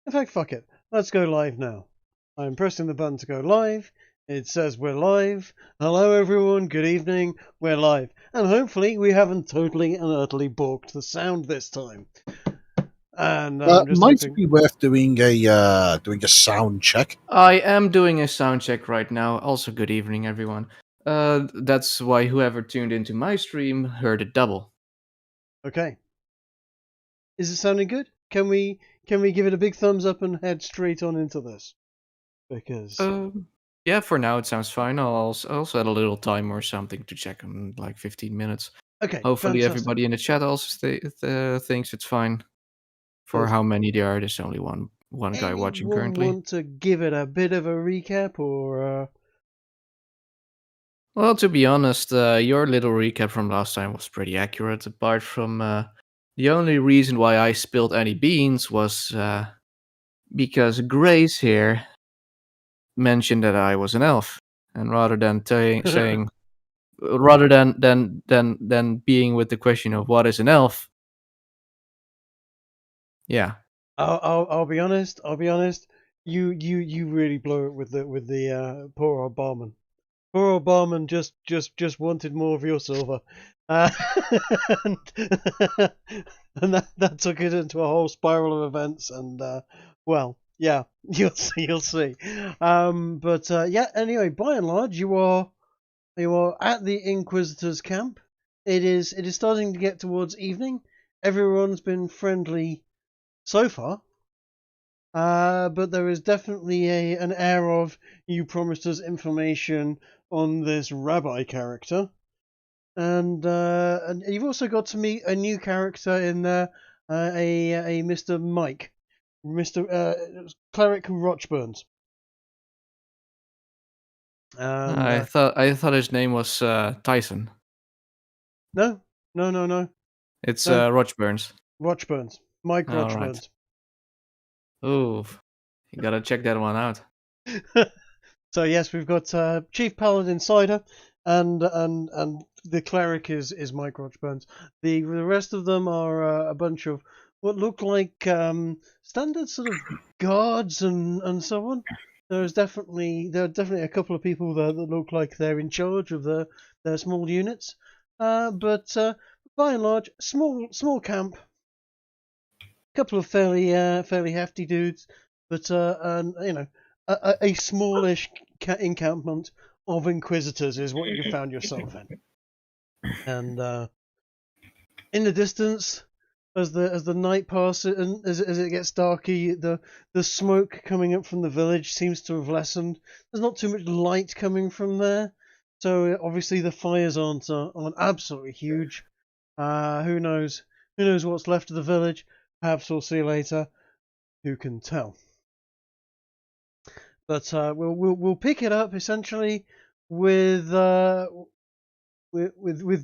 In fact, fuck it. Let's go live now. I'm pressing the button to go live. It says we're live. Hello everyone, good evening, we're live. And hopefully we haven't totally and utterly balked the sound this time. And might it be worth doing a sound check? I am doing a sound check right now. Also, good evening, everyone. That's why whoever tuned into my stream heard it double. Okay. Is it sounding good? Can we give it a big thumbs up and head straight on into this? Because yeah, for now it sounds fine. I'll also add a little time or something to check in like 15 minutes. Okay. Hopefully fantastic. everybody in the chat also thinks it's fine. For how many there are, there's only one guy watching currently. Want to give it a bit of a recap or? Well, to be honest, your little recap from last time was pretty accurate. Apart from the only reason why I spilled any beans was because Grace here mentioned that I was an elf, and rather than saying, rather than being with the question of what is an elf, yeah. I'll be honest. You really blew it with the poor old barman. Poor old barman just wanted more of your silver, and that took it into a whole spiral of events. And well, yeah, you'll see. But yeah. Anyway, by and large, you are at the Inquisitors Camp. It is starting to get towards evening. Everyone's been friendly so far. But there is definitely an air of you promised us information on this rabbi character, and you've also got to meet a new character in there, a Mr. Mike, Mr. Cleric Rochburns. I thought his name was Tyson. No. It's Rochburns. Rochburns. Mike Rochburns. Right. Ooh, you gotta check that one out. So yes, we've got Chief Paladin Cider, and the cleric is Mike Rochburns. The rest of them are a bunch of what look like standard sort of guards and so on. There are definitely a couple of people there that look like they're in charge of their small units, but by and large, small camp. Couple of fairly hefty dudes, but a smallish encampment of Inquisitors is what you found yourself in. And in the distance, as the night passes and as it gets darker, the smoke coming up from the village seems to have lessened. There's not too much light coming from there, so obviously the fires aren't absolutely huge. Who knows what's left of the village? Perhaps we'll see later. Who can tell? But we'll pick it up essentially with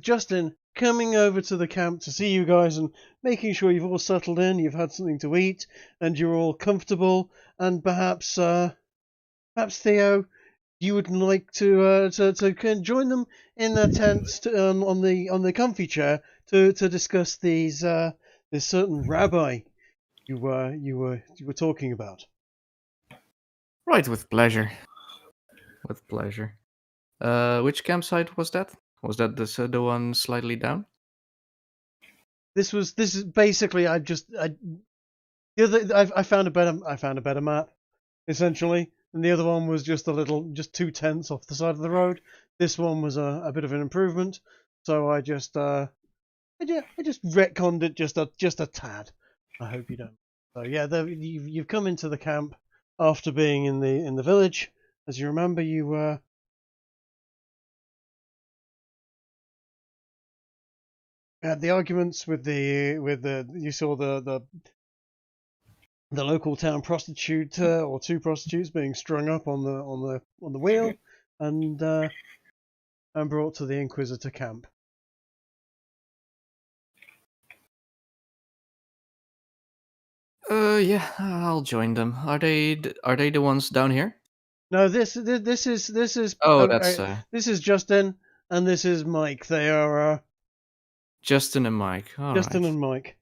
Justin coming over to the camp to see you guys and making sure you've all settled in, you've had something to eat, and you're all comfortable. And perhaps Theo, you would like to join them in their tents on the comfy chair to discuss this certain rabbi you were talking about. Right, with pleasure. With pleasure. Which campsite was that? Was that the one slightly down? This is basically I found a better map, essentially, and the other one was just two tents off the side of the road. This one was a bit of an improvement, so I just retconned it just a tad. I hope you don't. So yeah, you've come into the camp after being in the village. As you remember, you had the arguments with you saw the local town prostitute or two prostitutes being strung up on the wheel and brought to the Inquisitor camp. Yeah, I'll join them. Are they the ones down here? No, this is this is Justin and this is Mike. They are Justin and Mike. All Justin right. and Mike.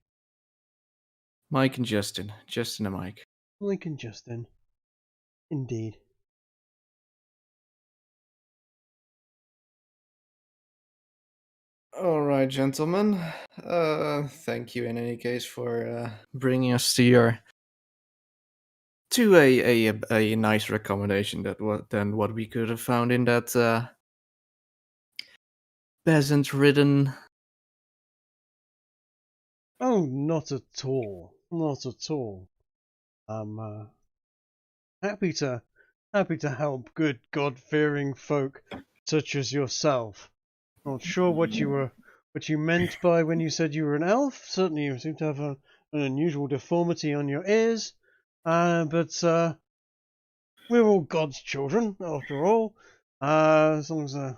Mike and Justin and Mike. Lincoln Justin. Indeed. All right, gentlemen. Thank you in any case for bringing us to a nicer accommodation than what we could have found in that peasant-ridden. Oh, not at all. Not at all. I'm happy to help good God-fearing folk such as yourself. Not sure what you meant by when you said you were an elf. Certainly, you seem to have an unusual deformity on your ears. But we're all God's children, after all. As long as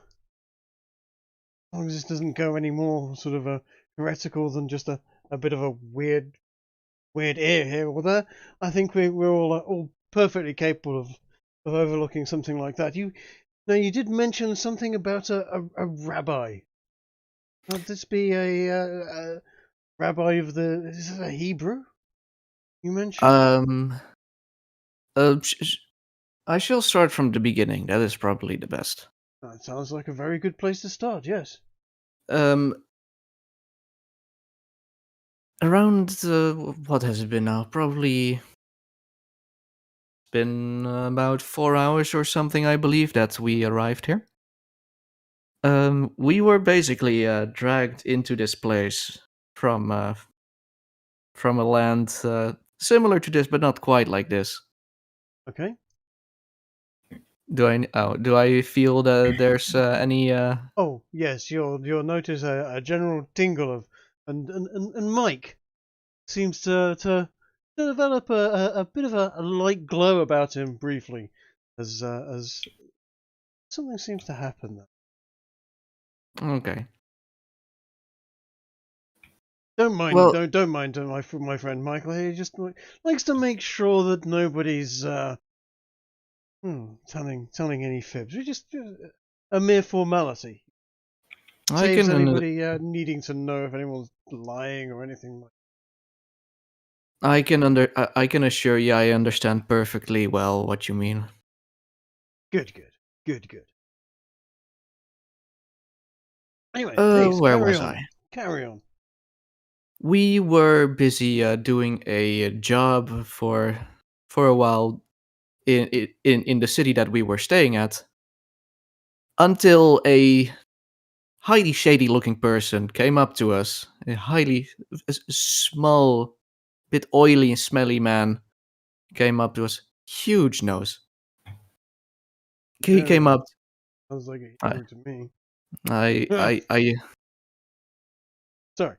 this doesn't go any more sort of heretical than just a bit of a weird ear here or there, I think we're all perfectly capable of overlooking something like that. You did mention something about a rabbi. Would this be a rabbi of the? Is it a Hebrew? You mentioned. I shall start from the beginning. That is probably the best. That sounds like a very good place to start. Yes. Around what has it been now? Probably been about 4 hours or something, I believe, that we arrived here. We were basically dragged into this place from a land similar to this, but not quite like this. Okay. Do I feel that there's any? Oh yes, you'll notice a general tingle of and Mike seems to develop a bit of a light glow about him briefly, as something seems to happen there. Okay. Don't mind, Well, don't mind my friend Michael. He just likes to make sure that nobody's telling any fibs. We just a mere formality. I Saves can anybody needing to know if anyone's lying or anything like. I can assure you I understand perfectly well what you mean. Good. Anyway, please Where carry was on. I? Carry on. We were busy doing a job for a while in the city that we were staying at, until a highly shady looking person came up to us. Small, bit oily and smelly man came up to us. Huge nose. He came Yeah, up. sounds like a I Hebrew to me. I Sorry,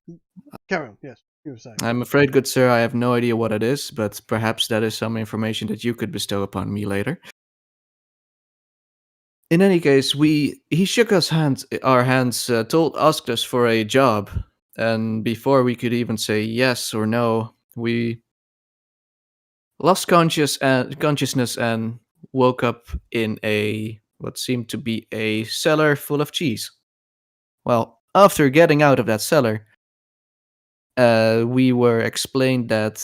carry on. Yes, you were saying. I'm afraid, good sir, I have no idea what it is, but perhaps that is some information that you could bestow upon me later. In any case, he shook our hands, asked us for a job, and before we could even say yes or no, we lost consciousness and woke up in a what seemed to be a cellar full of cheese. Well, after getting out of that cellar, we were explained that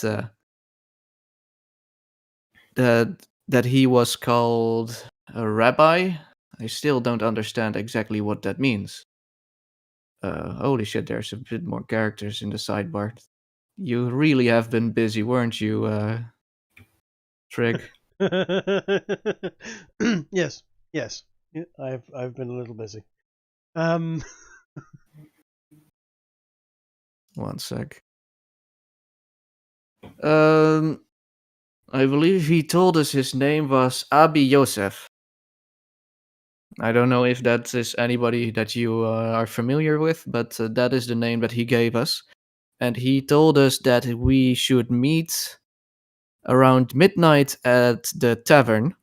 he was called a rabbi. I still don't understand exactly what that means. Holy shit, there's a bit more characters in the sidebar. You really have been busy, weren't you, Trig? Yes. Yeah, I've been a little busy. Um, One sec. I believe he told us his name was Abi Yosef. I don't know if that is anybody that you are familiar with, but that is the name that he gave us. And he told us that we should meet around midnight at the tavern.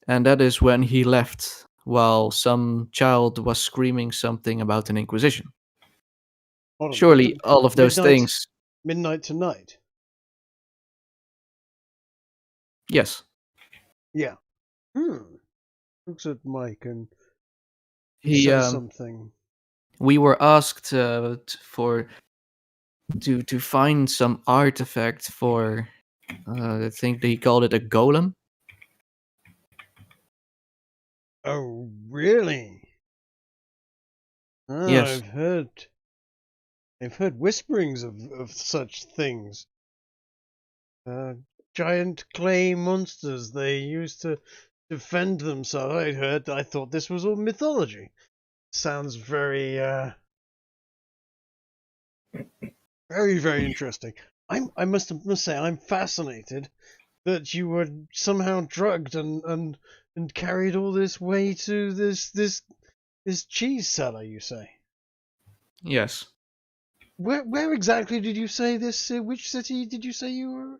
And that is when he left, while some child was screaming something about an Inquisition. hold on. Surely all of those things. Midnight tonight. Yes. Yeah. Looks at Mike and he He says something. we were asked to find some artifact for I think he called it a golem. Oh, really? Oh, Yes. I've heard whisperings of such things. Giant clay monsters. They used to defend themselves. I thought this was all mythology. Sounds very, very, very interesting. I must say, I'm fascinated that you were somehow drugged and carried all this way to this cheese cellar. You say? Yes. Where exactly did you say this? Which city did you say you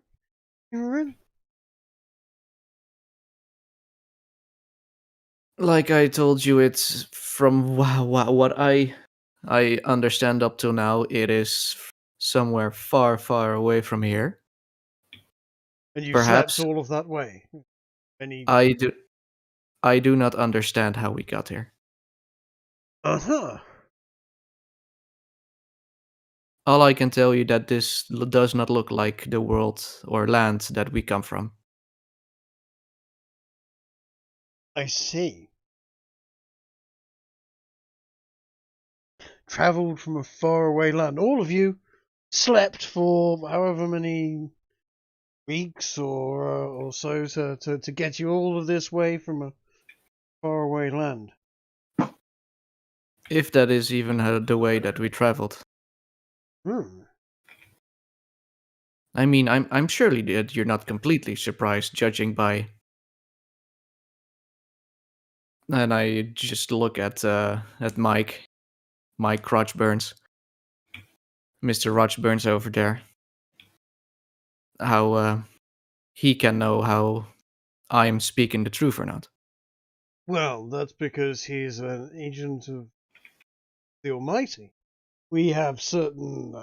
were in? Like I told you, it's from what I understand up till now. It is somewhere far, far away from here. And you slept Perhaps all of that way. Any? I do. I do not understand how we got here. Uh-huh. All I can tell you that this does not look like the world or land that we come from. I see. Travelled from a faraway land. All of you slept for however many weeks or so to get you all of this way from a faraway land. If that is even the way that we traveled. Hmm. I mean, I'm surely that you're not completely surprised, judging by. And I just look at Mike Crotchburns, Mr. Rochburns over there. How he can know how I am speaking the truth or not. Well, that's because he's an agent of the Almighty. We have certain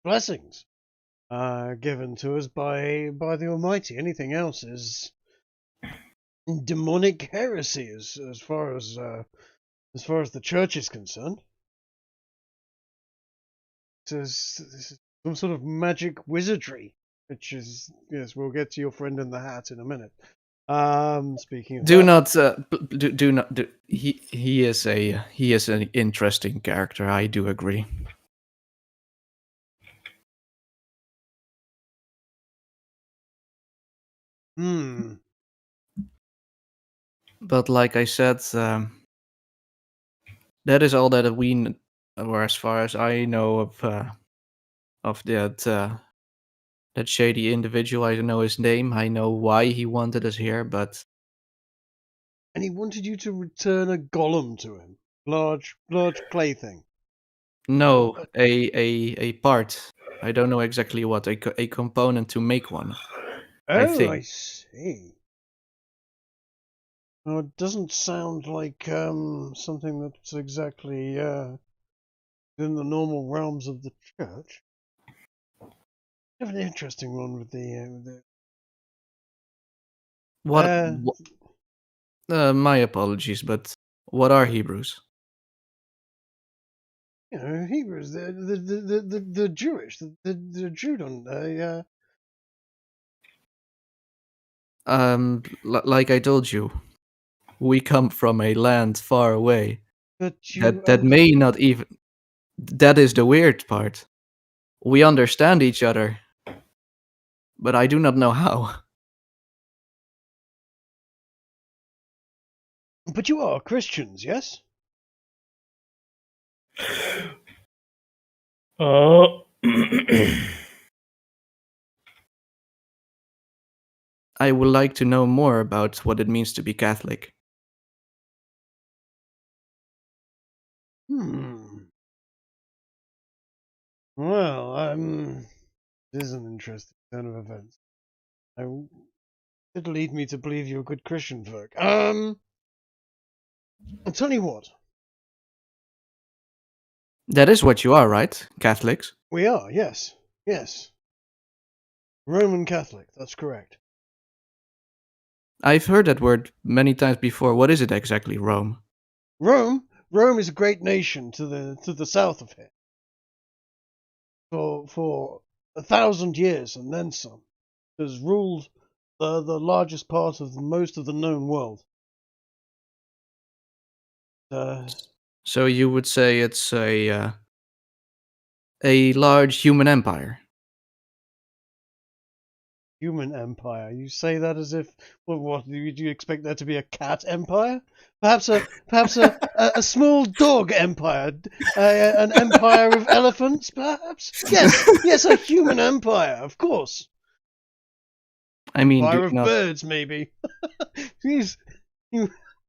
blessings given to us by the Almighty. Anything else is demonic heresy, as far as the church is concerned. This is some sort of magic wizardry, which is, yes, we'll get to your friend in the hat in a minute. Speaking of Do that, not do not do, he is an interesting character. I do agree. But like I said, that is all that or as far as I know of that shady individual. I don't know his name. I know why he wanted us here, but and he wanted you to return a golem to him, large clay thing. no, a part. I don't know exactly what a component to make one. I Oh, I think. see. Well, it doesn't sound like something that's exactly in the normal realms of the church. You have an interesting one with the What? My apologies, but what are Hebrews? Hebrews, the Jewish, the Judon. Like I told you, we come from a land far away. But you That may not even. That is the weird part. We understand each other, but I do not know how. But you are Christians, yes? I would like to know more about what it means to be Catholic. Well, this is an interesting turn of events. It lead me to believe you're a good Christian folk. I'll tell you what. That is what you are, right? Catholics? We are, yes. Yes. Roman Catholic, that's correct. I've heard that word many times before. What is it exactly, Rome? Rome is a great nation to the south of here. For 1,000 years and then some. has ruled the largest part of most of the known world. So you would say it's a large human empire. Human empire. You say that as if, well, what do you expect there to be a cat empire? Perhaps a small dog empire, an empire of elephants, perhaps. Yes, a human empire, of course. I mean, Empire do of not. birds, maybe. You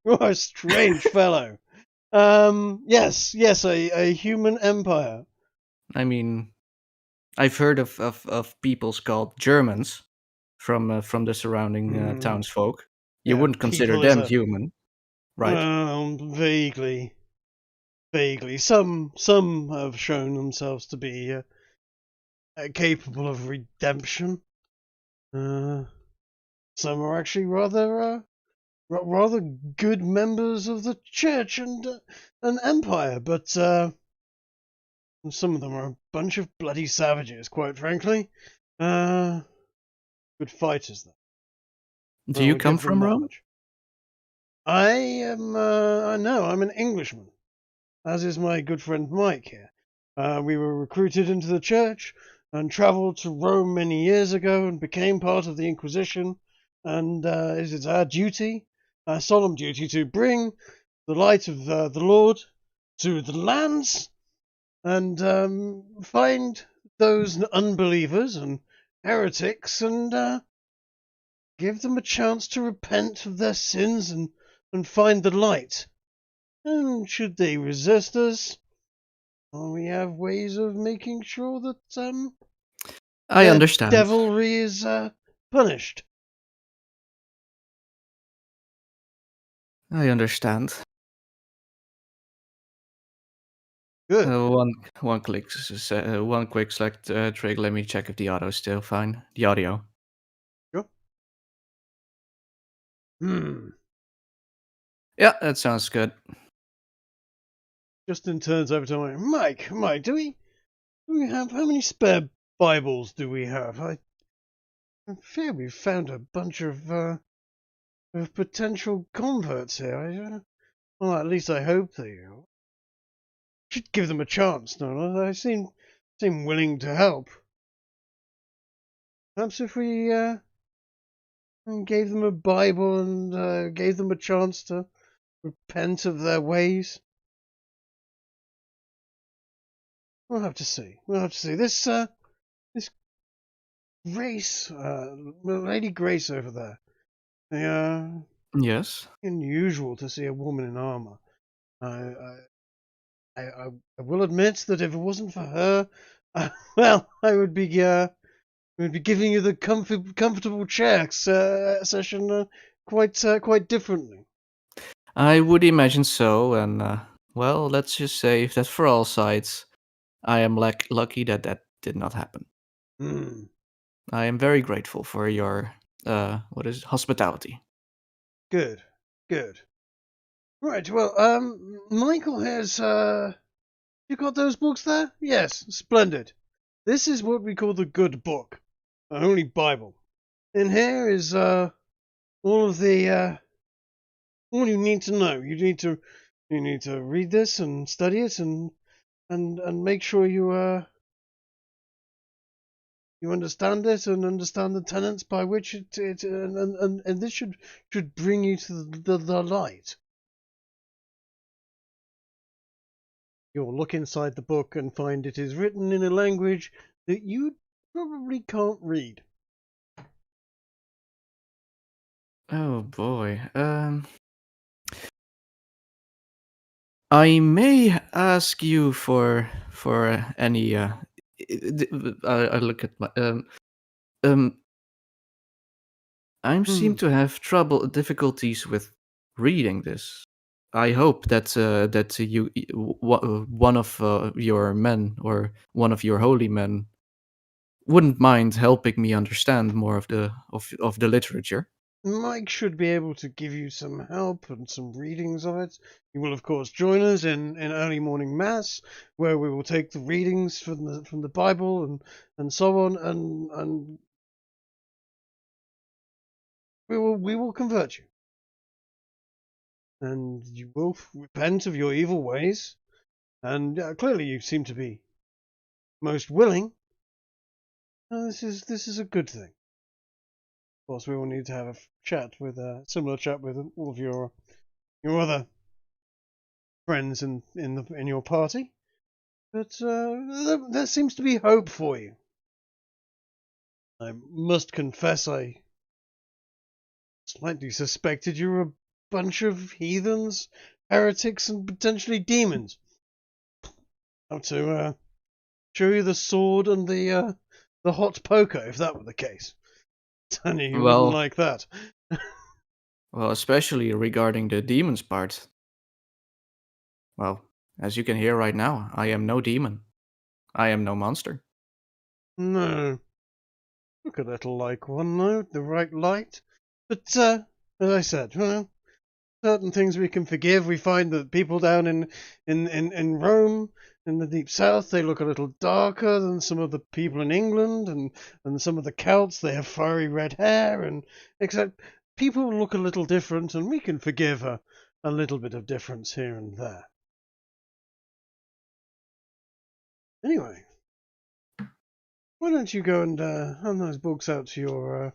are a strange fellow. Yes, a human empire. I mean, I've heard of peoples called Germans from the surrounding townsfolk. You Yeah, wouldn't consider people is them a human, right? vaguely. Some have shown themselves to be capable of redemption. Some are actually rather good members of the church and empire, but some of them are a bunch of bloody savages, quite frankly. Good fighters, though. Do you I'll come give them from that Rome? much. I am. No, I'm an Englishman, as is my good friend Mike here. We were recruited into the church and travelled to Rome many years ago and became part of the Inquisition. And it is our duty, our solemn duty, to bring the light of the Lord to the lands and find those unbelievers and heretics and give them a chance to repent of their sins and find the light. And should they resist us, we have ways of making sure that I their understand. devilry is punished. I understand. Good. One quick select trick. Let me check if the audio is still fine. The audio. Sure. Yeah, that sounds good. Justin turns over to Mike. Mike, do we have, how many spare Bibles do we have? I fear we've found a bunch of potential converts here. Well, at least I hope they should give them a chance. No, they seem willing to help. Perhaps if we gave them a Bible and gave them a chance to repent of their ways. We'll have to see. This Grace, Lady Grace over there. Yes. Unusual to see a woman in armor. I will admit that if it wasn't for her, well, I would be giving you the comfortable chair session quite differently. I would imagine so, and well, let's just say that for all sides, I am lucky that did not happen. I am very grateful for your hospitality. Good. Right. Well, Michael has you got those books there? Yes, splendid. This is what we call the good book, the Holy Bible. In here is all of the all you need to know. You need to read this and study it and make sure you understand it and understand the tenets by which it and this should bring you to the light. You'll look inside the book and find it is written in a language that you probably can't read. Oh boy. I may ask you for any. I look at my. I seem to have difficulties with reading this. I hope that one of your men or one of your holy men wouldn't mind helping me understand more of the literature. Mike should be able to give you some help and some readings of it. You will, of course, join us in early morning mass, where we will take the readings from the Bible and so on, and we will convert you, and you will repent of your evil ways. And clearly, you seem to be most willing. This is a good thing. Of course, we will need to have a chat with similar chat with all of your other friends in your party. But there seems to be hope for you. I must confess, I slightly suspected you were a bunch of heathens, heretics, and potentially demons. How to show you the sword and the hot poker, if that were the case. I knew you wouldn't like that. Well, especially regarding the demons part. Well, as you can hear right now, I am no demon. I am no monster. No. Look a little like one, though, the right light. But, as I said, well, certain things we can forgive. We find that people down in Rome, in the deep south, they look a little darker than some of the people in England, and some of the Celts, they have fiery red hair, and except people look a little different, and we can forgive a little bit of difference here and there. Anyway, why don't you go and hand those books out to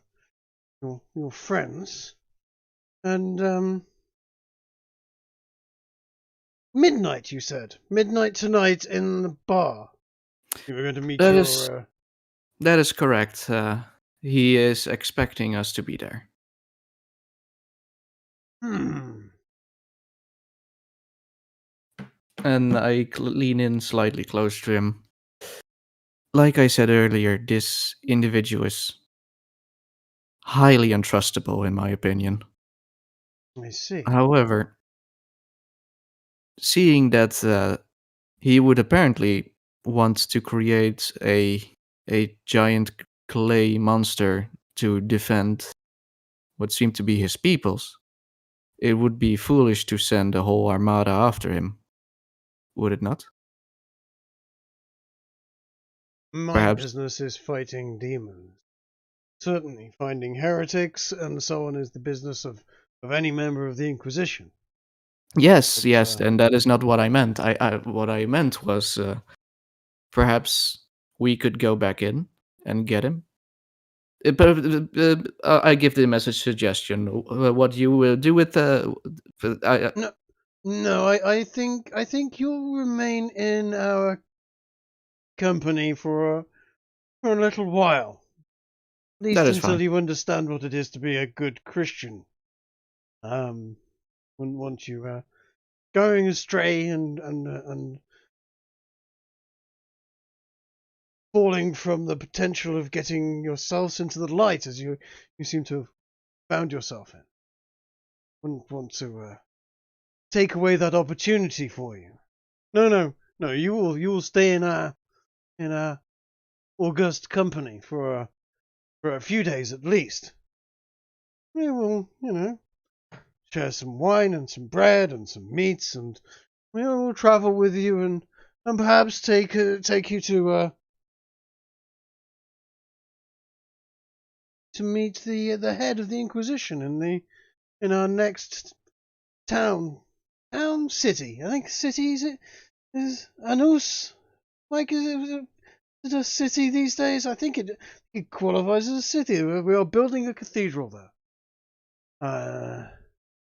your friends, and midnight, you said. Midnight tonight in the bar. You were going to meet That is correct. He is expecting us to be there. And I lean in slightly closer to him. Like I said earlier, this individual is highly untrustable, in my opinion. I see. However, seeing that he would apparently want to create a giant clay monster to defend what seemed to be his peoples, it would be foolish to send a whole armada after him, would it not? My Perhaps. business is fighting demons. Certainly, finding heretics and so on is the business of any member of the Inquisition. Yes, and that is not what I meant. What I meant was perhaps we could go back in and get him. But I give them as a suggestion. What you will do with No, I think you'll remain in our company for a little while. At least that is until fine. you understand what it is to be a good Christian. Wouldn't want you going astray and falling from the potential of getting yourselves into the light as you seem to have found yourself in. Wouldn't want to take away that opportunity for you. No. You will stay in our august company for a few days at least. We will, share some wine and some bread and some meats, and we will travel with you and perhaps take you to meet the head of the Inquisition in our next city. I think city is Anus. Like is it a city these days? I think it qualifies as a city. We are building a cathedral there.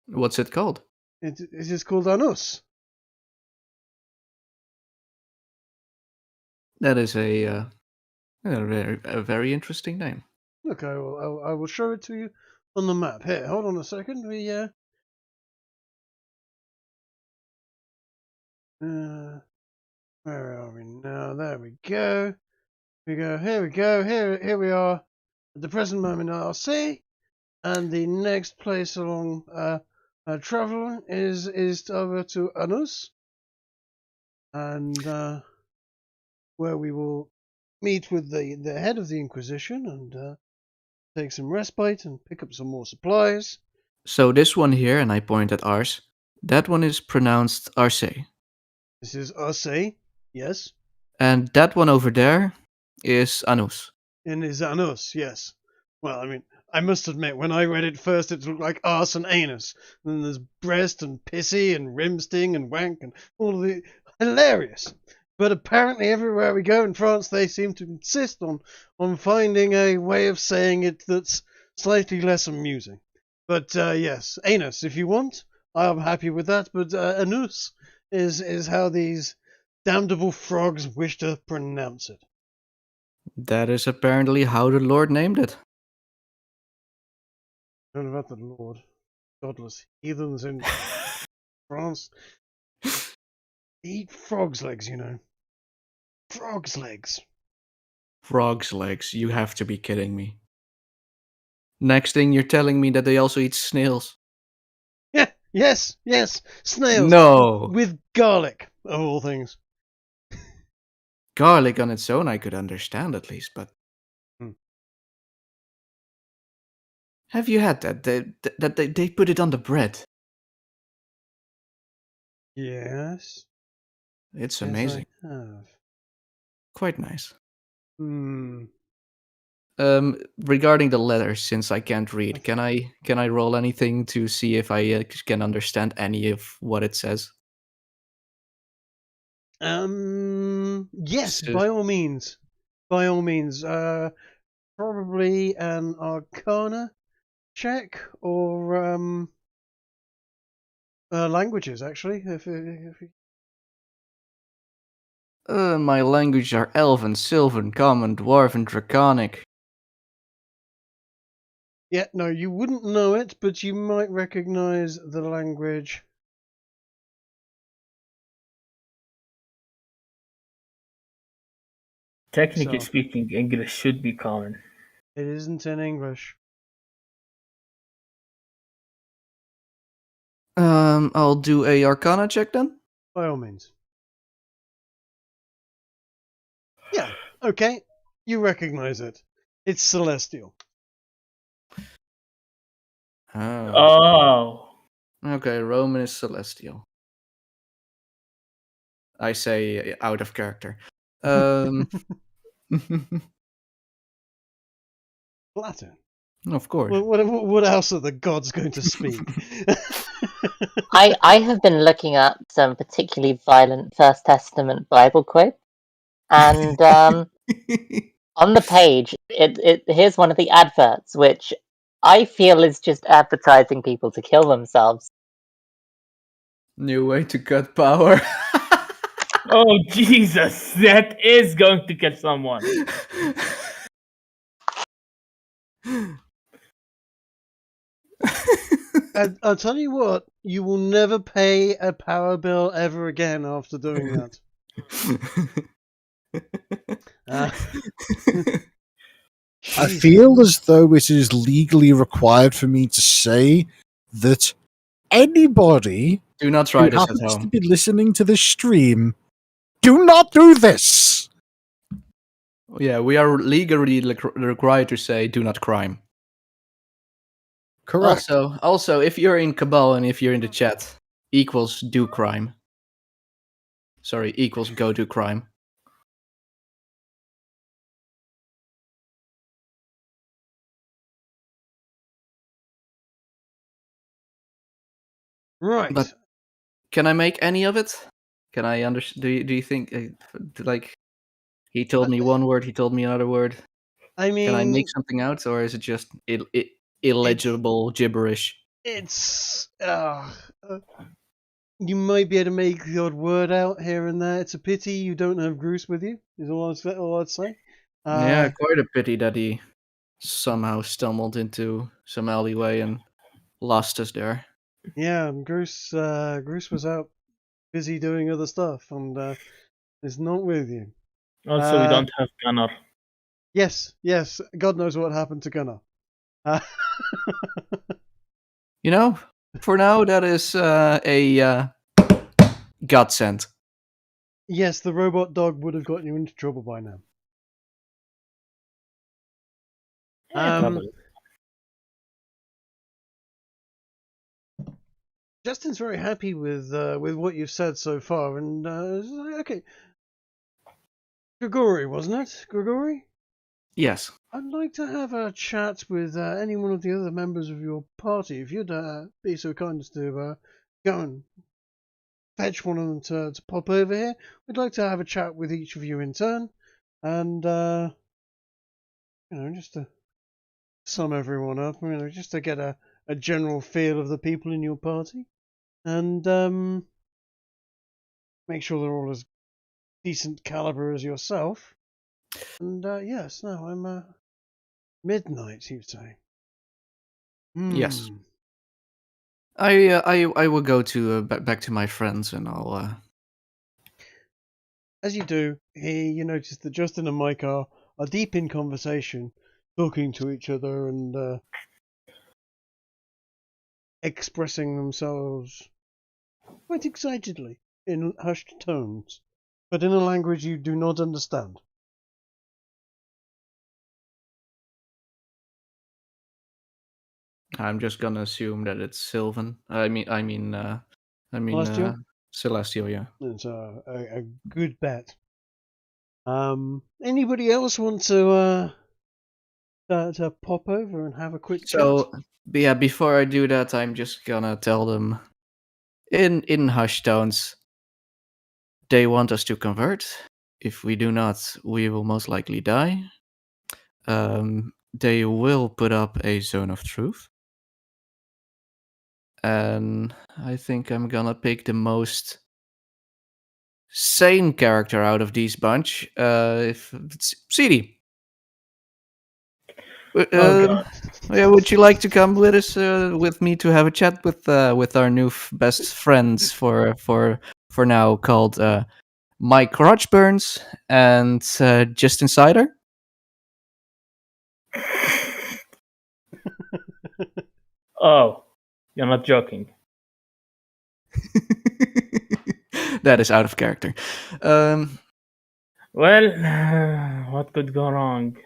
What's it called? It is called Anus. That is a very interesting name. Look, I will show it to you on the map. Here, hold on a second. Where are we now? There we go. Here we go. Here we are at the present moment in Arse, and the next place along travel is over to Anus, and where we will meet with the head of the Inquisition and take some respite and pick up some more supplies. So this one here, and I point at Arse, that one is pronounced Arse. This is Arse, yes. And that one over there is Anus. And is Anus, yes. Well, I mean, I must admit, when I read it first, it looked like arse and anus. And then there's breast and pissy and rimsting and wank and all of the hilarious. But apparently, everywhere we go in France, they seem to insist on finding a way of saying it that's slightly less amusing. But yes, anus, if you want, I'm happy with that. But anus is how these damnable frogs wish to pronounce it. That is apparently how the Lord named it. I don't know about the Lord. Godless heathens in France. Eat frog's legs, you know. Frog's legs. Frog's legs, you have to be kidding me. Next thing you're telling me that they also eat snails. Yeah, yes, snails. No! With garlic, of all things. Garlic on its own I could understand at least, but... Have you had that? They put it on the bread. Yes. It's Yes, amazing. I have. Quite nice. Hmm. Regarding the letters, since I can't read, can I roll anything to see if I can understand any of what it says? Yes, So- by all means. By all means. Probably an Arcana check or languages actually. If my languages are Elven, Sylvan, Common, Dwarven, Draconic. Yeah, no, you wouldn't know it, but you might recognize the language. Technically So. speaking, English should be common. It isn't in English. I'll do a Arcana check then. By all means. Yeah, okay. You recognize it. It's celestial. Oh. Oh. Okay, Roman is celestial. I say out of character. Latin. Of course. What else are the gods going to speak? I have been looking up some particularly violent First Testament Bible quotes, and on the page, here's one of the adverts, which I feel is just advertising people to kill themselves. New way to cut power. Oh, Jesus. That is going to kill someone. I'll tell you what, you will never pay a power bill ever again after doing that. I feel as though it is legally required for me to say that anybody Do not who try this at happens to home. be listening to this stream, do not do this. Yeah, we are legally required to say do not crime. Correct. Also, if you're in Cabal and if you're in the chat, equals do crime. Sorry, equals go do crime. Right. But can I make any of it? Can I understand? Do you think like he told me one word, he told me another word? I mean, Can I make something out, or is it just illegible gibberish? It's you might be able to make the odd word out here and there. It's a pity you don't have Bruce with you. Is all I'd say. Yeah, quite a pity that he somehow stumbled into some alleyway and lost us there. Yeah, Bruce was out busy doing other stuff and is not with you. Also, we don't have Gunnar. Yes. God knows what happened to Gunnar. You know, for now that is a godsend. Yes, the robot dog would have gotten you into trouble by now. Probably. Justin's very happy with what you've said so far, and okay. Grigori, wasn't it? Grigori? Yes. I'd like to have a chat with any one of the other members of your party. If you'd be so kind as to go and fetch one of them to pop over here, we'd like to have a chat with each of you in turn, and just to sum everyone up, just to get a general feel of the people in your party, and make sure they're all as decent caliber as yourself. And yes, no, I'm midnight, you say? Yes. Hmm. I will go to back to my friends, and I'll. As you do, you notice that Justin and Mike are deep in conversation, talking to each other and expressing themselves quite excitedly in hushed tones, but in a language you do not understand. I'm just gonna assume that it's Sylvan. Celestial? Celestial. Yeah. It's a good bet. Anybody else want to pop over and have a quick chat? So yeah, before I do that, I'm just gonna tell them in hushed tones. They want us to convert. If we do not, we will most likely die. They will put up a zone of truth. And I think I'm gonna pick the most sane character out of these bunch. If it's CD. God. Yeah, would you like to come with us, with me, to have a chat with our new best friends for now, called Mike Rochburns and Justin Cider? Oh, you're not joking. That is out of character. Well, what could go wrong?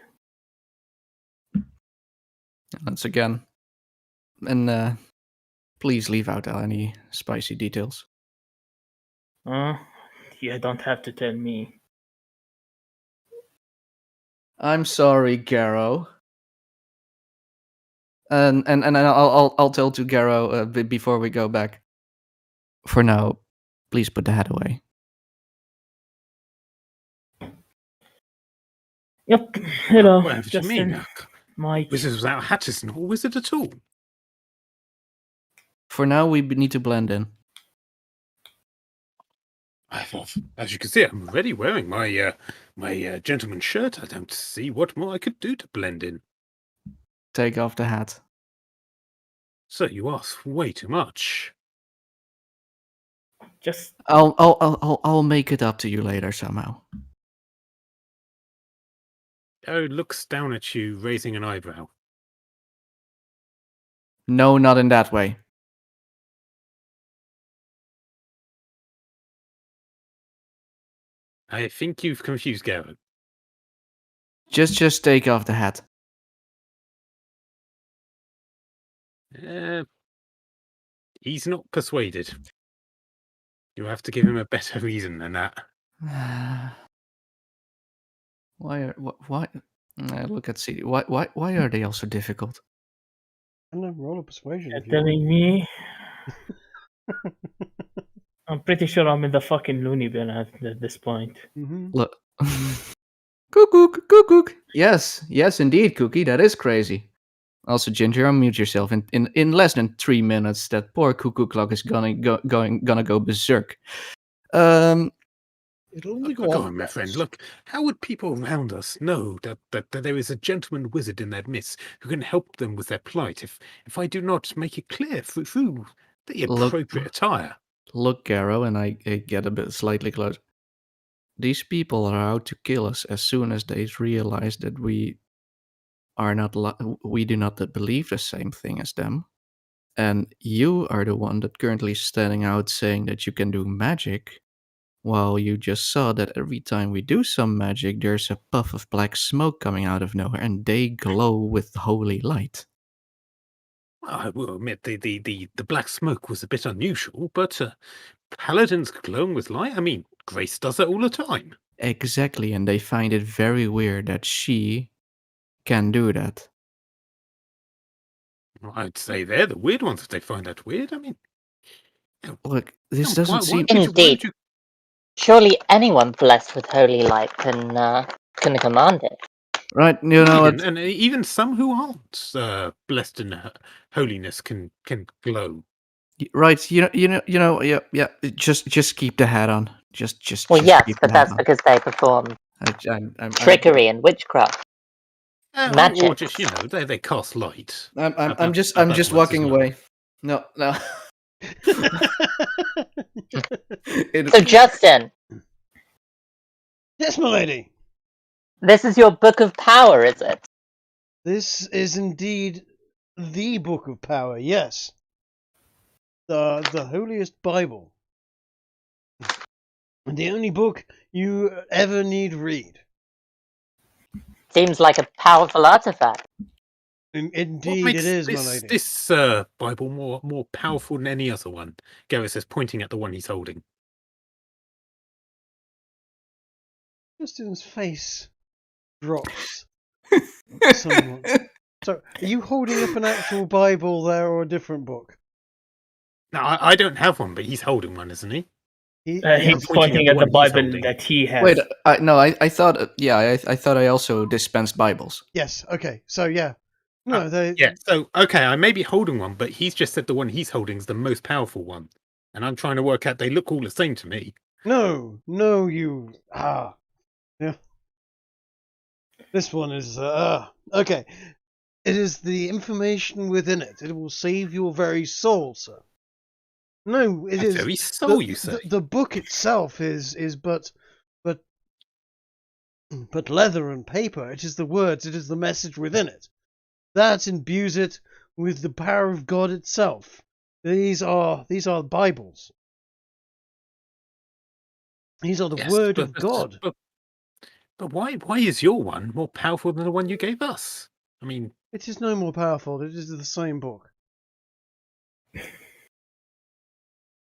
Once again, and please leave out any spicy details. You don't have to tell me. I'm sorry, Garrow. And I'll tell to Garrow before we go back. For now, please put the hat away. Yep. Hello, Whatever do you mean? Justin. Mike. Wizard without a hat is not a wizard at all. For now, we need to blend in. As you can see, I'm already wearing my gentleman's shirt. I don't see what more I could do to blend in. Take off the hat. So you ask way too much. Just I'll make it up to you later somehow. Oh, looks down at you, raising an eyebrow. No, not in that way. I think you've confused Garrett. Just take off the hat. He's not persuaded. You have to give him a better reason than that. Why? Look at CD. Why are they all so difficult? And then roll a persuasion. you're If you want. telling me. I'm pretty sure I'm in the fucking loony bin at this point. Mm-hmm. Look. Cuckoo. Yes, indeed, Cookie. That is crazy. Also, Ginger, unmute yourself. In less than 3 minutes, that poor cuckoo clock is gonna go berserk. It'll only go Go off on, my once. friend. Look, how would people around us know that there is a gentleman wizard in their midst who can help them with their plight if I do not make it clear through the appropriate attire? Look, Garrow, and I get a bit slightly close. These people are out to kill us as soon as they realize that we do not believe the same thing as them. And you are the one that currently is standing out saying that you can do magic, while you just saw that every time we do some magic, there's a puff of black smoke coming out of nowhere, and they glow with holy light. I will admit the black smoke was a bit unusual, but paladins glowing with light? I mean, Grace does that all the time. Exactly, and they find it very weird that she can do that. Well, I'd say they're the weird ones if they find that weird. I mean, Look, this why doesn't seem. would you- Indeed. Surely anyone blessed with holy light can command it. Right, you know what? and even some who aren't blessed in holiness can glow. Right, yeah. Just keep the hat on. Just. Well, just yes, keep but the hat that's on. because they perform I'm trickery and witchcraft. Or Magic. just they cast light. I'm just that works walking as well. away. No. So, Justin, Yes, my lady. this is your book of power, is it? This is indeed the Book of Power. Yes, the holiest Bible, the only book you ever need read. Seems like a powerful artifact. Indeed, What it makes is, my lady. this Bible more powerful than any other one? Gareth is pointing at the one he's holding. Justin's face drops somewhat. So, are you holding up an actual Bible there or a different book? No, I don't have one, but he's holding one, isn't he? He's pointing pointing at at the the one he's Bible holding. that he has. Wait, I thought. Yeah, I thought I also dispensed Bibles. Yes. Okay. So yeah. No, they. Yeah, so, okay, I may be holding one, but he's just said the one he's holding is the most powerful one. And I'm trying to work out, they look all the same to me. No, you. Yeah. This one is. Okay. It is the information within it. It will save your very soul, sir. No, it My is. very soul, you say? The book itself is but leather and paper. It is the words. It is the message within it. That imbues it with the power of God itself. These are Bibles. These are the Yes, word of God. But why is your one more powerful than the one you gave us? I mean, It is no more powerful. It is the same book.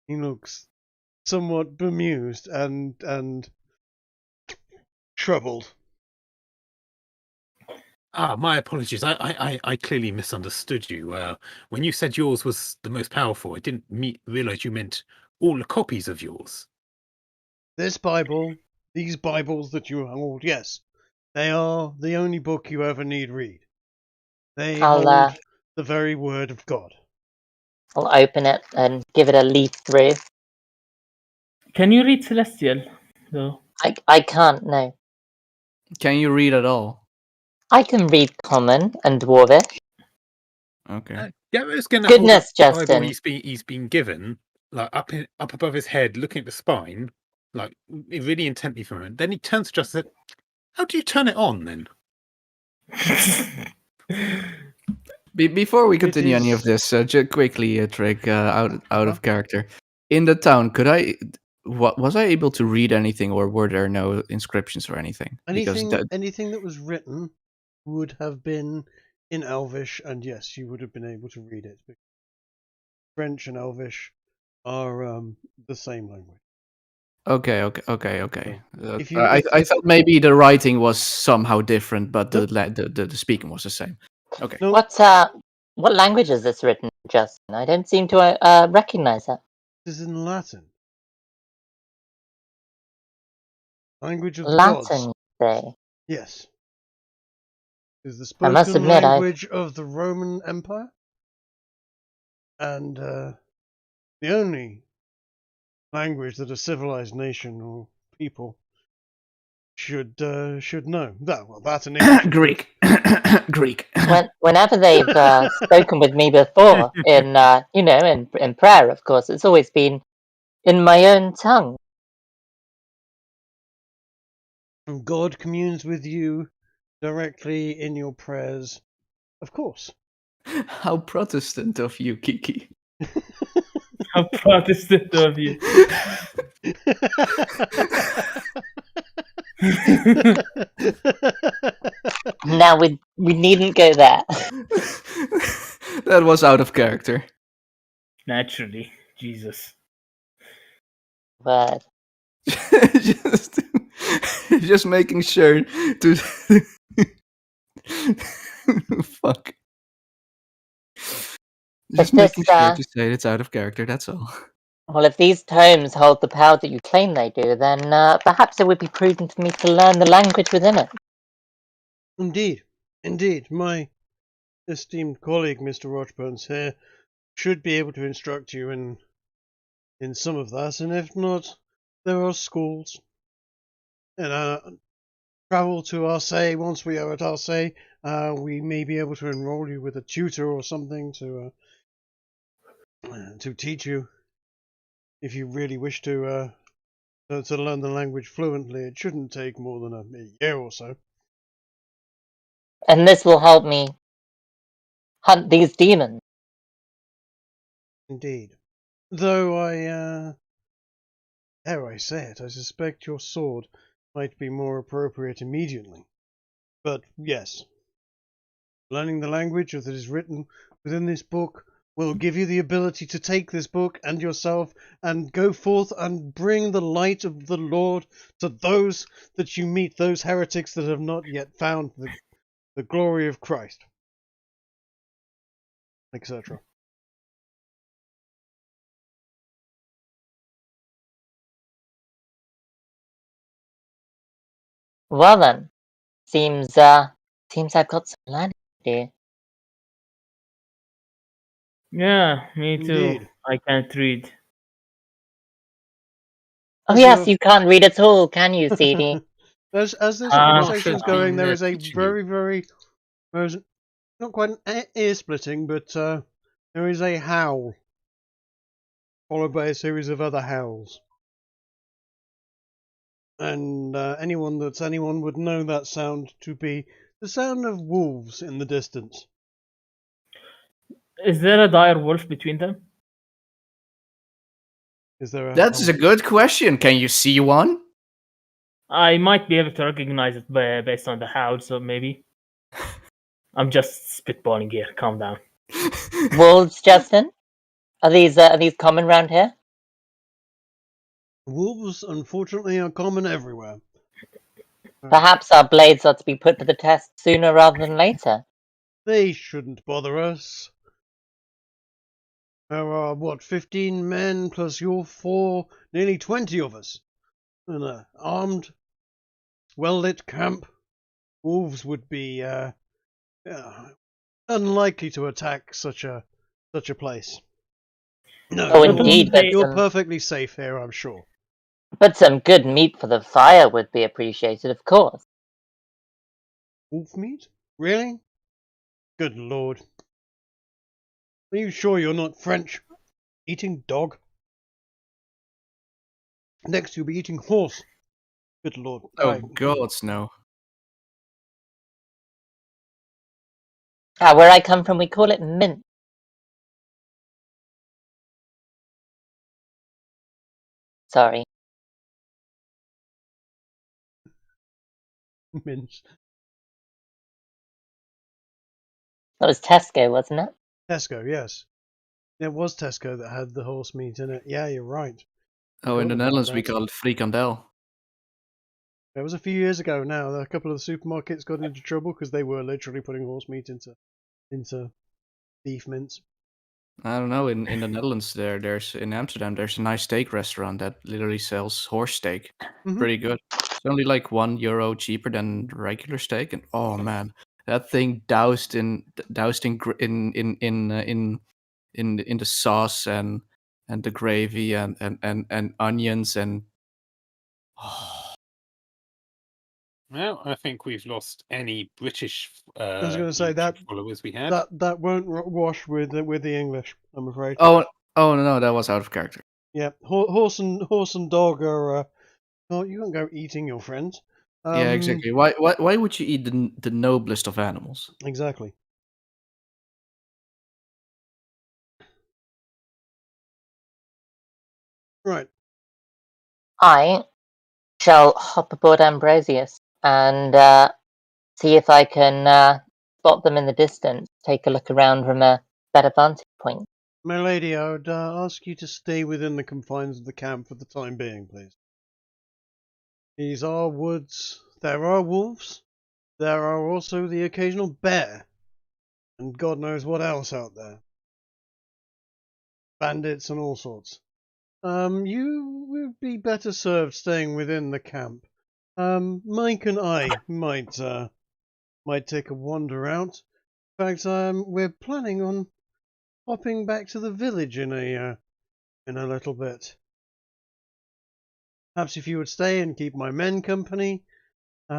He looks somewhat bemused and troubled. my apologies. I clearly misunderstood you. When you said yours was the most powerful, I didn't realize you meant all the copies of yours. This Bible, these Bibles that you hold, yes, they are the only book you ever need read. They hold the very word of God. I'll open it and give it a leaf through. Can you read Celestial, though? I can't, no. Can you read at all? I can read Common and Dwarvish. Okay. Gareth's gonna Goodness, hold up the Bible Justin. he's been given, like up above his head, looking at the spine, like really intently for a moment. Then he turns to Justin and said, "How do you turn it on then?" Before we continue any of this, just quickly, Trick, out of character. In the town, was I able to read anything, or were there no inscriptions or anything? Anything that was written would have been in Elvish, and yes, you would have been able to read it. French and Elvish are the same language. Okay. If I thought maybe the writing was somehow different, but the speaking was the same. Okay. Nope. What language is this written, Justin? I don't seem to recognize it. This is in Latin. Language of the Latin, gods. say. Yes. It is the I must spoken admit, language of the Roman Empire. And the only language that a civilized nation or people should know. That's an English. Greek. Greek. Whenever they've spoken with me before, in prayer, of course, it's always been in my own tongue. And God communes with you directly in your prayers, of course. How Protestant of you, Kiki. How Protestant of you. Now we needn't go there. That was out of character. Naturally, Jesus. But just making sure to. Fuck. If Just this, making sure to say it's out of character, that's all. well, if these tomes hold the power that you claim they do, then perhaps it would be prudent for me to learn the language within it. Indeed. Indeed. My esteemed colleague, Mr. Rochburns here, should be able to instruct you in some of that, and if not, there are schools. And travel to Arse. Once we are at Arse, we may be able to enroll you with a tutor or something to teach you. If you really wish to learn the language fluently, it shouldn't take more than a year or so. And this will help me hunt these demons. Indeed. Though dare I say it, I suspect your sword might be more appropriate immediately. But yes, learning the language that is written within this book will give you the ability to take this book and yourself and go forth and bring the light of the Lord to those that you meet, those heretics that have not yet found the glory of Christ, etc. Well then, seems I've got some learning to do. Yeah, me too. Indeed. I can't read. Oh As yes, you're- you can't read at all, can you, CD? as this Ah, conversation's should going, be, there is a teaching you. very there's not quite an ear splitting, but there is a howl followed by a series of other howls. And anyone would know that sound to be the sound of wolves in the distance. Is there a dire wolf between them? Is there a That's a good question. Can you see one? I might be able to recognize it based on the howl, so maybe. I'm just spitballing here. Calm down. Wolves, Justin? Are these common round here? Wolves, unfortunately, are common everywhere. Perhaps our blades ought to be put to the test sooner rather than later. They shouldn't bother us. There are, 15 men plus your 4, nearly 20 of us. In an armed, well-lit camp. Wolves would be unlikely to attack such a place. No, Oh, you're, indeed, but you're perfectly safe here, I'm sure. but some good meat for the fire would be appreciated, of course. Wolf meat? Really? Good lord. Are you sure you're not French? Eating dog? Next you'll be eating horse. Good lord. Oh, Right. gods, no. Where I come from, we call it mint. Sorry. Mince. That was Tesco, wasn't it? Tesco, yes. It was Tesco that had the horse meat in it. Yeah, you're right. Oh, in Forgot the about Netherlands we that. call it frikandel. It was a few years ago now. A couple of the supermarkets got into trouble because they were literally putting horse meat into beef mince. I don't know. In the Netherlands, there's in Amsterdam, there's a nice steak restaurant that literally sells horse steak. Mhm. Pretty good. It's only like €1 cheaper than regular steak, and oh man, that thing doused in the sauce and the gravy and onions and. Well, I think we've lost any British I was going to say YouTube followers we had. that won't wash with the English, I'm afraid. Oh no, that was out of character. Yeah, horse and dog are. No, you don't go eating your friends. Yeah, exactly. Why would you eat the noblest of animals? Exactly. Right. I shall hop aboard Ambrosius and see if I can spot them in the distance, take a look around from a better vantage point. My lady, I would ask you to stay within the confines of the camp for the time being, please. These are woods. There are wolves, there are also the occasional bear, and God knows what else out there. Bandits and all sorts. You would be better served staying within the camp. Mike and I might take a wander out. In fact, we're planning on hopping back to the village in a little bit. Perhaps if you would stay and keep my men company, they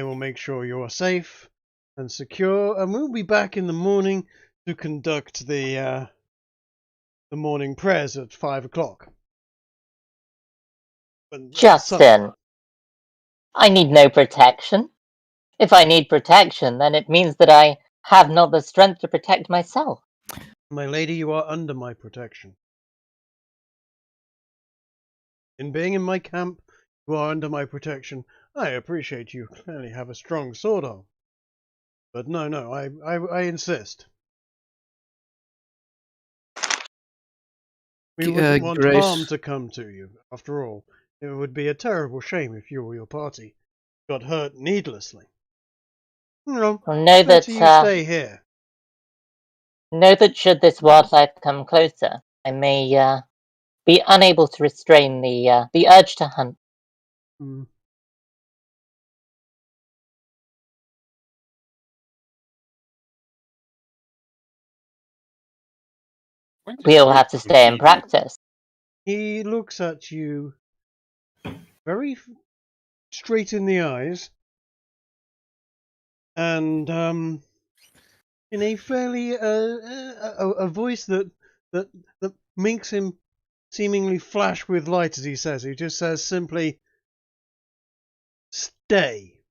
will make sure you are safe and secure, and we'll be back in the morning to conduct the morning prayers at 5 o'clock. Justin, I need no protection. If I need protection, then it means that I have not the strength to protect myself. My lady, you are under my protection. In being in my camp, you are under my protection. I appreciate you clearly have a strong sword arm. But no, I insist. We wouldn't want Grace. harm to come to you. After all, it would be a terrible shame if you or your party got hurt needlessly. No, Know better you stay here. Know that should this wildlife come closer, I may be unable to restrain the urge to hunt. Hmm. We'll have to stay in practice. He looks at you very straight in the eyes, and in a fairly a voice that makes him seemingly flash with light as he says. He just says simply, "Stay,"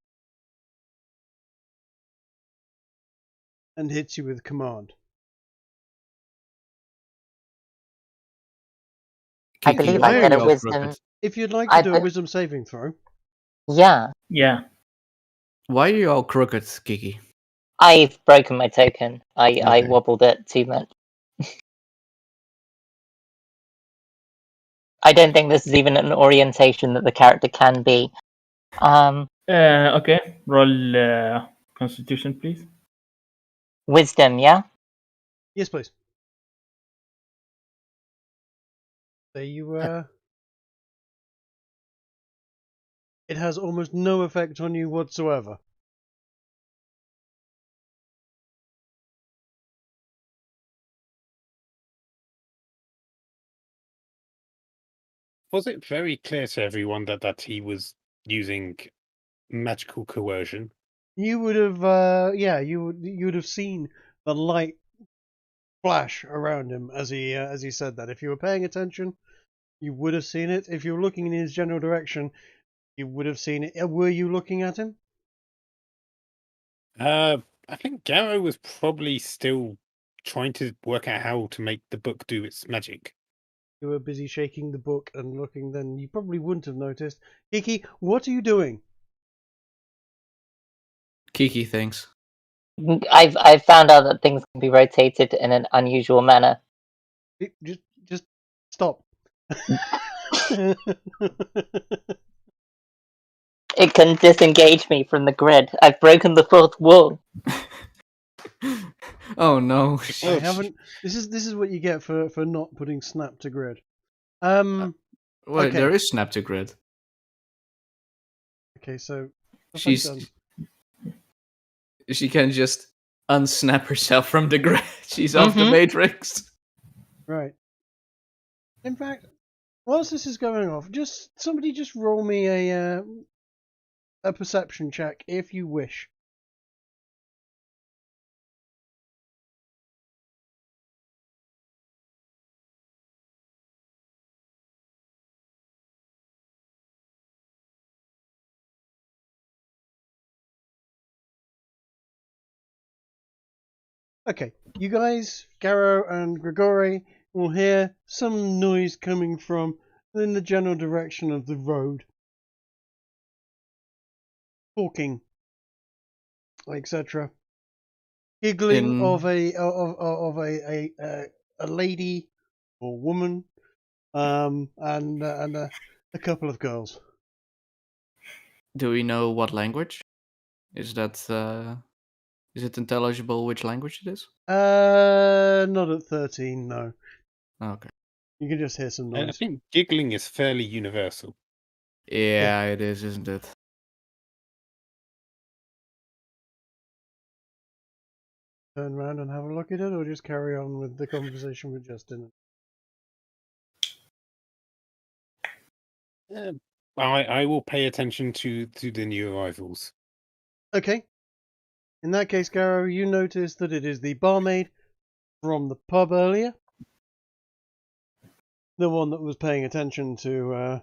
and hits you with command. I believe I get a wisdom. If you'd like to do a wisdom saving throw. Yeah. Yeah. Why are you all crooked, Kiki? I've broken my token. I wobbled it too much. I don't think this is even an orientation that the character can be. Okay. Roll Constitution, please. Wisdom, yeah? Yes, please. There you It has almost no effect on you whatsoever. Was it very clear to everyone that he was using magical coercion? You would have, you would have seen the light flash around him as he said that. If you were paying attention, you would have seen it. If you were looking in his general direction, you would have seen it. Were you looking at him? I think Garrow was probably still trying to work out how to make the book do its magic. You were busy shaking the book and looking, then you probably wouldn't have noticed. Kiki, what are you doing? Kiki thinks. I've found out that things can be rotated in an unusual manner. Just stop. It can disengage me from the grid. I've broken the fourth wall. Oh no! I haven't. This is what you get for not putting snap to grid. Well, okay. There is snap to grid. Okay, so she can just unsnap herself from the grid. She's off the matrix. Right. In fact, whilst this is going off, somebody just roll me a perception check if you wish. Okay, you guys, Garrow and Grigori, will hear some noise coming from in the general direction of the road. Talking, etc. Giggling of a lady or woman, and a couple of girls. Do we know what language? Is that is it intelligible which language it is? Not at 13, no. Okay. You can just hear some I noise. think giggling is fairly universal. Yeah, it is, isn't it? Turn around and have a look at it, or just carry on with the conversation with Justin? I will pay attention to the new arrivals. Okay. In that case, Garrow, you notice that it is the barmaid from the pub earlier. The one that was paying attention to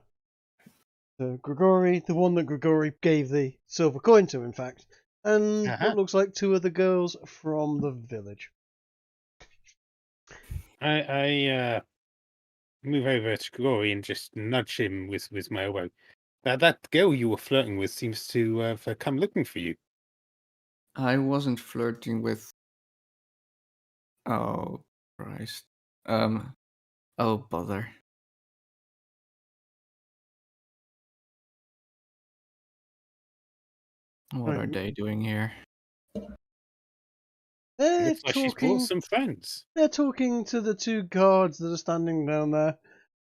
Grigori, the one that Grigori gave the silver coin to, in fact, and what looks like two of the girls from the village. I move over to Glory and just nudge him with my elbow. That girl you were flirting with seems to have come looking for you. I wasn't flirting with. Oh Christ. Oh bother. What are they doing here? They're Looks like she's brought some friends. They're talking to the two guards that are standing down there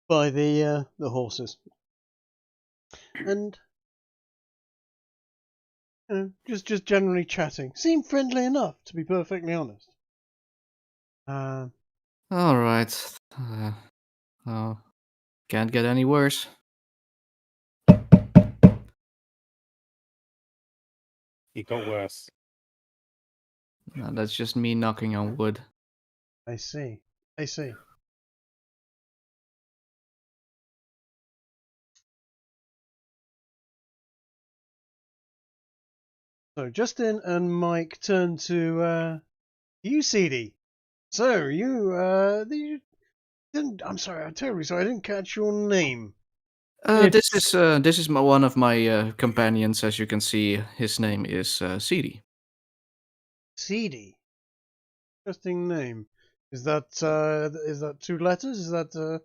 by the horses, and just generally chatting. Seem friendly enough, to be perfectly honest. All right. Oh, can't get any worse. It got worse. No, that's just me knocking on wood. I see. So Justin and Mike turn to you, CD. So you didn't. I'm sorry. I'm terribly sorry. I didn't catch your name. This is one of my companions. As you can see, his name is CD. CD. Interesting name. Is that two letters? Is that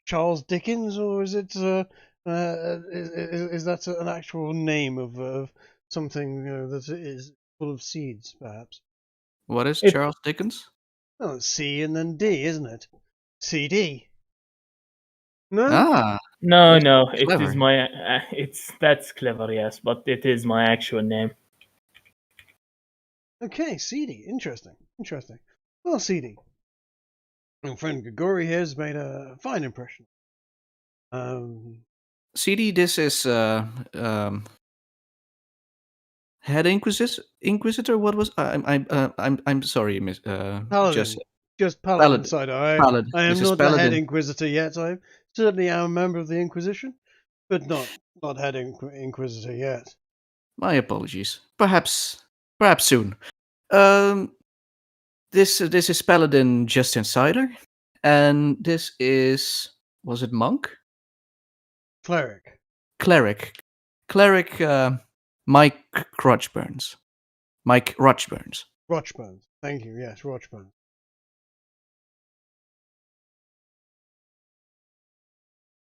Charles Dickens, or is it is that an actual name of something that is full of seeds, perhaps? What is Charles Dickens? Oh, C and then D, isn't it? CD. No. No, That's it is clever. my. That's clever, yes, but it is my actual name. Okay, CD. Interesting. Well, CD. My friend Grigori here has made a fine impression. CD, this is head Inquisitor. What was I'm sorry, Miss. Paladin. Just Paladin Cider. Paladin. I am This is not the head Paladin. Inquisitor yet. I certainly am a member of the Inquisition, but not head Inquisitor yet. My apologies. Perhaps soon. This is Paladin J Cider, and this is, was it monk? Cleric. Cleric. Mike Rochburns. Rochburns. Thank you. Yes, Rochburns.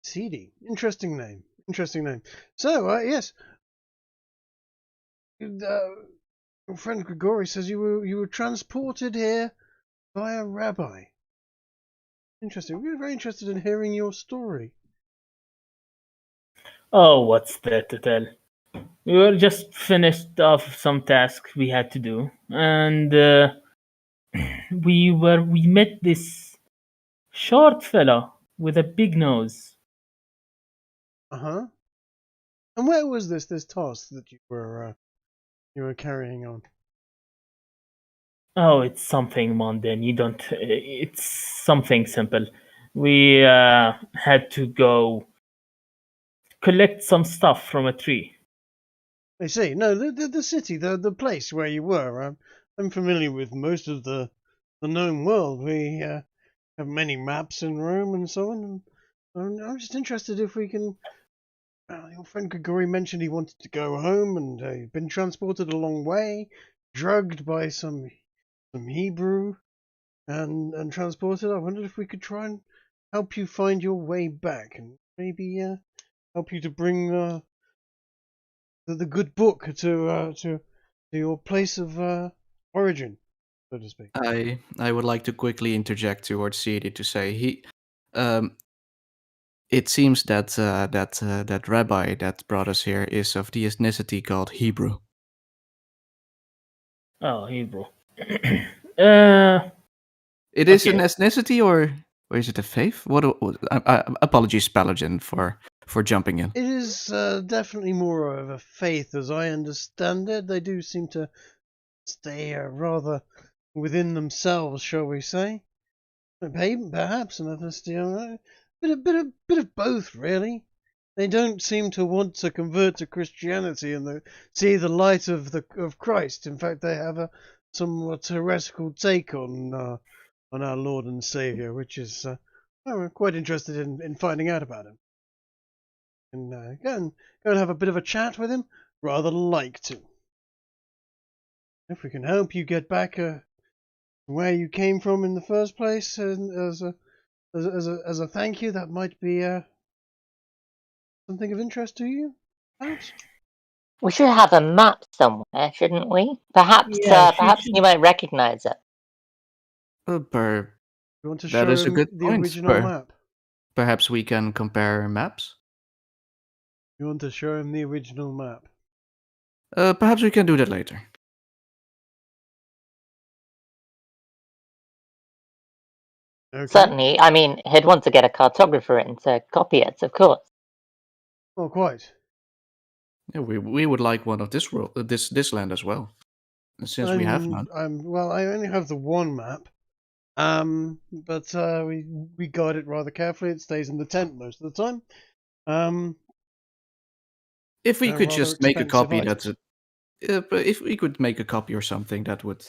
CD. Interesting name. So, yes. Friend Grigori says you were transported here by a rabbi. Interesting. We're very interested in hearing your story. Oh, what's there to tell? We were just finished off some tasks we had to do, and we met this short fellow with a big nose. And where was this task that you were carrying on? Oh, it's something mundane. It's something simple. We had to go collect some stuff from a tree. I see. No, the city, the place where you were. I'm familiar with most of the known world. We have many maps in Rome and so on. And I'm just interested if we can. Your friend Grigori mentioned he wanted to go home, and he'd been transported a long way, drugged by some Hebrew, and transported. I wondered if we could try and help you find your way back, and maybe help you to bring the good book to your place of origin, so to speak. I would like to quickly interject towards CD to say it seems that that rabbi that brought us here is of the ethnicity called Hebrew. Oh, Hebrew. It is Okay. an ethnicity or is it a faith? Apologies, Paladin, for jumping in. It is definitely more of a faith, as I understand it. They do seem to stay rather within themselves, shall we say? Perhaps an ethnicity. Bit of both, really. They don't seem to want to convert to Christianity and see the light of Christ. In fact, they have a somewhat heretical take on our Lord and Savior, which is we're quite interested in finding out about him. And go and have a bit of a chat with him. Rather like to. If we can help you get back where you came from in the first place, and as a thank you, that might be something of interest to you, perhaps. We should have a map somewhere, shouldn't we? Perhaps, Yeah, perhaps you might recognize it. You want to That show is a him good the point. original map? Perhaps we can compare maps. You want to show him the original map? Perhaps we can do that later. Okay. Certainly, I mean, he'd want to get a cartographer in to copy it, of course. Oh, quite. Yeah, we would like one of this world, this land as well. Since we have none. Well, I only have the one map. But we guard it rather carefully. It stays in the tent most of the time. If we could rather just make a expensive copy, items. but if we could make a copy or something, that would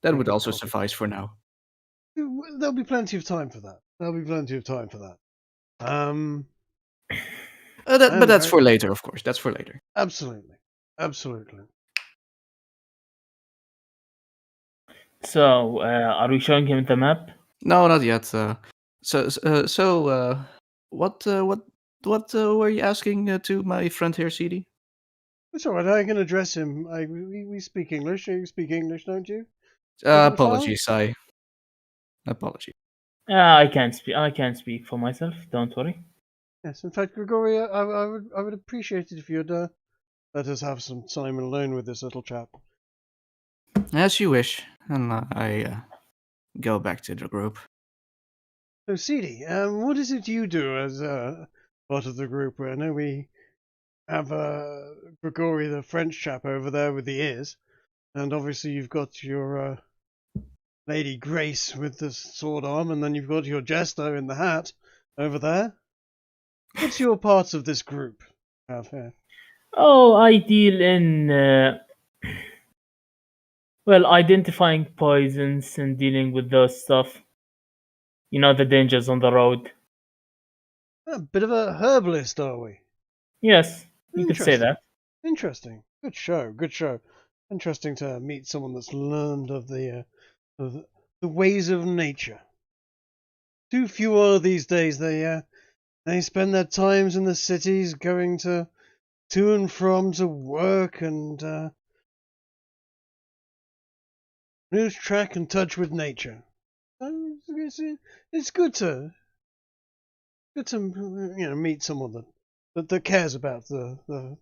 Make a also copy. suffice for now. There'll be plenty of time for that. But that's for later, of course. That's for later. Absolutely. So, are we showing him the map? No, not yet. What were you asking to my friend here, CD? It's all right. I can address him. We speak English. You speak English, don't you? Apologies. Apologies. I can't speak. I can't speak for myself. Don't worry. Yes. In fact, Gregory, I would appreciate it if you'd let us have some time alone with this little chap. As you wish. And I go back to the group. So, CD, what is it you do as part of the group? I know we have Gregory, the French chap, over there with the ears, and obviously you've got your Lady Grace with the sword arm, and then you've got your Jester in the hat over there. What's your part of this group have here? Oh, I deal in identifying poisons and dealing with those stuff. You know, the dangers on the road. A bit of a herbalist, are we? Yes, you could say that. Interesting. Good show. Interesting to meet someone that's learned of the ways of nature. Too few are these days. They spend their times in the cities, going to and from to work, and lose track and touch with nature. It's good to meet someone that cares about the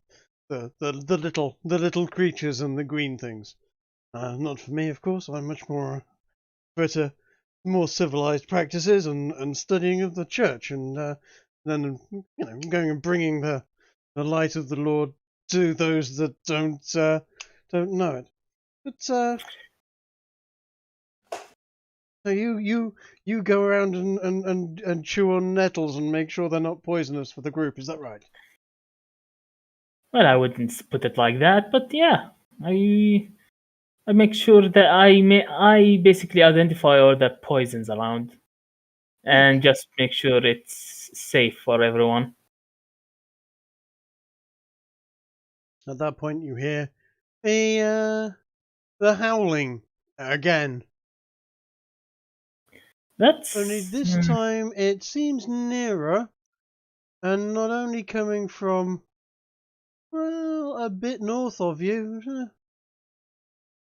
little creatures and the green things. Not for me, of course. I'm much more better, more civilized practices and studying of the church, and then going and bringing the light of the Lord to those that don't know it. But so you go around and chew on nettles and make sure they're not poisonous for the group. Is that right? Well, I wouldn't put it like that, but yeah, I make sure that I basically identify all the poisons around, and just make sure it's safe for everyone. At that point, you hear the howling again. That's Only this time it seems nearer, and not only coming from Well, a bit north of you.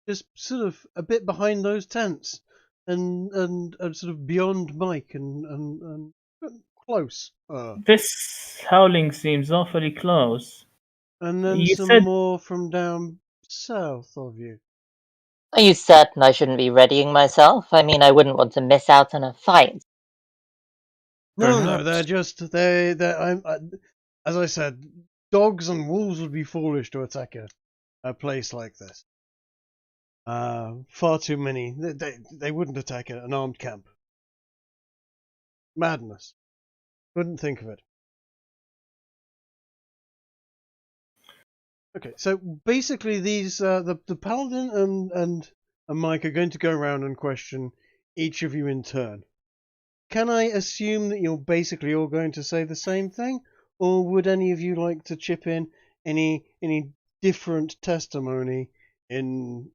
Just sort of a bit behind those tents. And sort of beyond Mike and close. This howling seems awfully close. And then You some said more from down south of you. Are you certain I shouldn't be readying myself? I mean, I wouldn't want to miss out on a fight. No, they're Perhaps. just as I said, dogs and wolves would be foolish to attack a place like this. Far too many. They wouldn't attack an armed camp. Madness. Couldn't think of it. Okay, so basically these the paladin and Mike are going to go around and question each of you in turn. Can I assume that you're basically all going to say the same thing, or would any of you like to chip in any different testimony in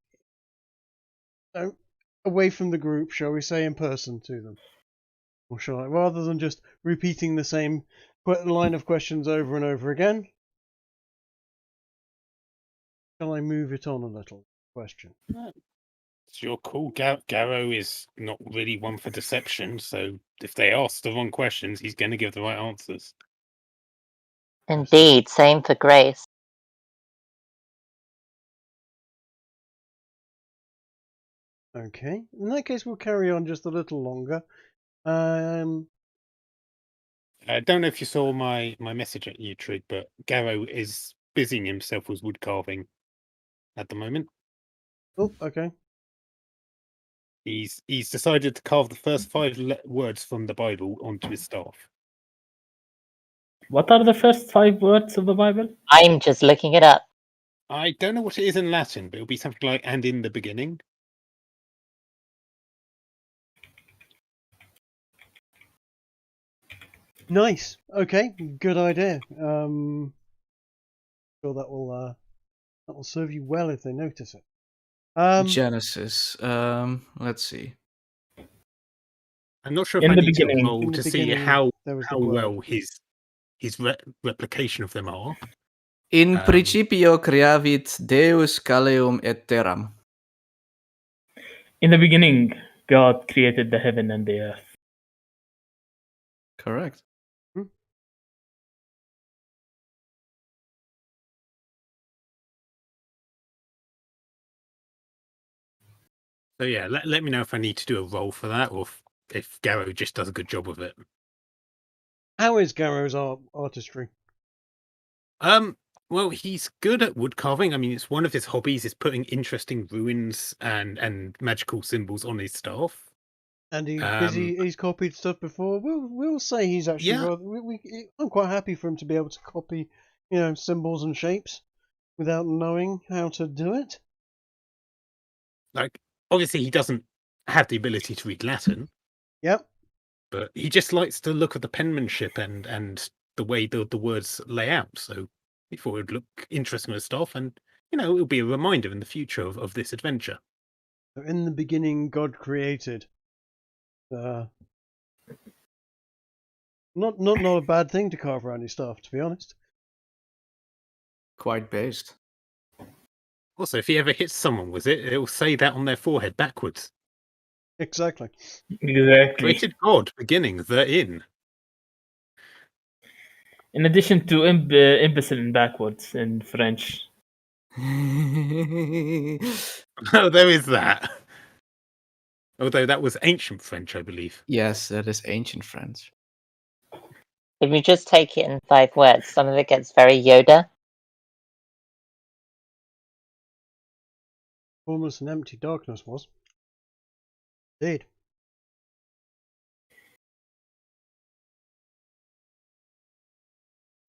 away from the group, shall we say, in person to them? Or shall I, rather than just repeating the same line of questions over and over again, shall I move it on a little? Question. It's your call. Garrow is not really one for deception, so if they ask the wrong questions, he's going to give the right answers. Indeed, same for Grace. Okay, in that case, we'll carry on just a little longer. I don't know if you saw my message at you, Trig, but Garrow is busying himself with wood carving at the moment. Oh, okay. He's decided to carve the first 5 words from the Bible onto his staff. what are the first 5 words of the Bible? I'm just looking it up. I don't know what it is in Latin, but it'll be something like "and in the beginning." Nice. Okay, good idea. Sure that will serve you well if they notice it. Genesis. Let's see. I'm not sure if In I the need to beginning. roll In the to see beginning, how there was the well word. his replication of them are. In principio creavit Deus caelum et terram. In the beginning, God created the heaven and the earth. Correct. So yeah, let me know if I need to do a roll for that, or if Garrow just does a good job of it. How is Garrow's artistry? Well, he's good at wood carving. I mean, it's one of his hobbies is putting interesting ruins and magical symbols on his staff. And he's copied stuff before. We'll say he's actually Yeah. rather. I'm quite happy for him to be able to copy, symbols and shapes without knowing how to do it. Like, obviously, he doesn't have the ability to read Latin. Yep. But he just likes the look of the penmanship and the way the words lay out. So he thought it would look interesting with stuff, and it'll be a reminder in the future of this adventure. So in the beginning, God created. Not a bad thing to carve around his staff, to be honest. Quite based. Also, if he ever hits someone with it, it'll say that on their forehead backwards. Exactly. Exactly. Created God, beginning the in. In addition to imbecile and backwards in French. Oh, there is that. Although that was ancient French, I believe. Yes, that is ancient French. If you just take it in 5 words, some of it gets very Yoda. Formless and empty darkness was. Indeed.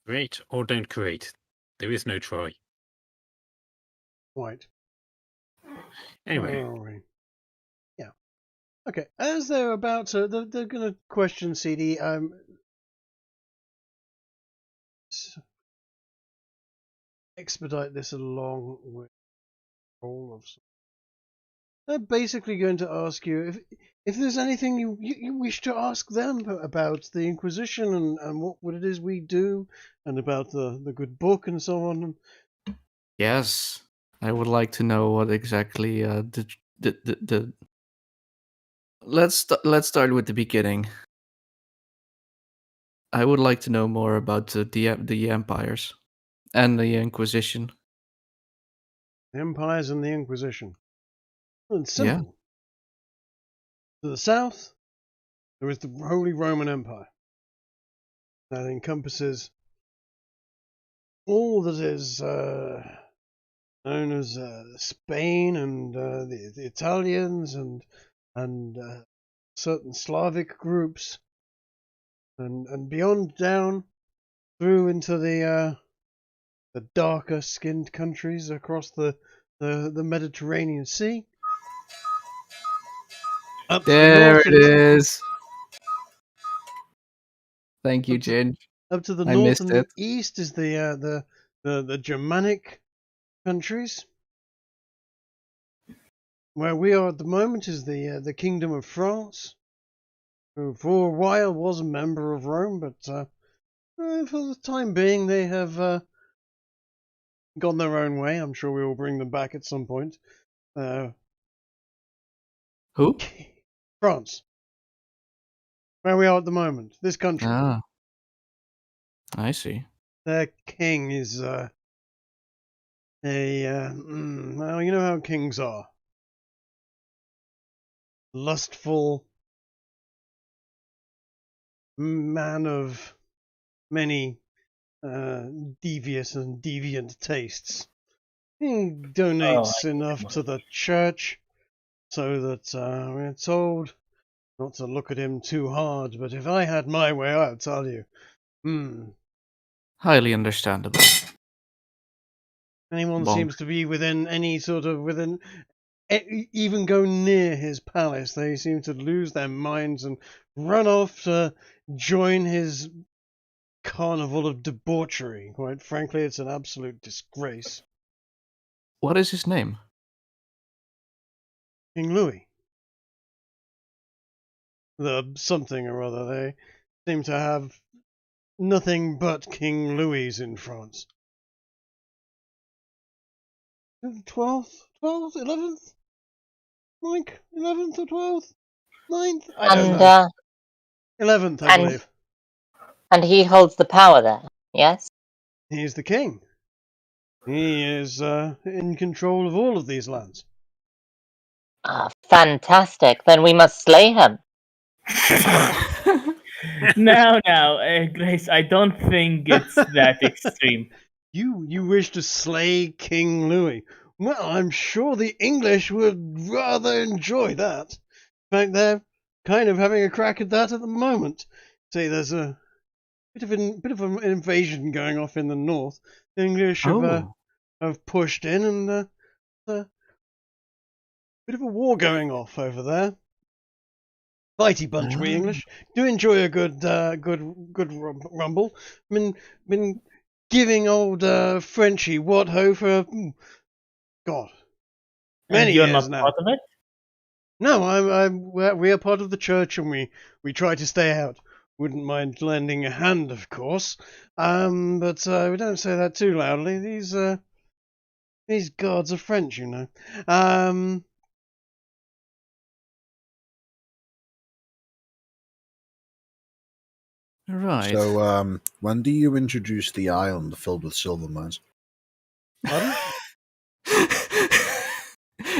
Create or don't create. There is no try. Right. Anyway. Where are we? Yeah. Okay. As they're about to, they're going to question CD. Expedite this along with all of. they're basically going to ask you if there's anything you wish to ask them about the Inquisition and what it is we do, and about the good book and so on. Yes, I would like to know what exactly the. Let's start with the beginning. I would like to know more about the empires and the Inquisition. The empires and the Inquisition. Well, it's Yeah. simple. To the south, there is the Holy Roman Empire. That encompasses all that is known as Spain and the Italians and certain Slavic groups, and beyond down through into the darker skinned countries across the Mediterranean Sea. Up to the There north it is. Thank you, Ginge. Up to the I north missed and it. the east is the Germanic countries. Where we are at the moment is the Kingdom of France, who for a while was a member of Rome, but for the time being they have gone their own way. I'm sure we will bring them back at some point. Who? France. Where we are at the moment. This country. Ah, I see. Their king is well, you know how kings are. Lustful man of many devious and deviant tastes. He donates enough to the church so that we're told not to look at him too hard, but if I had my way, I'd tell you. Highly understandable. Anyone Bonk. seems to be within even go near his palace, they seem to lose their minds and run off to join his carnival of debauchery. Quite frankly, it's an absolute disgrace. What is his name? King Louis. The something or other. They seem to have nothing but King Louis in France. 12th? 11th? Mike? 11th or 12th? 9th? I don't know. 11th, I believe. And he holds the power there, yes? He's the king. He is in control of all of these lands. Ah, fantastic. Then we must slay him. Now, Grace, I don't think it's that extreme. You wish to slay King Louis? Well, I'm sure the English would rather enjoy that. In fact, they're kind of having a crack at that at the moment. See, there's a bit of an invasion going off in the north. The English have pushed in, and a bit of a war going off over there. Fighty bunch, we English do enjoy a good rumble. Been giving old Frenchie what ho for God many you're years not now. part of it? No, we are part of the church, and we try to stay out. Wouldn't mind lending a hand, of course. But we don't say that too loudly. These gods are French, you know. Right. So, when do you introduce the island filled with silver mines? Pardon?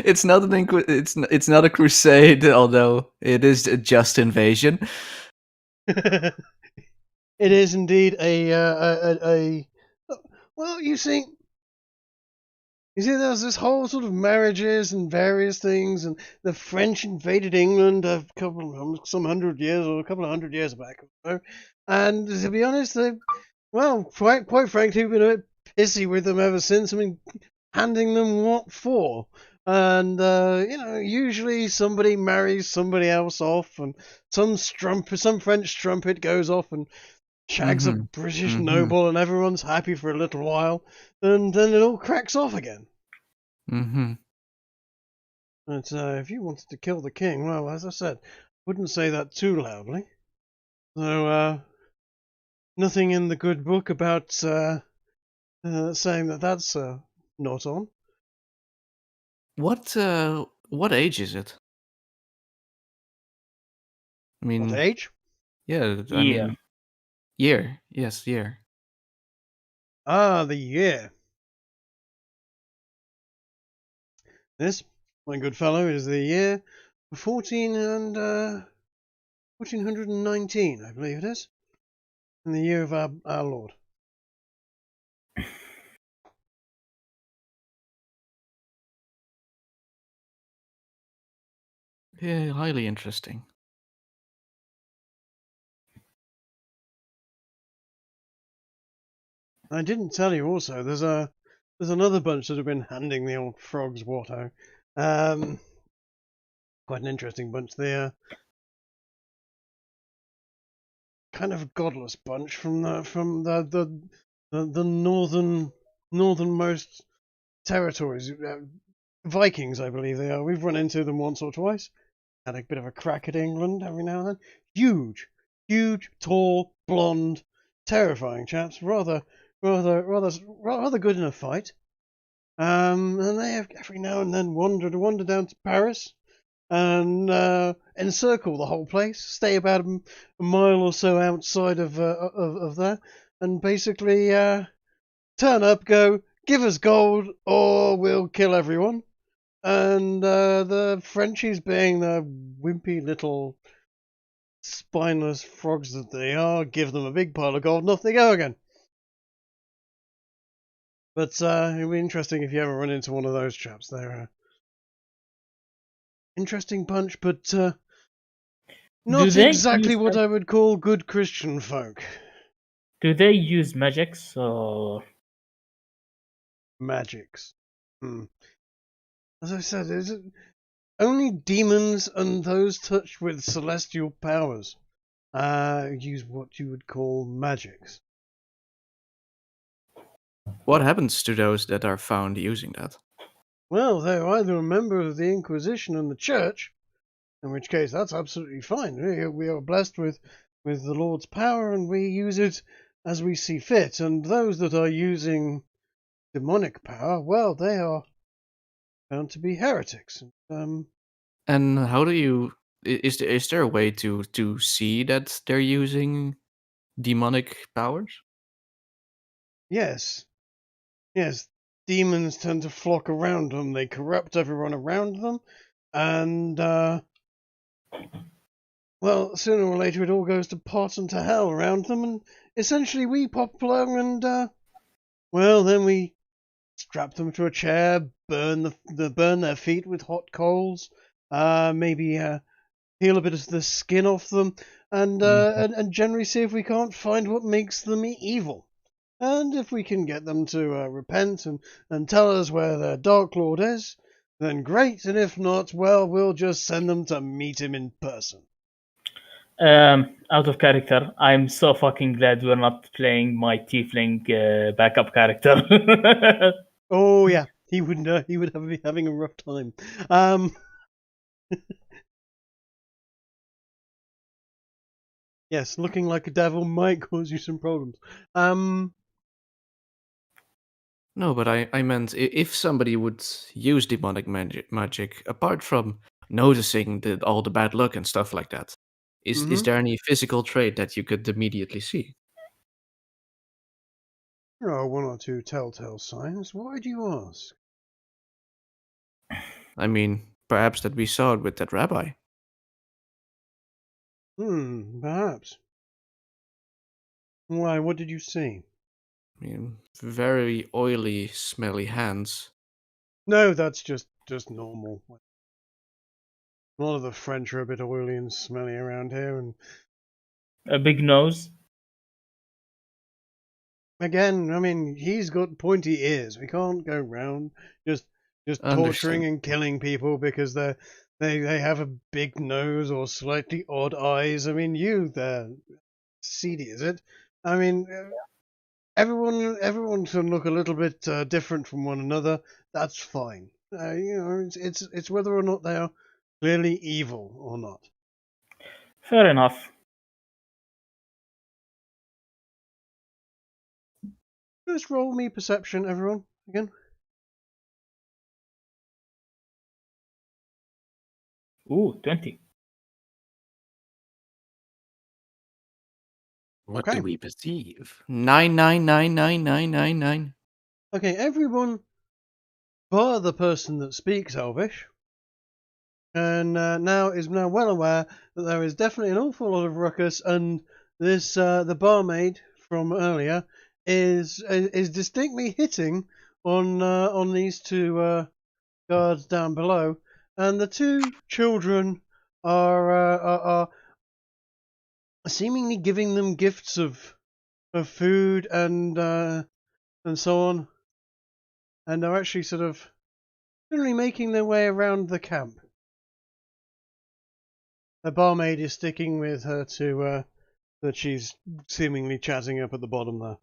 It's not it's not a crusade, although it is a just invasion. It is indeed a well, you see, there's this whole sort of marriages and various things, and the French invaded England a couple of hundred years back or so, and to be honest, quite frankly, we've been a bit pissy with them ever since. I mean, handing them what for? And usually somebody marries somebody else off, and some French strumpet goes off and shags a British noble, and everyone's happy for a little while, and then it all cracks off again. But if you wanted to kill the king, well, as I said, wouldn't say that too loudly. So, nothing in the good book about saying that that's not on. What age is it? I mean, What age? yeah, I Yeah. mean, year. Yes, year. Ah, the year. This, my good fellow, is the year 1419, I believe it is. In the year of our Lord. Yeah, highly interesting. I didn't tell you also, there's another bunch that have been handing the old frogs water. Quite an interesting bunch. They're kind of godless bunch from the northernmost territories. Vikings, I believe they are. We've run into them once or twice. Had a bit of a crack at England every now and then. Huge, tall, blonde, terrifying chaps. Rather good in a fight. And they have every now and then wander down to Paris and encircle the whole place. Stay about a mile or so outside of there, and basically turn up, go, give us gold or we'll kill everyone. And the Frenchies, being the wimpy little spineless frogs that they are, give them a big pile of gold and off they go again. But it'll be interesting if you ever run into one of those chaps. They're interesting bunch, but not exactly what I would call good Christian folk. Do they use magics or magics? As I said, only demons and those touched with celestial powers use what you would call magics. What happens to those that are found using that? Well, they're either a member of the Inquisition and the Church, in which case that's absolutely fine. We are blessed with the Lord's power and we use it as we see fit. And those that are using demonic power, well, they are found to be heretics. And how do you... Is there a way to see that they're using demonic powers? Yes. Demons tend to flock around them. They corrupt everyone around them. And, well, sooner or later it all goes to pot and to hell around them. And essentially we pop along and, well, then we strap them to a chair, burn their feet with hot coals, maybe peel a bit of the skin off them, and generally see if we can't find what makes them evil. And if we can get them to repent and tell us where their Dark Lord is, then great. And if not, well, we'll just send them to meet him in person. Out of character, I'm so fucking glad we're not playing my tiefling backup character. Oh yeah, he would be having a rough time. Yes, looking like a devil might cause you some problems. No, but I meant if somebody would use demonic magic, apart from noticing all the bad luck and stuff like that, is there any physical trait that you could immediately see? There are one or two telltale signs. Why do you ask? I mean, perhaps that we saw it with that rabbi. Perhaps. Why, what did you see? I mean, very oily, smelly hands. No, that's just normal. A lot of the French are a bit oily and smelly around here, and a big nose. Again, I mean, he's got pointy ears. We can't go round just torturing and killing people because they have a big nose or slightly odd eyes. I mean, they're seedy, is it? I mean, everyone can look a little bit different from one another. That's fine. It's whether or not they are clearly evil or not. Fair enough. Just roll me perception, everyone, again. Ooh, 20. What Okay. do we perceive? 9999999. Okay, everyone, bar the person that speaks Elvish, and now is well aware that there is definitely an awful lot of ruckus, and this the barmaid from earlier is distinctly hitting on these two guards down below, and the two children are seemingly giving them gifts of food and so on, and are actually sort of generally making their way around the camp. The barmaid is sticking with her to that she's seemingly chatting up at the bottom there.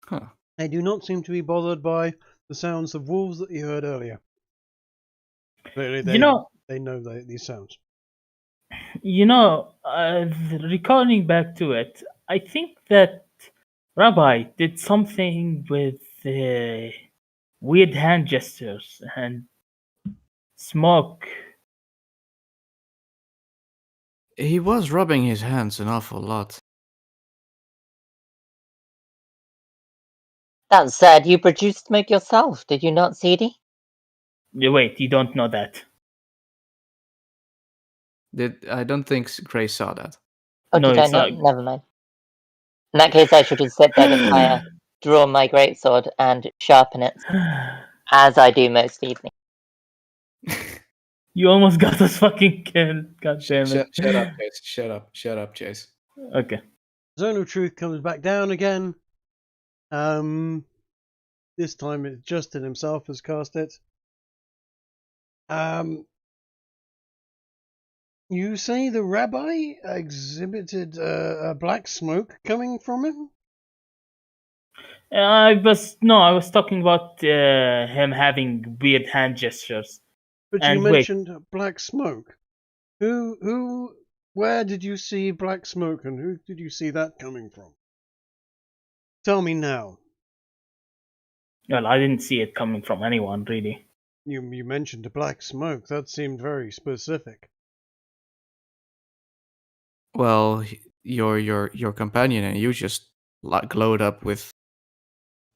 Huh. They do not seem to be bothered by the sounds of wolves that you heard earlier. Clearly, they know these sounds. Recalling back to it, I think that Rabbi did something with weird hand gestures and smoke. He was rubbing his hands an awful lot. That said, you produced smoke yourself, did you not, CD? Wait, you don't know that. I don't think Gray saw that. Oh, No, did I it's not? not. Never mind. In that case, I should just sit by the fire, draw my greatsword, and sharpen it, as I do most evenings. You almost got us fucking killed. God damn it. Shut up, Chase. Shut up, Chase. Okay. Zone of Truth comes back down again. This time it's Justin himself has cast it. You say the rabbi exhibited a black smoke coming from him? I was talking about him having weird hand gestures. But And you wait. mentioned black smoke. Where did you see black smoke, and who did you see that coming from? Tell me now. Well, I didn't see it coming from anyone, really. You mentioned black smoke. That seemed very specific. Well, your companion and you just glowed up with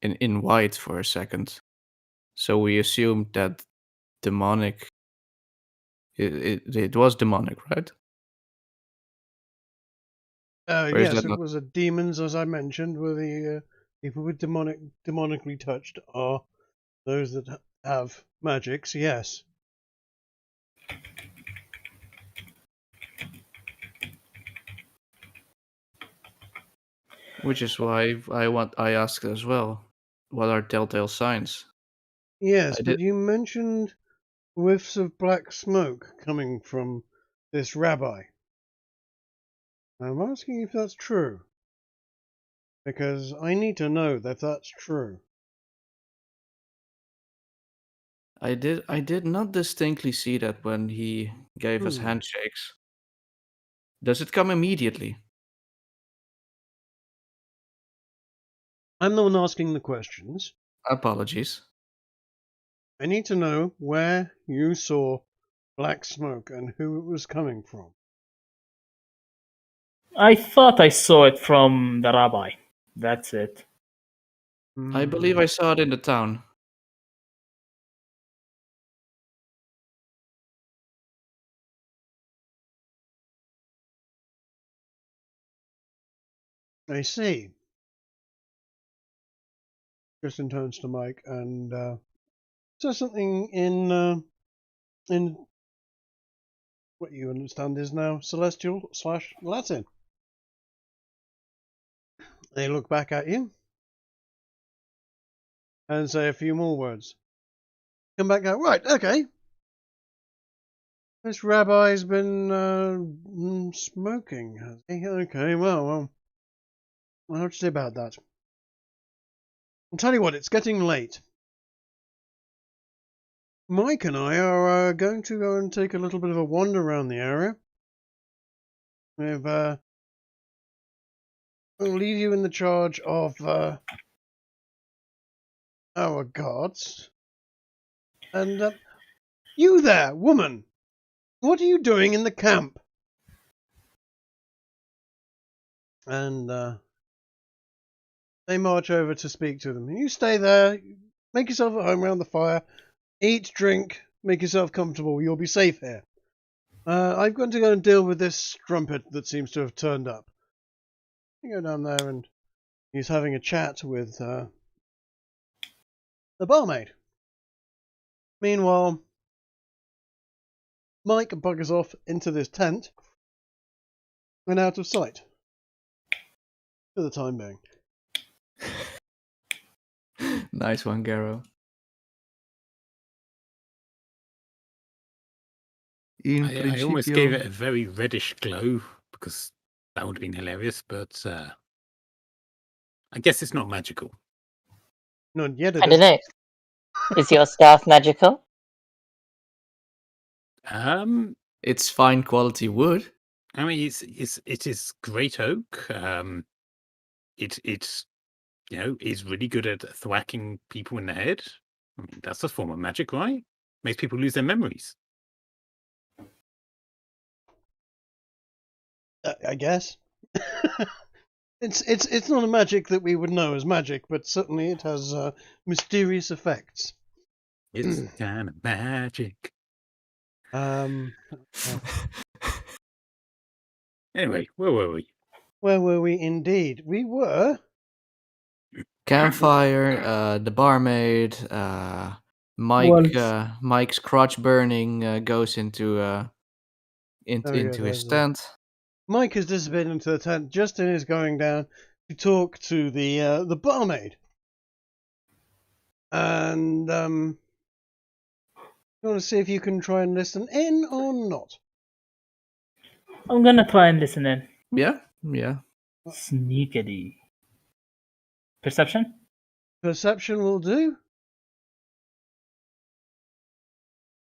in white for a second, so we assumed that demonic. It was demonic, right? Or is Yes, that it not? was demons, as I mentioned, were the people with demonically touched are those that have magics, yes. Which is why I asked as well. What are telltale signs? Yes, I but did. you mentioned whiffs of black smoke coming from this rabbi. I'm asking if that's true. Because I need to know that that's true. I did not distinctly see that when he gave us handshakes. Does it come immediately? I'm the one asking the questions. Apologies. I need to know where you saw black smoke and who it was coming from. I thought I saw it from the rabbi. That's it. I believe I saw it in the town. I see. Justin turns to Mike and says something in what you understand is now Celestial / Latin. They look back at you and say a few more words. Come back out. Right, okay. This rabbi's been smoking, has he? Okay, well, what do you say about that? I'll tell you what, it's getting late. Mike and I are going to go and take a little bit of a wander around the area. I'll leave you in the charge of our guards. And you there, woman! What are you doing in the camp? And they march over to speak to them. You stay there, make yourself at home around the fire, eat, drink, make yourself comfortable. You'll be safe here. I've got to go and deal with this strumpet that seems to have turned up. You go down there and he's having a chat with the barmaid. Meanwhile, Mike buggers off into this tent and out of sight. For the time being. Nice one, Garrow. I almost gave it a very reddish glow because that would have been hilarious, but I guess it's not magical. Not yet. I don't know. Is your staff magical? It's fine quality wood. I mean, it is great oak. It's is really good at thwacking people in the head. I mean, that's a form of magic, right? Makes people lose their memories. I guess. It's not a magic that we would know as magic, but certainly it has mysterious effects. It's kind of magic. Anyway, where were we? Where were we indeed? We were... Campfire, the barmaid, Mike, Mike's crotch burning goes into his tent. Mike has disappeared into the tent. Justin is going down to talk to the barmaid. And you want to see if you can try and listen in or not? I'm gonna try and listen in. Yeah. Sneakily. Perception? Perception will do.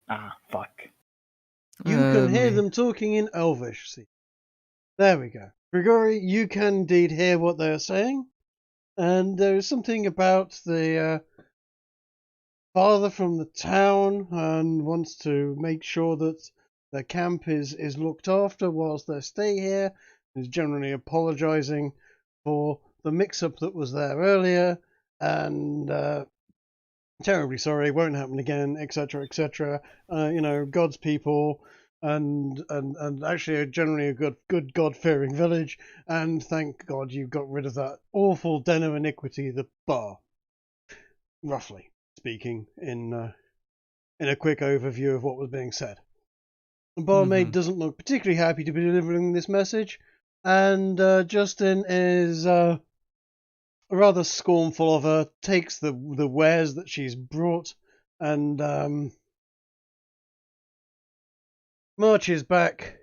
Ah, fuck. You can hear them talking in Elvish. See, there we go. Grigori, you can indeed hear what they are saying, and there is something about the father from the town and wants to make sure that the camp is looked after whilst they stay here. Is generally apologising for the mix-up that was there earlier, and terribly sorry, won't happen again, etc., etc. God's people, and actually generally a good God-fearing village, and thank God you got rid of that awful den of iniquity, the bar. Roughly speaking, in a quick overview of what was being said. The barmaid doesn't look particularly happy to be delivering this message, and Justin is rather scornful of her, takes the wares that she's brought, and marches back,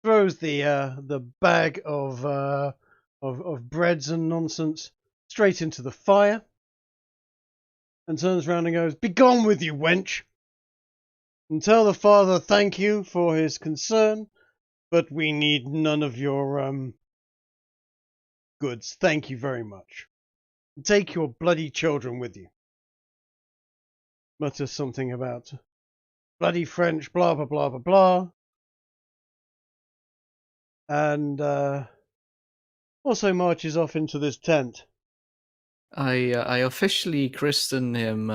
throws the bag of breads and nonsense straight into the fire, and turns round and goes, "Begone with you, wench, and tell the father thank you for his concern, but we need none of your goods. Thank you very much. Take your bloody children with you." Mutters something about bloody French, blah blah blah blah blah, and also marches off into this tent. I officially christen him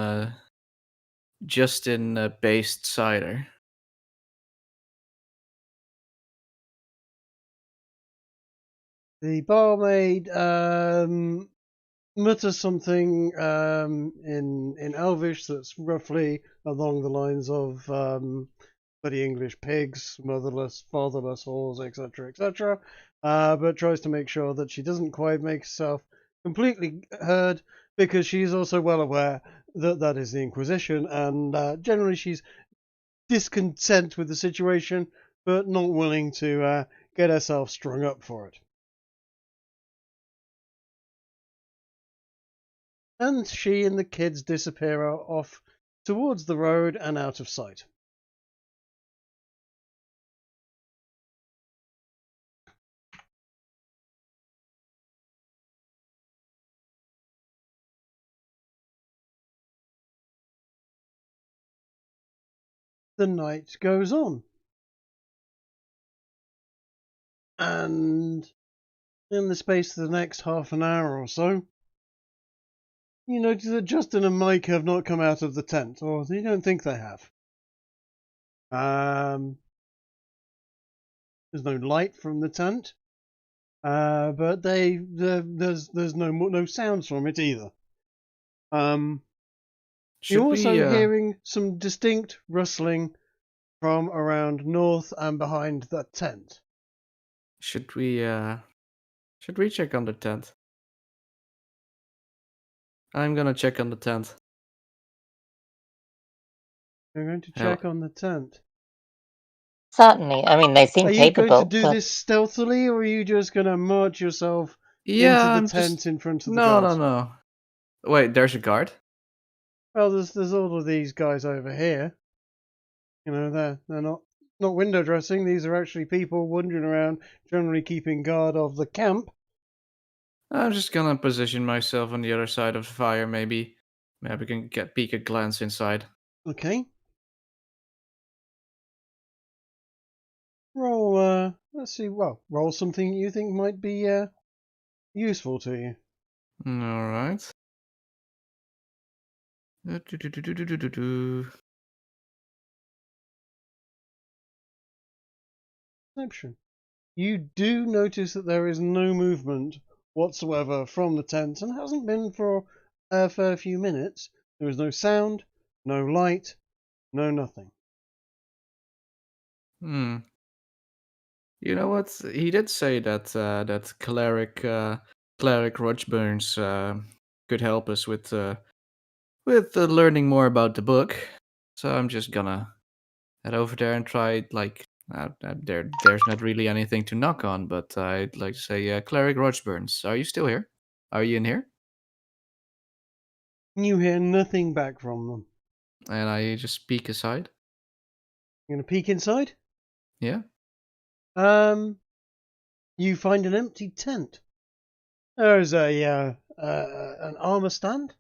Justin based cider. The barmaid mutters something in Elvish that's roughly along the lines of bloody English pigs, motherless, fatherless whores, etc., etc., but tries to make sure that she doesn't quite make herself completely heard, because she's also well aware that that is the Inquisition, and generally she's discontent with the situation, but not willing to get herself strung up for it. and she and the kids disappear off towards the road and out of sight. The night goes on. And in the space of the next half an hour or so, you notice that Justin and Mike have not come out of the tent, or you don't think they have. There's no light from the tent, but there's no sounds from it either. You're also hearing some distinct rustling from around north and behind that tent. Should we check on the tent? I'm gonna check on the tent. You're going to check on the tent. Certainly. I mean, they seem Are you capable. going to do this stealthily, or are you just going to march yourself into the tent in front of the guards? No. Wait, there's a guard? Well, there's all of these guys over here. You know, they're not window dressing. These are actually people wandering around, generally keeping guard of the camp. I'm just gonna position myself on the other side of the fire, maybe. Maybe we can peek a glance inside. Okay. Roll, let's see, well, roll something you think might be useful to you. Alright. Perception. You do notice that there is no movement whatsoever from the tent, and hasn't been for a fair few minutes. There is no sound, no light, no nothing. You know what? He did say that that cleric Rochburns could help us with learning more about the book. So I'm just gonna head over there and try. Like, there's not really anything to knock on, but I'd like to say, cleric Rochburns, are you still here? Are you in here? You hear nothing back from them. And I just peek aside. You're gonna peek inside? Yeah. You find an empty tent. There's an armor stand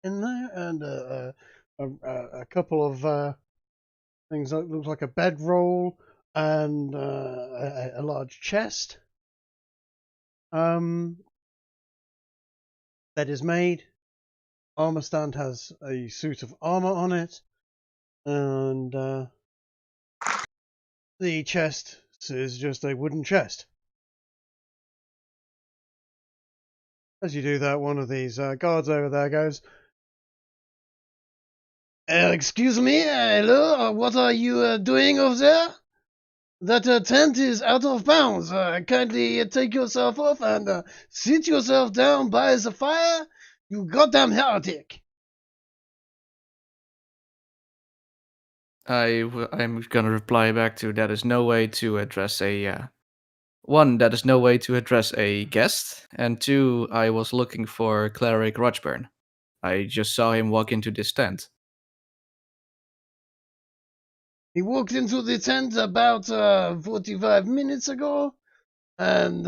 in there, and a couple of things that look like a bedroll and a large chest. Bed is made. Armor stand has a suit of armor on it, and the chest is just a wooden chest. As you do that, one of these guards over there goes, excuse me, hello, what are you doing over there? That tent is out of bounds. Kindly take yourself off and sit yourself down by the fire, you goddamn heretic. I'm gonna reply back to that is no way to address a one, that is no way to address a guest, and two, I was looking for cleric Rochburn. I just saw him walk into this tent. He walked into the tent about 45 minutes ago, and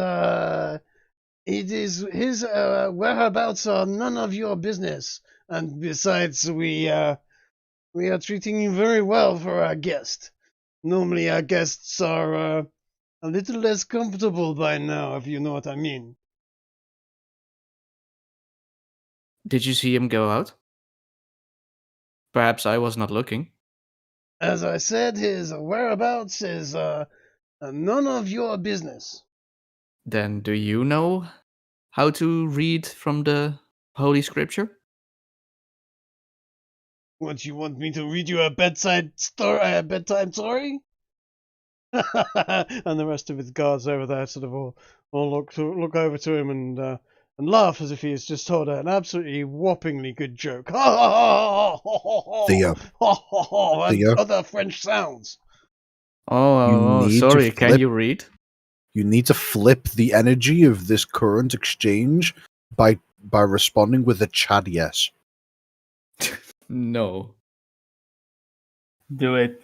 it is his whereabouts are none of your business. And besides, we are treating you very well for our guest. Normally, our guests are a little less comfortable by now, if you know what I mean. Did you see him go out? Perhaps I was not looking. As I said, his whereabouts is none of your business. Then do you know how to read from the Holy Scripture? What, you want me to read you a bedtime story? And the rest of his guards over there sort of all look over to him and laugh as if he has just told an absolutely whoppingly good joke. Theo. And other French sounds. Oh, sorry, can you read? You need to flip the energy of this current exchange by by responding with a Chad yes. No. Do it.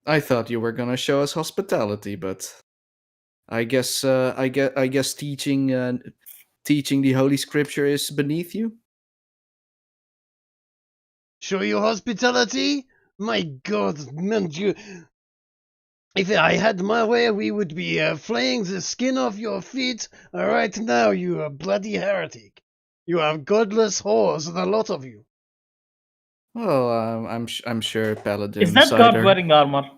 I thought you were gonna show us hospitality, but I guess teaching the Holy Scripture is beneath you. Show you hospitality? My God, man, if I had my way, we would be flaying the skin off your feet right now, you bloody heretic. You are godless whores, the lot of you. Well, I'm sure Paladin Is that Cider. guard wearing armor?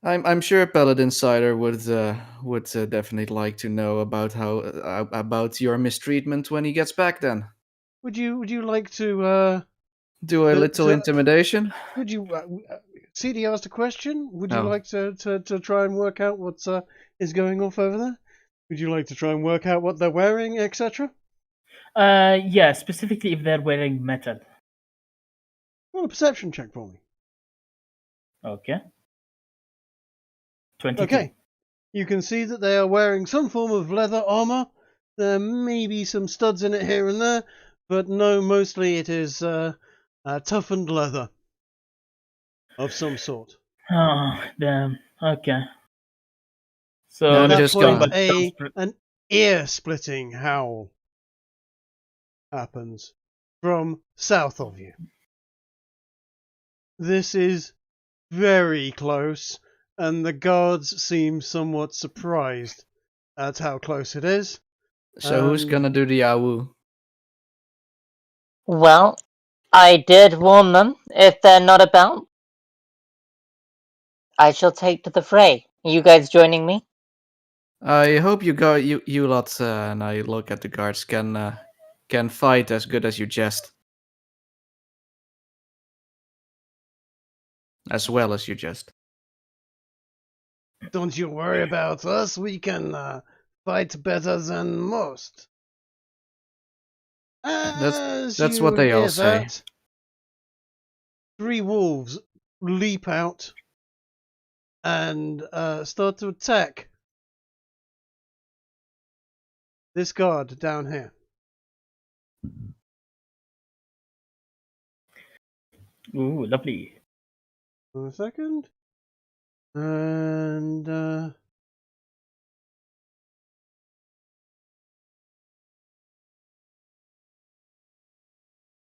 I'm sure Paladin Cider would definitely like to know about how about your mistreatment when he gets back. Then Would you like to do a little intimidation. Would you CD asked a question? Would you Oh. like to try and work out what is going off over there? Would you like to try and work out what they're wearing, etc.? Yeah, specifically if they're wearing metal. Roll a perception check for me. Okay. 22. Okay. You can see that they are wearing some form of leather armor. There may be some studs in it here and there, but no, mostly it is toughened leather of some sort. Oh, damn. Okay. So No, At I'm that just point, gonna- an ear-splitting howl happens from south of you. This is very close, and the guards seem somewhat surprised at how close it is. So who's gonna do the awu? Well, I did warn them. If they're not about, I shall take to the fray. Are you guys joining me? I hope you lot, and I look at the guards, can fight as good as you jest. As well as you jest. Don't you worry about us. We can fight better than most. That's what they all say. Three wolves leap out and start to attack this guard down here. Ooh, lovely. 1 second. And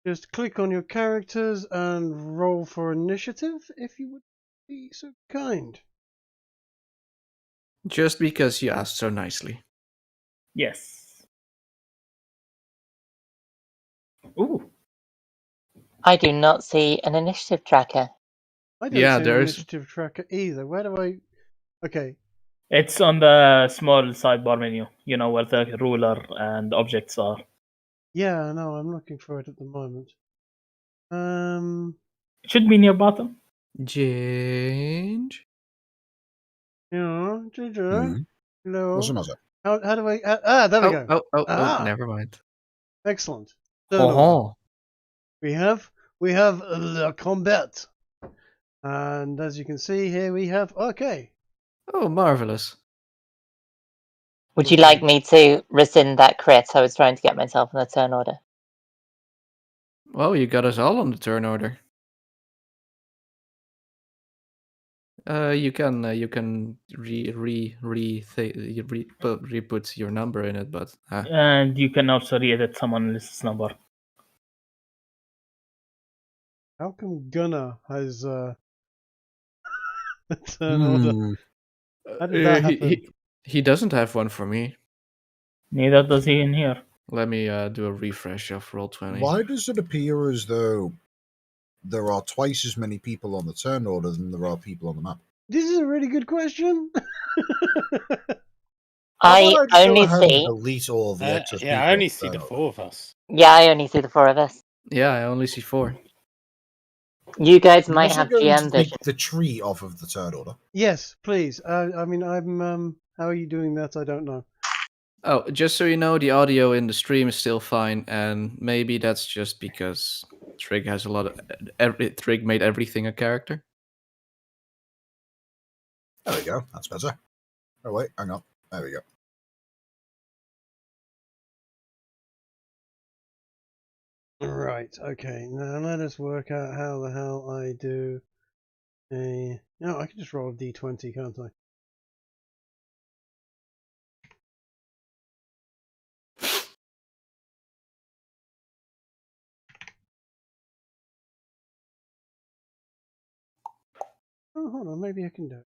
just click on your characters and roll for initiative, if you would be so kind. Just because you asked so nicely. Yes. Ooh. I do not see an initiative tracker. I don't see an initiative tracker either. Where do I... Okay. It's on the small sidebar menu, you know, where the ruler and objects are. Yeah, no, I'm looking for it at the moment. It should be near bottom. Change. Yeah, hello. What's the matter? How do I... there we go. Oh, never mind. Excellent. Oh. We have the combat. And as you can see here, we have... Okay. Oh, marvelous. Would you like me to rescind that crit? I was trying to get myself in the turn order. Well, you got us all on the turn order. You can re-put your number in it, but And you can also re-edit someone else's number. How come Gunnar has a turn order? How did that happen? He doesn't have one for me. Neither does he in here. Let me do a refresh of Roll20. Why does it appear as though there are twice as many people on the turn order than there are people on the map? This is a really good question. I only see. Delete all the excess yeah, I only see the four of us. Yeah, I only see the four of us. Yeah, I only see 4. You guys I'm might also have going GM to take vision. the tree off of the turn order. Yes, please. I mean, I'm. How are you doing that? I don't know. Oh, just so you know, the audio in the stream is still fine, and maybe that's just because Trig has a lot of Trig made everything a character. There we go. That's better. Oh, wait, hang on. There we go. Right, okay. Now let us work out how the hell I do a... No, I can just roll a d20, can't I? Oh, hold on, maybe I can do it.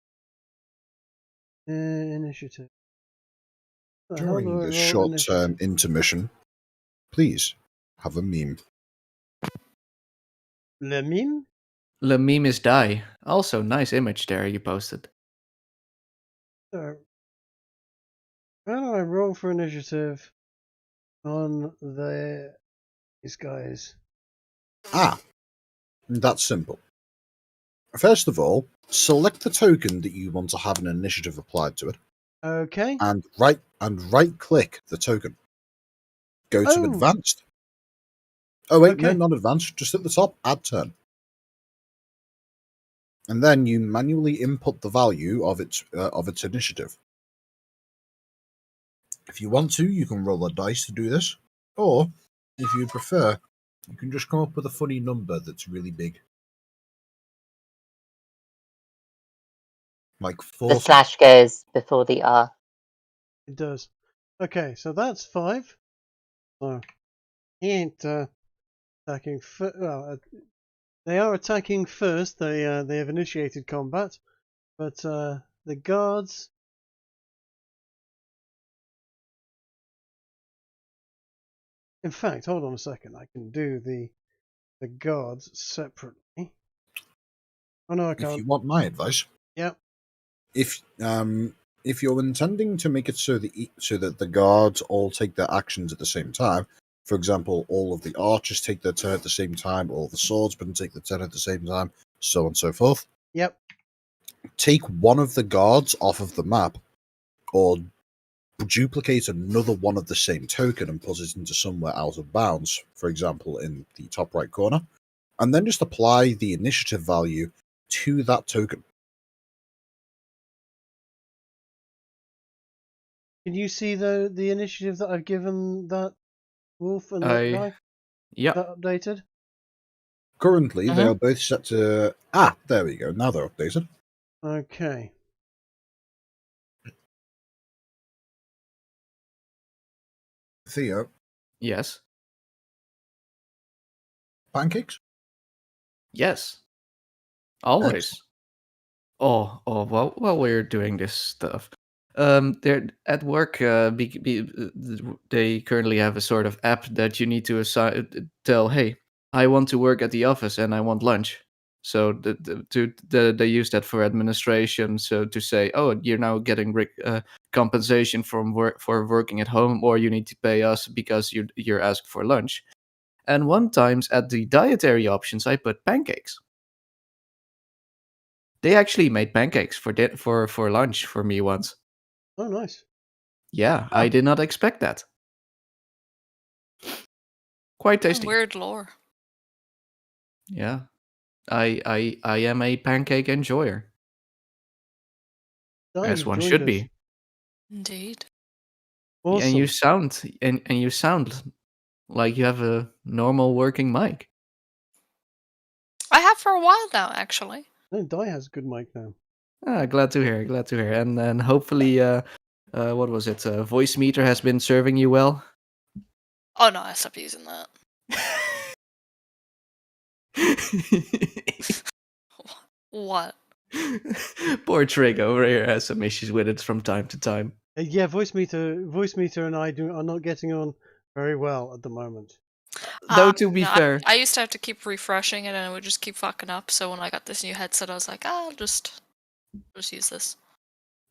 Initiative. How do I During roll this short-term initiative? intermission, please have a meme. Le meme? Le meme is die. Also, nice image there you posted. So, how do I roll for initiative on these guys? That's simple. First of all, select the token that you want to have an initiative applied to it, Okay. and right-click the token. Go to Oh. advanced. Oh wait, no, Okay. not advanced. Just at the top, add turn. And then you manually input the value of its initiative. If you want to, you can roll a dice to do this, or if you prefer, you can just come up with a funny number that's really big, like 40. The slash goes before the R. It does. Okay, so that's 5. So he ain't attacking. Well, they are attacking first. They have initiated combat, but the guards. In fact, hold on a second. I can do the guards separately. Oh no, I can't. If you want my advice, Yep. if you're intending to make it so that the guards all take their actions at the same time, for example, all of the archers take their turn at the same time, all the swordsmen take their turn at the same time, so on and so forth. Yep. Take one of the guards off of the map, or duplicate another one of the same token and put it into somewhere out of bounds, for example, in the top right corner, and then just apply the initiative value to that token. Can you see the initiative that I've given that wolf and that guy? Yeah. That updated? Currently, they are both set to... there we go. Now they're updated. Okay. Theo, Yes. pancakes? Yes. Always. Oh, while we're doing this stuff, they're at work. They currently have a sort of app that you need to tell, hey, I want to work at the office and I want lunch. So they use that for administration. So to say, oh, you're now getting compensation for working at home, or you need to pay us because you're asked for lunch. And one times at the dietary options, I put pancakes. They actually made pancakes for lunch for me once. Oh, nice. Yeah, I did not expect that. Quite tasty. Weird lore. Yeah, I am a pancake enjoyer, as one should be. Indeed. Awesome. And you sound like you have a normal working mic. I have for a while now, actually. No, Di has a good mic now. Glad to hear. Glad to hear. And then hopefully, what was it? Voice meter has been serving you well. Oh no, I stopped using that. What? Poor Trig over here has some issues with it from time to time. Yeah, voice meter, and I are not getting on very well at the moment. Though to be fair, I used to have to keep refreshing it, and it would just keep fucking up. So when I got this new headset, I was like, I'll just use this.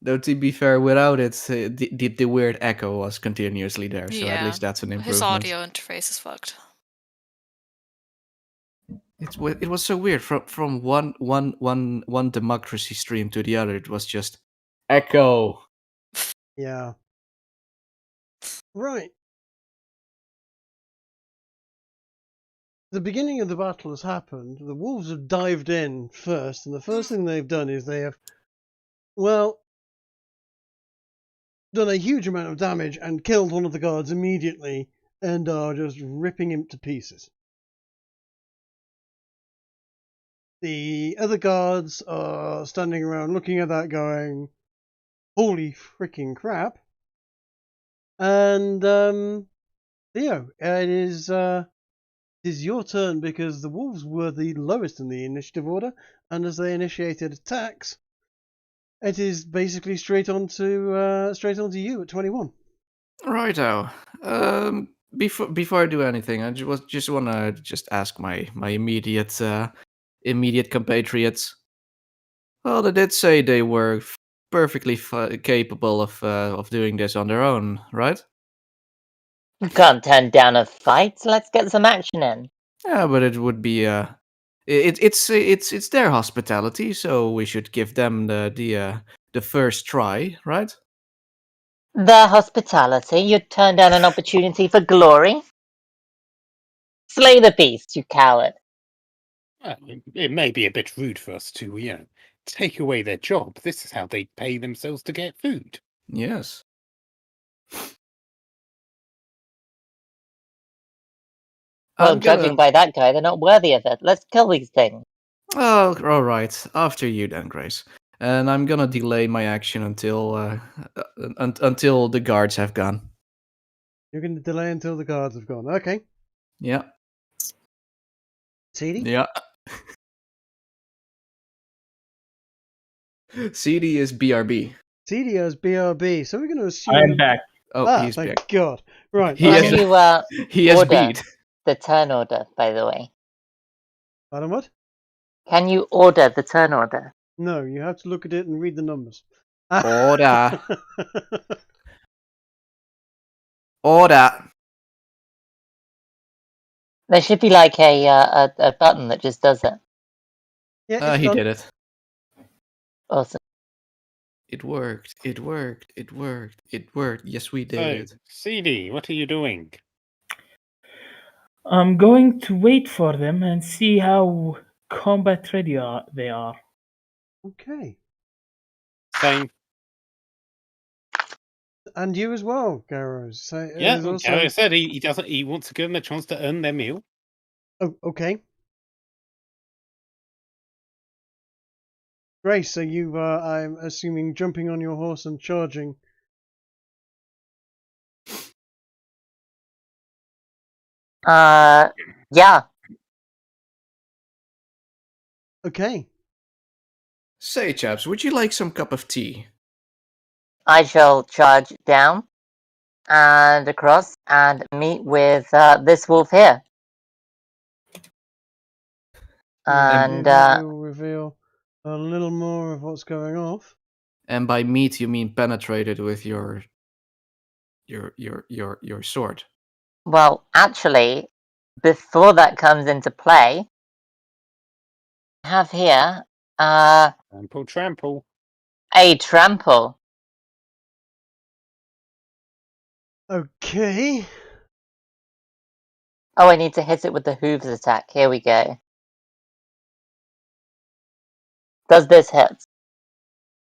Though to be fair, without it, the weird echo was continuously there. So at least that's an improvement. His audio interface is fucked. It was so weird from one democracy stream to the other. It was just echo. Yeah. Right. The beginning of the battle has happened. The wolves have dived in first, and the first thing they've done is they have well, done a huge amount of damage and killed one of the guards immediately and are just ripping him to pieces. The other guards are standing around looking at that going, holy freaking crap. And, Theo, it is your turn because the wolves were the lowest in the initiative order, and as they initiated attacks, it is basically straight onto you at 21. Righto. Before I do anything, I just wanna ask my immediate compatriots. Well, they did say they were perfectly capable of doing this on their own, right? You can't turn down a fight. Let's get some action in. Yeah, but it would be it's their hospitality, so we should give them the first try, right? Their hospitality. You turn down an opportunity for glory. Slay the beast, you coward. Well, it may be a bit rude for us to, take away their job. This is how they pay themselves to get food. Yes. Well, judging by that guy, they're not worthy of it. Let's kill these things. Oh, all right. After you then, Grace. And I'm gonna delay my action until until the guards have gone. You're going to delay until the guards have gone. Okay. Yeah. CD? Yeah. CD is BRB. CD has BRB, so we're going to assume... I am back. Oh, he's thank back. God. Right. He Can has you he has order beat. the turn order, by the way? Pardon what? Can you order the turn order? No, you have to look at it and read the numbers. Order. Order. There should be like a button that just does it. Yeah, it's He done. did it. Awesome. It worked. It worked. It worked. It worked. Yes, we did So, it. CD, what are you doing? I'm going to wait for them and see how combat ready they are. Okay. Same. And you as well, Garros. So, Yeah, there's also... Gary said he doesn't. He wants to give them a chance to earn their meal. Oh, okay. Grace, so you, I'm assuming, jumping on your horse and charging. Yeah. Okay. Say, chaps, would you like some cup of tea? I shall charge down and across and meet with this wolf here. And we'll reveal a little more of what's going off. And by meat, you mean penetrated with your sword. well, actually, before that comes into play, I have here Trample. a trample. Okay. Oh, I need to hit it with the hooves attack. Here we go. Does this hit?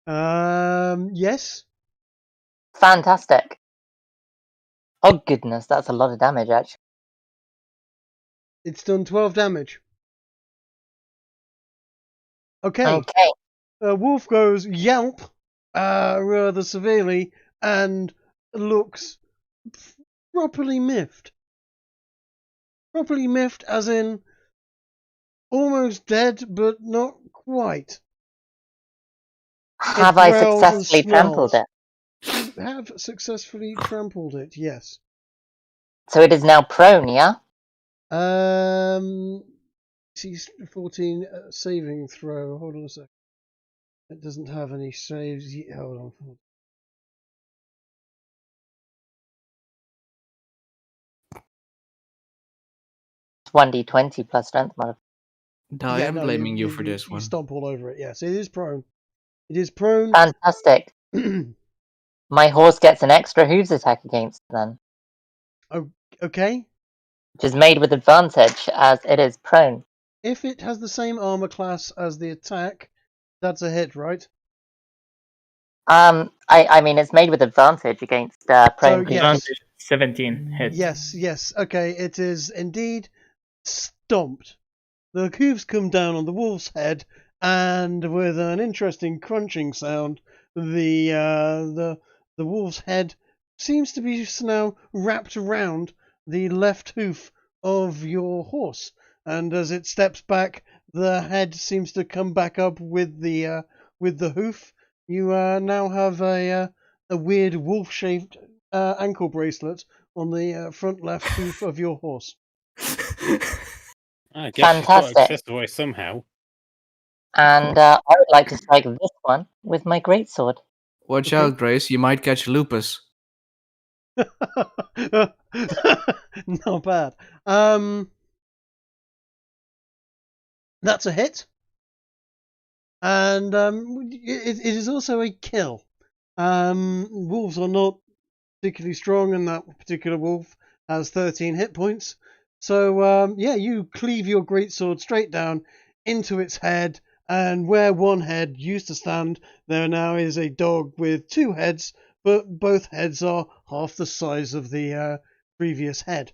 Yes. Fantastic. Oh goodness, that's a lot of damage actually. It's done 12 damage. Okay. Okay. Wolf goes yelp rather severely and looks properly miffed. Properly miffed as in almost dead, but not quite. Have I growls and successfully trampled snarls. it? You have successfully trampled it, yes. So it is now prone, yeah? She's 14 saving throw. Hold on a sec. It doesn't have any saves yet. Hold on. 1d20 plus strength modifier. I am blaming you for this you one. stomp all over it. Yes, it is prone. It is prone. Fantastic. My horse gets an extra hooves attack against it then. Oh, okay. Which is made with advantage as it is prone. If it has the same armor class as the attack, that's a hit, right? I mean, it's made with advantage against prone creatures. Advantage 17 hits. Yes. Okay, it is indeed stomped. The hooves come down on the wolf's head, and with an interesting crunching sound, the wolf's head seems to be now wrapped around the left hoof of your horse, and as it steps back, the head seems to come back up with the hoof. You now have a weird wolf-shaped ankle bracelet on the front left hoof of your horse. I guess she's got Fantastic. access away somehow. And I would like to strike this one with my greatsword. Watch Okay. out, Grace. You might catch lupus. Not bad. That's a hit. And it is also a kill. Wolves are not particularly strong, and that particular wolf has 13 hit points. So, you cleave your greatsword straight down into its head, and where one head used to stand, there now is a dog with two heads, but both heads are half the size of the previous head.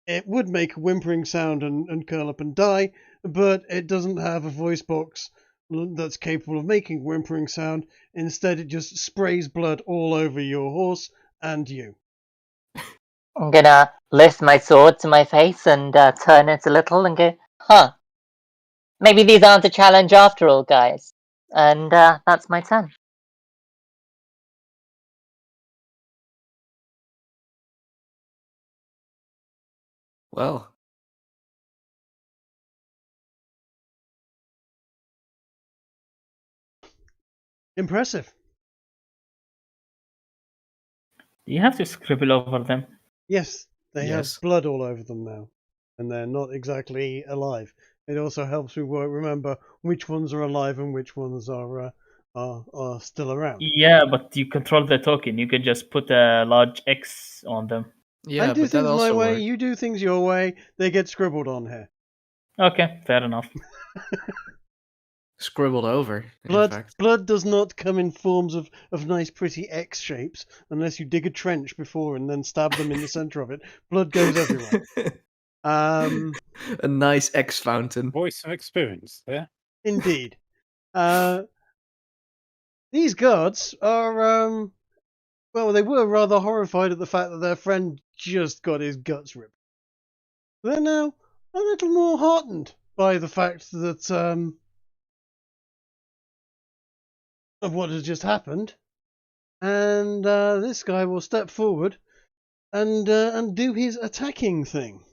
It would make a whimpering sound and curl up and die, but it doesn't have a voice box that's capable of making whimpering sound. Instead, it just sprays blood all over your horse and you. I'm gonna lift my sword to my face and turn it a little and go, maybe these aren't a challenge after all, guys. And that's my turn. Well, Impressive. You have to scribble over them. Yes, they Yes. have blood all over them now, and they're not exactly alive. It also helps me remember which ones are alive and which ones are still around. Yeah, but you control the token. You can just put a large X on them. yeah, I do but that things my also way, worked. you do things your way, they get scribbled on here. Okay, fair enough. Scribbled over, in fact. Blood does not come in forms of nice pretty X shapes unless you dig a trench before and then stab them in the center of it. Blood goes everywhere. A nice X fountain. Voice of experience there. Indeed. These guards are they were rather horrified at the fact that their friend just got his guts ripped. They're now a little more heartened by the fact that of what has just happened, and this guy will step forward and do his attacking thing.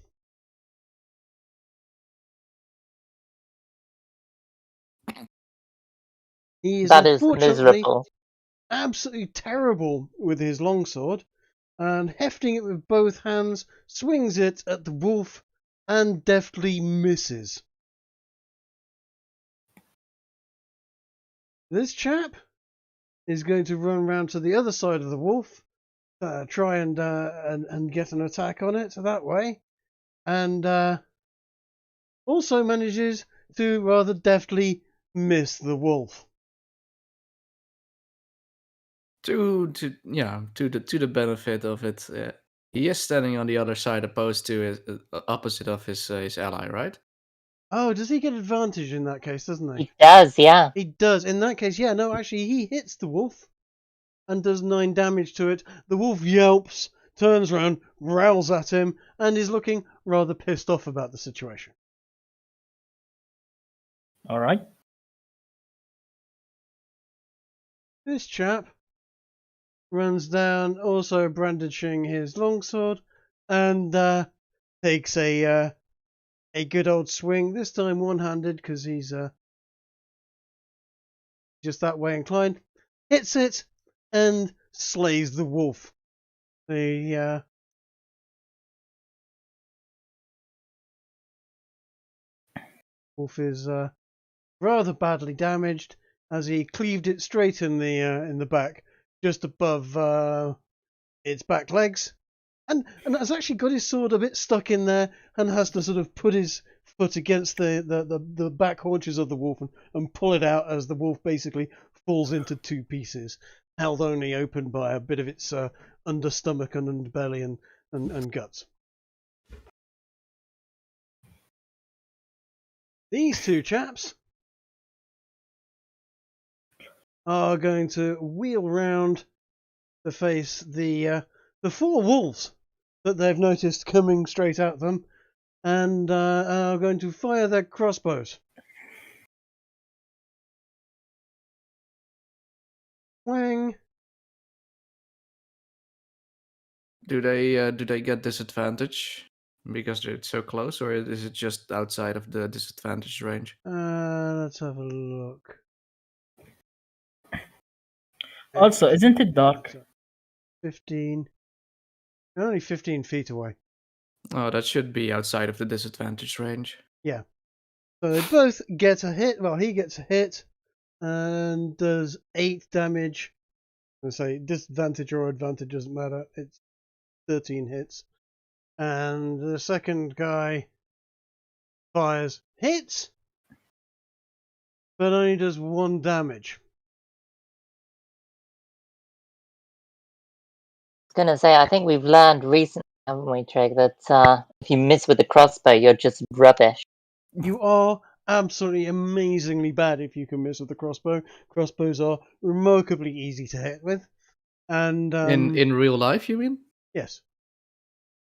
He is That is unfortunately miserable. absolutely terrible with his longsword, and hefting it with both hands, swings it at the wolf and deftly misses. This chap is going to run round to the other side of the wolf, try and get an attack on it that way, and also manages to rather deftly miss the wolf. To the benefit of it, he is standing on the other side, opposed to his opposite of his ally, right? Oh, does he get advantage in that case, doesn't he? He does, yeah. He does. In that case, yeah, no, actually, he hits the wolf and does 9 damage to it. The wolf yelps, turns around, growls at him, and is looking rather pissed off about the situation. All right. This chap runs down, also brandishing his longsword, and takes a good old swing, this time one-handed because he's just that way inclined. Hits it and slays the wolf. The wolf is rather badly damaged as he cleaved it straight in the back, just above its back legs, and has actually got his sword a bit stuck in there, and has to sort of put his foot against the back haunches of the wolf and pull it out as the wolf basically falls into two pieces, held only open by a bit of its understomach and underbelly and guts. These two chaps are going to wheel round to face the 4 wolves that they've noticed coming straight at them, and are going to fire their crossbows. Wang. Do they get disadvantage because they're so close, or is it just outside of the disadvantage range? Let's have a look. Also, isn't it dark? 15. They're only 15 feet away. Oh, that should be outside of the disadvantage range. Yeah. So they both get a hit. Well, he gets a hit and does 8 damage. I say disadvantage or advantage doesn't matter. It's 13 hits. And the second guy fires, hits, but only does 1 damage. I was going to say, I think we've learned recently, haven't we, Trig, that if you miss with the crossbow, you're just rubbish. You are absolutely amazingly bad if you can miss with the crossbow. Crossbows are remarkably easy to hit with. And in real life, you mean? yes,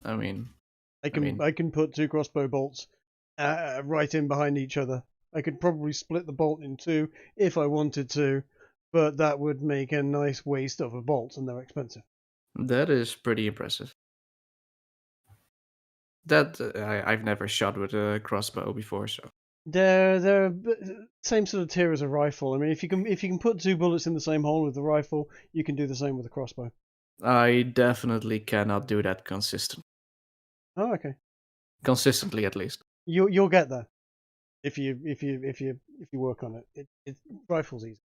I mean, I can put 2 crossbow bolts right in behind each other. I could probably split the bolt in 2 if I wanted to, but that would make a nice waste of a bolt, and they're expensive. that is pretty impressive. That I've never shot with a crossbow before, so. They're same sort of tier as a rifle. I mean, if you can put 2 bullets in the same hole with the rifle, you can do the same with a crossbow. I definitely cannot do that consistently. Oh, okay. Consistently, at least. You'll get there if you work on it. It rifle's easy.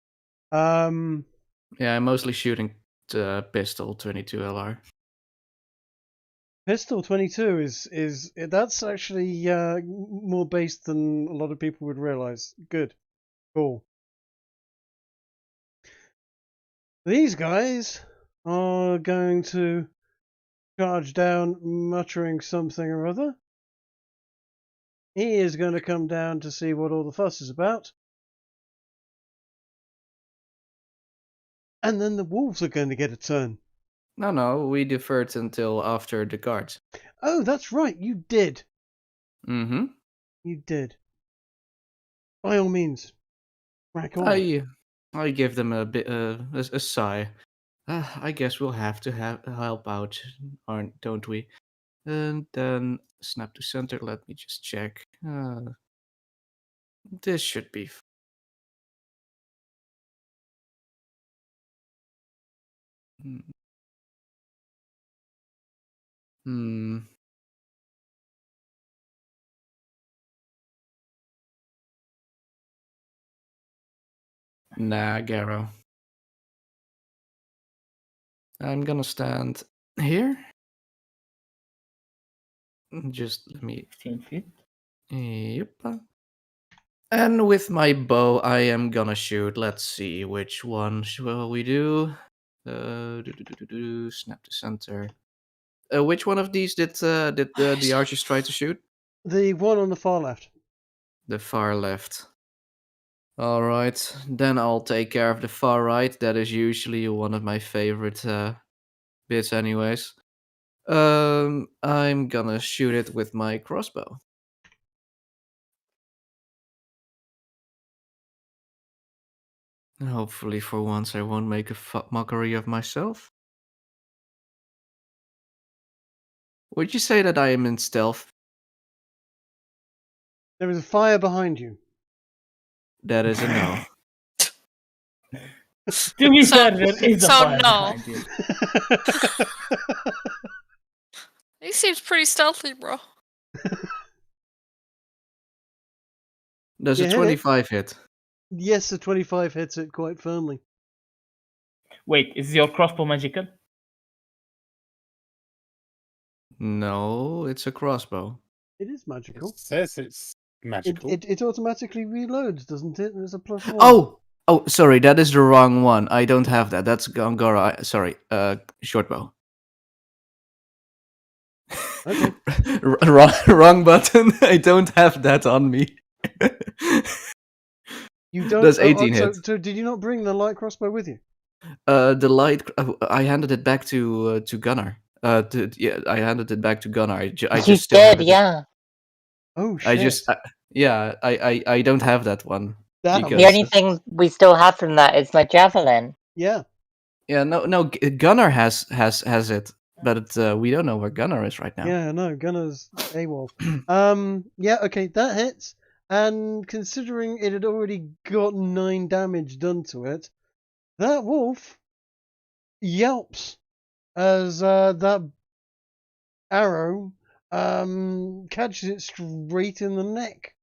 Yeah, I'm mostly shooting pistol 22 LR. Pistol 22 is that's actually more based than a lot of people would realize. Good, cool. These guys are going to charge down, muttering something or other. He is going to come down to see what all the fuss is about. And then the wolves are going to get a turn. No, we deferred until after the guards. Oh, that's right, you did. Mm-hmm. You did. By all means, crack on. I give them a bit a sigh. I guess we'll have to help out, don't we? And then snap to center. Let me just check. This should be. Hmm. Nah, Garo. I'm gonna stand here. Just let me. 15 feet. Yep. And with my bow, I am gonna shoot. Let's see which one shall we do. Snap to center. Which one of these did the archers try to shoot? The one on the far left. The far left. All right, then I'll take care of the far right. That is usually one of my favorite bits, anyways. I'm gonna shoot it with my crossbow. Hopefully, for once, I won't make a mockery of myself. Would you say that I am in stealth? There is a fire behind you. That is a no. To be fair, there is a so fire no. behind you. He seems pretty stealthy, bro. Does You a hit it. 25 hit? Yes, a 25 hits it quite firmly. Wait, is your crossbow magical? No, it's a crossbow. It is magical. It says it's magical. It automatically reloads, doesn't it? There's a +1. Oh! Oh, sorry, that is the wrong one. I don't have that. That's Gongora. Sorry, shortbow. Okay. Wrong button. I don't have that on me. You don't. That's 18 so, hits. so did you not bring the light crossbow with you? The light. I handed it back to Gunnar. I handed it back to Gunnar. I You just still have did, it. yeah. Oh shit! I just. I don't have that one. Damn. Because The only thing we still have from that is my javelin. Yeah. Yeah, no. Gunnar has it, but we don't know where Gunnar is right now. Yeah. No. Gunner's AWOL. Yeah. Okay. That hits. And considering it had already got 9 damage done to it, that wolf yelps as that arrow catches it straight in the neck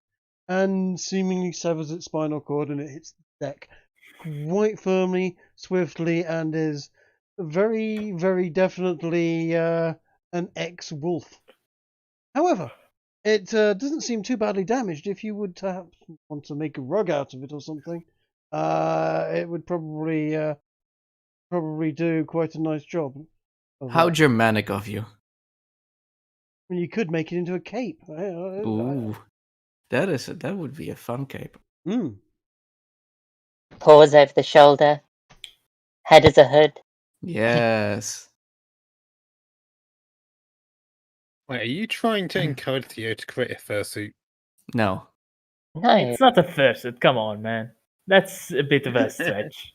and seemingly severs its spinal cord, and it hits the deck quite firmly, swiftly, and is very, very definitely an ex-wolf. However, it doesn't seem too badly damaged. If you would want to make a rug out of it or something, it would probably do quite a nice job. How Germanic of you. I mean, you could make it into a cape. Ooh, that would be a fun cape. Paws over the shoulder. Head as a hood. Yes. Wait, are you trying to encourage Theo to create a fursuit? No. No. It's not a fursuit. Come on, man. That's a bit of a stretch.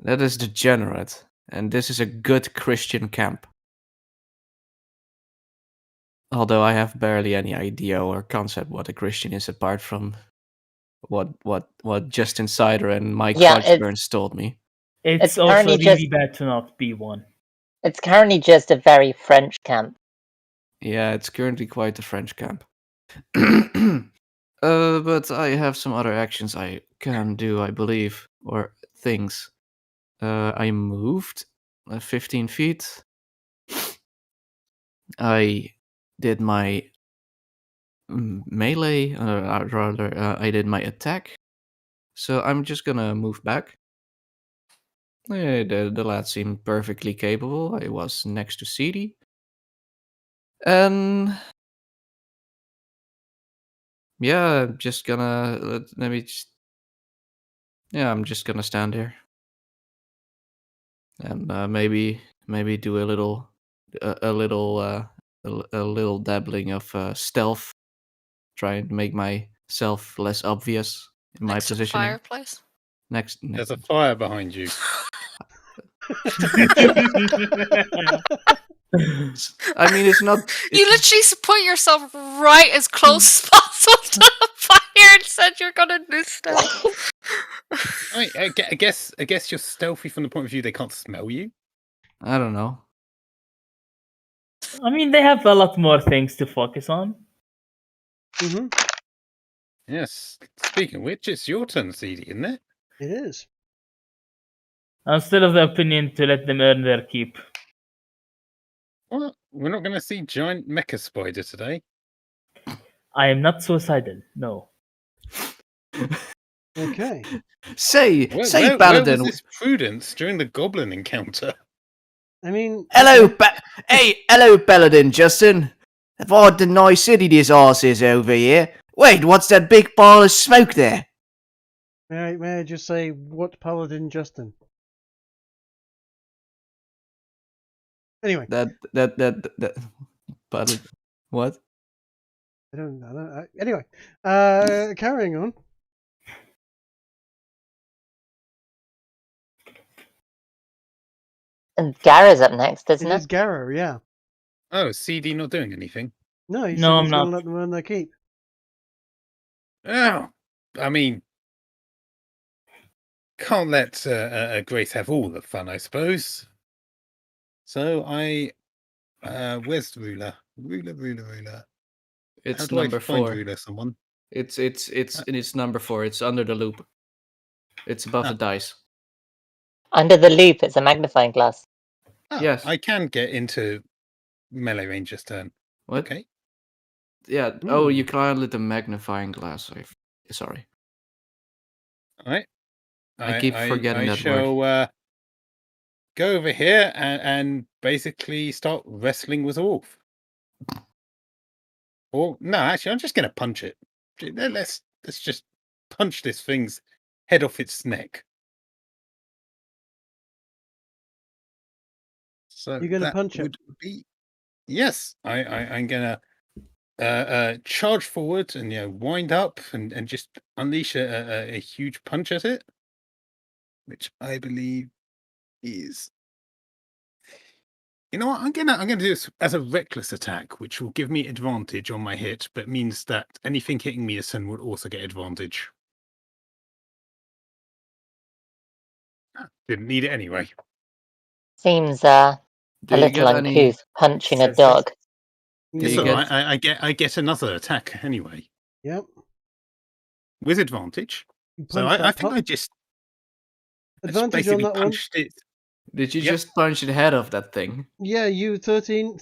That is degenerate, and this is a good Christian camp. Although I have barely any idea or concept what a Christian is, apart from what Justin Cider and Mike Hodgeburns told me. It's also currently really bad to not be one. It's currently just a very French camp. Yeah, it's currently quite a French camp. But I have some other actions I can do, I believe, or things. I moved 15 feet. I did my melee, I did my attack. So I'm just gonna move back. The lad seemed perfectly capable. I was next to CD. And yeah, I'm just gonna I'm just gonna stand here and maybe do a little dabbling of stealth, trying to make myself less obvious in my Next to the positioning. fireplace. Next. There's a fire behind you. I mean, it's not. You literally put yourself right as close as possible to the fire and said you're gonna do stuff. I guess you're stealthy from the point of view they can't smell you. I don't know. I mean, they have a lot more things to focus on. Mm-hmm. Yes. Speaking of which, it's your turn, CD, isn't it? It is. I'm still of the opinion to let them earn their keep. Well, we're not going to see giant mecha spider today. I am not suicidal, no. Okay. Say, Where Paladin. was this prudence during the goblin encounter? I mean, Hello, hello, Paladin, Justin. What a nice city this arse is over here. Wait, what's that big pile of smoke there? may I just say, what Paladin Justin? Anyway. That. Paladin. What? I don't know. Anyway, carrying on. And Gara's up next, isn't It it? is Garrow, yeah. Oh, is CD not doing anything? No, he's No, going I'm to not. let them earn their keep. Oh, I mean, can't let Grace have all the fun, I suppose. So where's the ruler? Ruler. It's How do number I find 4. ruler, someone? It's number 4. It's under the loop. It's above the dice. Under the loop, it's a magnifying glass. Oh, Yes. I can get into melee range this turn. What? Okay. Yeah. Oh, you can't let the magnifying glass. Sorry. All right. I keep forgetting that shall, word. Go over here and basically start wrestling with a wolf. Or no, actually, I'm just going to punch it. Let's just punch this thing's head off its neck. So You're going to that punch it? would be yes. I'm going to charge forward and wind up and just unleash a huge punch at it, which I believe is. You know what? I'm gonna do this as a reckless attack, which will give me advantage on my hit, but means that anything hitting me this turn would also get advantage. Didn't need it anyway. Seems Do a you little get any? uncouth punching a dog. Do It's you all right. get? I get another attack anyway Yep. with advantage. You So punch I that think I just advantage on basically that one. punched it. Did you Yep. just punch the head of that thing? Yeah, you 13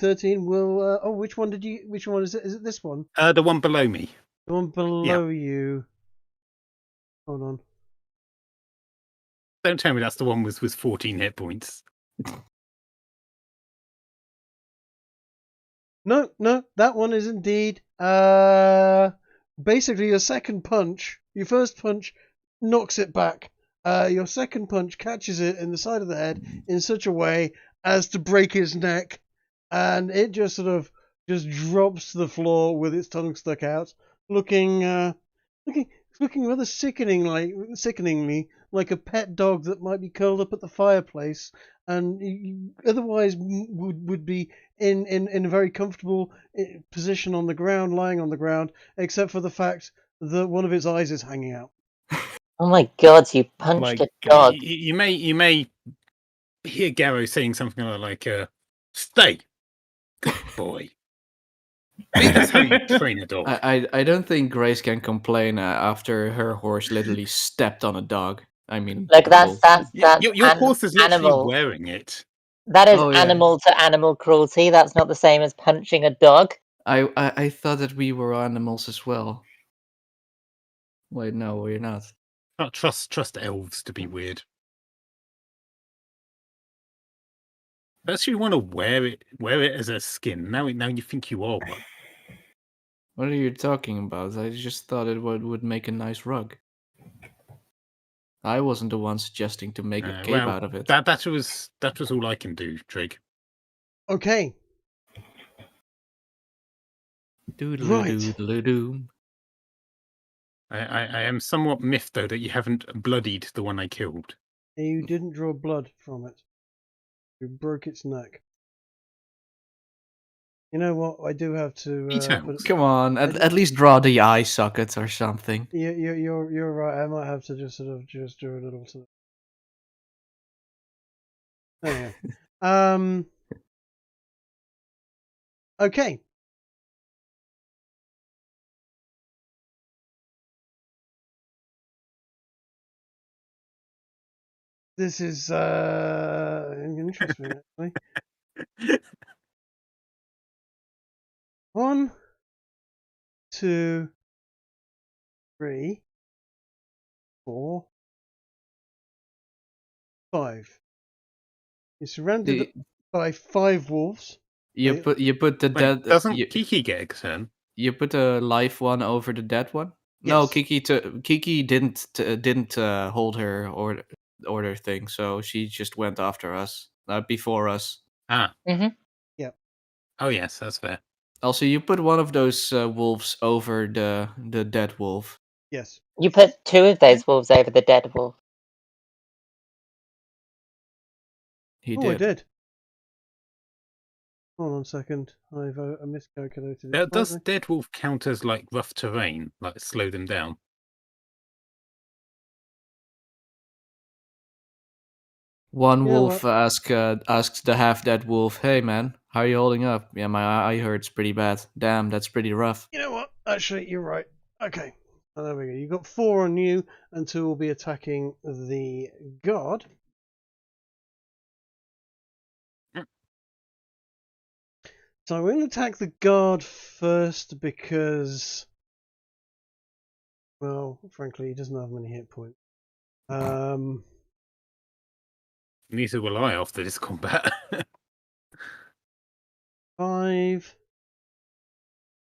will. Oh, which one is it? Is it this one? The one below me. The one below you. Hold on. Don't tell me that's the one with 14 hit points. No, that one is indeed. Basically, your second punch, your first punch knocks it back. Your second punch catches it in the side of the head in such a way as to break its neck, and it just sort of just drops to the floor with its tongue stuck out, looking rather sickeningly like a pet dog that might be curled up at the fireplace, and otherwise would be in a very comfortable position on the ground, lying on the ground, except for the fact that one of its eyes is hanging out. Oh my god, you punched a dog. You may hear Garrow saying something like, "Stay, good boy." I think that's how you train a dog. I don't think Grace can complain after her horse literally stepped on a dog. I mean, Like wolf. that's Your horse is literally animal. wearing it. That is Oh, yeah. animal to animal cruelty. That's not the same as punching a dog. I thought that we were animals as well. Wait, no, we're not. Not trust elves to be weird. First you want to wear it as a skin. Now you think you are one. What are you talking about? I just thought it would make a nice rug. I wasn't the one suggesting to make a cape out of it. That was all I can do, Trig. Okay. Doodle-doo. I am somewhat miffed though that you haven't bloodied the one I killed. You didn't draw blood from it. You broke its neck. You know what? I do have to. Come on, at least draw the eye sockets or something. Yeah, you're right. I might have to just do a little. There you go. Okay. This is interesting, actually. 1, 2, 3, 4, 5. You're surrounded by 5 wolves. You put the dead. Doesn't Kiki get a turn? You put a live one over the dead one. Yes. No, Kiki didn't hold her order thing, so she just went after us, before us. Ah. Mm-hmm. Yeah. Oh yes, that's fair. Also, you put one of those wolves over the dead wolf. Yes. You put 2 of those wolves over the dead wolf. He did. did. I did. Hold on a second. I've miscalculated it. Does dead wolf count as like rough terrain, like slow them down? One wolf asks the half-dead wolf, "Hey man, how are you holding up?" "Yeah, my eye hurts pretty bad." "Damn, that's pretty rough." You know what? Actually, you're right. Okay. Oh, there we go. You've got 4 on you, and 2 will be attacking the guard. So I'm going to attack the guard first because, well, frankly, he doesn't have many hit points. Neither will I after this combat. 5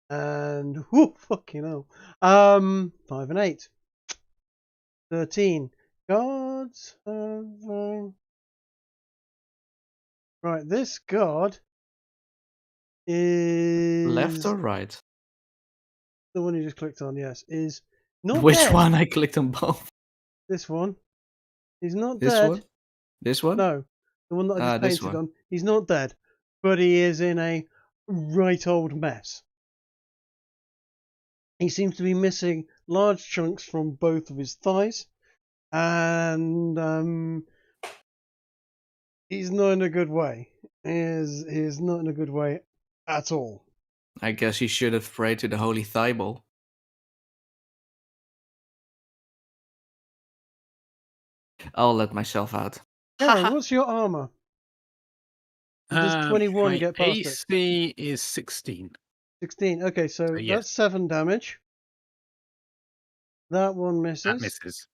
and whoo, fucking hell. 5 and 8. 13. Guards. Right, this guard is Left or right? the one you just clicked on. Yes, is not Which dead. one? I clicked on both. This one. He's not This dead. one? This one? No, the one that I just This painted one. on. He's not dead, but he is in a right old mess. He seems to be missing large chunks from both of his thighs, and he's not in a good way. He is not in a good way at all. I guess you should have prayed to the Holy Thibault. I'll let myself out. Aaron, what's your armor? Does 21 my get past it? AC is 16. 16. Okay, so yes. that's 7 damage. That one misses. That misses.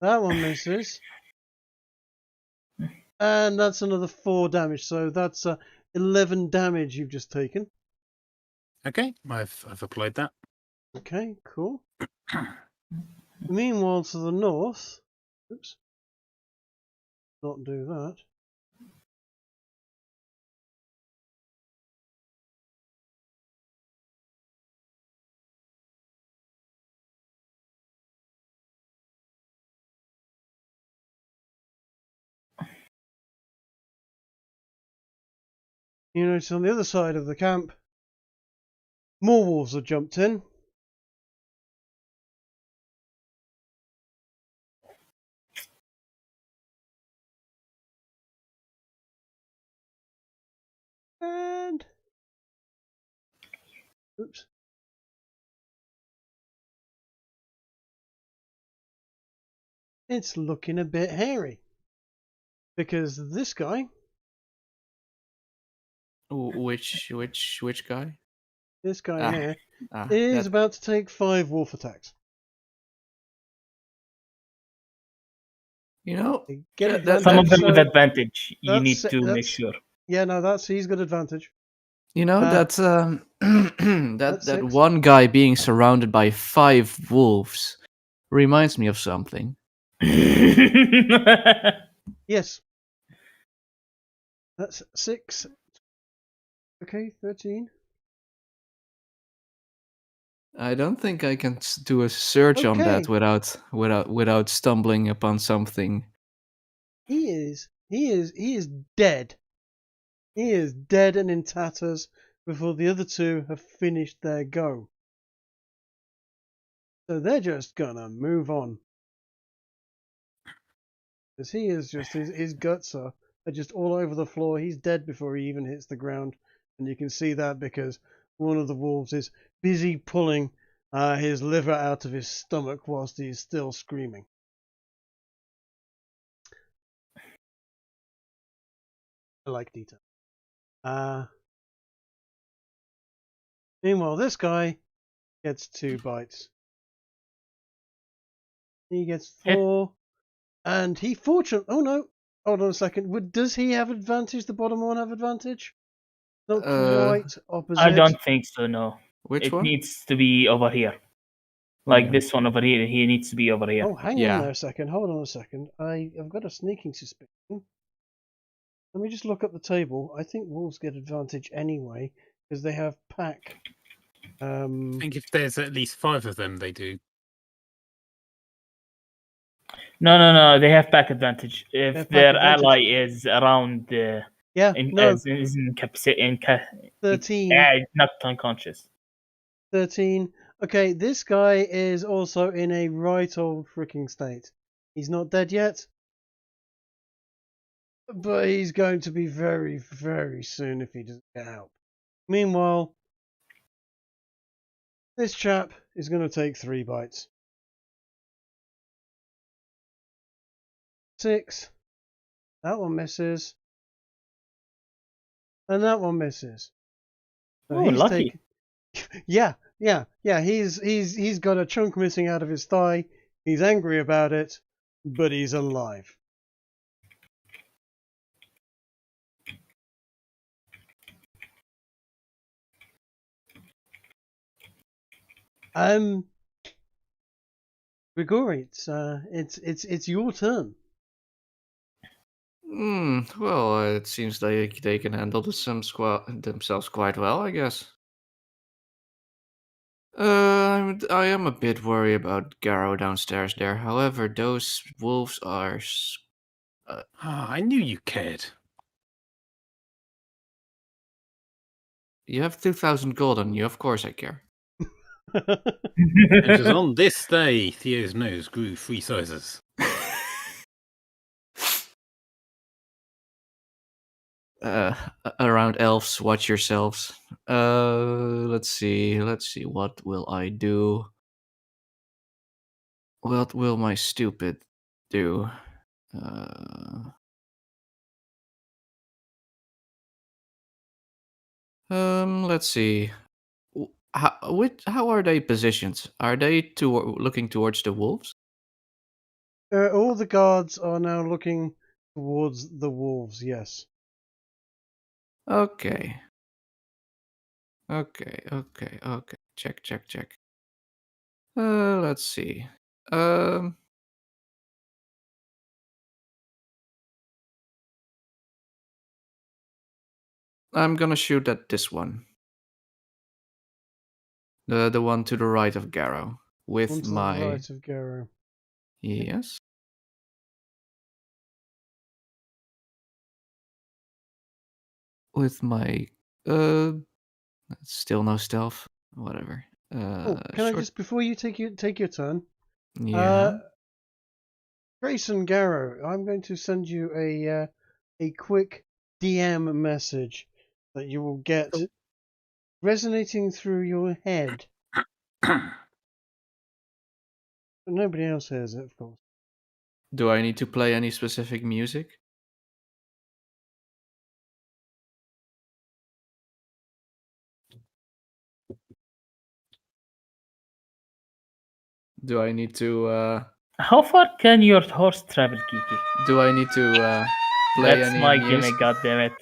That one misses. And that's another 4 damage. So that's 11 damage you've just taken. Okay, I've applied that. Okay, cool. Meanwhile, to the north. Oops. Not do that. You notice on the other side of the camp, more wolves have jumped in. And oops. It's looking a bit hairy. Because this guy, Which guy? this guy here, that- is about to take 5 wolf attacks. You know, Get that- Some of advantage, them with so advantage. You that's- need to make that's- sure. Yeah, no, he's got advantage. you know that that's that 6. one guy being surrounded by 5 wolves reminds me of something. Yes. That's 6. Okay, 13. I don't think I can do a search on that Okay. without stumbling upon something. He is dead. He is dead and in tatters before the other 2 have finished their go. So they're just gonna move on. Because he is just, his guts are just all over the floor. He's dead before he even hits the ground. And you can see that because one of the wolves is busy pulling his liver out of his stomach whilst he's still screaming. I like detail. Meanwhile, this guy gets 2 bites. He gets 4. And he oh no, hold on a second. Does he have advantage? The bottom one have advantage? Not quite opposite. I don't think so, no. Which one? It needs to be over here. Like this one over here. He needs to be over here. Oh, hang on there a second. Hold on a second. I've got a sneaking suspicion. Let me just look up the table. I think wolves get advantage anyway because they have pack. I think if there's at least 5 of them, they do. No. They have pack advantage if their advantage. ally is around. Yeah, is in 13. Not unconscious. 13. Okay, this guy is also in a right old freaking state. He's not dead yet, but he's going to be very, very soon if he doesn't get help. Meanwhile, this chap is going to take 3 bites. 6. That one misses. And that one misses. So Oh, lucky. Yeah. He's got a chunk missing out of his thigh. He's angry about it, but he's alive. Grigori, it's your turn. Well, it seems they can handle themselves quite well, I guess. I am a bit worried about Garrow downstairs there. However, those wolves are. I knew you cared. You have 2,000 gold on you. Of course, I care. It was on this day Theo's nose grew 3 sizes. Around elves, watch yourselves. Let's see. What will I do? What will my stupid do? Let's see. How are they positioned? Are they looking towards the wolves? All the guards are now looking towards the wolves. Yes. Okay. Check. Let's see. I'm gonna shoot at this one. The one to the right of Garrow. With One to my... the right of Garrow. Yes. With my... Still no stealth. Whatever. Can I just, before you take your turn? Yeah. Grayson Garrow, I'm going to send you a quick DM message that you will get resonating through your head. But nobody else hears it, of course. Do I need to play any specific music? Do I need to... How far can your horse travel, Kiki? Do I need to play That's any my music? gimmick, goddammit.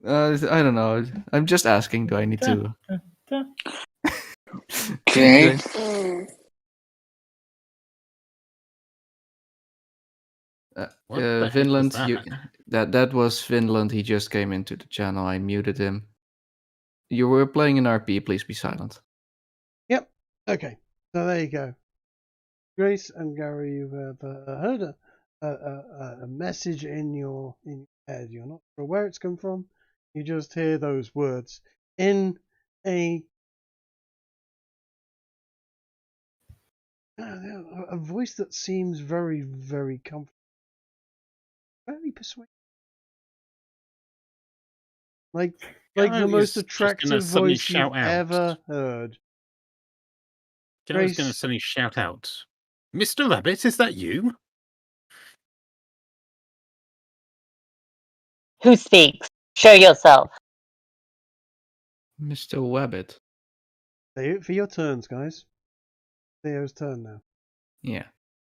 I don't know. I'm just asking. Do I need to? Okay. Finland. That was Finland. He just came into the channel. I muted him. You were playing an RP. Please be silent. Yep. Okay. So there you go. Grace and Gary, you have heard a message in your head. You're not sure where it's come from. You just hear those words in a voice that seems very, very comfortable, very persuasive, like the most attractive voice you've ever heard. Garrow's going to suddenly shout out, "Mr. Rabbit, is that you?" Who speaks? Show yourself. Mr. Wabbit. For your turns, guys. Theo's turn now. Yeah.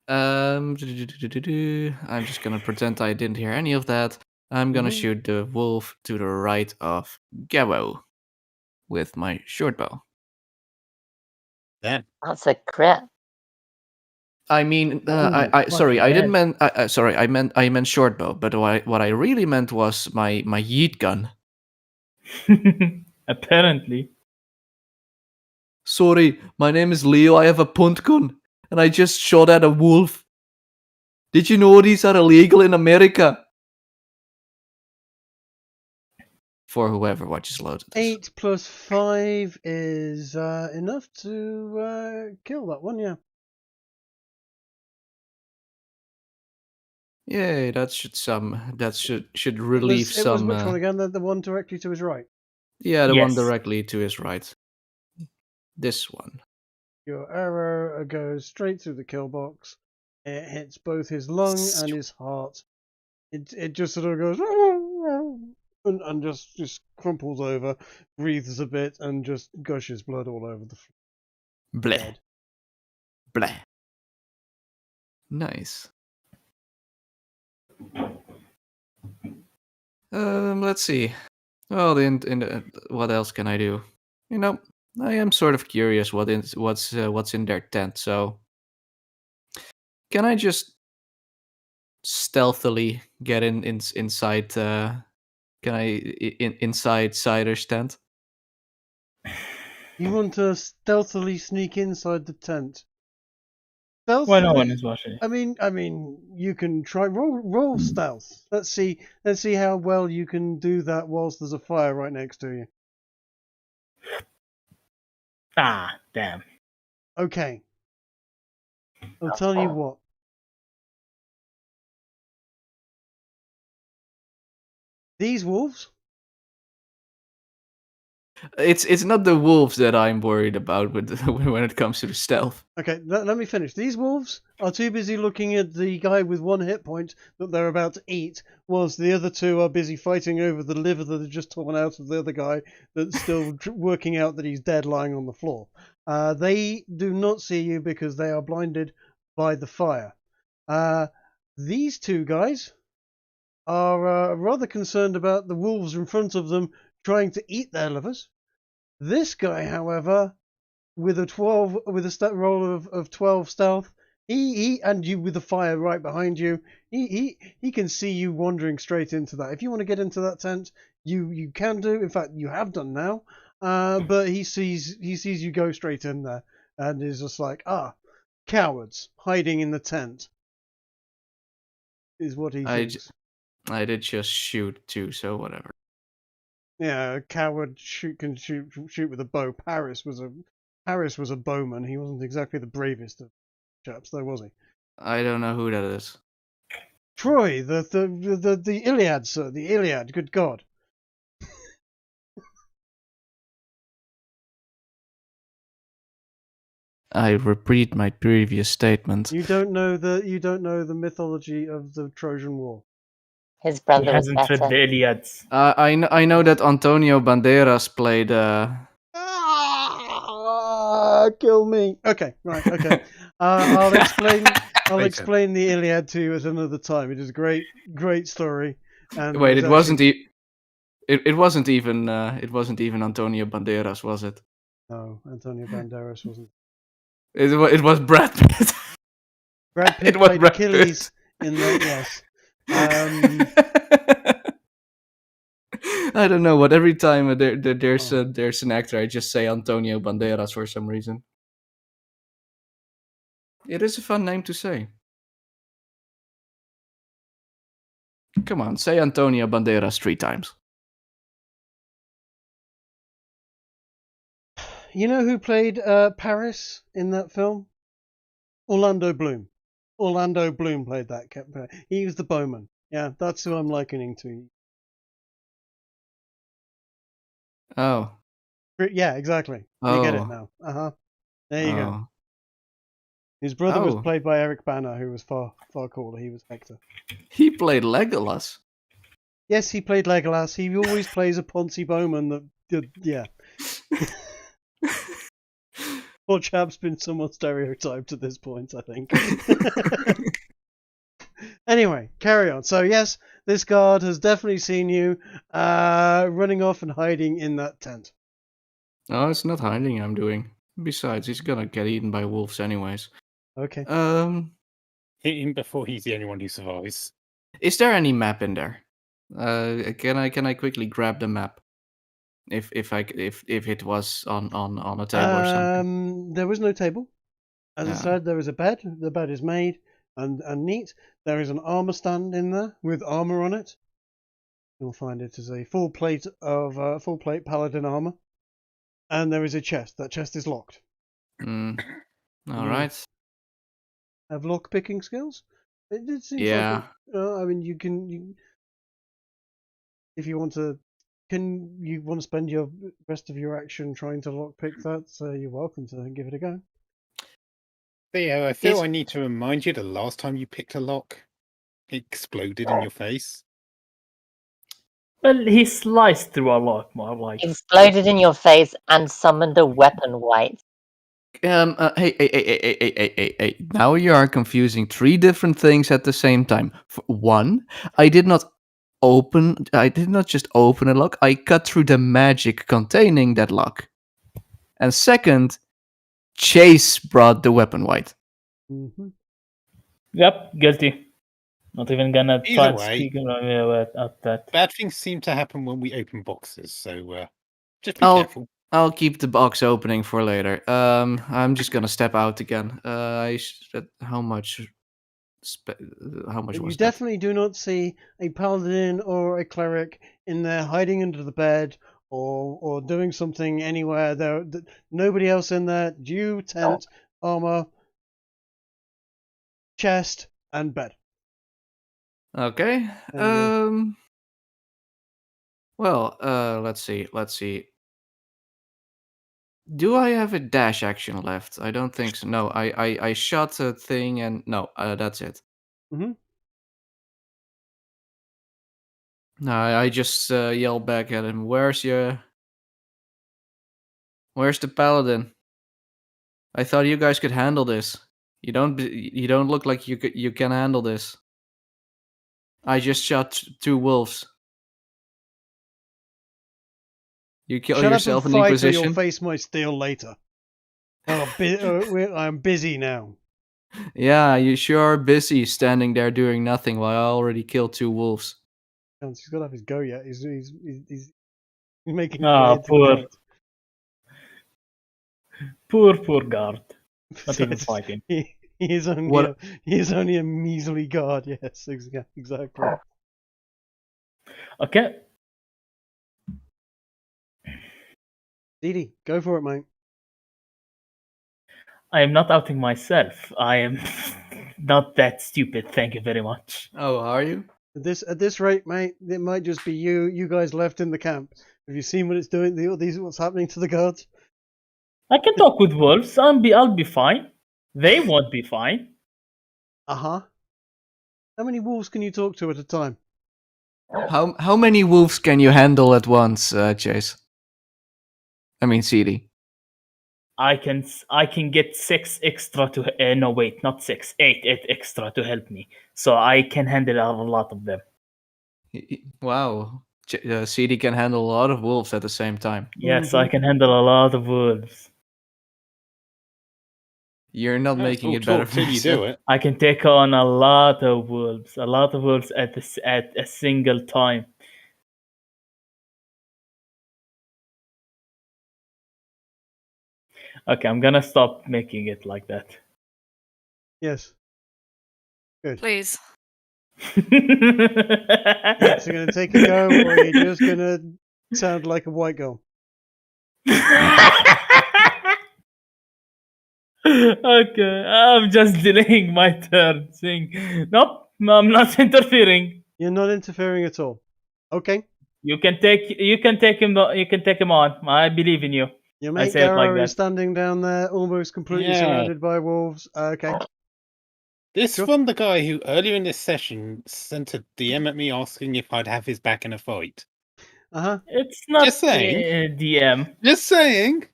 I'm just gonna pretend I didn't hear any of that. I'm gonna shoot the wolf to the right of Garrow with my short bow. That's a crit. I mean, sorry, I didn't mean. Sorry, I meant short bow. But what I really meant was my yeet gun. Apparently. Sorry, my name is Leo. I have a punt gun, and I just shot at a wolf. Did you know these are illegal in America? For whoever watches loads of this. 8 plus 5 is enough to kill that one, yeah. Yay, that should relieve some. It was which one again? The one directly to his right? Yeah, the one directly to his right. This one. Your arrow goes straight through the kill box. It hits both his lung and his heart. It just sort of goes and just crumples over, breathes a bit, and just gushes blood all over the floor. Bleh. Bleh. Nice. Let's see. Well, what else can I do? You know, I am sort of curious what's in their tent. So, can I just stealthily get inside? Can I inside Cider's tent? You want to stealthily sneak inside the tent? Well, Stealthily? no one is watching. I mean, you can try roll stealth. Let's see how well you can do that whilst there's a fire right next to you. Ah, damn. Okay. I'll tell you what. These wolves. It's not the wolves that I'm worried about when it comes to the stealth. Okay, let me finish. These wolves are too busy looking at the guy with 1 hit point that they're about to eat, whilst the other 2 are busy fighting over the liver that had just torn out of the other guy that's still working out that he's dead lying on the floor. They do not see you because they are blinded by the fire. These 2 guys are rather concerned about the wolves in front of them trying to eat their livers. This guy, however, with a stat roll of 12 stealth, he and you with the fire right behind you, he can see you wandering straight into that. If you want to get into that tent, you can do. In fact, you have done now. But he sees you go straight in there and is just like, cowards hiding in the tent. Is what he thinks. I did just shoot too, so whatever. Yeah, a coward can shoot with a bow. Paris was a bowman. He wasn't exactly the bravest of chaps, though, was he? I don't know who that is. Troy, the Iliad, sir, the Iliad. Good God. I repeat my previous statement. You don't know the mythology of the Trojan War. His He brother was hasn't read better. the Iliads. I know that Antonio Banderas played. Kill me. Okay, right. Okay. I'll explain the Iliad to you at another time. It is a great story. And Wait, it wasn't even Antonio Banderas, was it? No, Antonio Banderas wasn't. It was Brad Pitt. Brad Pitt It was played Brad Achilles in that. Yes. I don't know, but every time there's an actor, I just say Antonio Banderas for some reason. It is a fun name to say. Come on, say Antonio Banderas 3 times. You know who played Paris in that film? Orlando Bloom. Orlando Bloom played that. He was the bowman. Yeah, that's who I'm likening to. Oh. Yeah, exactly. You get it now. There you go. His brother was played by Eric Bana, who was far cooler. He was Hector. He played Legolas. Yes, he played Legolas. He always plays a Ponzi bowman yeah. Poor chap's been somewhat stereotyped at this point, I think. Anyway, carry on. So yes, this guard has definitely seen you running off and hiding in that tent. No, it's not hiding I'm doing. Besides, he's gonna get eaten by wolves anyways. Okay. Hit him before he's the only one who survives. Is there any map in there? Can I quickly grab the map? If it was on a table or something. There was no table. As I said, there is a bed. The bed is made and neat. There is an armor stand in there with armor on it. You'll find it is a full plate paladin armor. And there is a chest. That chest is locked. All right. Have lock picking skills? It seems yeah. Like I mean, you can. If you want to. Can you want to spend your rest of your action trying to lockpick that? So you're welcome to give it a go. Theo, I feel I need to remind you the last time you picked a lock, it exploded in your face. Well, he sliced through a lock, more like. Exploded in your face and summoned a weapon white. Hey. Now you are confusing 3 different things at the same time. One, I did not just open a lock, I cut through the magic containing that lock. And second, Chase brought the weapon white. Mm-hmm. Yep, guilty. Not even gonna Either try and way. speak about that. Bad things seem to happen when we open boxes, so just be careful. I'll keep the box opening for later. I'm just gonna step out again. How much? How much But was you that? definitely do not see a paladin or a cleric in there hiding under the bed or doing something anywhere. Nobody else in there. You, tent, armor, chest, and bed. Okay. And, Well, let's see. Do I have a dash action left? I don't think so. No, I shot a thing and no, that's it. Mhm. No, I just yell back at him. Where's the paladin? I thought you guys could handle this. You don't look like you can handle this. I just shot 2 wolves. You kill shut yourself up in and the fight, or you'll Inquisition? face my steel later. I'm busy now. Yeah, you sure are busy standing there doing nothing while I already killed 2 wolves. He's got to have his go yet. He's making Ah, creative poor. points. Poor guard. Not So even it's- fighting. He is only What- he is only a measly guard. Yes, exactly. Okay. Didi, go for it, mate. I am not outing myself. I am not that stupid. Thank you very much. Oh, are you? At this rate, mate, it might just be you guys left in the camp. Have you seen what it's doing? What's happening to the guards? I can talk with wolves. I'll be fine. They won't be fine. How many wolves can you talk to at a time? How many wolves can you handle at once, Chase? I mean, CD. I can get 6 extra to no wait, not 6, 8 extra to help me. So I can handle a lot of them. Wow. CD can handle a lot of wolves at the same time. Yes, I can handle a lot of wolves. You're not That's making all it better talk for till you yourself. do it. I can take on a lot of wolves at a single time. Okay, I'm gonna stop making it like that. Yes. Good. Please. So you're gonna take a go, or you're just gonna sound like a white girl? Okay, I'm just delaying my turn. Saying, nope, I'm not interfering. You're not interfering at all. Okay. You can take him. You can take him on. I believe in you. Your I mate say it like Garrow is that. standing down there, almost completely Yeah. surrounded by wolves. Okay. This Sure. from the guy who earlier in this session sent a DM at me asking if I'd have his back in a fight. It's not Just saying. DM. Just saying.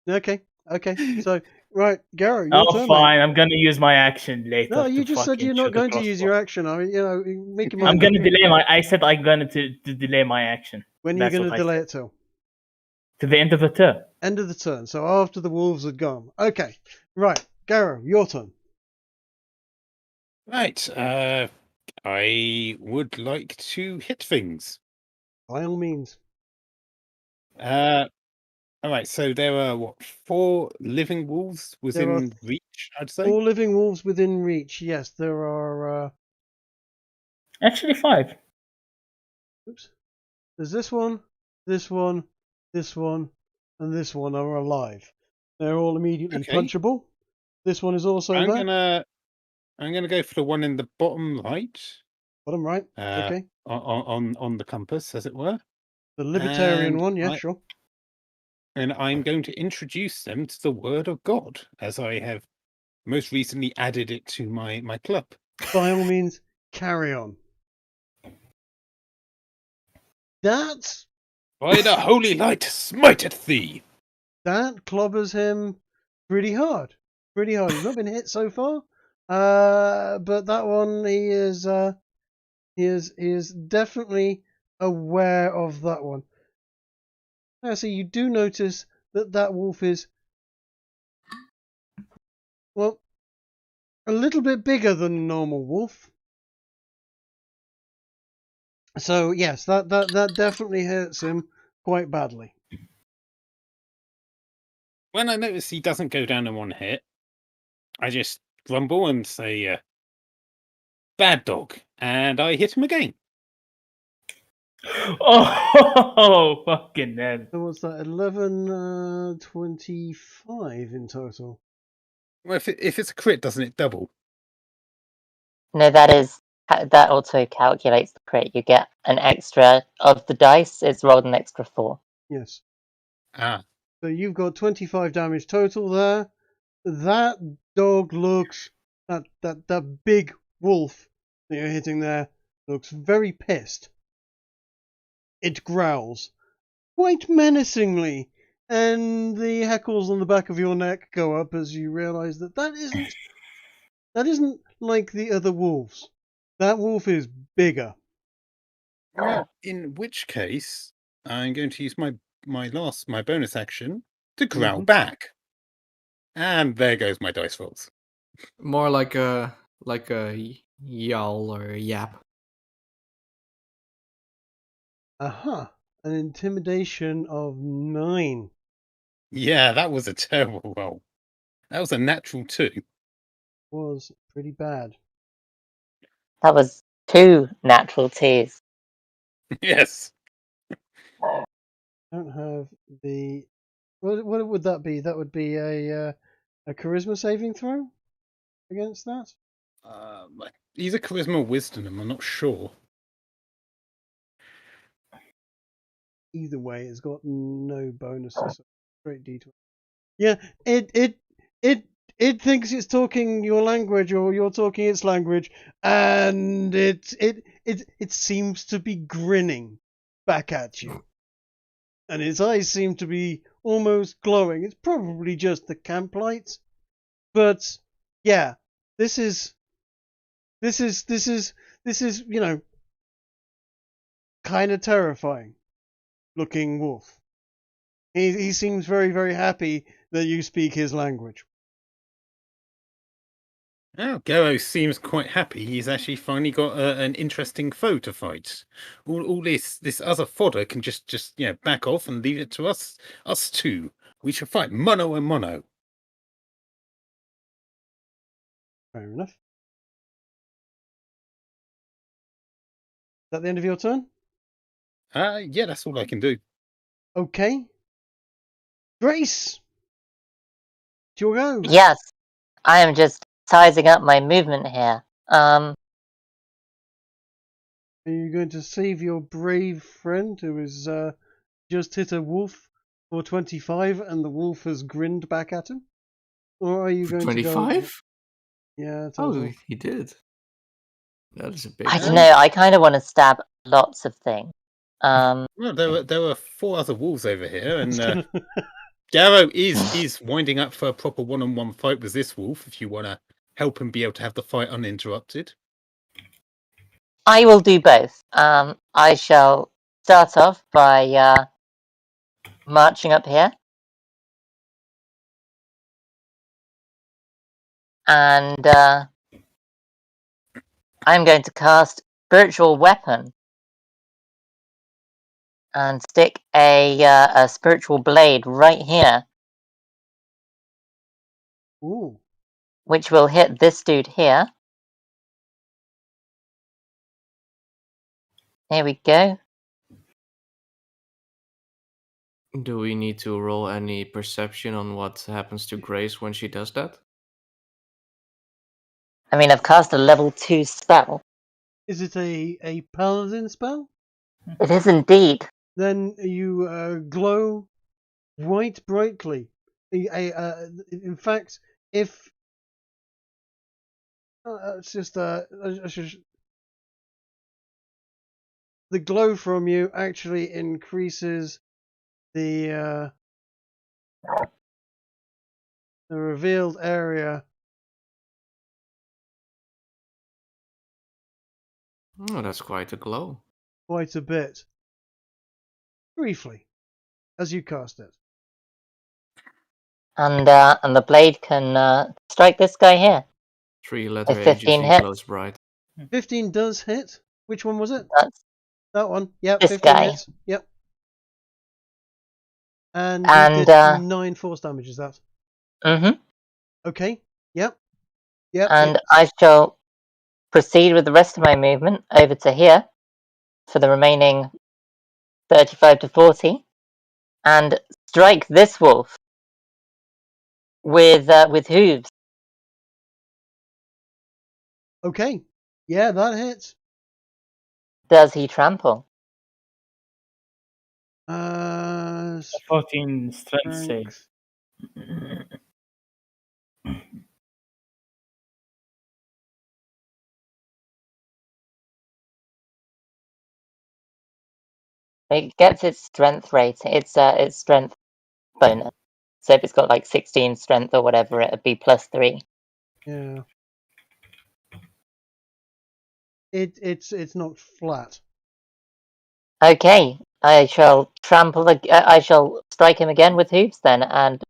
Okay. So, right, Garrow, your Oh, turn, fine. I'm gonna use my action later. No, you to just said fucking you're not shoot going to across use the your wall. action. I mean, make your I'm mind gonna up. delay my. I said I'm gonna to delay my action. When are you That's going what to I delay said. it till? To the end of the turn. End of the turn. So after the wolves had gone. Okay. Right, Garrow, your turn. Right. I would like to hit things. By all means. All right. So there are 4 living wolves There are within reach, I'd say. 4 living wolves within reach. Yes, there are. Actually, 5. Oops. There's this one, this one, this one, and this one are alive. They're all immediately Okay. punchable. This one is also I'm there. gonna go for the one in the bottom right. Bottom right. Okay. On the compass, as it were. The libertarian And one. Yeah, sure. And I'm going to introduce them to the Word of God, as I have most recently added it to my club. By all means, carry on. That By the holy light, smiteth thee. clobbers him pretty hard. Pretty hard. He's not been hit so far. But that one, he is definitely aware of that one. Now, so you do notice that wolf is, well, a little bit bigger than a normal wolf. So yes, that definitely hurts him quite badly. When I notice he doesn't go down in one hit, I just grumble and say, "Bad dog," and I hit him again. Oh, fucking hell. So what's that? 11, 25 in total. Well, if it's a crit, doesn't it double? No, that auto calculates the crit. You get an extra of the dice. It's rolled an extra 4. Yes. Ah, So you've got 25 damage total there. That dog looks, that big wolf that you're hitting there looks very pissed. It growls quite menacingly, and the hackles on the back of your neck go up as you realise that isn't like the other wolves. That wolf is bigger. well, in which case, I'm going to use my bonus action to growl back. And there goes my dice rolls. More like a yowl or a yap. Aha! An intimidation of 9. Yeah, that was a terrible roll. That was a natural 2. Was pretty bad. That was 2 natural 2s. Yes. Don't have the. What would that be? That would be a charisma saving throw against that. Either charisma or wisdom. I'm not sure. Either way, it's got no bonuses. So straight D20. Yeah, it thinks it's talking your language or you're talking its language, and it seems to be grinning back at you, and its eyes seem to be almost glowing. It's probably just the camp lights, but yeah, this is kind of terrifying looking wolf. He seems very, very happy that you speak his language. Oh, Garo seems quite happy. He's actually finally got an interesting foe to fight. All this other fodder can just back off and leave it to us two. We shall fight mono and mono. Fair enough. Is that the end of your turn? Yeah, that's all I can do. Okay. Grace! It's your go. Yes, I am just sizing up my movement here. Are you going to save your brave friend who has just hit a wolf for 25 and the wolf has grinned back at him? Or are you going 25? to go... Yeah, total. Oh, he did. That is a big. I don't know. I kind of want to stab lots of things. Well, there were 4 other wolves over here, and Garo is winding up for a proper one-on-one fight with this wolf. If you want to help him be able to have the fight uninterrupted, I will do both. I shall start off by marching up here. And I'm going to cast Spiritual Weapon and stick a Spiritual Blade right here, Ooh. which will hit this dude here. Here we go. Do we need to roll any perception on what happens to Grace when she does that? I mean, I've cast a level 2 spell. Is it a paladin spell? It is indeed. Then you glow white brightly. In fact, if it's just the glow from you actually increases the The revealed area. Oh, that's quite a glow. Quite a bit. Briefly, as you cast it. And the blade can strike this guy here. 3-letter A 15 agency hit. glows bright. 15 does hit. Which one was it? That's That one. Yep, this 15 guy. hits. Yep. And And, he did 9 force damage, is that? Mm-hmm. Okay. Yep. Yep. And I shall proceed with the rest of my movement over to here for the remaining 35 to 40 and strike this wolf with hooves. Okay. Yeah, that hits. Does he trample? 14 strength save. Strength. It gets its strength rate. Its strength bonus. So if it's got like 16 strength or whatever, it'd be +3. Yeah. It's not flat. Okay, I shall trample. I shall strike him again with hooves then, and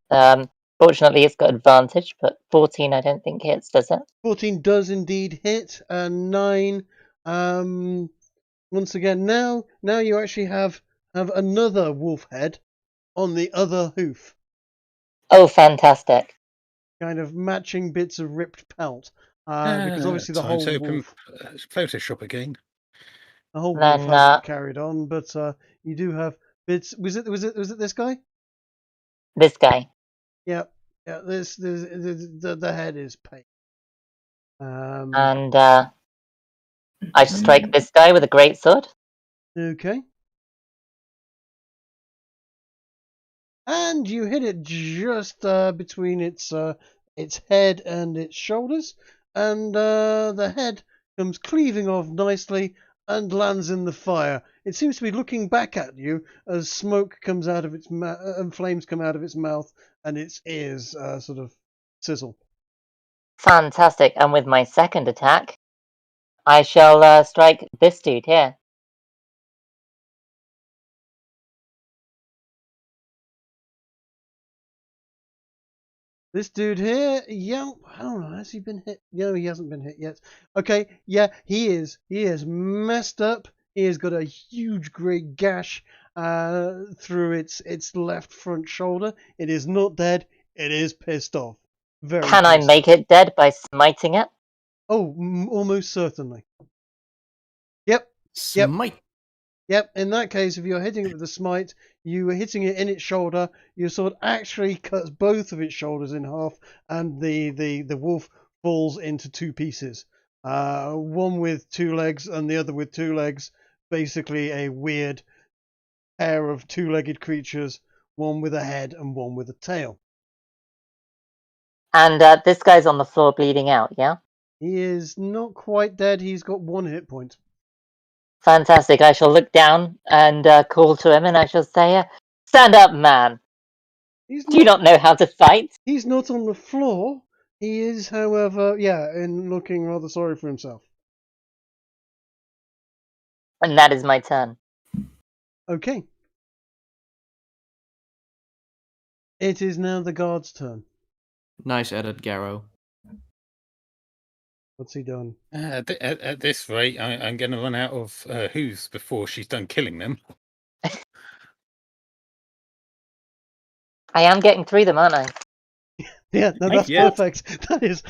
fortunately it's got advantage. But 14, I don't think hits, does it? 14 does indeed hit, and 9. Once again, now you actually have another wolf head on the other hoof, Oh, fantastic! kind of matching bits of ripped pelt. Because obviously the time whole to open wolf, Photoshop again. the whole Then, wolf hasn't carried on, but you do have bits. Was it this guy? This guy. Yeah. This the head is pain. And I strike this guy with a greatsword. Okay. And you hit it just between its head and its shoulders, and the head comes cleaving off nicely and lands in the fire. It seems to be looking back at you as smoke comes out of its and flames come out of its mouth, and its ears sort of sizzle. Fantastic! And with my second attack, I shall strike this dude here. This dude here, yeah, I don't know, has he been hit? No, he hasn't been hit yet. Okay, yeah, he is. He is messed up. He has got a huge great gash through its left front shoulder. It is not dead. It is pissed off. Very Can I pissed. make it dead by smiting it? Oh, almost certainly. Yep. Smite. Yep, in that case, if you're hitting it with a smite, you are hitting it in its shoulder, your sword actually cuts both of its shoulders in half, and the wolf falls into 2 pieces. One with 2 legs and the other with 2 legs. Basically a weird pair of 2-legged creatures, one with a head and one with a tail. And this guy's on the floor bleeding out, yeah? He is not quite dead, he's got 1 hit point. Fantastic. I shall look down and call to him, and I shall say, stand up, man. Do you not know how to fight? He's not on the floor. He is, however, in looking rather sorry for himself. And that is my turn. Okay. It is now the guard's turn. Nice edit, Garrow. What's he done? At this rate, I'm going to run out of hooves before she's done killing them. I am getting through them, aren't I? Yeah, no, that's Yeah. perfect. That is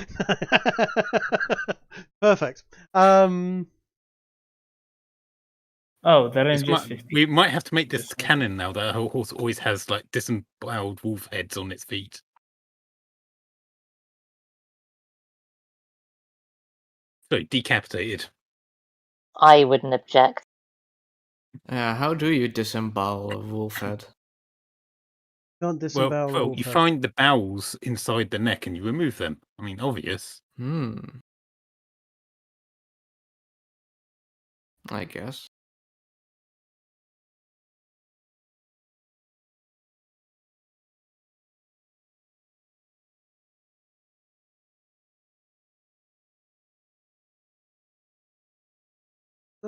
perfect. Oh, the range is 50. We might have to make this canon now that a horse always has like disemboweled wolf heads on its feet. So decapitated. I wouldn't object. How do you disembowel a wolf head? Can't disembowel a Well, wolf you head. find the bowels inside the neck and you remove them. I mean, obvious. I guess.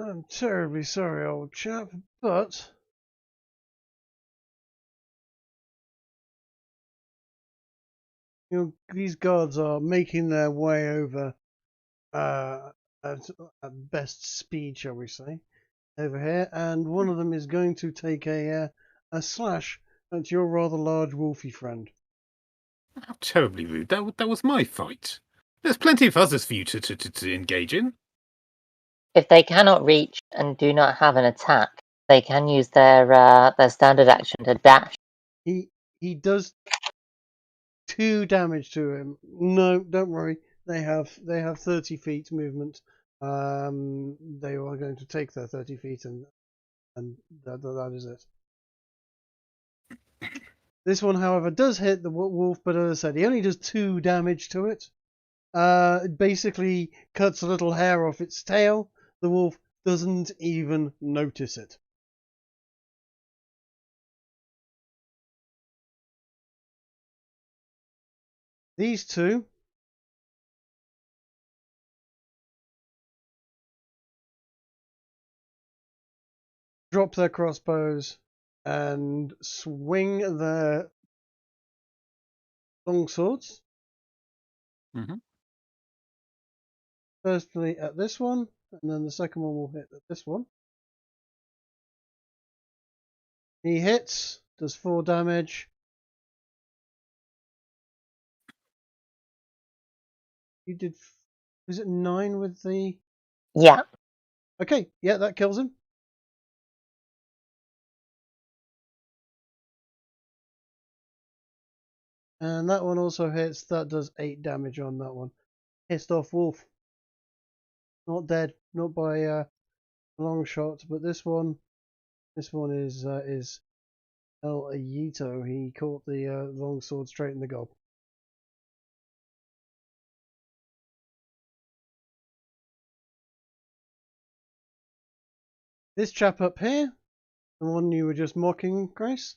I'm terribly sorry, old chap, but these guards are making their way over at best speed, shall we say, over here, and one of them is going to take a slash at your rather large wolfy friend. How terribly rude. That was my fight. There's plenty of others for you to engage in. If they cannot reach and do not have an attack, they can use their standard action to dash. He does 2 damage to him. No, don't worry. They have 30 feet movement. They are going to take their 30 feet, and that is it. This one, however, does hit the wolf, but as I said, he only does 2 damage to it. It basically cuts a little hair off its tail. The wolf doesn't even notice it. These two drop their crossbows and swing their long swords. Mm-hmm. Firstly at this one, and then the second one will hit at this one. He hits, does 4 damage. You did, was it 9 with the... Yeah. Okay, yeah, that kills him. And that one also hits, that does 8 damage on that one. Hissed off wolf. Not dead, not by a long shot, but this one is El Ayito. He caught the long sword straight in the gob. This chap up here, the one you were just mocking, Grace,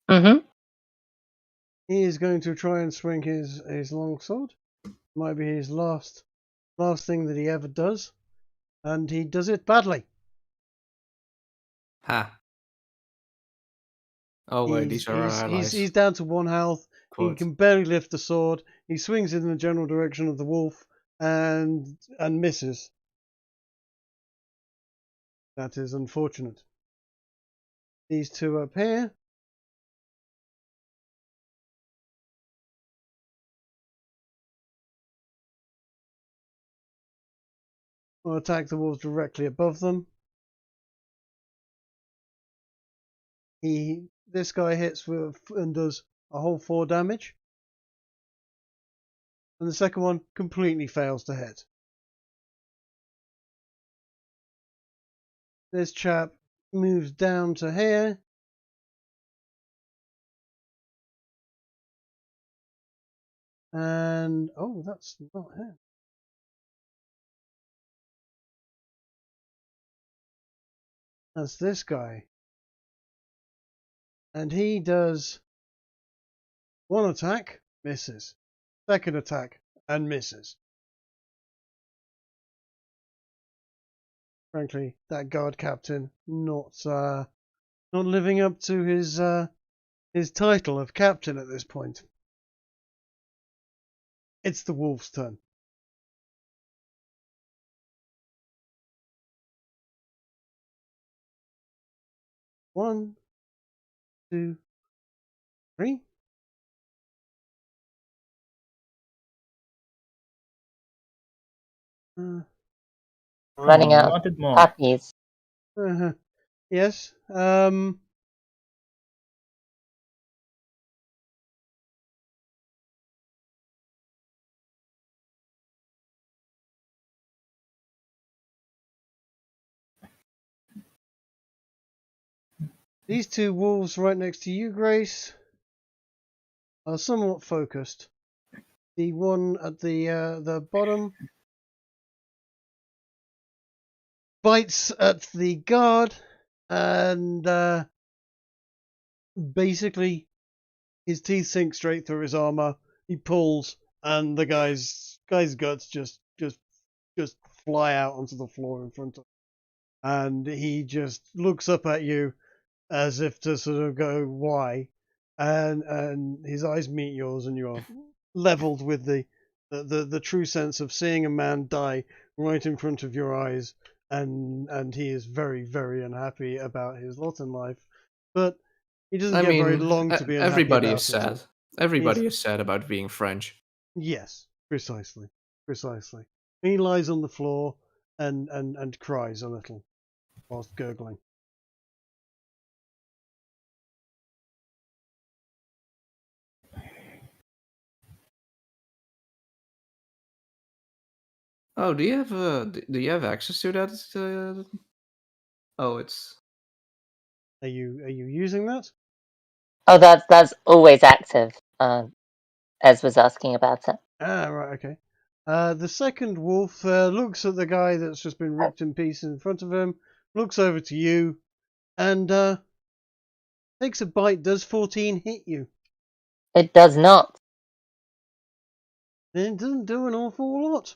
Mm-hmm. he is going to try and swing his long sword. Might be his last thing that he ever does, and he does it badly. Ha. Oh wait, these are our allies. He's down to 1 health. He Quote. can barely lift the sword. He swings it in the general direction of the wolf and misses. That is unfortunate. These two up here. Will attack the wolves directly above them. This guy hits and does a whole 4 damage. And the second one completely fails to hit. This chap moves down to here. And, oh, that's not him. That's this guy. And he does 1 attack, misses. 2nd attack, and misses. Frankly, that guard captain not living up to his title of captain at this point. It's the wolf's turn. One, 2, 3. Running out of Wanted more. puppies. Yes. These 2 wolves right next to you, Grace, are somewhat focused. The one at the bottom bites at the guard, and basically his teeth sink straight through his armor. He pulls, and the guy's guts just fly out onto the floor in front of him. and he just looks up at you as if to sort of go, "Why?" And his eyes meet yours, and you're leveled with the true sense of seeing a man die right in front of your eyes, and he is very, very unhappy about his lot in life, but he doesn't I get very mean, long to be unhappy everybody about is it. sad. Everybody is sad about being French. Yes, precisely. He lies on the floor and cries a little whilst gurgling. Oh, do you have access to that? Oh, it's Are you using that? Oh, that's always active. Ez was asking about it. Ah, right, okay. The second wolf looks at the guy that's just been ripped in pieces in front of him, looks over to you, and takes a bite. Does 14 hit you? It does not. Then it doesn't do an awful lot.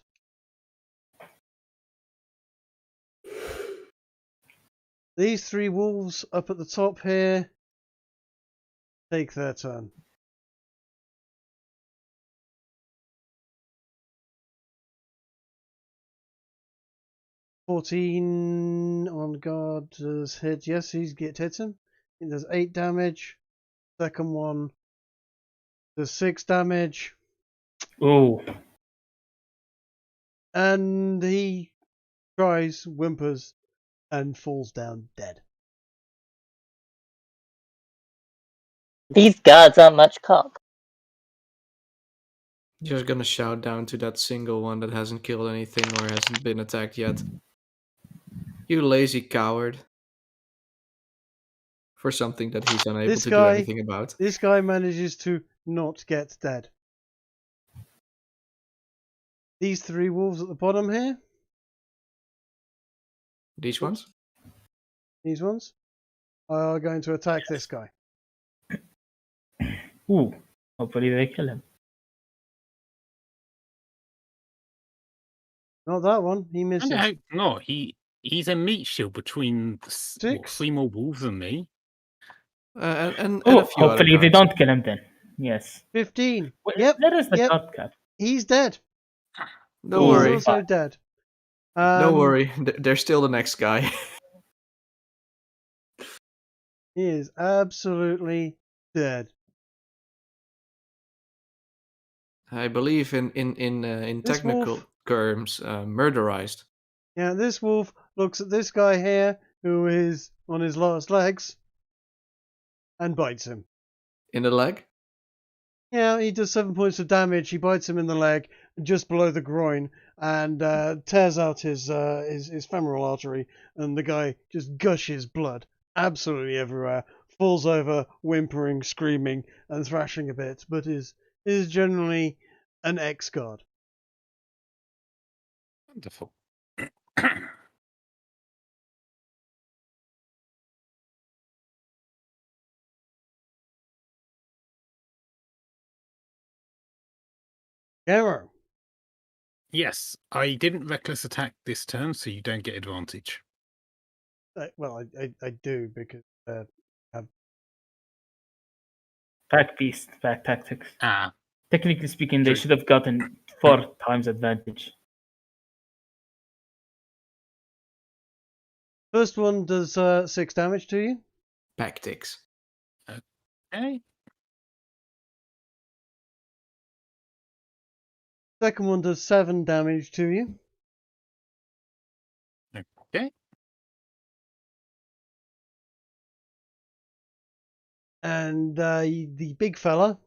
These three wolves up at the top here take their turn. "14 on guard does hit." Yes, he's hit him. It does 8 damage. Second one does 6 damage. Oh, And he cries, whimpers, and falls down dead. These guards aren't much cop. just gonna shout down to that single one that hasn't killed anything or hasn't been attacked yet. You lazy coward. For something that he's unable to do anything about. This guy manages to not get dead. These three wolves at the bottom here. These ones? These ones are going to attack this guy. ooh. Hopefully they kill him. Not that one. He misses. No, he's a meat shield between Six. 3 more wolves and me. And Oh, a few other hopefully they guards. don't kill him then. Yes. 15. Wait, Yep. There is the Yep. god cap. He's dead. Don't He's worry. also dead. Don't worry. There's still the next guy. He is absolutely dead. I believe in This technical wolf- terms, murderized. Yeah, this wolf looks at this guy here, who is on his last legs, and bites him. In the leg? Yeah, he does 7 points of damage. He bites him in the leg, just below the groin, and tears out his femoral artery, and the guy just gushes blood absolutely everywhere, falls over, whimpering, screaming, and thrashing a bit, but is generally an ex-guard. Wonderful. Arrow. Yes, I didn't reckless attack this turn, so you don't get advantage. Well, I do, because Pack beast, pack tactics. Ah, Technically speaking, they True. should have gotten 4 times advantage. first one does 6 damage to you. Tactics. okay. Second one does 7 damage to you. Okay. And the big fella,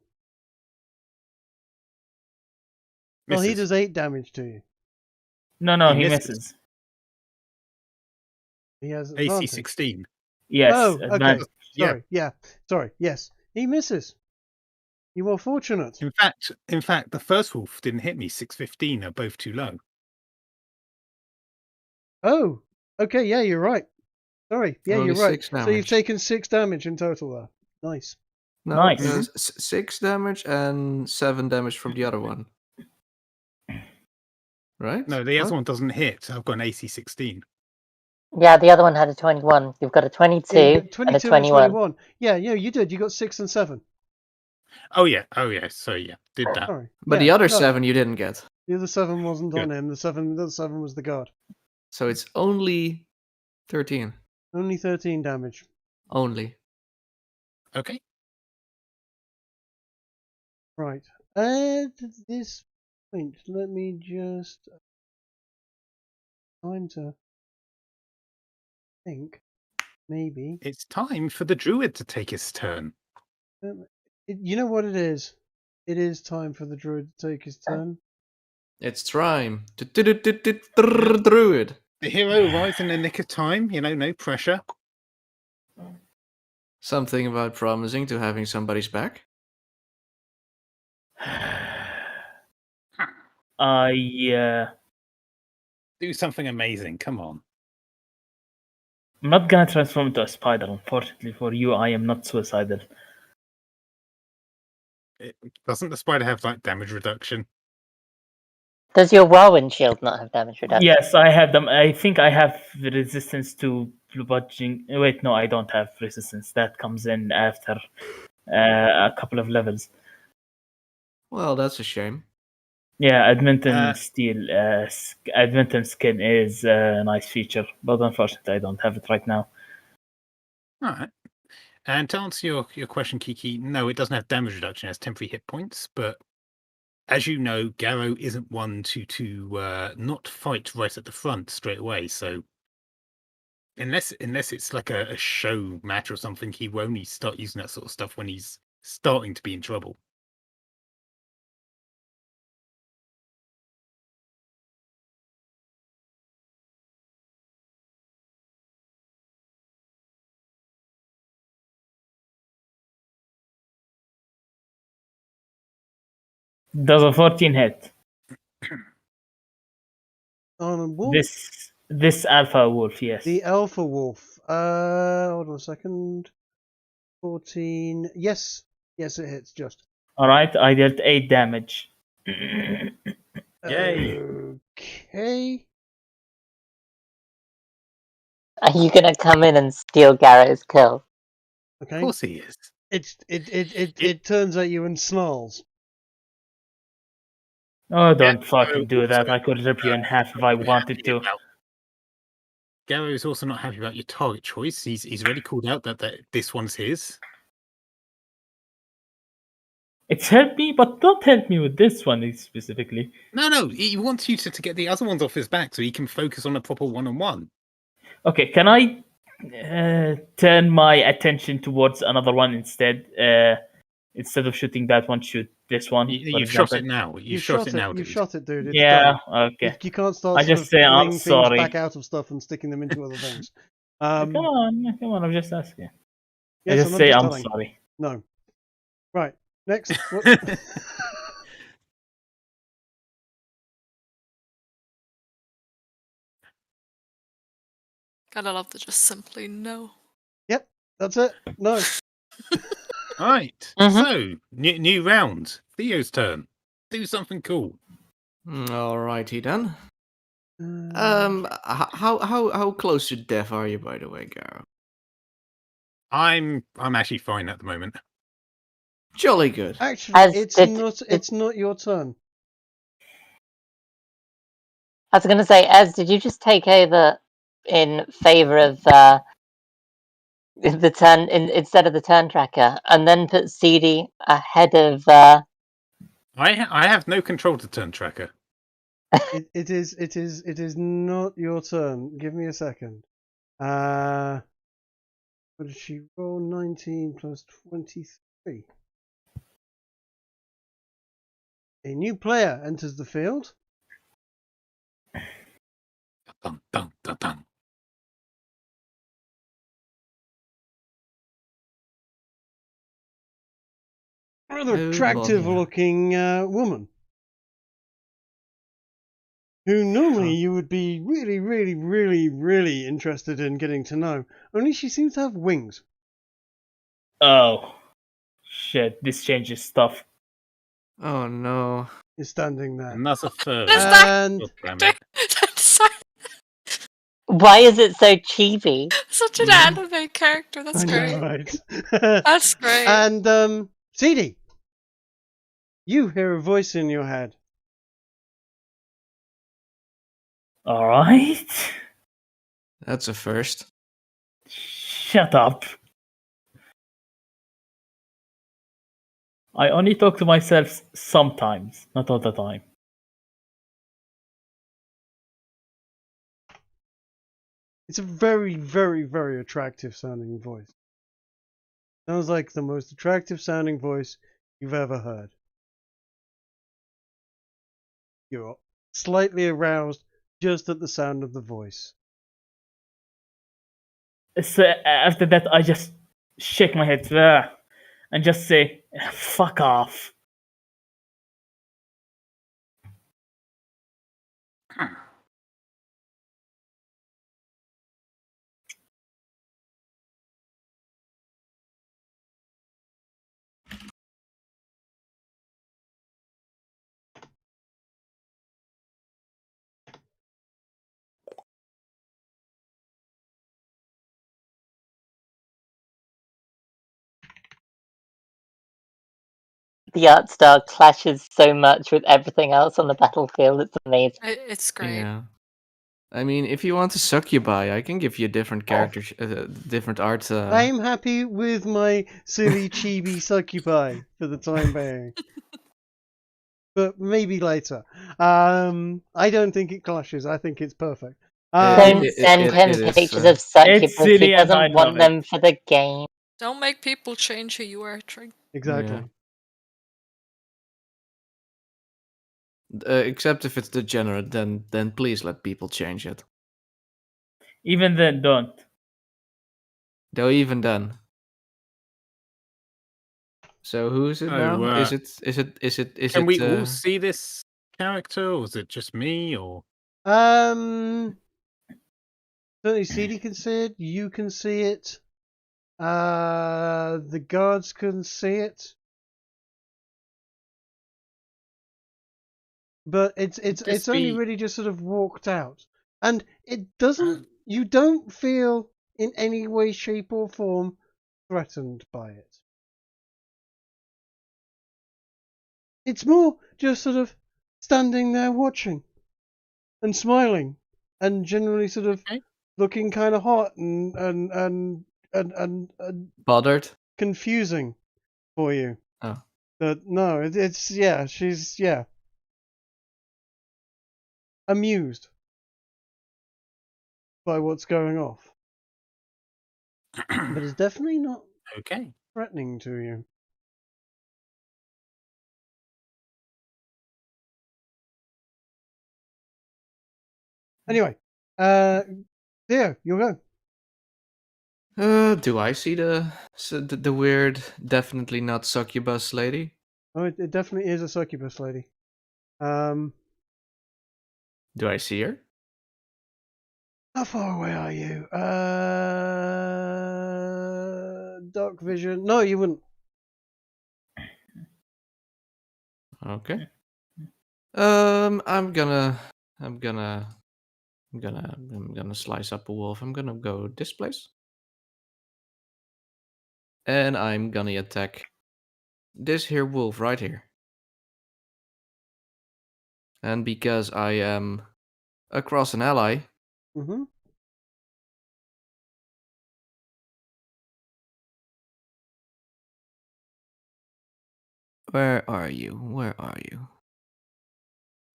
well, he Misses. does 8 damage to you. No, He he misses. misses. He has AC advantage. 16. Yes, Oh, okay. advantage. Yeah. Sorry. Yes, he misses. You are fortunate. In fact, the first wolf didn't hit me. 615 are both too low. Oh, okay. Yeah, you're right. Sorry. Yeah, Only you're right. 6 So you've damage. taken 6 damage in total there. Nice. No, Nice. 6 damage and 7 damage from the other one. Right? No, the other What? one doesn't hit. I've got an AC 16. Yeah, the other one had a 21. You've got a 22 Yeah, you got and a 22 21. and 21. Yeah, you did. You got 6 and 7. Oh yeah. So yeah, did that. Sorry. But yeah, the other no, 7 you didn't get. The other 7 wasn't Good. on him. The other 7 was the guard. So it's only 13. Only 13 damage. Only. Okay. Right. At this point, let me just time to think. Maybe. It's time for the druid to take his turn. You know what it is? It is time for the druid to take his turn. It's time. Druid. The hero arrives in the nick of time. No pressure. Something about promising to having somebody's back. Do something amazing. Come on. I'm not gonna transform into a spider. Unfortunately for you, I am not suicidal. Doesn't the spider have like damage reduction? Does your whirlwind shield not have damage reduction? Yes, I have them. I think I have the resistance to bludgeoning. Wait, no, I don't have resistance. That comes in after a couple of levels. Well, that's a shame. Yeah, Adventum Steel, Adventum Skin is a nice feature, but unfortunately I don't have it right now. All right. And to answer your question, Kiki, no, it doesn't have damage reduction. It has temporary hit points. But as you know, Garrow isn't one to not fight right at the front straight away. So unless it's like a show match or something, he will only start using that sort of stuff when he's starting to be in trouble. Does a 14 hit? On a wolf? This alpha wolf, yes. The alpha wolf. Hold on a second. 14. Yes, it hits just. All right, I dealt 8 damage. Yay. Okay. Are you gonna come in and steal Garrett's kill? Okay. Of course he is. It turns at you and snarls. Oh, don't fucking do that. I could rip you in half if I wanted to. Garrow is also not happy about your target choice. He's already called out that this one's his. It's helped me, but don't help me with this one specifically. No, he wants you to get the other ones off his back so he can focus on a proper one-on-one. Okay, can I turn my attention towards another one instead? Instead of shooting that one, shoot this one. You've shot it now. You've shot it now, You dude. shot it, dude. It's Yeah, done. okay. You can't start I just say I'm pulling sorry. things back out of stuff and sticking them into other things. Come on, I'm just asking. Yes, I just I'm say just I'm telling. sorry. No. Right. Next. What? Gotta love the just simply no. Yep. That's it. No. Right. Mhm. So new round. Theo's turn. Do something cool. Alrighty then. How close to death are you, by the way, Garrow? I'm actually fine at the moment. Jolly good. Actually, As it's not your turn. I was gonna say, did you just take over in favor of the turn instead of the turn tracker, and then put CD ahead of? I have no control to turn tracker. It is not your turn. Give me a second. What did she roll? 19 plus 23. A new player enters the field. Dun, dun, dun, dun. Rather Oh, attractive bother. looking woman. Who normally you would be really, really, really, really interested in getting to know. Only she seems to have wings. Oh, shit! This changes stuff. Oh no. Is standing there. Another third. Is that- And Oh, damn it. Sorry. Why is it so chibi? Such an anime character. That's I great. know, right? That's great. And CD, you hear a voice in your head. All right. That's a first. Shut up. I only talk to myself sometimes, not all the time. It's a very, very, very attractive sounding voice. Sounds like the most attractive sounding voice you've ever heard. You're slightly aroused just at the sound of the voice. So after that, I just shake my head and just say, fuck off. The art style clashes so much with everything else on the battlefield. It's amazing. It's great. Yeah. I mean, if you want to succubi, I can give you different characters, different art. I'm happy with my silly chibi succubi for the time being. But maybe later. I don't think it clashes. I think it's perfect. Don't send him it is, pictures of succubus. silly He and I doesn't want love them for the game. Don't make people change who you are, Trig. Exactly. Yeah. Except if it's degenerate, then please let people change it. Even then, don't. Though even then. So who is it Oh, now? Is it? Can we all see this character, or is it just me? Or Certainly CD can see it. You can see it. The guards can see it. But it's only really just sort of walked out, and it doesn't. You don't feel in any way, shape, or form threatened by it. It's more just sort of standing there watching and smiling and generally sort of looking kind of hot and bothered, confusing for you. Oh. But no, it's she's amused by what's going off. But it's definitely not threatening to you. Anyway, Theo, you'll go. Do I see the weird, definitely not succubus lady? Oh, it definitely is a succubus lady. Do I see her? How far away are you? Dark vision. No, you wouldn't. Okay. I'm gonna slice up a wolf. I'm gonna go this place. And I'm gonna attack this here wolf right here. And because I am across an ally, Mm-hmm. Where are you? Where are you?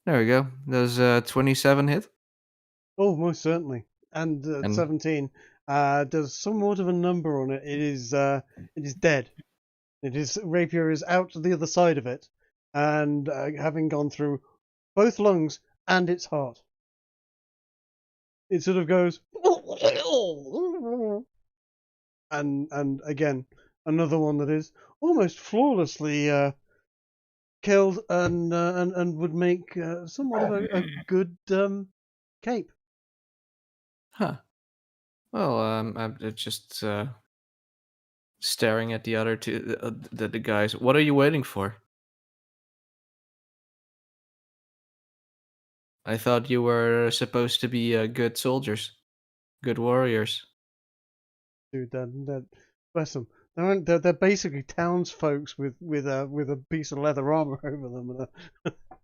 There we go. Does 27 hit? Oh, most certainly. And 17 does somewhat of a number on it. It is dead. Rapier is out the other side of it, and having gone through both lungs and its heart, it sort of goes, and again another one that is almost flawlessly killed and would make somewhat of a good cape. Huh. Well, I'm just staring at the other two, the guys. What are you waiting for? I thought you were supposed to be good soldiers. Good warriors. Dude, they're bless them. They're basically townsfolk with a piece of leather armor over them and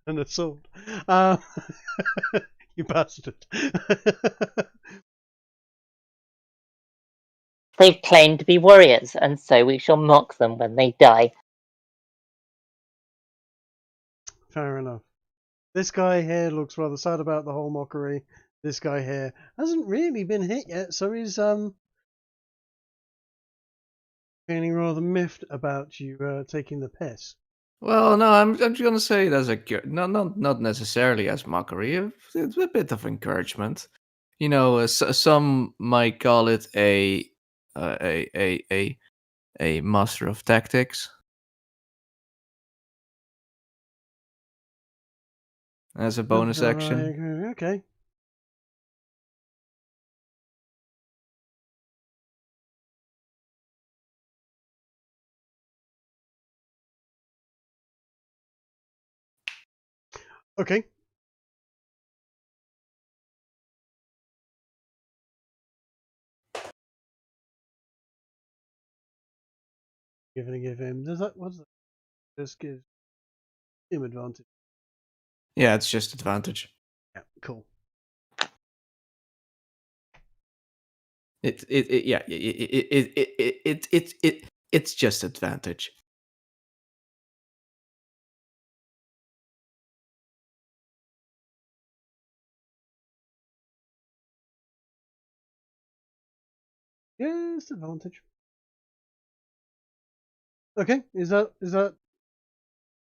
and a sword. You bastard. They've claimed to be warriors, and so we shall mock them when they die. Fair enough. This guy here looks rather sad about the whole mockery. This guy here hasn't really been hit yet, so he's feeling rather miffed about you taking the piss. Well, no, I'm just gonna say it as a not necessarily as mockery. It's a bit of encouragement. You know, some might call it a master of tactics. As a bonus action. Okay. Okay. Give him. Does that? What's that? Just gives him advantage. Yeah, it's just advantage. Yeah. Cool. It's just advantage. Yes, advantage. Okay. Is that what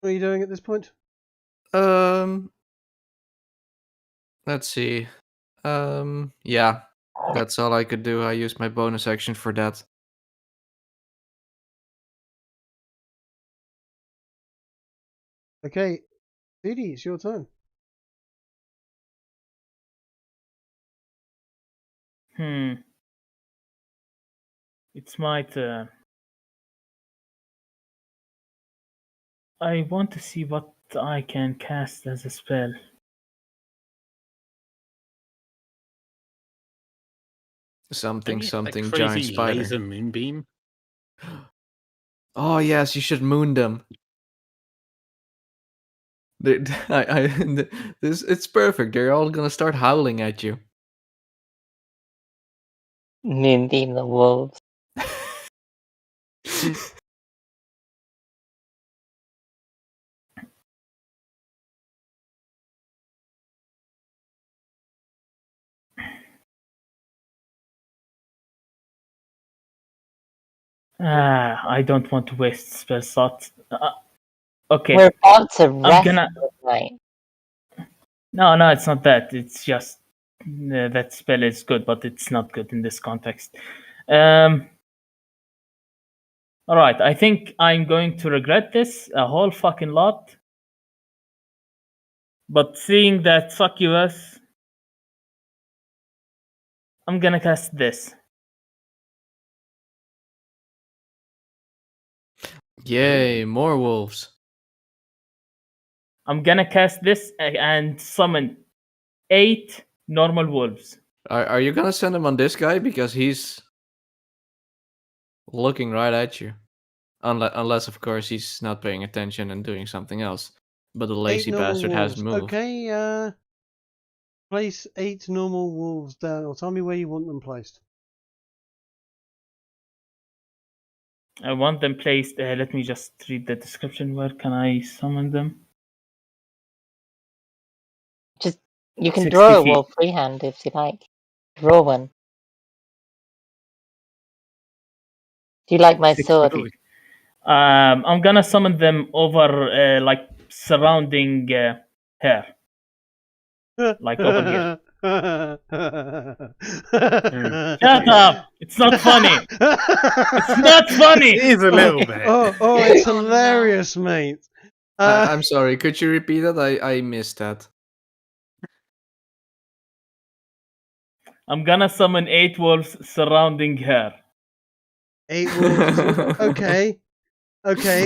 you're doing at this point? Let's see. Yeah. That's all I could do. I used my bonus action for that. Okay. Didi, it's your turn. It's my turn. I want to see what I can cast as a spell. Something Maybe, something like, giant crazy spider. laser moonbeam. Oh yes, you should moon them. It's perfect. They're all gonna start howling at you. Moonbeam the wolves. I don't want to waste spell slots. Okay. We're about to rest gonna- tonight. No, it's not that. It's just that spell is good, but it's not good in this context. All right, I think I'm going to regret this a whole fucking lot. But seeing that fuck you us, I'm gonna cast this. Yay, more wolves. I'm gonna cast this and summon 8 normal wolves. Are you gonna send him on this guy because he's looking right at you? Unless of course he's not paying attention and doing something else. But the lazy 8 normal bastard wolves. hasn't moved. Okay. Place 8 normal wolves down. Or tell me where you want them placed. I want them placed. Let me just read the description. Where can I summon them? You can 60 draw a feet. wolf freehand if you like. Draw one. Do you like my 60 sword? feet. I'm gonna summon them over, like surrounding her, like over here. Shut up! It's not funny. It's not funny. It is a little bit. Oh, it's Oh, no. hilarious, mate. I'm sorry, could you repeat that? I missed that. I'm gonna summon 8 wolves surrounding her. 8 wolves. Okay.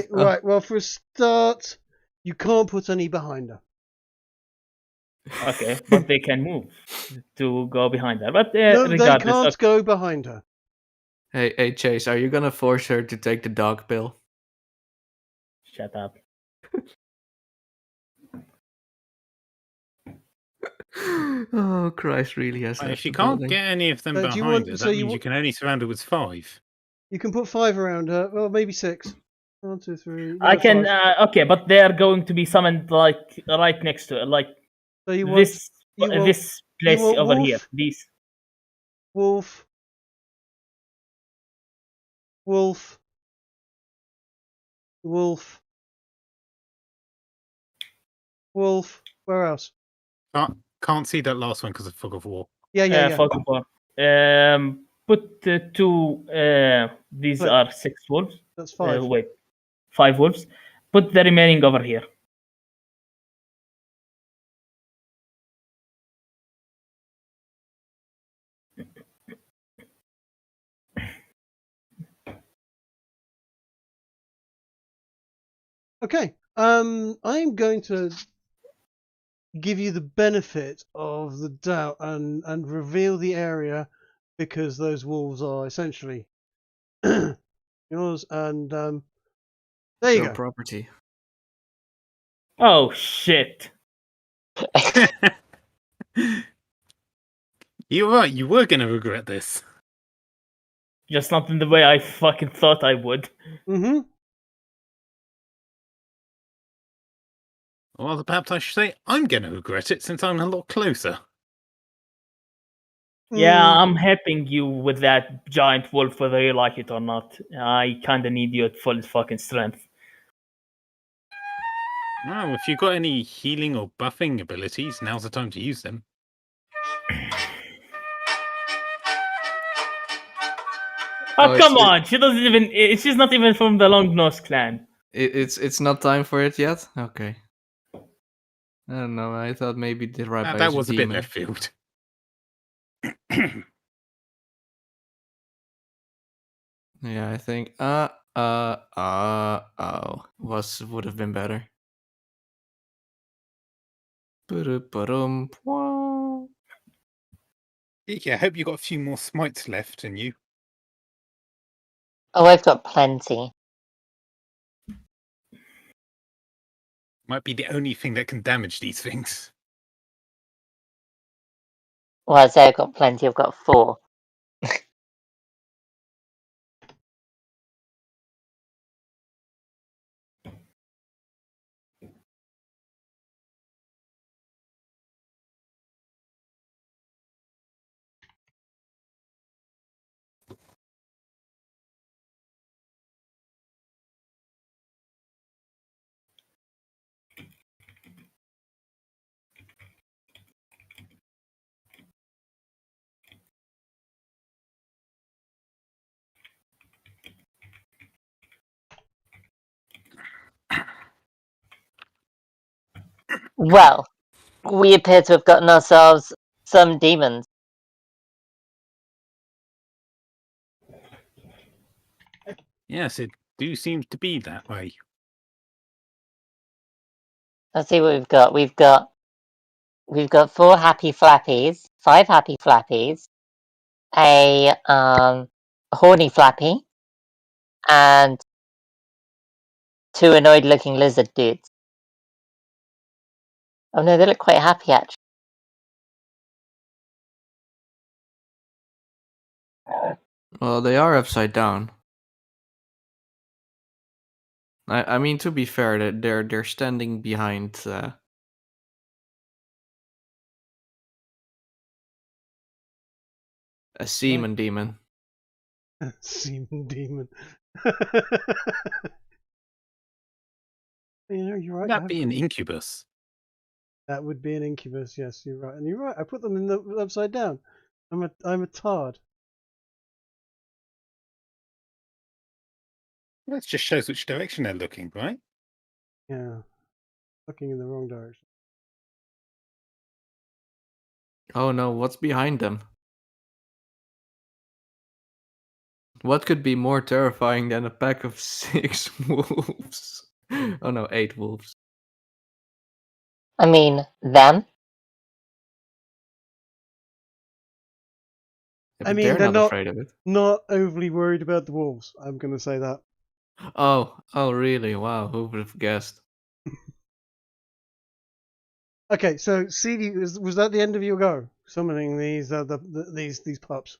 Right. Well, for a start, you can't put any behind her. Okay, but they can move to go behind her. But No, they regardless, can't go behind her. Hey, Chase, are you gonna force her to take the dog pill? shut up. Oh, Christ really has If left you the can't building. get any of them Do you behind want- her, so that you means you wa- can only surround her with 5. You can put 5 around her. Well, maybe 6. 1, 2, 3. I no, can. 5. Okay, but they are going to be summoned like right next to it, like So you want this. you want- This place want over wolf? here. These. Wolf. Wolf. Wolf. Wolf. Where else? Can't see that last one because of fog of war. Yeah. Fog of War. Put 2. These Flip. are 6 wolves. That's 5. Wait, 5 wolves. Put the remaining over here. Okay. I'm going to give you the benefit of the doubt and reveal the area because those wolves are essentially yours. And there you Your go. property. Oh shit! You're right. You were going to regret this. Just not in the way I fucking thought I would. Mm-hmm. Or perhaps I should say I'm going to regret it since I'm a lot closer. Yeah, I'm helping you with that giant wolf, whether you like it or not. I kinda need you at full fucking strength. Well, if you've got any healing or buffing abilities, now's the time to use them. Oh, Oh, come it's- on! She doesn't even. She's not even from the Long Nose clan. It's not time for it yet? Okay. I don't know, I thought maybe the rabbi That is was a bit demon. left field. Yeah, I think would have been better. Ba-da-ba-dum. Kiki, I hope you got a few more smites left in you. Oh, I've got plenty. Might be the only thing that can damage these things. Well, I say I've got plenty. I've got 4. Well, we appear to have gotten ourselves some demons. Yes, it do seems to be that way. Let's see what we've got. We've got 4 happy flappies, 5 happy flappies, a horny flappy, and 2 annoyed-looking lizard dudes. Oh no, they look quite happy actually. Well, they are upside down. I mean, to be fair, they're standing behind a seaman demon. Seaman demon. You're right. That'd be an incubus. That would be an incubus. Yes, you're right, and you're right. I put them in the upside down. I'm a tard. That just shows which direction they're looking, right? Yeah, looking in the wrong direction. Oh no, what's behind them? What could be more terrifying than a pack of 6 wolves? Oh no, 8 wolves. I mean, them. Yeah, I but mean, they're they're not afraid of it. not overly worried about the wolves. I'm going to say that. Oh, really? Wow, who would have guessed? Okay, so CD, was that the end of your go? Summoning these these pups.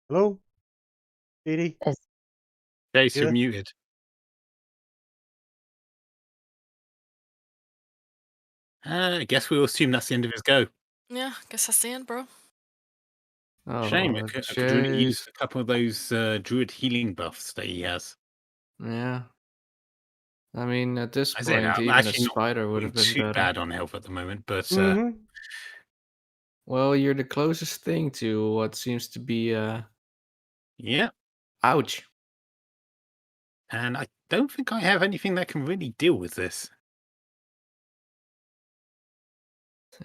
Hello, CD. Jace, you're Yeah. muted. I guess we'll assume that's the end of his go. Yeah, guess that's the end, bro. Shame. Oh, I could really jeez. use a couple of those druid healing buffs that he has. Yeah. I mean, at this I say point, that, I'm even a actually not spider would doing have been too better. bad on health at the moment, but Mm-hmm. Well, you're the closest thing to what seems to be yeah. ouch. And I don't think I have anything that can really deal with this.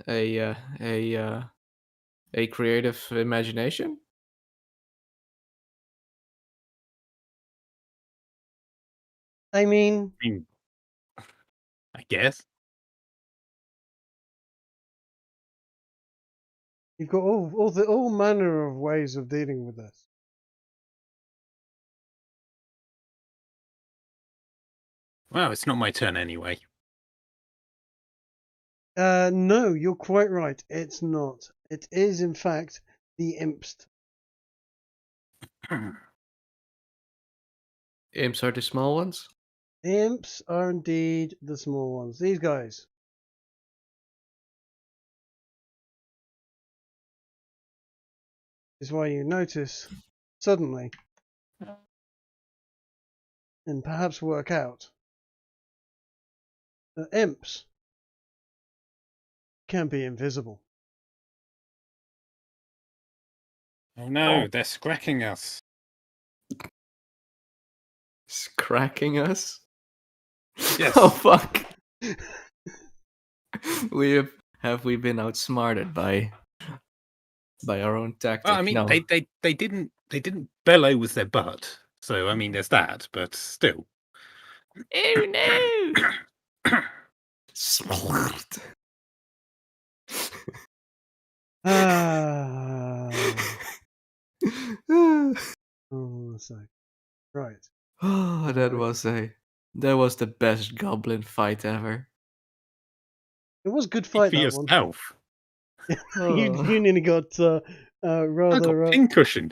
A creative imagination? I mean, I mean, I guess. you've got all manner of ways of dealing with this. Well, it's not my turn anyway. No, you're quite right. It's not. It is, in fact, the imps. Imps are the small ones? The imps are indeed the small ones. These guys. Is why you notice suddenly, and perhaps work out, that imps can be invisible. Oh no, they're scracking us. Cracking us? Yes. Oh fuck. Have we been outsmarted by our own tactic? Well, I mean, No. they didn't bellow with their butt. So I mean, there's that, but still. Oh no! Smart. Oh, so right. Oh, that was the best goblin fight ever. It was a good Speak fight, for that one. yourself. Oh. You nearly got I rather. got pincushion.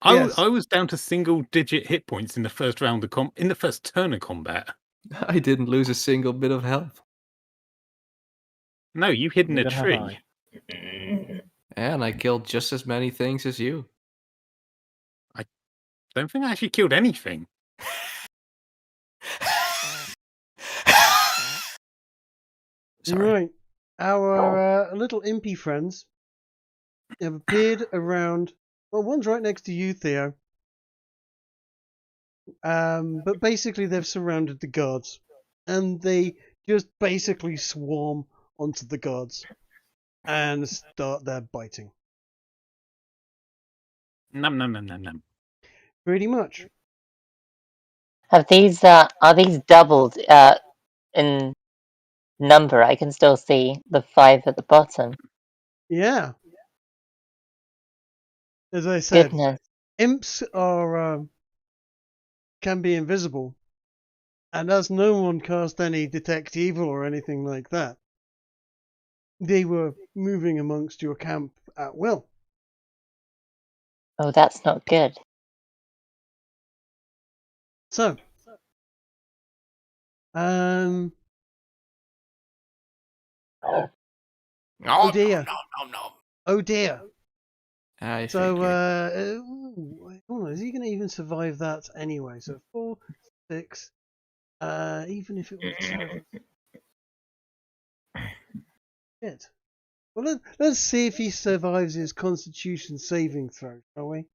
Yes. I was down to single-digit hit points in the first round of in the first turn of combat. I didn't lose a single bit of health. No, you hid in a Neither have tree. And I killed just as many things as you. Don't think I actually killed anything. Sorry. Right. Our little impy friends have appeared around. Well, one's right next to you, Theo. But basically, they've surrounded the guards, and they just basically swarm onto the guards and start their biting. Num num num num num. Pretty much. Have these are these doubled in number? I can still see the 5 at the bottom. Yeah. As I said, Goodness. imps are can be invisible, and as no one cast any detect evil or anything like that, they were moving amongst your camp at will. Oh, that's not good. So, Oh dear. No. Oh dear. I So, figured. hold on, is he going to even survive that anyway? So 4, 6, even if it was 7. Shit. Well, let's see if he survives his Constitution saving throw, shall we?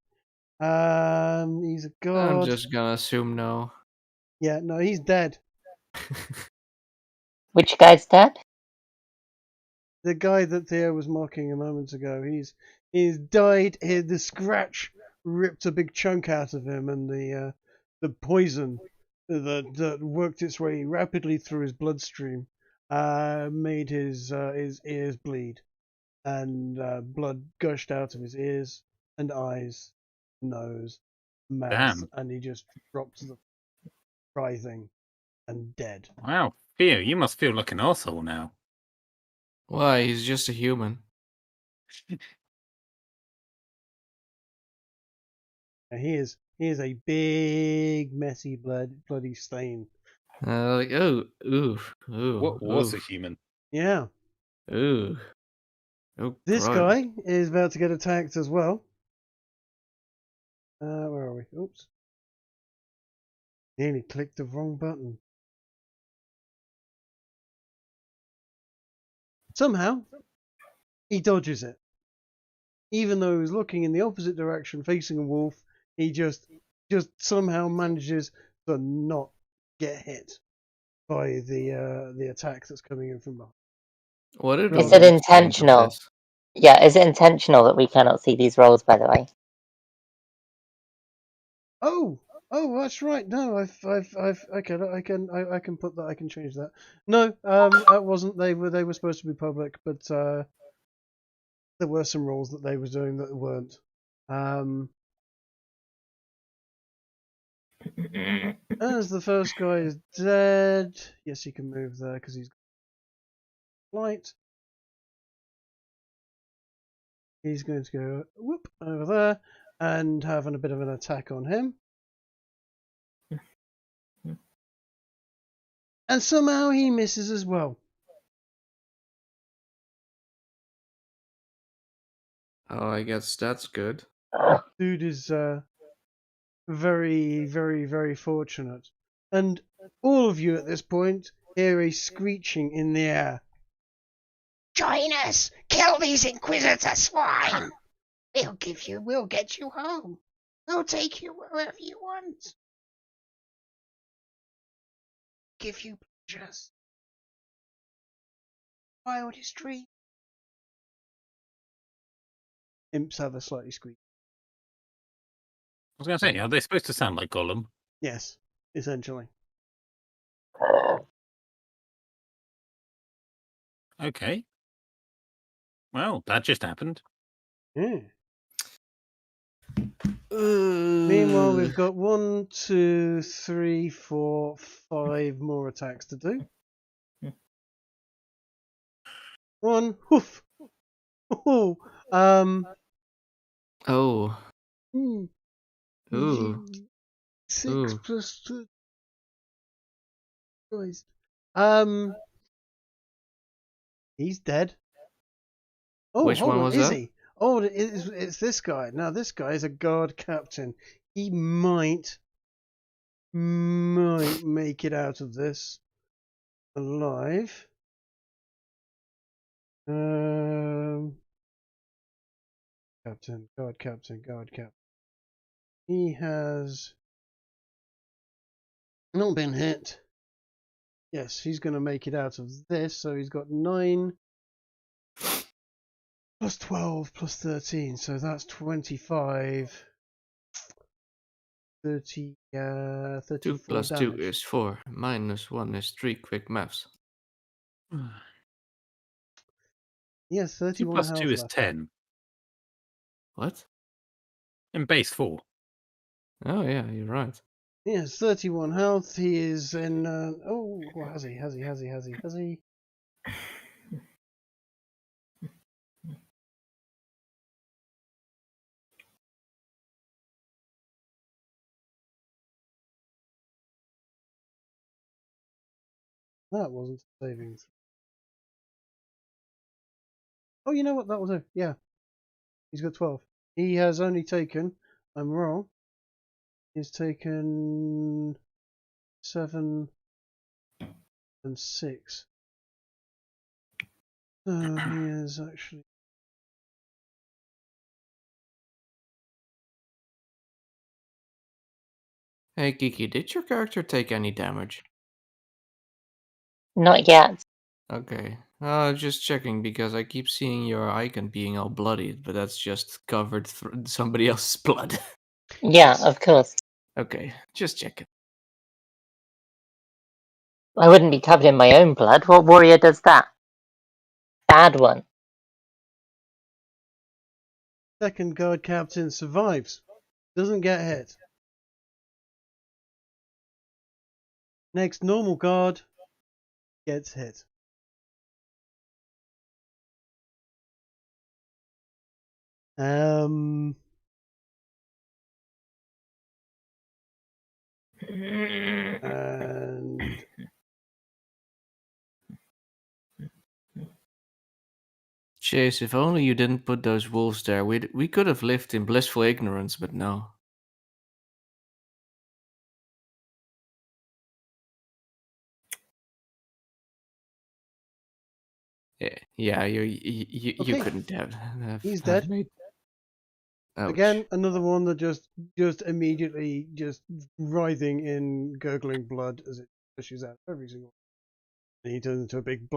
He's a god. I'm just gonna assume no. Yeah, no, he's dead. Which guy's dead? The guy that Theo was mocking a moment ago, he's died. The scratch ripped a big chunk out of him, and the poison that worked its way rapidly through his bloodstream made his ears bleed, and blood gushed out of his ears and eyes, nose, mouth, Damn. and he just dropped to the writhing and dead. Wow, Theo, you must feel like an arsehole now. Why? He's just a human. And he is a big messy bloody stain. Like, oh, ooh, ooh. What was ooh, a human? Yeah. Ooh. Oh, This gross. guy is about to get attacked as well. Where are we? Oops. Nearly clicked the wrong button. Somehow, he dodges it. Even though he's looking in the opposite direction, facing a wolf, he just somehow manages to not get hit by the attack that's coming in from behind. What did Is we it make of intentional? this? Yeah, is it intentional that we cannot see these rolls, by the way? Oh, that's right. No, I can put that. I can change that. No, that wasn't. They were supposed to be public, but there were some rules that they were doing that weren't. As the first guy is dead, yes, he can move there because he's light. He's going to go whoop over there and having a bit of an attack on him. And somehow he misses as well. Oh, I guess that's good. Dude is very, very, very fortunate. And all of you at this point hear a screeching in the air. Join us! Kill these Inquisitor swine! We'll get you home. We'll take you wherever you want. Give you pleasures. Wildest dream. Imps have a slightly squeak. I was going to say, are they supposed to sound like Gollum? Yes, essentially. Okay. Well, that just happened. Yeah. Meanwhile, we've got 1, 2, 3, 4, 5 more attacks to do. One, woof. Oh, Oh. hmm. Ooh. 6 Ooh. plus 2. Christ. He's dead. Oh, Which hold one on, was is that? he? Oh, it's this guy. Now, this guy is a guard captain. He might make it out of this alive. Captain, guard captain. He has not been hit. Yes, he's going to make it out of this. So he's got 9 plus 12 plus 13. So that's 25. 30, 34 2 plus damage. 2 is 4. Minus 1 is 3. Quick maths. Yes, 2 31 plus health 2 is left. 10. What? In base 4. Oh, yeah, you're right. Yes, 31 health. He is in. Oh, what has he? Has he? That wasn't saving. Oh, you know what? That was it. Yeah. He's got 12. He has only taken. I'm wrong. He's taken 7 and 6. So he is actually. Hey, Kiki, did your character take any damage? Not yet. Okay. Just checking because I keep seeing your icon being all bloodied, but that's just covered somebody else's blood. Yeah, of course. Okay, just checking. I wouldn't be covered in my own blood. What warrior does that? Bad one. Second guard captain survives. Doesn't get hit. Next normal guard gets hit. And Chase, if only you didn't put those wolves there. We could have lived in blissful ignorance, but no. Yeah, you Okay. couldn't have He's have dead. made. Ouch. again, another one that just immediately just writhing in gurgling blood as it pushes out every single. And he turns into a big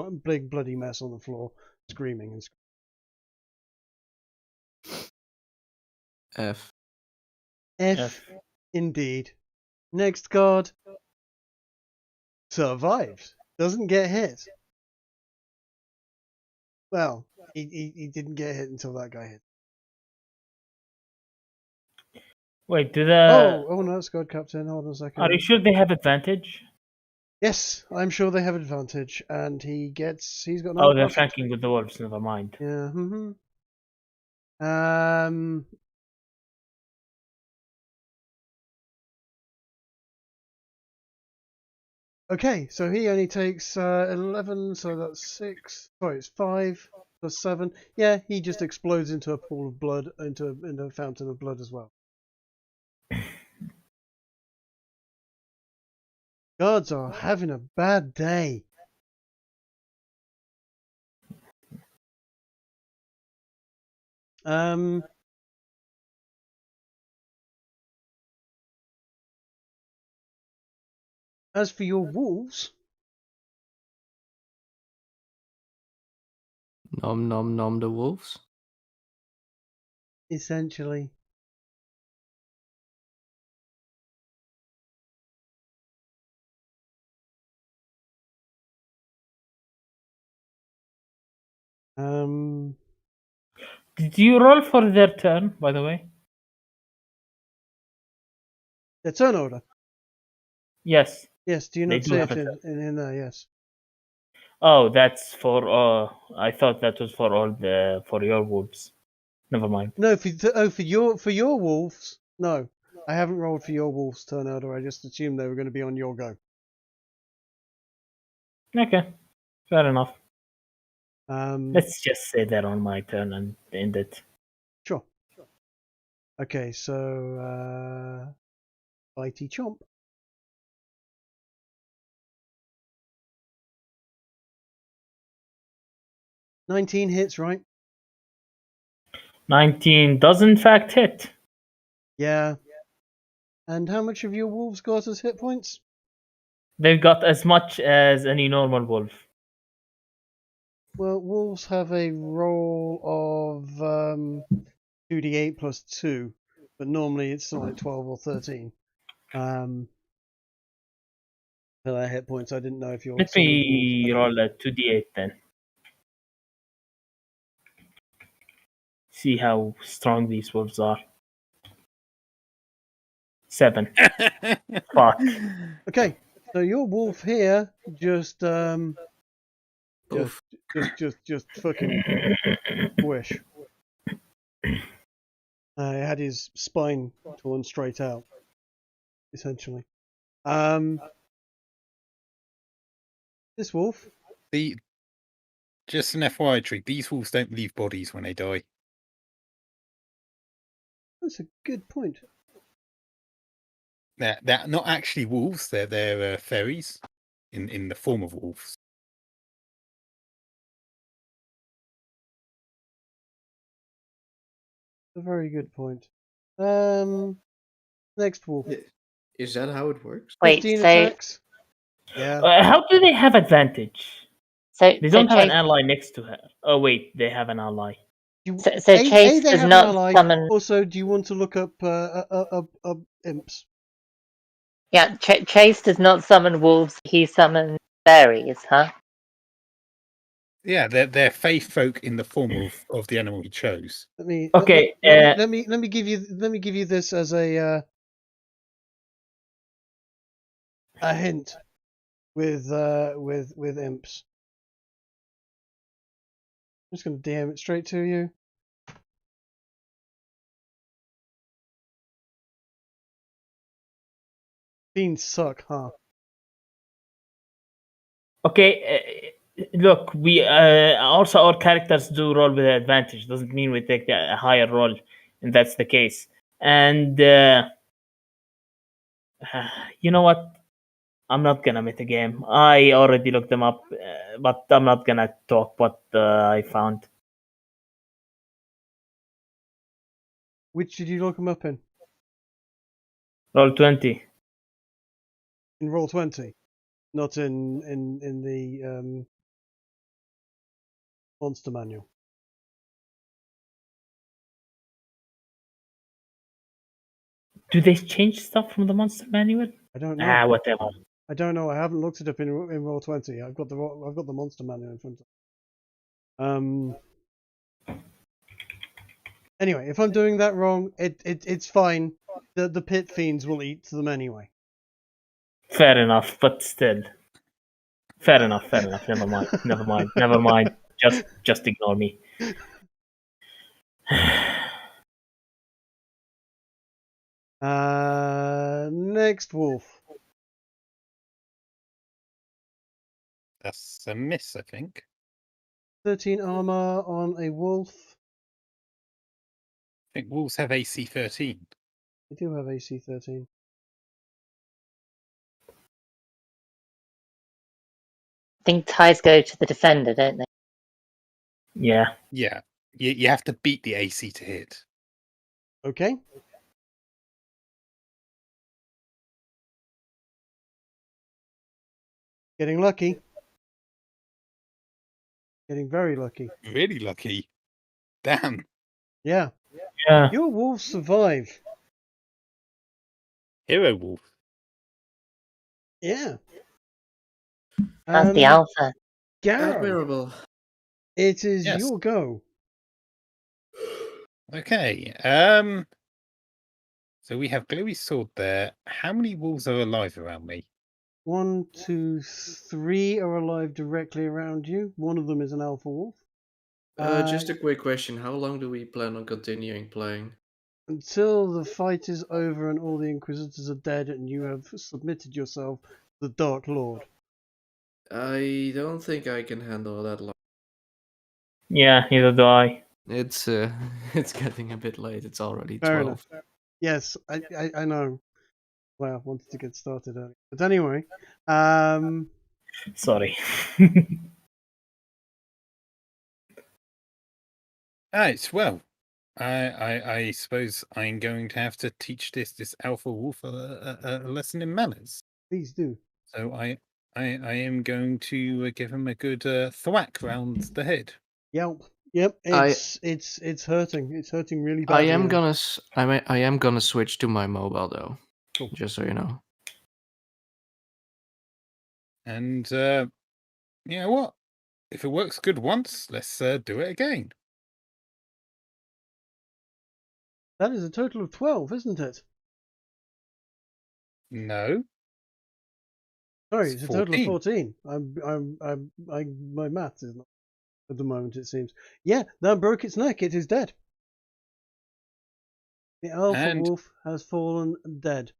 bloody mess on the floor, screaming and F. F indeed. Next guard survives. Doesn't get hit. Well, he didn't get hit until that guy hit. Wait, do the... Oh no, it's guard captain. Hold on a second. Are you sure they have advantage? Yes, I'm sure they have advantage, and he's got. Oh, they're flanking with the wolves. Never mind. Yeah. Okay, so he only takes 11, so that's 6. Sorry, it's 5 plus 7. Yeah, he just explodes into a pool of blood, into a fountain of blood as well. Guards are having a bad day. As for your wolves, Nom nom nom the wolves. essentially. Did you roll for their turn, by the way? The turn order. Yes. Yes, do you They not do see have it a in there? Yes. Oh, that's for... I thought that was for all for your wolves. Never mind. No, for your wolves. No, I haven't rolled for your wolves turn order. I just assumed they were going to be on your go. Okay, fair enough. Um, Let's just say they're on my turn and end it. Sure. Okay, so Bitey Chomp. $19 hits, right? 19 does in fact hit. Yeah. And how much have your wolves got as hit points? They've got as much as any normal wolf. Well, wolves have a roll of 2d8 plus 2, but normally it's like 12 or 13. For their hit points, I didn't know if you're. Let me roll a 2d8 then. See how strong these wolves are. 7. Fuck. Okay, so your wolf here just fucking squish. He had his spine torn straight out, essentially. This wolf. Just an FYI treat. These wolves don't leave bodies when they die. That's a good point. They're not actually wolves. They're fairies in the form of wolves. A very good point. Next wolf. Is that how it works? Wait, 15 so attacks. Yeah. How do they have advantage? so They so don't have an Chase, ally next to her. Oh wait, they have an ally. so Chase they does have not an ally. summon. Also, do you want to look up imps? Yeah, Chase does not summon wolves. He summons fairies, huh? Yeah, they're faith folk in the form of the animal he chose. Let me Okay, let me give you this as a hint with imps. I'm just going to DM it straight to you. Fiends suck, huh? Okay, look, we also our characters do roll with advantage. Doesn't mean we take a higher roll, and that's the case. And you know what? I'm not gonna metagame. I already looked them up, but I'm not gonna talk what I found. Which did you look them up in? Roll 20. In Roll20, not in the monster manual. Do they change stuff from the monster manual? I don't know. Whatever. I don't know. I haven't looked it up in Roll20. I've got the monster manual in front of me. Anyway, if I'm doing that wrong, it's fine. The pit fiends will eat them anyway. Fair enough, but still. Fair enough. Never mind. Just ignore me. Next wolf. That's a miss, I think. 13 armor on a wolf. I think wolves have AC 13. They do have AC 13. I think ties go to the defender, don't they? Yeah. Yeah, you have to beat the AC to hit. Okay. Getting lucky. Getting very lucky. Really lucky. Damn. Yeah. Yeah. Your wolves survive. Hero wolf. Yeah. That's the alpha. Garrow, Admirable. it is Yes. your go. Okay. So we have glowy sword there. How many wolves are alive around me? 1, 2, 3 are alive directly around you. One of them is an alpha wolf. Just a quick question. How long do we plan on continuing playing? Until the fight is over and all the Inquisitors are dead and you have submitted yourself to the Dark Lord. I don't think I can handle that long. Yeah, neither do I. It's it's getting a bit late. It's already Fair 12. enough. Yes, I know. Well, I wanted to get started early. But anyway, Sorry. Right, well, I suppose I'm going to have to teach this alpha wolf a lesson in manners. please do. So I am going to give him a good thwack round the head. Yep. It's hurting. It's hurting really I badly. am now. gonna I am gonna switch to my mobile though. Cool. Just so you know. And you know what? If it works good once, let's do it again. That is a total of 12, isn't it? No. Sorry, It's it's a total of 14. 14. My maths is not at the moment. It seems. Yeah, that broke its neck. It is dead. The alpha And- wolf has fallen dead.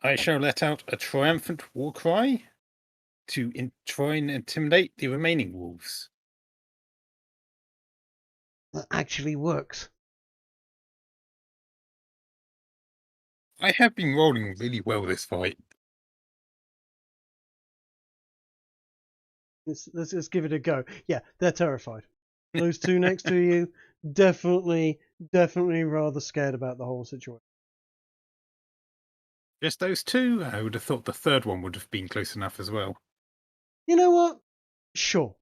I shall let out a triumphant war cry to try and intimidate the remaining wolves. That actually works. I have been rolling really well this fight. Let's give it a go. Yeah, they're terrified. Those two next to you, definitely rather scared about the whole situation. Just those two? I would have thought the third one would have been close enough as well. You know what? Sure.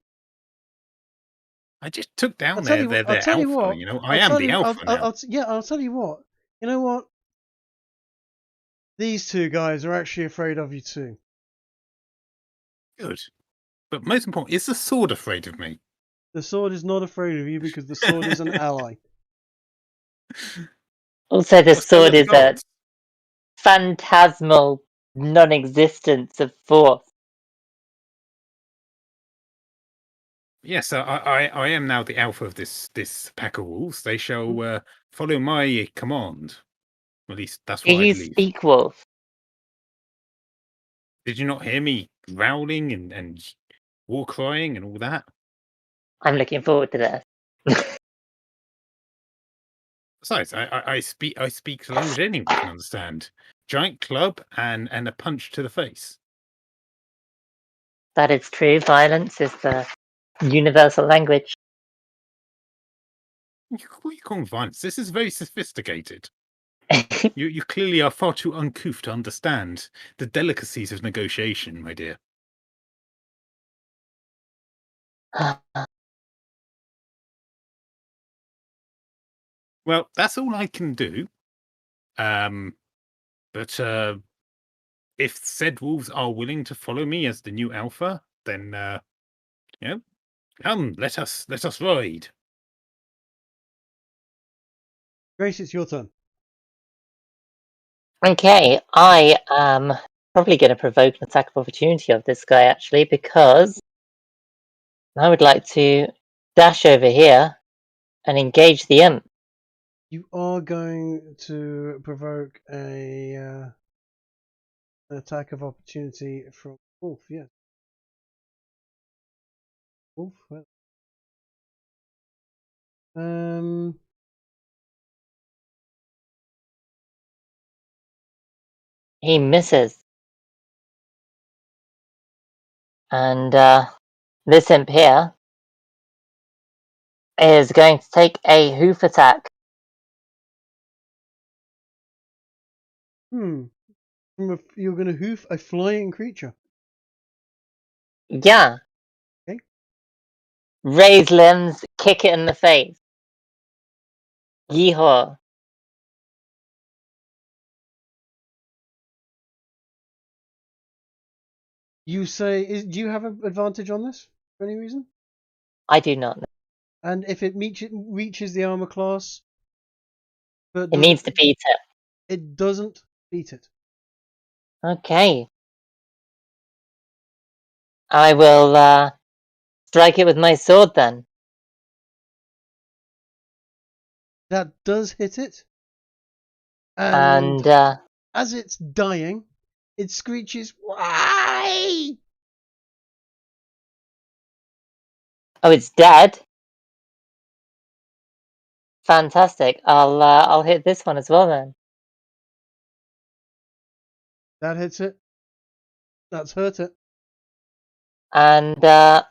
I just took down I'll tell their you what- their I'll tell alpha. you what, I am the alpha now. I'll tell you what. You know what? These two guys are actually afraid of you too. Good. But most important, is the sword afraid of me? The sword is not afraid of you because the sword is an ally. Also, this Well, so are sword the is a gods. phantasmal non-existence of force. Yes, I am now the alpha of this pack of wolves. They shall follow my command. At least that's Do what I you believe. speak wolf? Did you not hear me growling and war crying and all that? I'm looking forward to this. Besides, I speak the language anyone can understand. Giant club and a punch to the face. That is true. Violence is the universal language. What you call violence? This is very sophisticated. You clearly are far too uncouth to understand the delicacies of negotiation, my dear. Well, that's all I can do. But if said wolves are willing to follow me as the new alpha, then come, let us ride. Grace, it's your turn. Okay, I am probably going to provoke an attack of opportunity of this guy, actually, because I would like to dash over here and engage the imp. You are going to provoke an attack of opportunity from Wolf, yes. Wolf, well. He misses. And this imp here is going to take a hoof attack. You're going to hoof a flying creature. Yeah. Okay. Raise limbs, kick it in the face. Yeehaw. You say, do you have an advantage on this for any reason? I do not know. And if it reaches the armor class, but It needs to beat it. it doesn't beat it. Okay. I will strike it with my sword then. That does hit it. And as it's dying, it screeches, "Why?" oh, it's dead. Fantastic. I'll hit this one as well then. That hits it. That's hurt it. And do I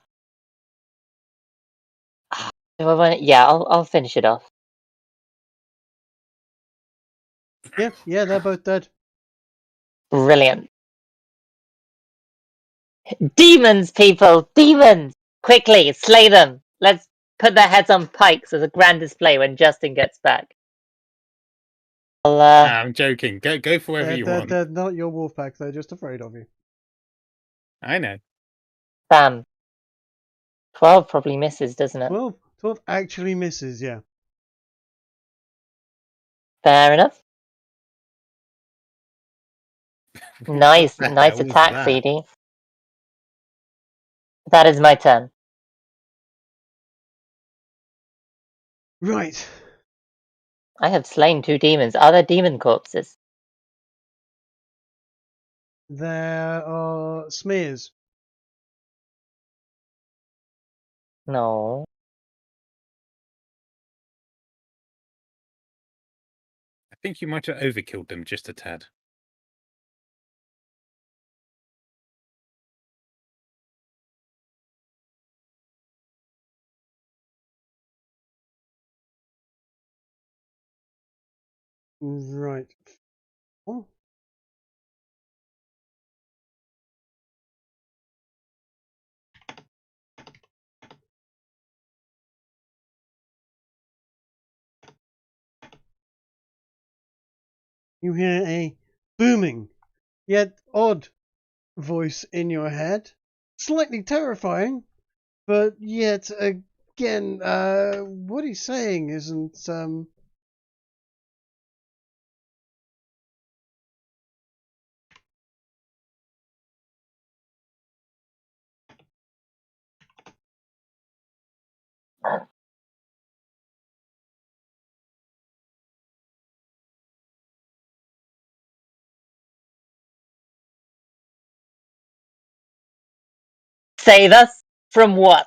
want? Yeah, I'll finish it off. Yeah, they're both dead. Brilliant. Demons, people! Demons! Quickly, slay them! Let's put their heads on pikes as a grand display when Justin gets back. I'm joking. Go for whatever you want. They're not your wolf pack. They're just afraid of you. I know. Bam. 12 probably misses, doesn't it? 12 actually misses, yeah. Fair enough. Nice What the hell is attack, that? CD. That is my turn. Right. I have slain 2 demons. Are there demon corpses? There are smears. No. I think you might have overkilled them just a tad. Right. Oh. You hear a booming, yet odd voice in your head. Slightly terrifying, but yet again, what he's saying isn't Save us from what?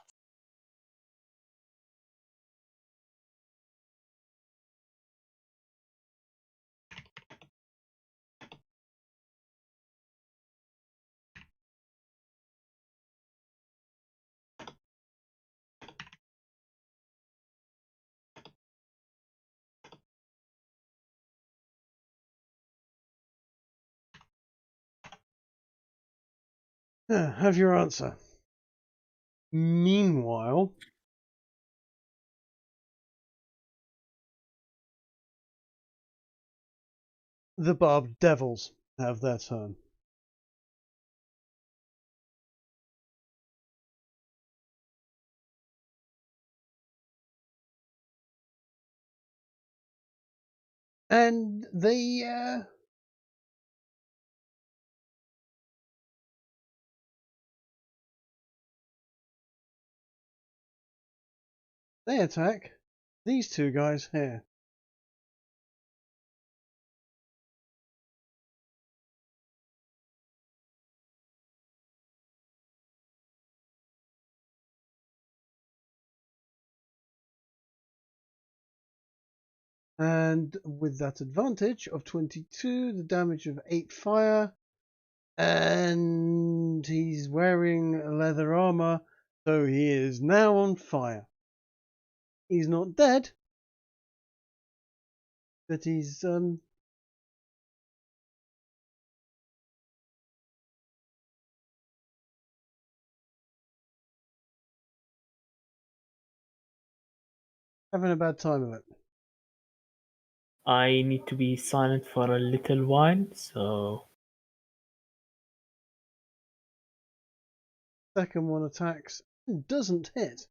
have your answer. Meanwhile, the barbed devils have their turn. And they attack these two guys here. And with that advantage of 22, the damage of 8 fire, and he's wearing leather armor, so he is now on fire. He's not dead, but he's having a bad time of it. I need to be silent for a little while, so Second one attacks and doesn't hit.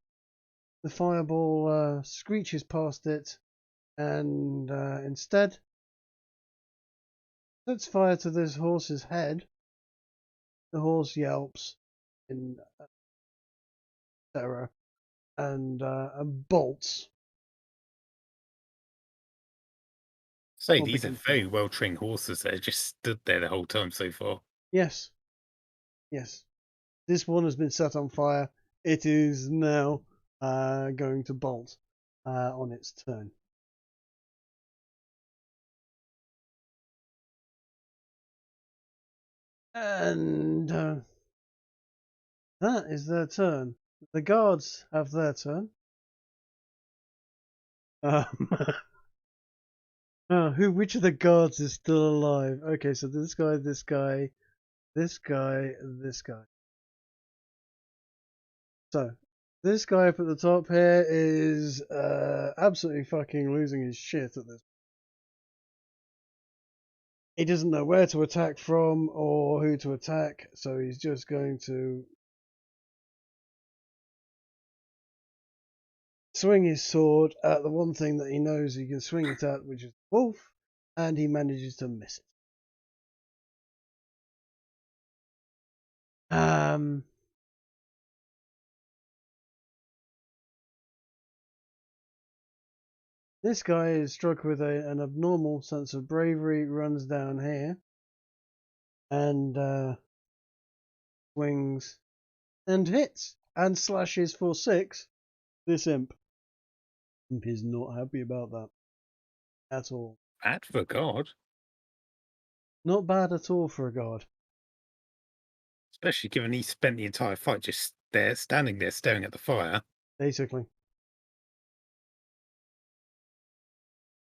The fireball screeches past it and instead sets fire to this horse's head. The horse yelps in terror and bolts. Say, Or these are begins to very bolt. well trained horses that have just stood there the whole time so far. Yes. Yes. This one has been set on fire. It is now going to bolt on its turn. And that is their turn. The guards have their turn. Which of the guards is still alive? Okay, so this guy, this guy, this guy, this guy. So, this guy up at the top here is absolutely fucking losing his shit at this. He doesn't know where to attack from or who to attack, so he's just going to swing his sword at the one thing that he knows he can swing it at, which is the wolf, and he manages to miss it. This guy is struck with an abnormal sense of bravery, runs down here, and swings and hits and slashes for 6. This imp. Imp is not happy about that at all. Bad for God. Not bad at all for a god. Especially given he spent the entire fight just there, standing there, staring at the fire. Basically.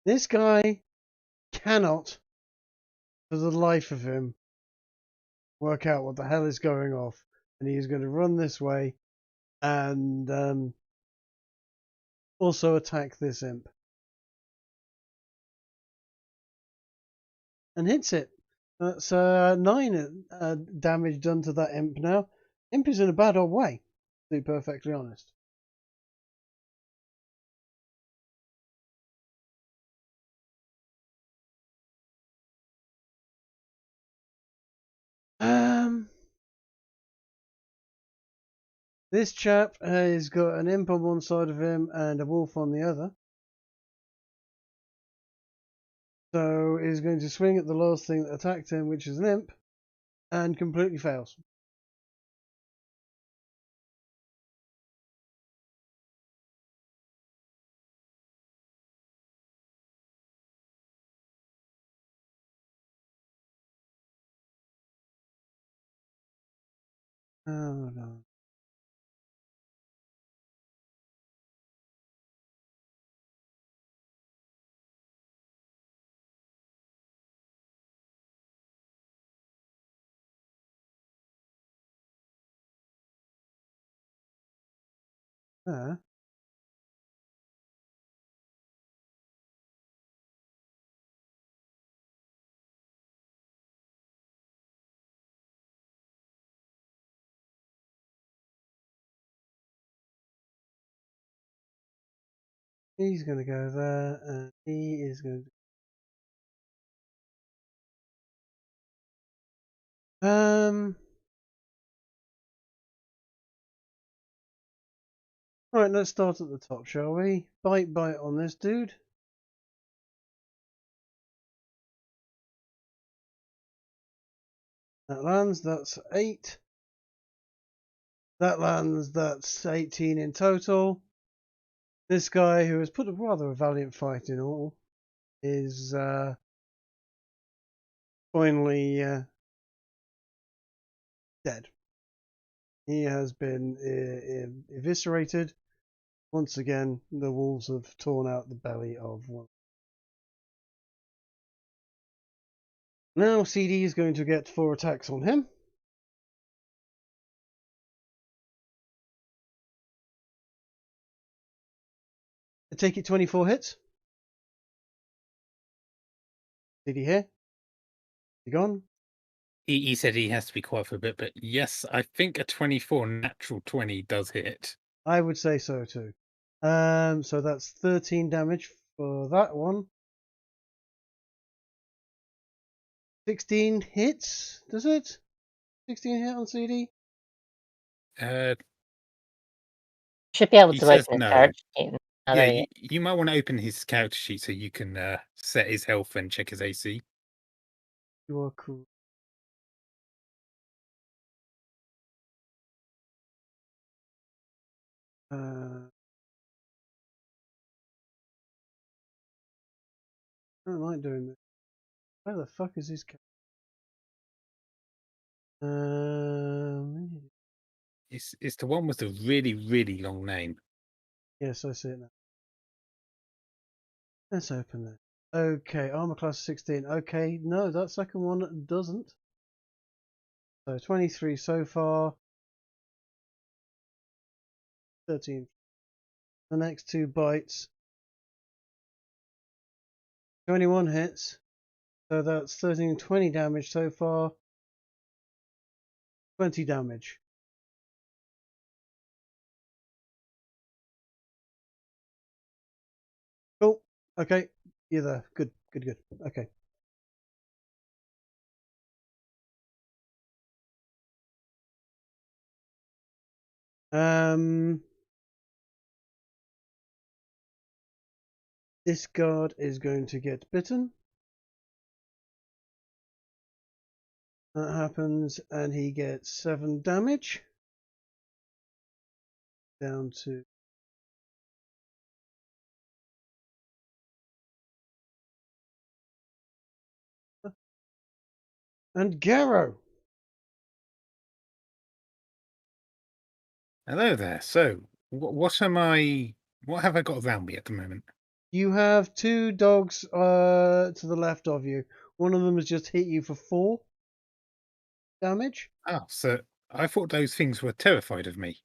This guy cannot, for the life of him, work out what the hell is going off. And he is going to run this way and also attack this imp. And hits it. That's 9 damage done to that imp now. Imp is in a bad old way, to be perfectly honest. This chap has got an imp on one side of him and a wolf on the other. So he's going to swing at the last thing that attacked him, which is an imp, and completely fails. Oh no. He's going to go there, and he is going to... Right, let's start at the top, shall we? Bite on this dude. That lands, that's 8. That lands, that's 18 in total. This guy, who has put a rather valiant fight in all, is finally dead. He has been eviscerated. Once again, the wolves have torn out the belly of one. Now CD is going to get 4 attacks on him. I take it 24 hits. CD here. He gone. He said he has to be quiet for a bit, but yes, I think a 24 natural 20 does hit. I would say so too. So that's 13 damage for that one. 16 hits, does it? 16 hit on CD? Should be able He to says open his no. character sheet. Yeah, you might want to open his character sheet so you can set his health and check his AC. You are cool. I don't like doing this. Where the fuck is his character? It's the one with the really, really long name. Yes, I see it now. Let's open it. Okay, armor class 16. Okay, no, that second one doesn't. So 23 so far. 13. The next 2 bites. 21 hits. So that's 13, 20 damage so far. 20 damage. Cool. Okay. You're there. Good. Okay. This guard is going to get bitten. That happens, and he gets 7 damage. Down to... And Garrow! Hello there. So, what have I got around me at the moment? You have 2 dogs to the left of you. One of them has just hit you for 4 damage. Oh, so I thought those things were terrified of me.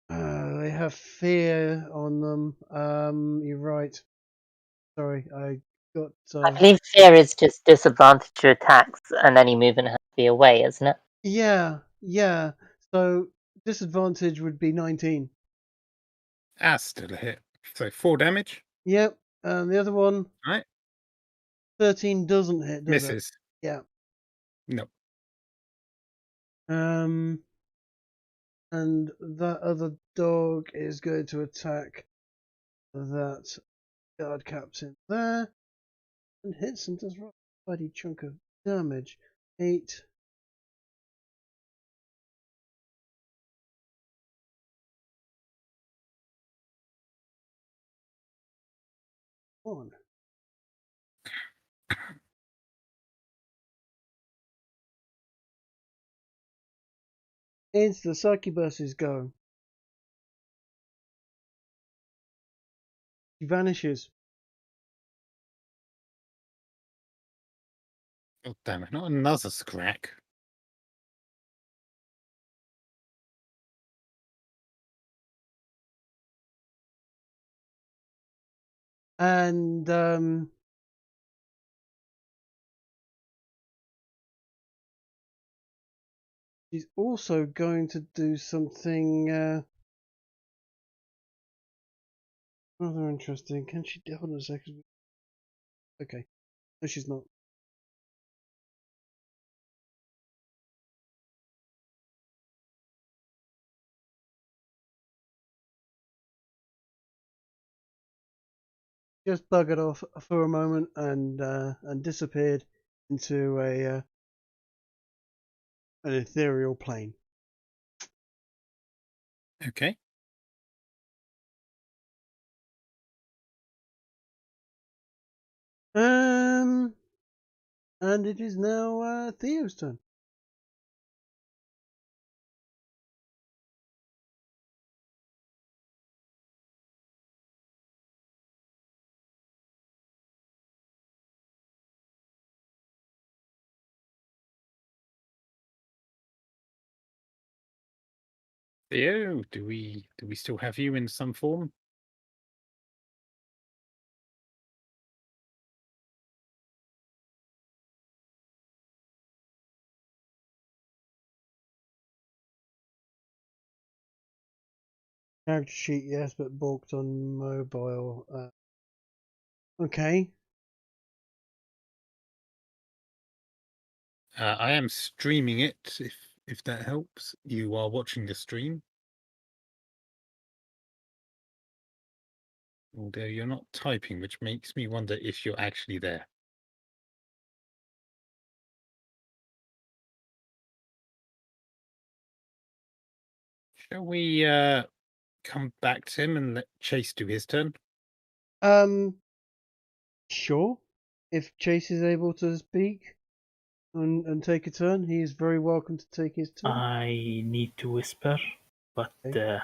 They have fear on them. You're right. Sorry, got. I believe fear is just disadvantage to attacks, and any movement has to be away, isn't it? Yeah. So disadvantage would be 19. Still a hit. So 4 damage. Yep. And the other one, Right. 13 doesn't hit, does it? Misses. Yeah. No. And that other dog is going to attack that guard captain there and hits and does a bloody chunk of damage. 8. One. Into the succubuses go. He vanishes. Oh, damn it. Not another scrack. And she's also going to do something rather interesting. Can she hold on a second? Okay. No, she's not. Just buggered off for a moment and disappeared into an ethereal plane. Okay. And it is now Theo's turn. Theo, do we still have you in some form? Character sheet, yes, but balked on mobile. Okay. I am streaming it, if that helps. You are watching the stream. Although you're not typing, which makes me wonder if you're actually there. Shall we come back to him and let Chase do his turn? Sure. If Chase is able to speak and take a turn, he is very welcome to take his turn. I need to whisper, but Okay.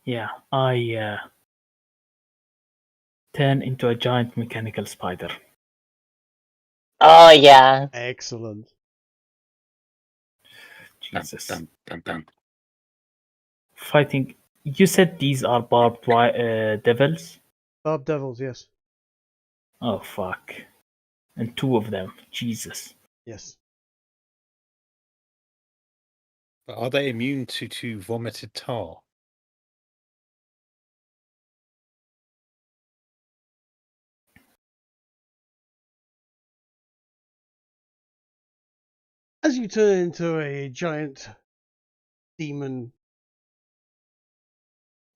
yeah, I turn into a giant mechanical spider. Oh yeah. Excellent. Jesus. Dun. Fighting. You said these are barbed wire devils? Barb Devils, yes. Oh fuck. And 2 of them. Jesus. Yes. But are they immune to vomited tar? As you turn into a giant demon.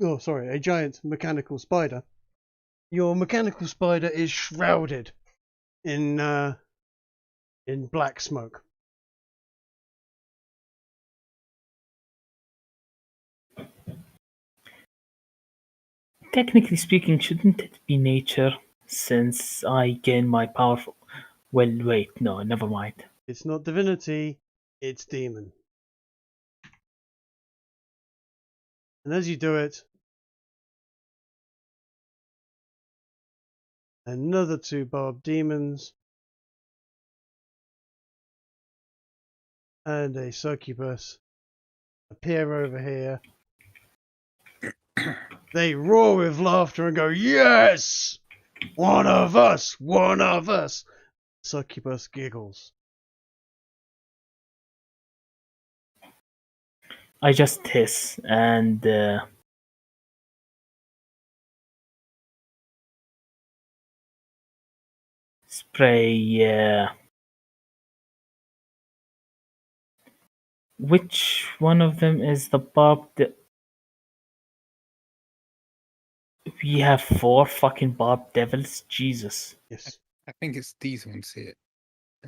Oh, sorry, a giant mechanical spider. Your mechanical spider is shrouded in black smoke. Technically speaking, shouldn't it be nature since I gain my power? Well, wait, no, never mind. It's not divinity, it's demon. And as you do it, another 2 barbed demons and a succubus appear over here They roar with laughter and go, "Yes! One of us! One of us!" Succubus giggles. I just hiss and spray. Which one of them is the Bob? We have 4 fucking Bob Devils. Jesus. Yes. I think it's these ones here.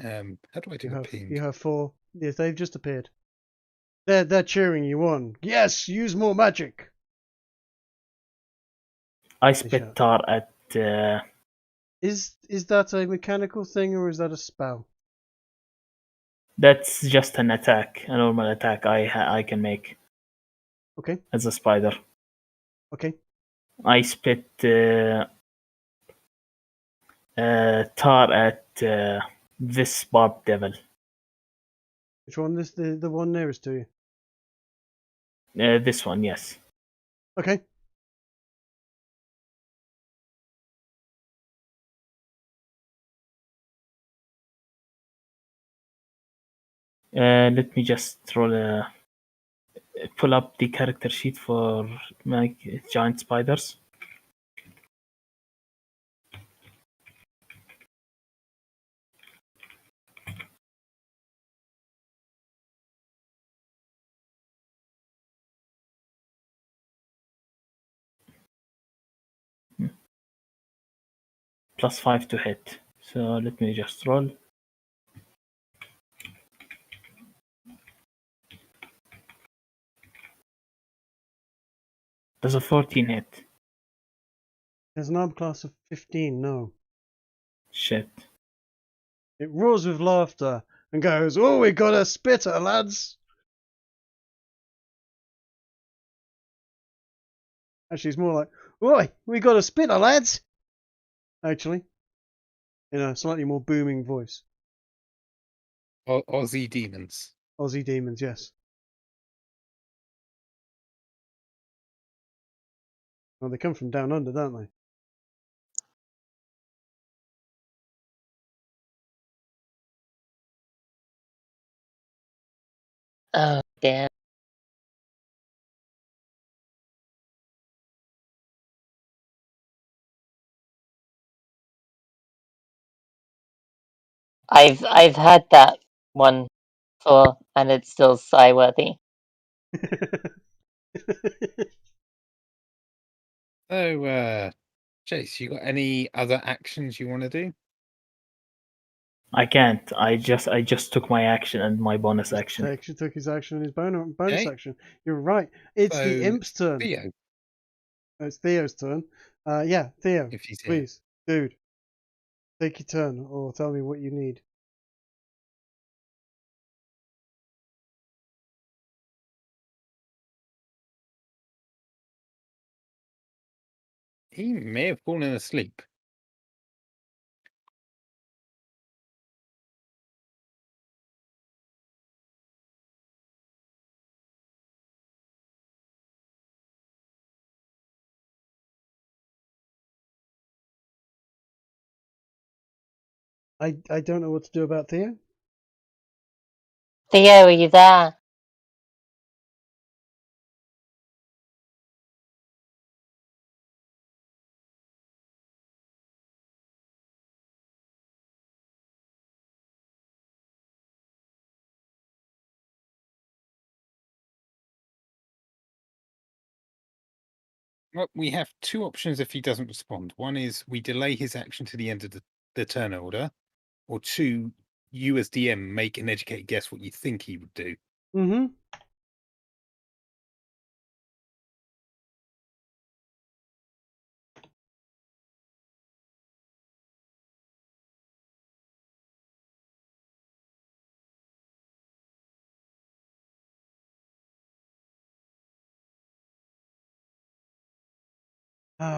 How do I do the ping? You have 4. Yes, they've just appeared. They're cheering you on. Yes, use more magic. I spit tar at. Is that a mechanical thing or is that a spell? That's just an attack, a normal attack I can make. Okay. As a spider. Okay. I spit tar at this Bob Devil. Which one? The one nearest to you? This one, yes. Okay. Let me just pull up the character sheet for my giant spiders. +5 to hit. So let me just roll. Does a 14 hit? There's an arm class of 15, no. Shit. It roars with laughter and goes, "Oh, we got a spitter, lads!" Actually, it's more like, "Oi, we got a spitter, lads!" Actually, in a slightly more booming voice. Aussie demons. Aussie demons, yes. Well, they come from down under, don't they? Oh, damn. I've had that one before, and it's still sigh-worthy. So, Jace, you got any other actions you want to do? I can't. I just took my action and my bonus action. He took his action and his bonus Okay. action. You're right. It's the So, imp's turn. Theo, It's Theo's turn. Yeah, Theo, if he's here. please, dude, take your turn or tell me what you need. He may have fallen asleep. I don't know what to do about Theo. Theo, are you there? Well, we have 2 options if he doesn't respond. One is we delay his action to the end of the turn order, or 2, you as DM make an educated guess what you think he would do. Mm-hmm.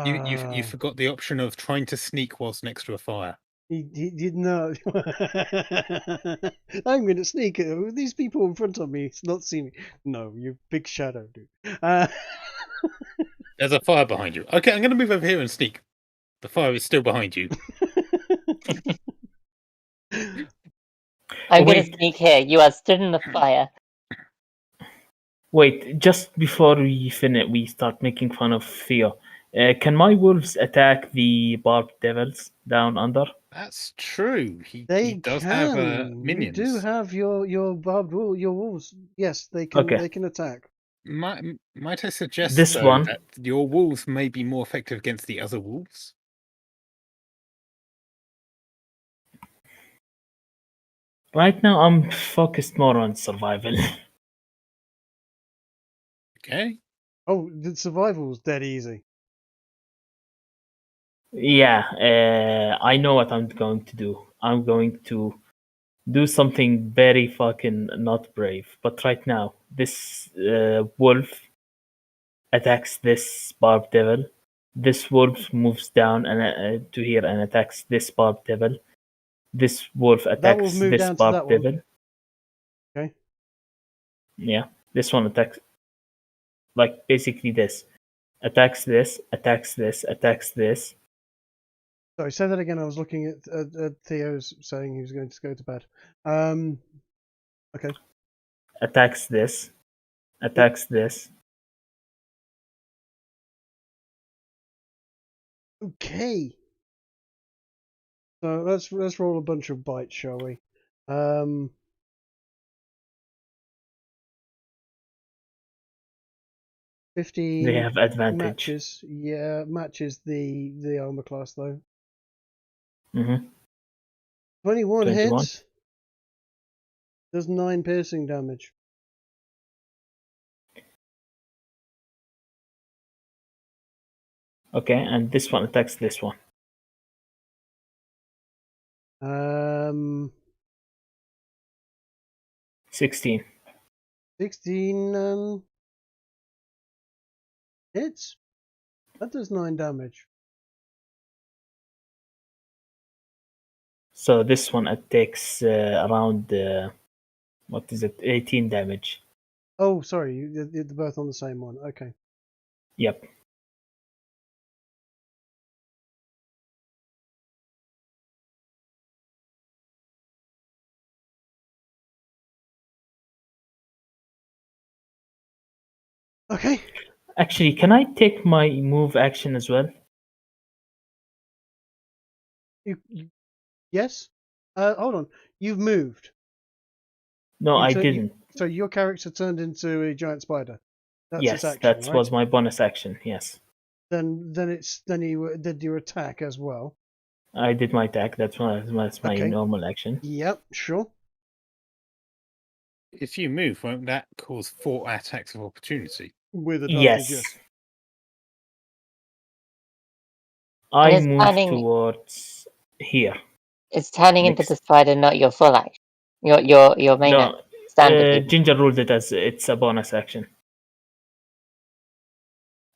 You forgot the option of trying to sneak whilst next to a fire. He did not. I'm going to sneak it. These people in front of me not see me. No, you big shadow, dude. There's a fire behind you. Okay, I'm going to move over here and sneak. The fire is still behind you. I'm going to Wait. sneak here. You are stood in the fire. Wait, just before we finish, we start making fun of Theo. Can my wolves attack the barbed devils down under? That's true. He They does have can. You minions. do have your barbed wool, your wolves. Yes, they can. Okay. They can attack. Might I suggest This though, one. that your wolves may be more effective against the other wolves? Right now, I'm focused more on survival. Okay. Oh, the survival's dead easy. Yeah, I know what I'm going to do. I'm going to do something very fucking not brave. But right now, this wolf attacks this barbed devil. This wolf moves down and to here and attacks this barbed devil. This wolf That will attacks move this down to that barbed one. devil. Okay. Yeah, this one attacks, like basically this. Attacks this, attacks this, attacks this. Sorry, say that again. I was looking at Theo's saying he was going to go to bed. Okay. Attacks this, attacks this. Okay. So let's roll a bunch of bites, shall we? 15 They have advantage. matches. Yeah, matches the armor class though. Mm-hmm. 21 21. hits. Does 9 piercing damage. Okay, and this one attacks this one. 16. 16 hits. That does 9 damage. So this one takes around what is it? 18 damage. Oh, sorry, they're both on the same one. Okay. Yep. Okay. Actually, can I take my move action as well? You yes. Hold on. You've moved. No, I So didn't. So your character turned into a giant spider. That's Yes, its action, that right? was my bonus action. Yes, Then you did your attack as well. I did my attack. That's my Okay. normal action. Yep, sure. If you move, won't that cause 4 attacks of opportunity? With advantage, Yes. yes. I it's move turning- towards here. It's turning into Next. the spider, not your full action. Your main No, standard. movement. Ginger ruled it as it's a bonus action.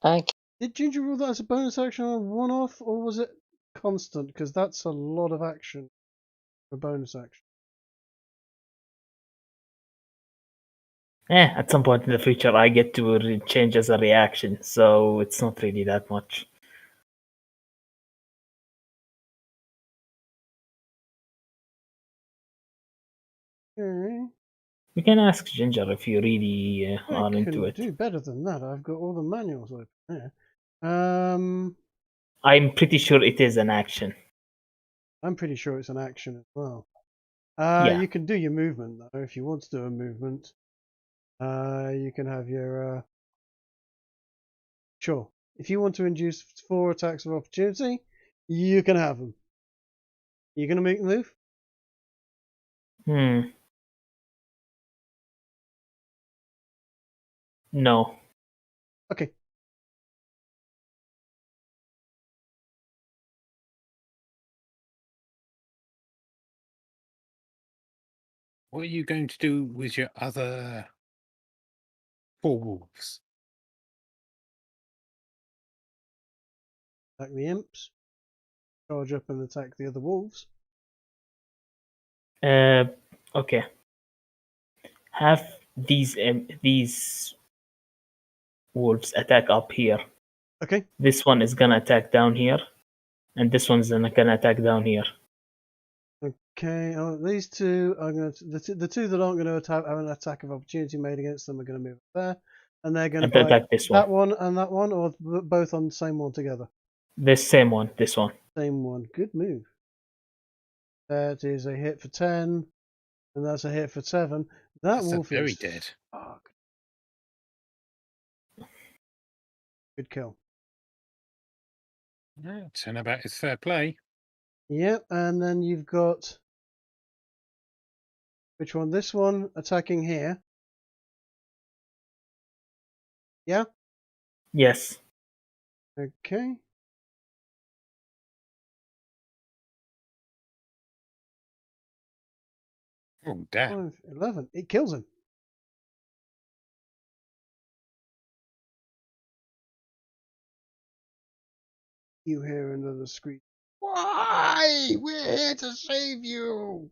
Okay. Did Ginger rule that as a bonus action on a one-off, or was it constant? Because that's a lot of action for bonus action. At some point in the future, I get to change as a reaction, so it's not really that much. Okay. You can ask Ginger if you really I are into can it. do better than that. I've got all the manuals open there. I'm pretty sure it is an action. I'm pretty sure it's an action as well. Yeah. You can do your movement though if you want to do a movement. You can have your sure. If you want to induce 4 attacks of opportunity, you can have them. You gonna make the move? No. Okay. What are you going to do with your other 4 wolves? Attack the imps. Charge up and attack the other wolves. Okay. Have these wolves attack up here. Okay. This one is gonna attack down here, and this one's gonna attack down here. Okay. Oh, these two are going to the two that aren't going to have an attack of opportunity made against them are going to move there, and they're going And to attack this that one. one and that one, or both on the same one together. This same one. This one. Same one. Good move. That is a hit for 10, and that's a hit for 7. That That's wolf very is dead. fucked. Good kill. Yeah, turnabout is fair play. Yep, and then you've got which one? This one attacking here. Yeah. Yes. Okay. Oh, damn. 5, 11. It kills him. You hear another screech. Why? We're here to save you.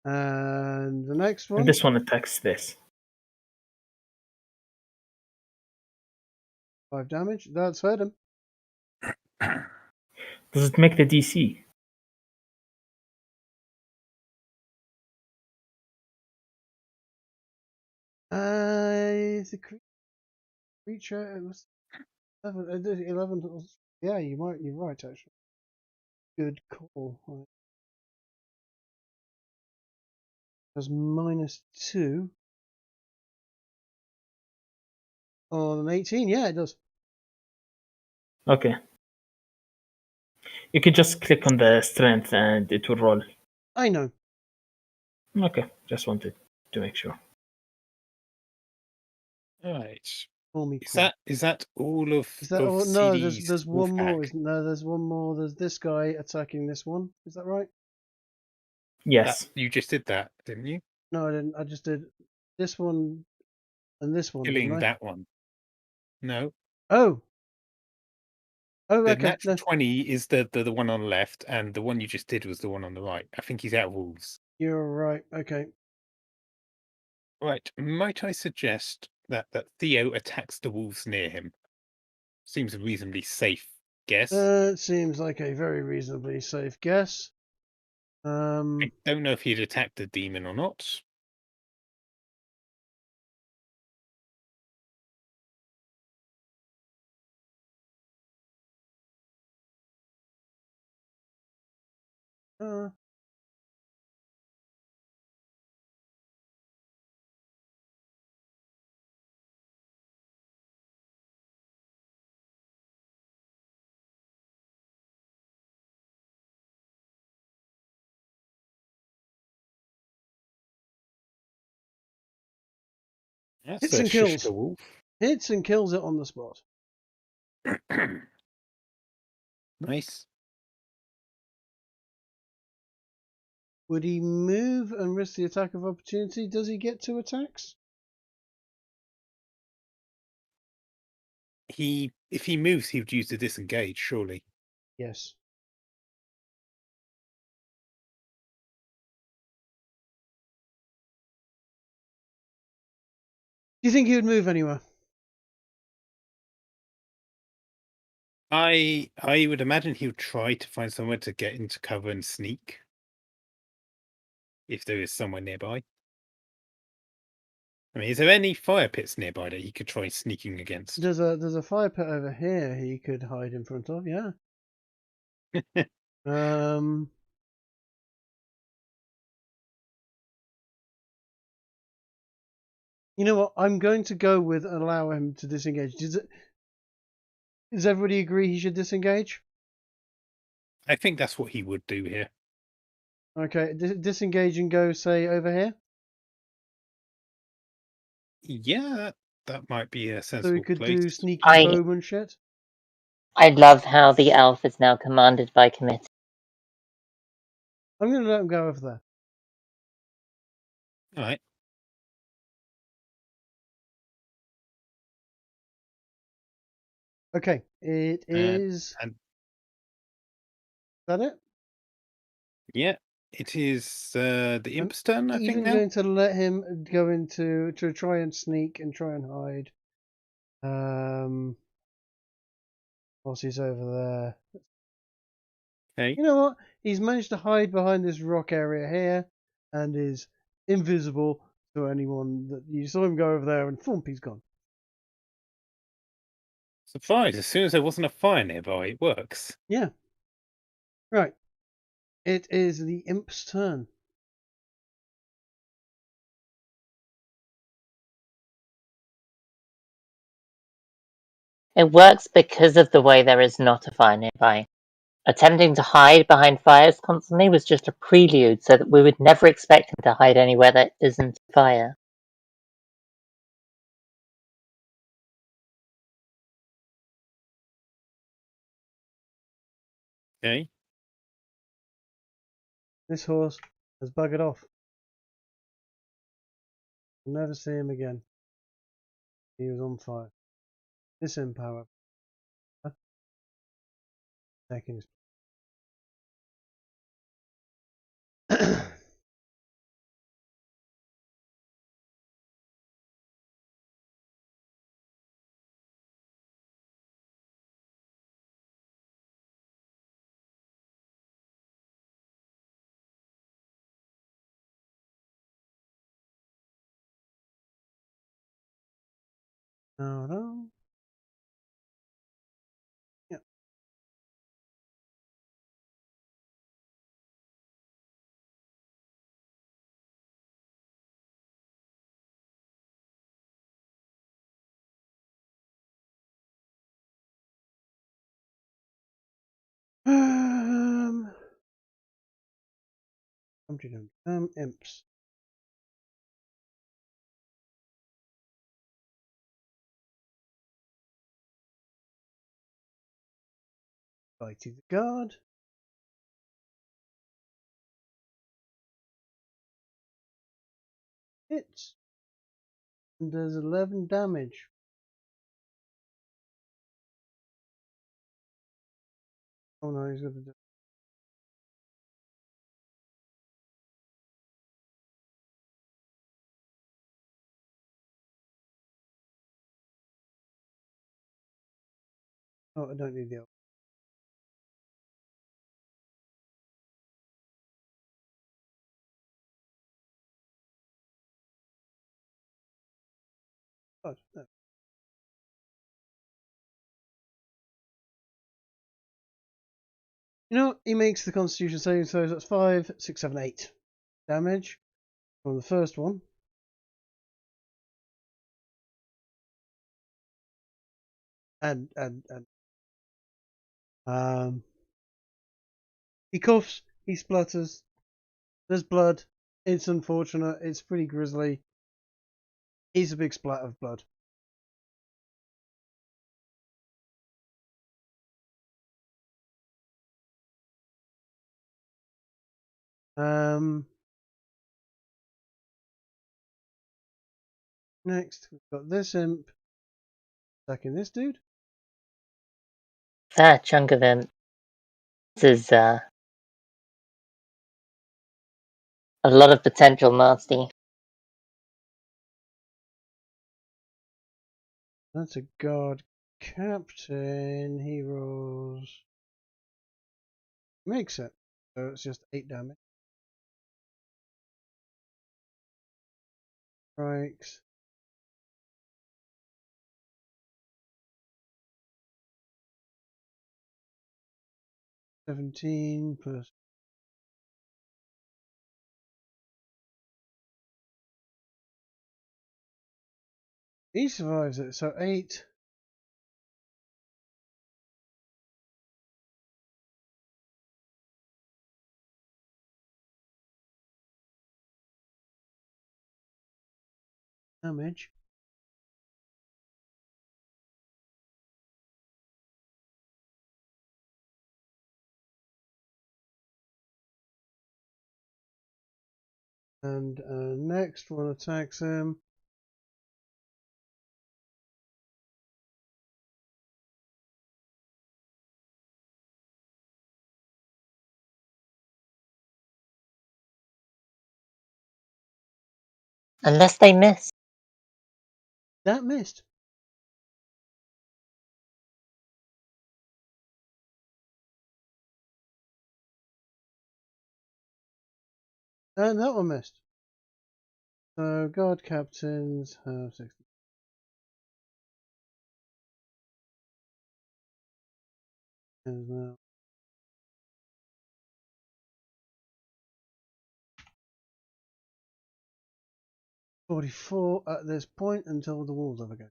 And the next one. And this one attacks this. 5 damage. That's hurt him. Does it make the DC? The creature. It was 11. Yeah, you're right, actually. Good call. Right. Has -2 on an 18. Yeah, it does. Okay. You can just click on the strength and it will roll. I know. Okay, just wanted to make sure. Right. Call me Is that all of Is that of all? No, CD's there's one more. wolf Isn't there? There's one more. There's this guy attacking this one. Is that right? Yes. You just did that, didn't you? No, I didn't. I just did this one and this one. Killing Didn't I? that one. No. Oh. Oh, The okay. natural No. 20 is the one on the left, and the one you just did was the one on the right. I think he's out of wolves. You're right. Okay. Right. Might I suggest that Theo attacks the wolves near him? Seems a reasonably safe guess. That seems like a very reasonably safe guess. I don't know if he'd attack the demon or not. That's Hits a and kills. shifty wolf. Hits and kills it on the spot. Nice. Would he move and risk the attack of opportunity? Does he get 2 attacks? If he moves, he would use the disengage, surely. Yes. Do you think he would move anywhere? I would imagine he would try to find somewhere to get into cover and sneak. If there is somewhere nearby. I mean, is there any fire pits nearby that he could try sneaking against? There's a fire pit over here he could hide in front of, yeah. You know what? I'm going to go with allow him to disengage. Does everybody agree he should disengage? I think that's what he would do here. Okay, disengage and go, say, over here. Yeah, that might be a sensible So we could place. do sneaky I- bowman shit. I love how the elf is now commanded by committee. I'm going to let him go over there. All right. Okay, it is. And Is that it? yeah, It is the imp's turn, I think, Even now. going to let him go into to try and sneak and try and hide. Whilst he's over there. Okay. You know what? He's managed to hide behind this rock area here and is invisible to anyone that you saw him go over there and thump, he's gone. Surprise! As soon as there wasn't a fire nearby, it works. Yeah. Right. It is the imp's turn. It works because of the way there is not a fire nearby. Attempting to hide behind fires constantly was just a prelude so that we would never expect him to hide anywhere that isn't fire. Okay. This horse has buggered off. We'll never see him again. He was on fire. This imp, however, taking his no. Yeah. Imps. Fighting the guard. Hits. And does 11 damage. Oh no, he's got to do. Oh, I don't need the other. Oh, no. You know what? He makes the Constitution saving throw, so that's 5, 6, 7, 8 damage from the first one. And he coughs, he splutters, there's blood. It's unfortunate, it's pretty grisly. He's a big splat of blood. Next, we've got this imp attacking this dude. That chunk of him. This is a lot of potential nasty. That's a guard captain. He rolls. Makes it. So it's just 8 damage. Strikes. $17 plus. He survives it, so 8. Damage. And next one attacks him. Unless they miss. That missed. And that one missed. So guard captains have 60. As well. 44 at this point until the walls over again.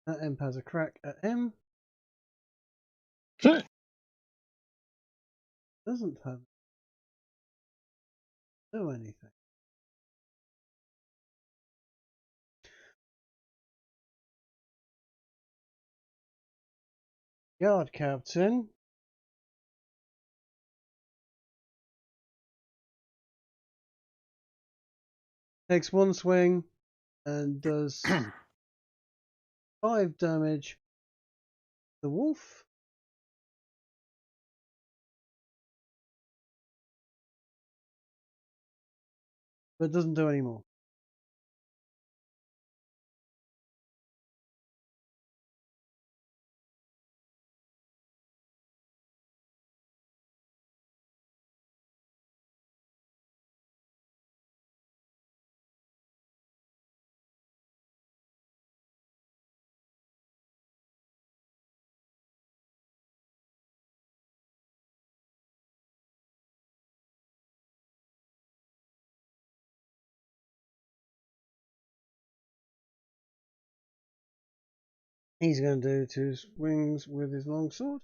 That imp has a crack at him. Doesn't have do anything. Guard captain takes one swing and does 5 damage. The wolf. But doesn't do any more. He's going to do 2 swings with his longsword.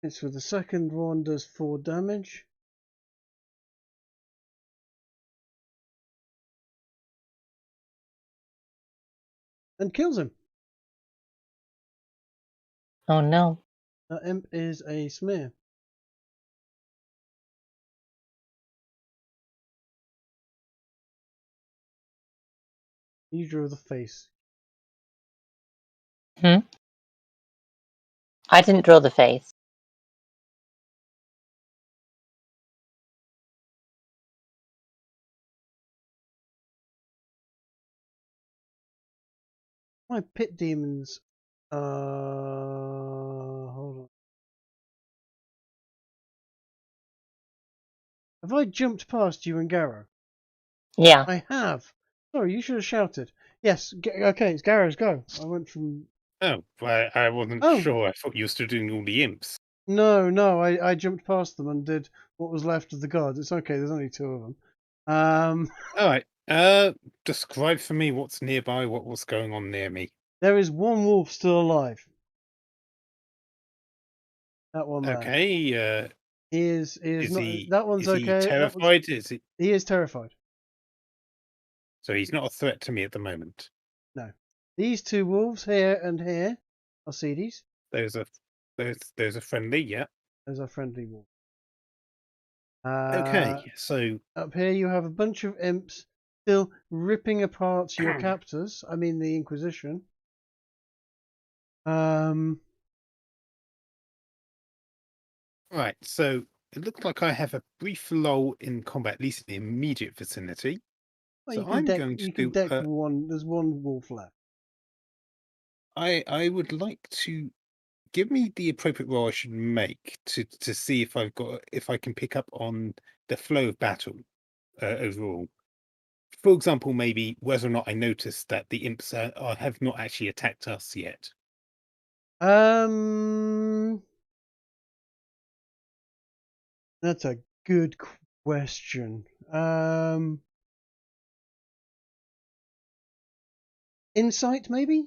It's for the second one, does 4 damage. And kills him. Oh no. That imp is a smear. You drew the face. I didn't draw the face. My pit demons. Hold on. Have I jumped past you and Garrow? Yeah. I have. Sorry, you should have shouted. Yes. Okay, it's Garrow's go. I went from. Oh, I wasn't Oh. sure. I thought you were still doing all the imps. No. I jumped past them and did what was left of the guards. It's okay. There's only 2 of them. All right. Describe for me what's nearby. What's going on near me? There is 1 wolf still alive. That one there. Okay. He is not. He? That one's Is okay. he terrified? Is he? He is terrified. So he's not a threat to me at the moment. No. These 2 wolves here and here are seedies. There's a friendly. Yeah. Those are friendly wolves. Okay. So Up here you have a bunch of imps still ripping apart your captors. I mean the Inquisition. right. So it looks like I have a brief lull in combat, at least in the immediate vicinity. Well, So you can I'm deck, going to you can do. deck one. There's 1 wolf left. I would like to give me the appropriate roll I should make to see if I can pick up on the flow of battle overall. For example, maybe whether or not I noticed that the imps have not actually attacked us yet. That's a good question. Insight, maybe?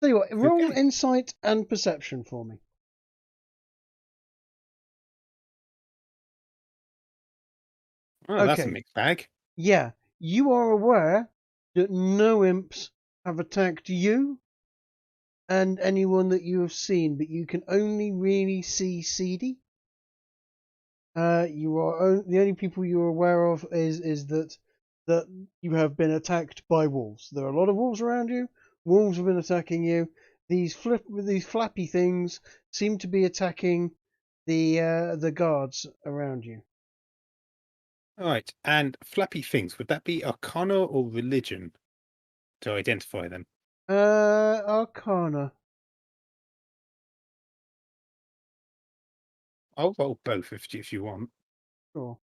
Tell you what, roll Okay. insight and perception for me. Oh, that's a Okay. mixed bag. Yeah, you are aware that no imps have attacked you and anyone that you have seen, but you can only really see Seedy. The only people you're aware of is that that you have been attacked by wolves. There are a lot of wolves around you. Wolves have been attacking you. These flappy things seem to be attacking the guards around you. All right. And flappy things, would that be arcana or religion to identify them? Arcana. I'll roll both if you want. Sure.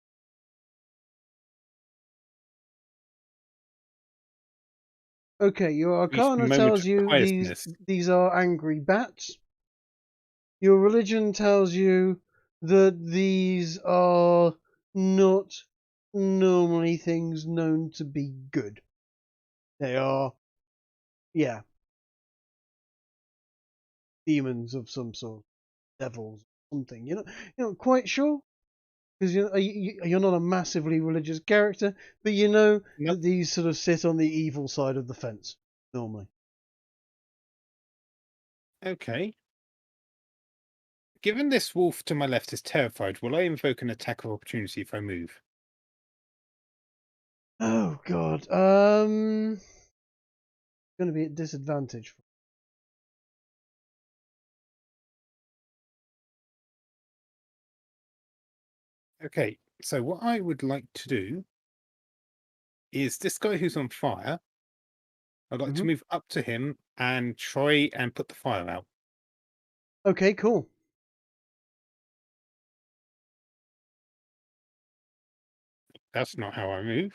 Okay, your Arcana Moment tells of you piousness. these are angry bats. Your religion tells you that these are not normally things known to be good. They are, yeah, demons of some sort, devils, something. You're not quite sure because you're not a massively religious character, but you know Nope. that these sort of sit on the evil side of the fence normally. Okay. Given this wolf to my left is terrified, will I invoke an attack of opportunity if I move? Oh God, going to be at disadvantage. Okay, so what I would like to do is this guy who's on fire, I'd like to move up to him and try and put the fire out. Okay, cool. That's not how I move.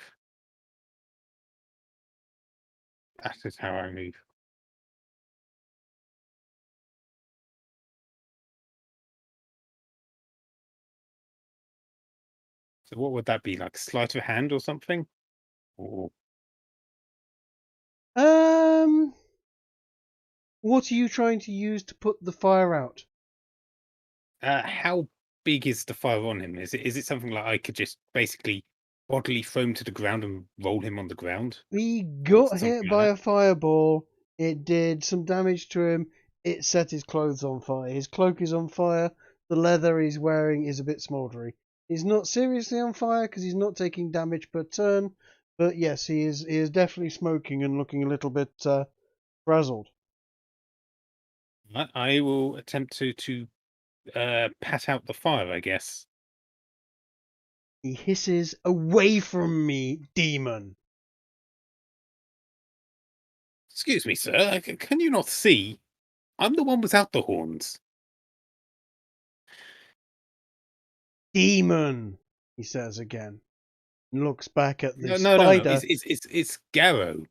That is how I move. So what would that be, like sleight of hand or something? Or What are you trying to use to put the fire out? how big is the fire on him? Is it something like I could just basically bodily throw him to the ground and roll him on the ground? He Or got hit something by like a fireball. It did some damage to him. It set his clothes on fire. His cloak is on fire. The leather he's wearing is a bit smouldery. He's not seriously on fire because he's not taking damage per turn. But yes, he is definitely smoking and looking a little bit frazzled. that? I will attempt to pat out the fire, I guess. He hisses, "Away from me, demon!" Excuse me, sir. Can you not see? I'm the one without the horns. "Demon!" he says again. And looks back at the No. spider. It's Garrow.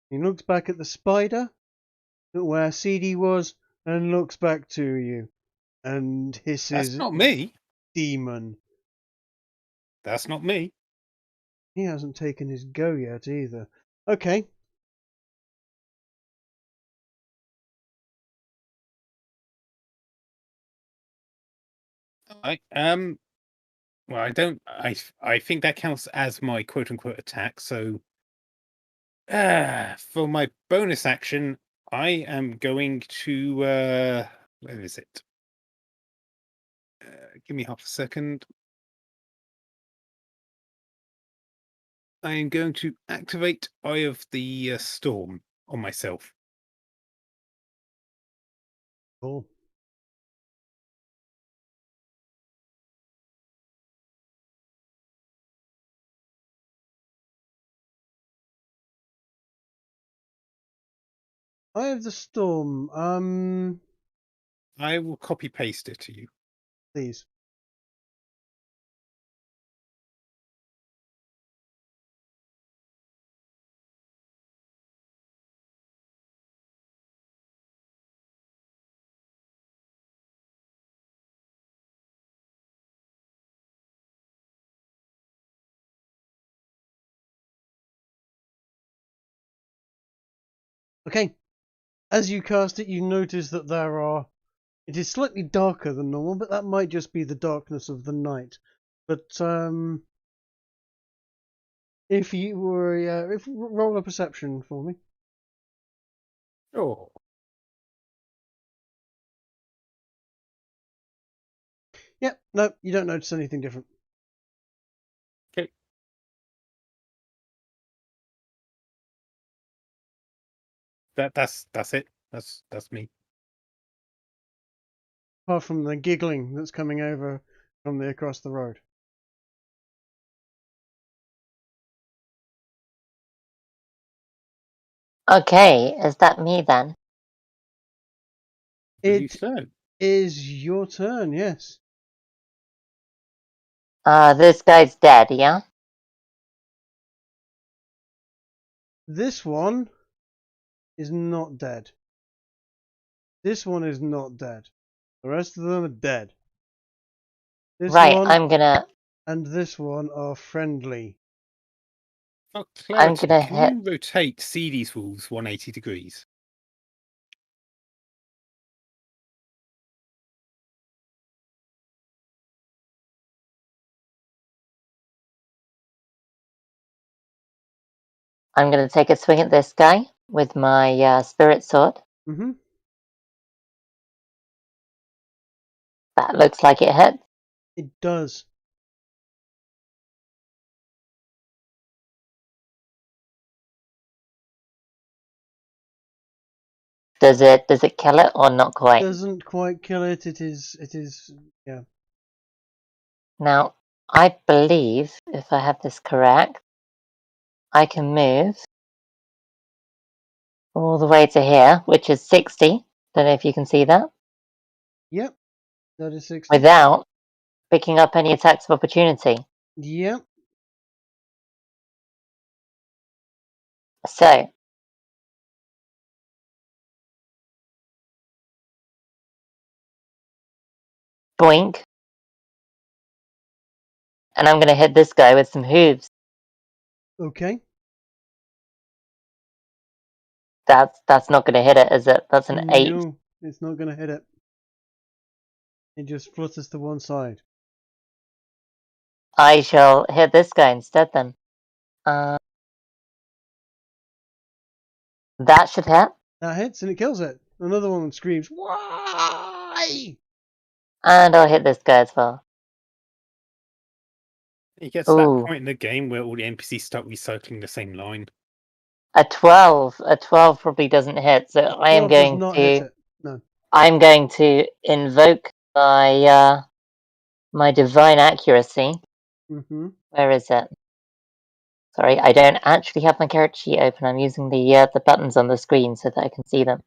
He looks back at the spider, where CD was, and looks back to you, and That's hisses, not me. "Demon." That's not me. He hasn't taken his go yet either. Okay. Well, I don't. I think that counts as my quote unquote attack. So, for my bonus action, I am going to. Where is it? Give me half a second. I am going to activate Eye of the Storm on myself. Cool. Eye of the Storm. I will copy paste it to you. Please. Okay. As you cast it, you notice that it is slightly darker than normal, but that might just be the darkness of the night. But if you were, roll a perception for me. Oh, Yep. No, you don't notice anything different. okay. that's it. That's me. Apart from the giggling that's coming over from across the road. Okay, is that me then? Believe It so. is your turn, yes. This guy's dead, yeah? This one is not dead. This one is not dead. The rest of them are dead. This Right, one I'm gonna and this one are friendly. For I'm clarity, gonna can hit. you rotate CD's walls 180 degrees? I'm gonna take a swing at this guy with my spirit sword. Mm-hmm. That looks like it hit. It does. Does it kill it or not quite? Doesn't quite kill it. It is yeah. Now, I believe, if I have this correct, I can move all the way to here, which is 60. Don't know if you can see that. Yep. That is 60. Without picking up any attacks of opportunity. Yep. So, boink. And I'm going to hit this guy with some hooves. Okay. That's not going to hit it, is it? That's an 8. No, it's not going to hit it. It just flutters to one side. I shall hit this guy instead then. That should hit. That hits and it kills it. Another one screams, "Why?" And I'll hit this guy as well. It gets to that Ooh. point in the game where all the NPCs start recycling the same line. A 12. A 12 probably doesn't hit, so I am 12 does going not hit to... it. No. I'm going to invoke my my divine accuracy. Mm-hmm. Where is it? Sorry, I don't actually have my character sheet open. I'm using the buttons on the screen so that I can see them.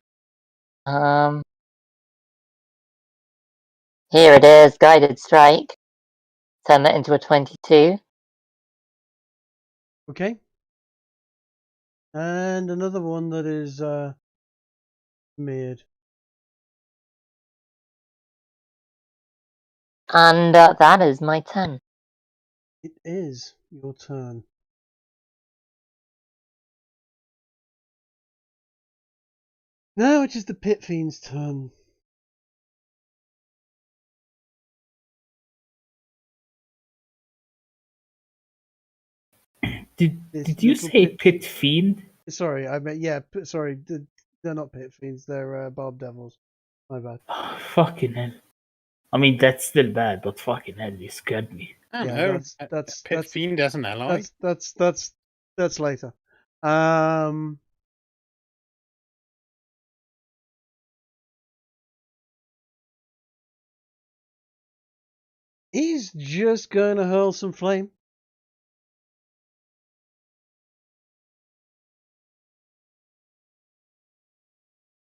Here it is, guided strike. Turn that into a 22. Okay. And another one that is smeared. And that is my 10. It is your turn. Now it is the Pit Fiend's turn. Did you say Pit Fiend? Sorry, I meant sorry. They're not Pit Fiends. They're Barb Devils. My bad. Oh, fucking hell. I mean, that's still bad, but fucking hell, you scared me. I don't Yeah, know. that's Pit Fiend as an ally. That's later. He's just going to hurl some flame.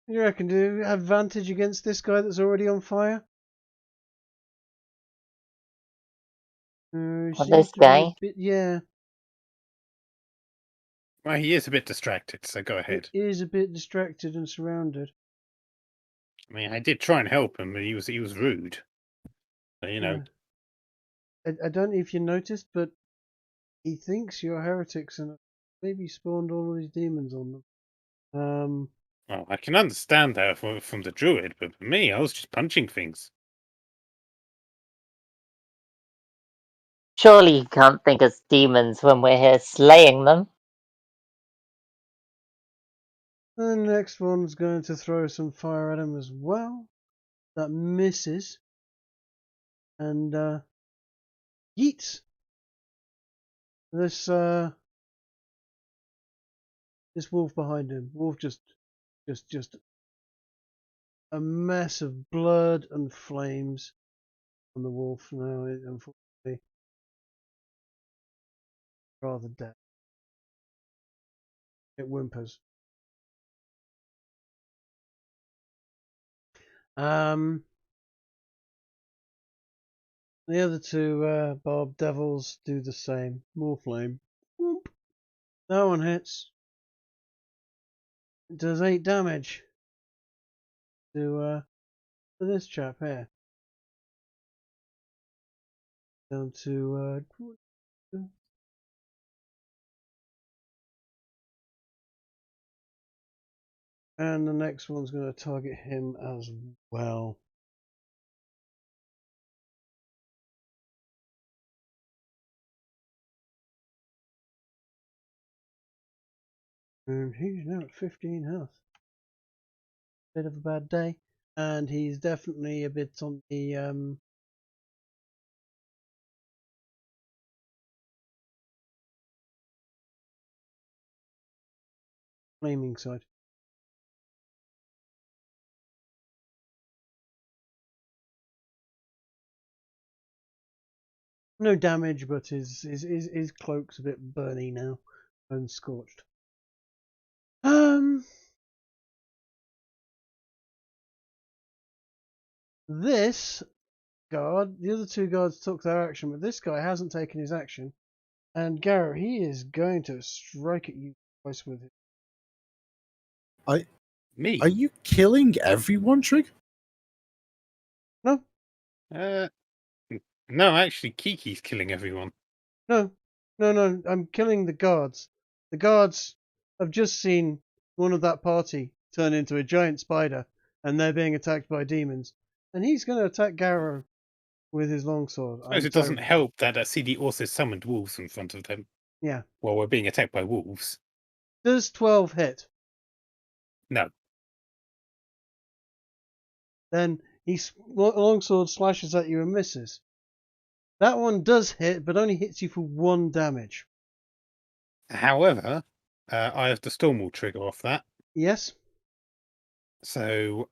You reckon, do you have advantage against this guy that's already on fire? Well, this guy? Yeah. Well, he is a bit distracted, so go ahead. He is a bit distracted and surrounded. I mean, I did try and help him, but he was rude. So, you know. I don't know if you noticed, but he thinks you're heretics and maybe spawned all of these demons on them. Well, I can understand that from the druid, but for me, I was just punching things. Surely you can't think us demons when we're here slaying them. And the next one's going to throw some fire at him as well. That misses. And yeets. This wolf behind him. Wolf just Just a mess of blood and flames on the wolf now. It, unfortunately, rather dead. It whimpers. The other two Bob Devils do the same. More flame. Whoop. That one hits. It does 8 damage to this chap here. Down to and the next one's going to target him as well. And he's now at 15 health. Bit of a bad day. And he's definitely a bit on the flaming side. No damage, but his cloak's a bit burny now and scorched. This guard, the other two guards took their action, but this guy hasn't taken his action. And Garrett, he is going to strike at you twice with it. Me? Are you killing everyone, Trig? No, No, actually, Kiki's killing everyone. no, I'm killing the guards. The guards have just seen one of that party turn into a giant spider, and they're being attacked by demons. And he's going to attack Garrow with his longsword. I suppose it doesn't help that CD also summoned wolves in front of them. Yeah. While we're being attacked by wolves. Does 12 hit? No. Then longsword slashes at you and misses. That one does hit, but only hits you for 1 damage. However, I have the Stormwall trigger off that. Yes. So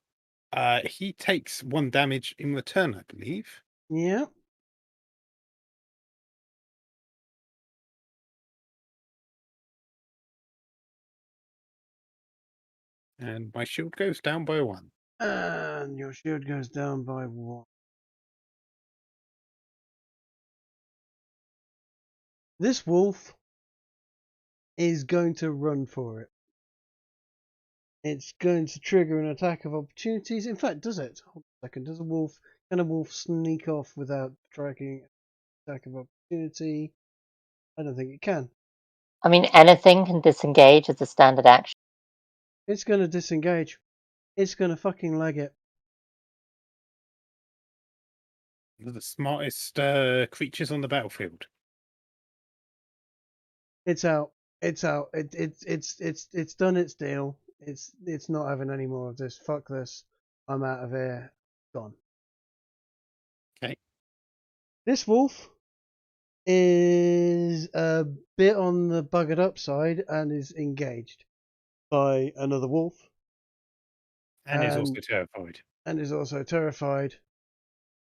he takes 1 damage in return, I believe. Yeah. And my shield goes down by 1. And your shield goes down by 1. This wolf is going to run for it. It's going to trigger an attack of opportunities. In fact, does it? Hold on a second. Can a wolf sneak off without striking an attack of opportunity? I don't think it can. I mean, anything can disengage as a standard action. It's going to disengage. It's going to fucking leg it. One of the smartest creatures on the battlefield. It's out. It's out. It's done its deal. It's not having any more of this. Fuck this. I'm out of here. Gone. Okay. This wolf is a bit on the buggered up side and is engaged by another wolf. And is also terrified. And is also terrified.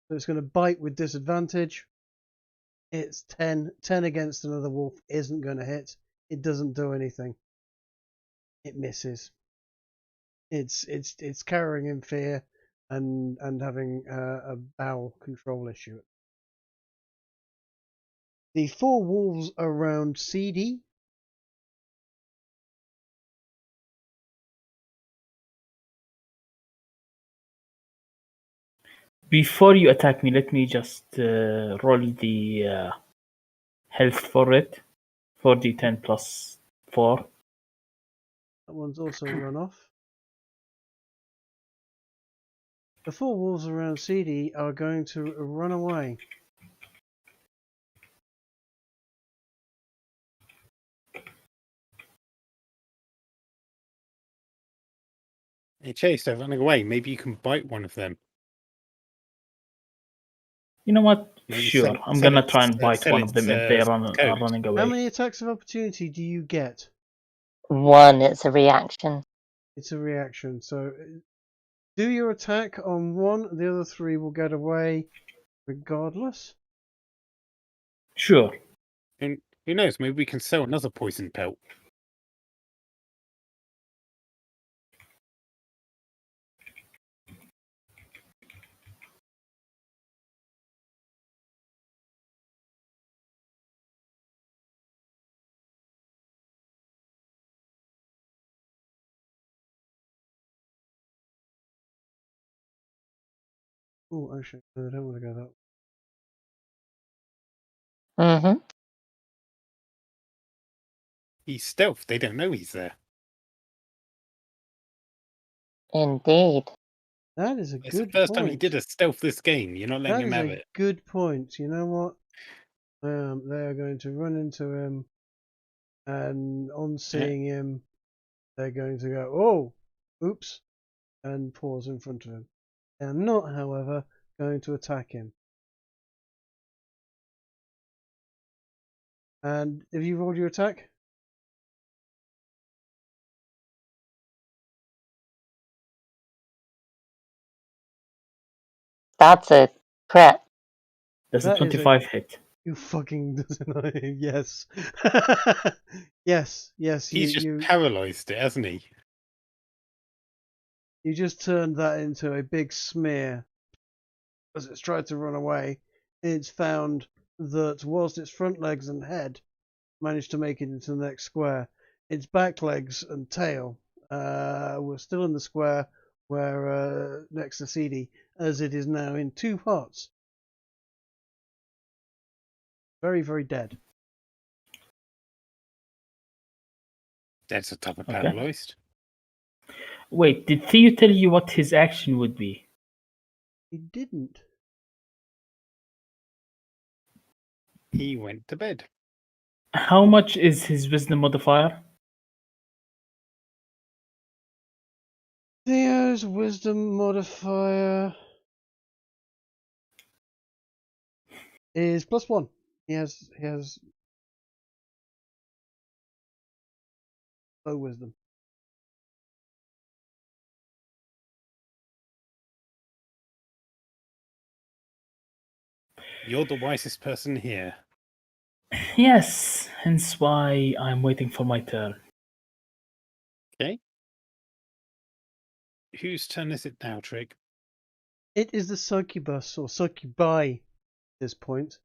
So it's going to bite with disadvantage. It's 10. 10 against another wolf isn't going to hit. It doesn't do anything. It misses. It's cowering in fear and having a bowel control issue. The 4 wolves around CD. Before you attack me, let me just roll the health for it. 4d10 plus 4. That one's also run off. The 4 wolves around CD are going to run away. Hey Chase, they're running away. Maybe you can bite one of them. You know what? Maybe sure, I'm gonna try and bite one of them if they are running away. How many attacks of opportunity do you get? 1, it's a reaction. It's a reaction. So do your attack on one. The other three will get away regardless. Sure. And who knows? Maybe we can sell another poison pelt. Oh, actually, no, I don't want to go that way. Mm-hmm. He's stealth. They don't know he's there. Indeed. That is a It's the good first point. time he did a stealth this game. You're not letting That him is have a it. good point. You know what? They are going to run into him, and on seeing him, they're going to go, "Oh, oops," and pause in front of him. They are not, however, going to attack him. And have you rolled your attack? That's a crit. That's a That is 25 hit. You fucking yes, yes. He's just You paralyzed it, hasn't he? you just turned that into a big smear. As it's tried to run away, it's found that whilst its front legs and head managed to make it into the next square, its back legs and tail were still in the square where next to CD, as it is now in two parts. Very, very dead. That's a type of Okay. paralyzed. Wait, did Theo tell you what his action would be? He didn't. He went to bed. How much is his wisdom modifier? Theo's wisdom modifier is +1. He has low wisdom. You're the wisest person here. Yes, hence why I'm waiting for my turn. Okay. Whose turn is it now, Trig? It is the succubus or succubi at this point.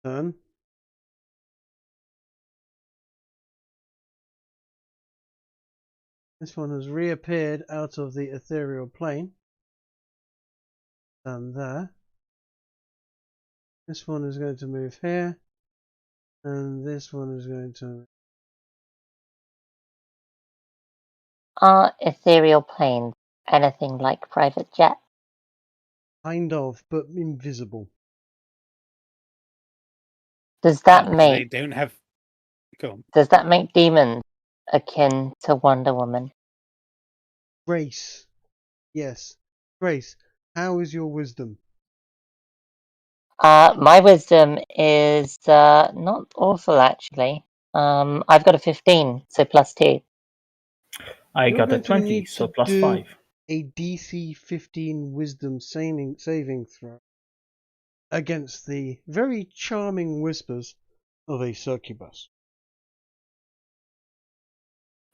Turn. This one has reappeared out of the ethereal plane. And there. This one is going to move here. And this one is going to... Are ethereal planes anything like private jet? Kind of, but invisible. Does that They make don't have. Go on. does that make demons akin to Wonder Woman? Grace. Yes. Grace, how is your wisdom? My wisdom is not awful actually. I've got a 15, so +2. I You're got a going to 20, need so to plus do 5. a DC 15 wisdom saving throw against the very charming whispers of a succubus.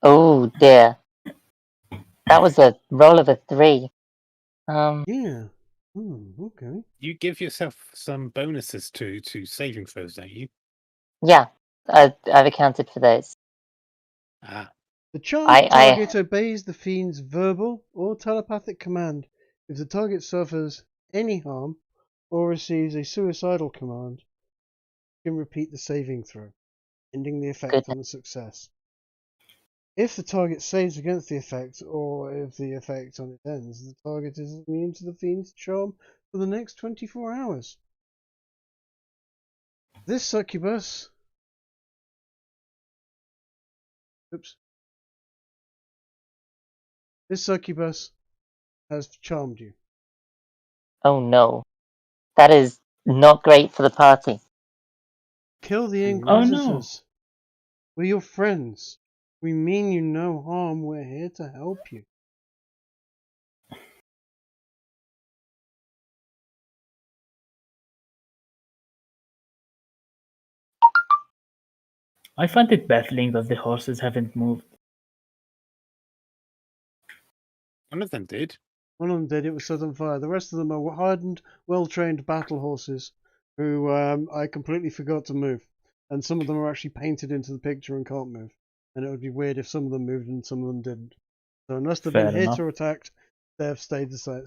Oh dear. That was a roll of a 3. Yeah. Okay. You give yourself some bonuses to saving throws, don't you? Yeah, I've accounted for those. Ah. The charmed I target obeys the fiend's verbal or telepathic command. If the target suffers any harm or receives a suicidal command, you can repeat the saving throw, ending the effect Goodness. on the success. If the target saves against the effect, or if the effect on it ends, the target is immune to the fiend's charm for the next 24 hours. This succubus... Oops. This succubus has charmed you. Oh no. That is not great for the party. Kill the Oh, no. Inquisitors. We're your friends. We mean you no harm. We're here to help you. I find it baffling that the horses haven't moved. One of them did. One of them did. It was set on fire. The rest of them are hardened, well-trained battle horses who I completely forgot to move. And some of them are actually painted into the picture and can't move. And it would be weird if some of them moved and some of them didn't. So unless they've been Fair enough. hit or attacked, they've stayed stable.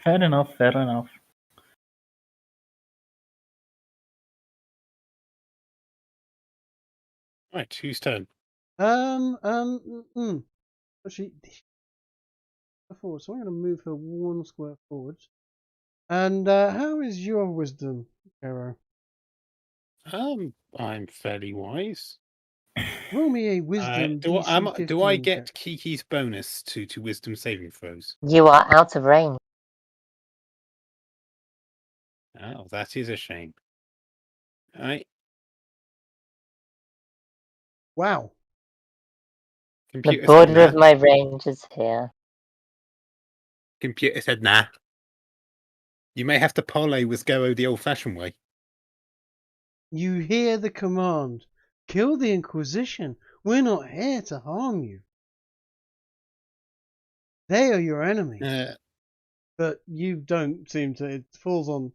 Fair enough, fair enough. Right, whose turn? Actually, forward. So I'm going to move her 1 square forward. And how is your wisdom, Kero? I'm fairly wise. Roll me a wisdom Do I DC get check. Kiki's bonus to wisdom saving throws? You are out of range. Oh, that is a shame. All right. Wow. The Computer said border of nah. my range is here. Computer said nah. You may have to parlay with Garo the old-fashioned way. You hear the command. Kill the Inquisition. We're not here to harm you. They are your enemy. But you don't seem to. It falls on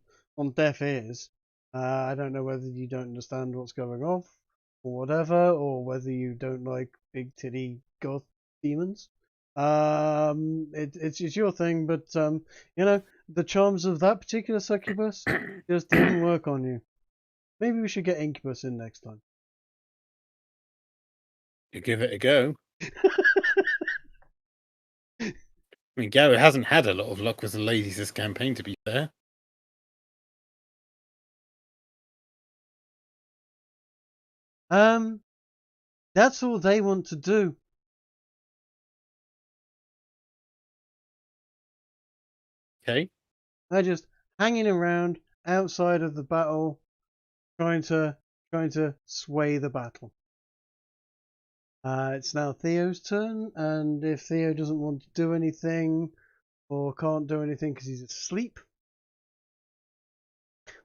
deaf ears. I don't know whether you don't understand what's going on or whatever, or whether you don't like big titty goth demons. It's your thing, but you know, the charms of that particular succubus just didn't work on you. Maybe we should get Incubus in next time. You give it a go. I mean, Garo hasn't had a lot of luck with the ladies this campaign, to be fair. That's all they want to do. Okay. They're just hanging around outside of the battle, trying to sway the battle. It's now Theo's turn, and if Theo doesn't want to do anything or can't do anything because he's asleep,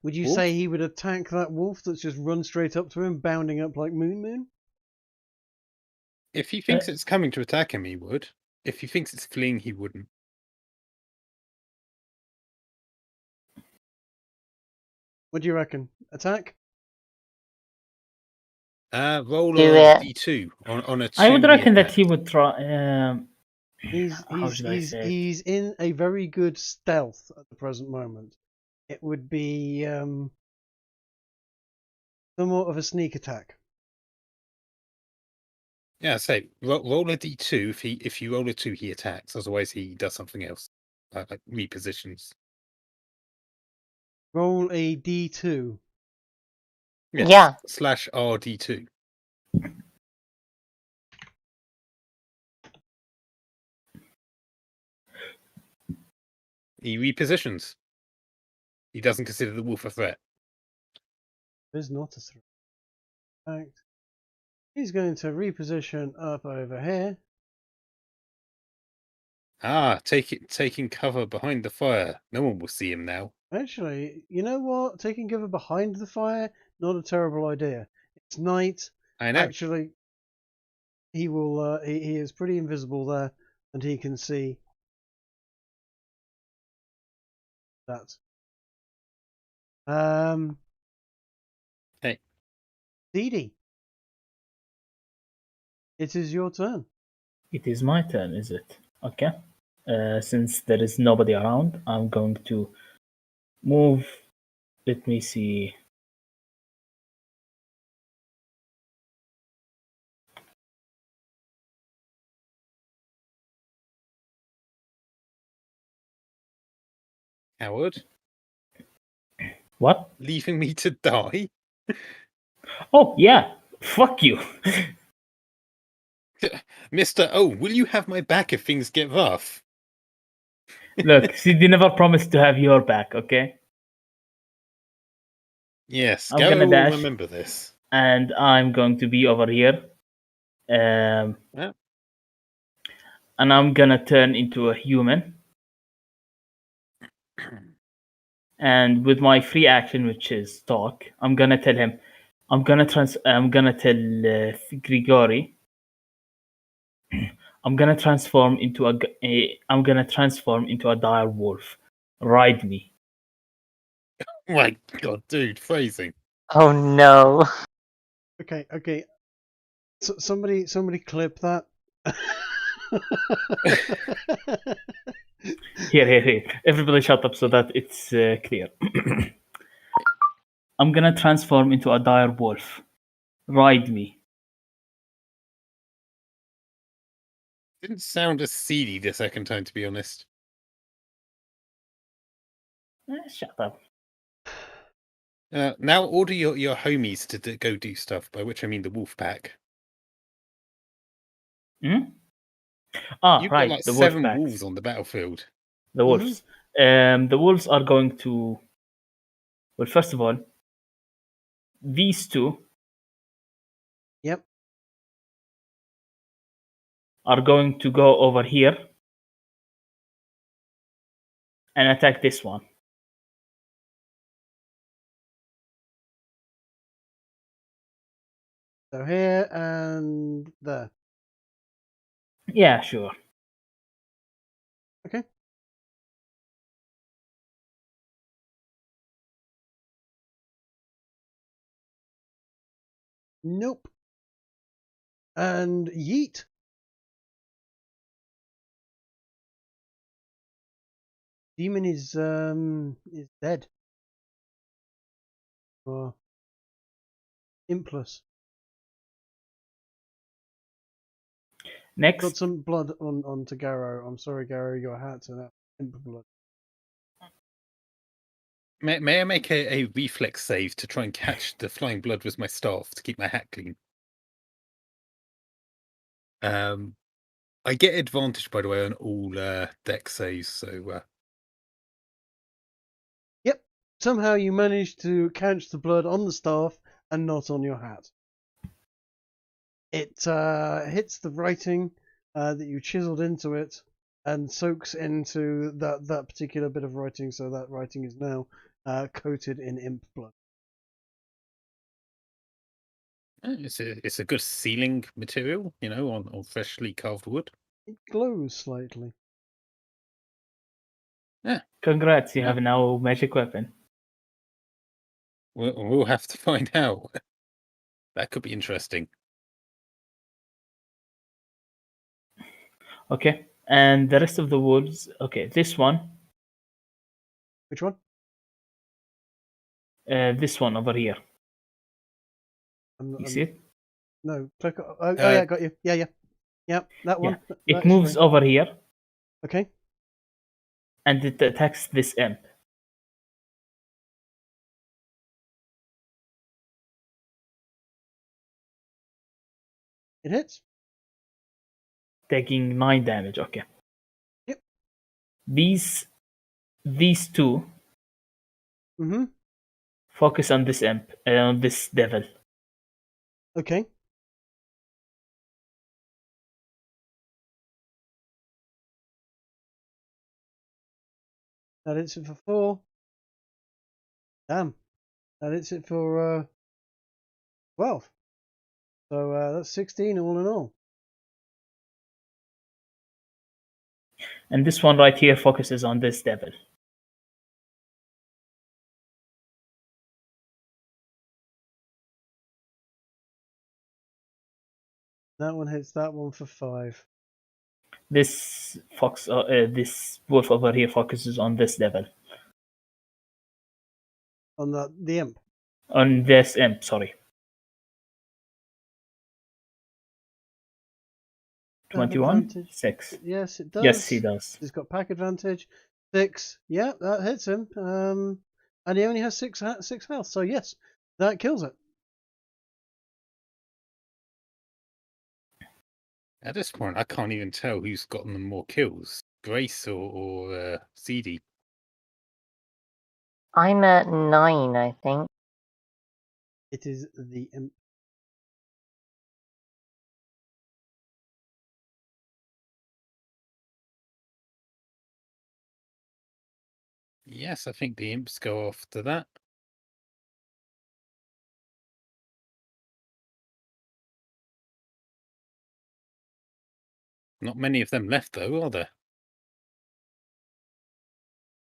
would you say he would attack that wolf that's just run straight up to him, bounding up like Moon? If he thinks it's coming to attack him, he would. If he thinks it's fleeing, he wouldn't. What do you reckon? Attack? Roll Do a it. d2 on a 2. I would reckon that attack. he would try. He's in a very good stealth at the present moment. It would be somewhat of a sneak attack. Yeah, say roll a d2. If you roll a 2, he attacks. Otherwise, he does something else, like repositions. Roll a d2. Yes, Yeah. slash RD2. He repositions. He doesn't consider the wolf a threat. It is not a threat. In fact, he's going to reposition up over here. Taking cover behind the fire. No one will see him now. Actually, you know what? Taking cover behind the fire, not a terrible idea. It's night. I know. Actually, he will. He is pretty invisible there, and he can see that. Hey. Dee, it is your turn. It is my turn, is it? Okay. Since there is nobody around, I'm going to move. Let me see. Howard? What? Leaving me to die? Oh, yeah. Fuck you. Mr. Oh, will you have my back if things get rough? Look, Sidney never promised to have your back, okay? Yes, I'm Gary gonna will dash. remember this. and I'm going to be over here. Yeah. And I'm gonna turn into a human. And with my free action, which is talk, I'm gonna tell him. I'm gonna tell Grigori. I'm gonna transform into a dire wolf. Ride me. My God, dude, phrasing. Oh no. Okay. So, somebody clip that. Here. Everybody shut up so that it's clear. I'm gonna transform into a dire wolf. Ride me. Didn't sound as seedy the second time, to be honest. Shut up. Now order your homies to go do stuff, by which I mean the wolf pack. Hmm? Ah, You've right. got like The 7 wolf wolves on the battlefield. The wolves. The wolves are going to. Well, first of all, these two. Yep. Are going to go over here and attack this one. So here and there. Yeah, sure. Okay. Nope. And yeet. Demon is dead. Or impless. Next. Got some blood onto Garrow. I'm sorry, Garrow, your hat's in that imp blood. May I make a reflex save to try and catch the flying blood with my staff to keep my hat clean? I get advantage, by the way, on all deck saves, so... Yep. Somehow you managed to catch the blood on the staff and not on your hat. It hits the writing that you chiseled into it and soaks into that particular bit of writing, so that writing is now coated in imp blood. It's a good sealing material, on freshly carved wood. It glows slightly. Yeah. Congrats, you have now magic weapon. We'll have to find out. That could be interesting. Okay, and the rest of the wolves. Okay, this one. Which one? This one over here. You see it? No, click. Oh, yeah, got you. Yeah, that one. Yeah. It moves over here. Okay. And it attacks this imp. It hits. Taking 9 damage. Okay. Yep. These two. Mm-hmm. Focus on this imp, on this devil. Okay. That hits it for 4. Damn. That hits it for 12. So that's 16 all in all. And this one right here focuses on this devil. That one hits that one for 5. This this wolf over here focuses on this devil. On the imp. On this imp, sorry. 21? 6. Yes, it does. Yes, he does. He's got pack advantage. 6. Yeah, that hits him. And he only has 6 health. So yes, that kills it. At this point, I can't even tell who's gotten them more kills, Grace or CD. I'm at 9, I think. It is the imp. Yes, I think the imps go after that. Not many of them left, though, are there?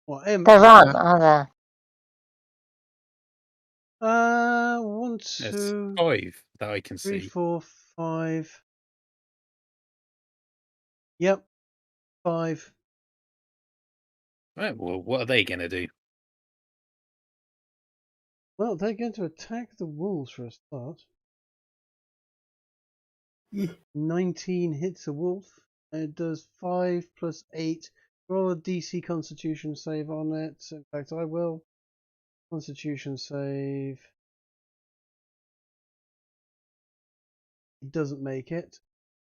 What, imp? There aren't, are there? 1, There's 2, 5 that I can 3, see. 4, 5. Yep, 5. Right, well, what are they going to do? Well, they're going to attack the wolves for a start. 19 hits a wolf. It does 5 plus 8. Roll a DC Constitution save on it. In fact, I will. Constitution save. It doesn't make it.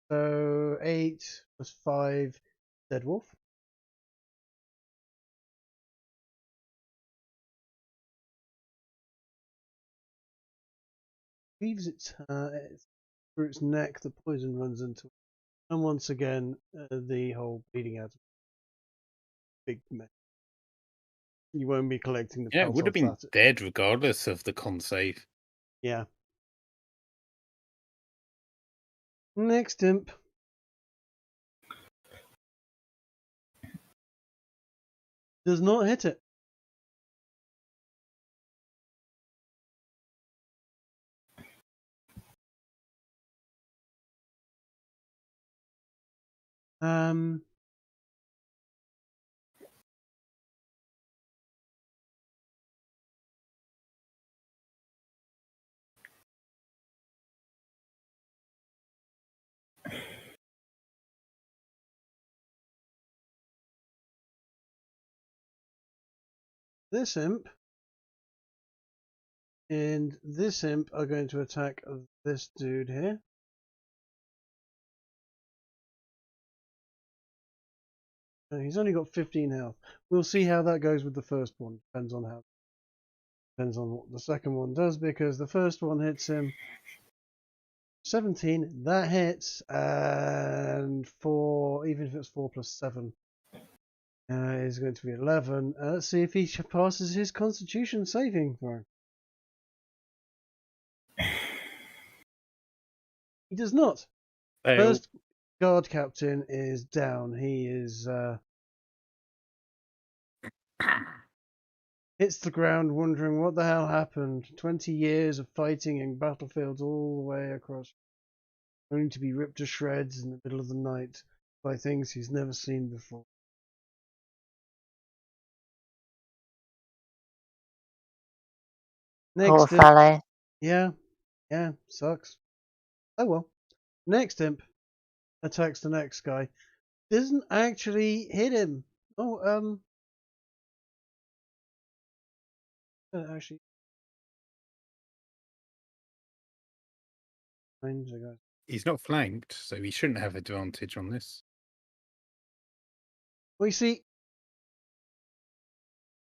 So 8 plus 5, dead wolf. Leaves its through its neck. The poison runs into it, and once again, the whole bleeding out. Big mess. You won't be collecting the Yeah, it pelts would have off been that. dead regardless of the con save. Yeah. Next imp. Does not hit it. This imp and this imp are going to attack this dude here. He's only got 15 health. We'll see how that goes with the first one. Depends on what the second one does, because the first one hits him 17. That hits, and 4, even if it's 4 plus 7, is going to be 11. Let's see if he passes his Constitution saving throw. He does not. First guard captain is down. He is hits the ground wondering what the hell happened. 20 years of fighting in battlefields all the way across, only to be ripped to shreds in the middle of the night by things he's never seen before. Poor Next imp. fellow. Yeah, sucks. Oh well. Next imp attacks the next guy. Doesn't actually hit him. Oh, actually. He's not flanked, so he shouldn't have advantage on this. Well, you see,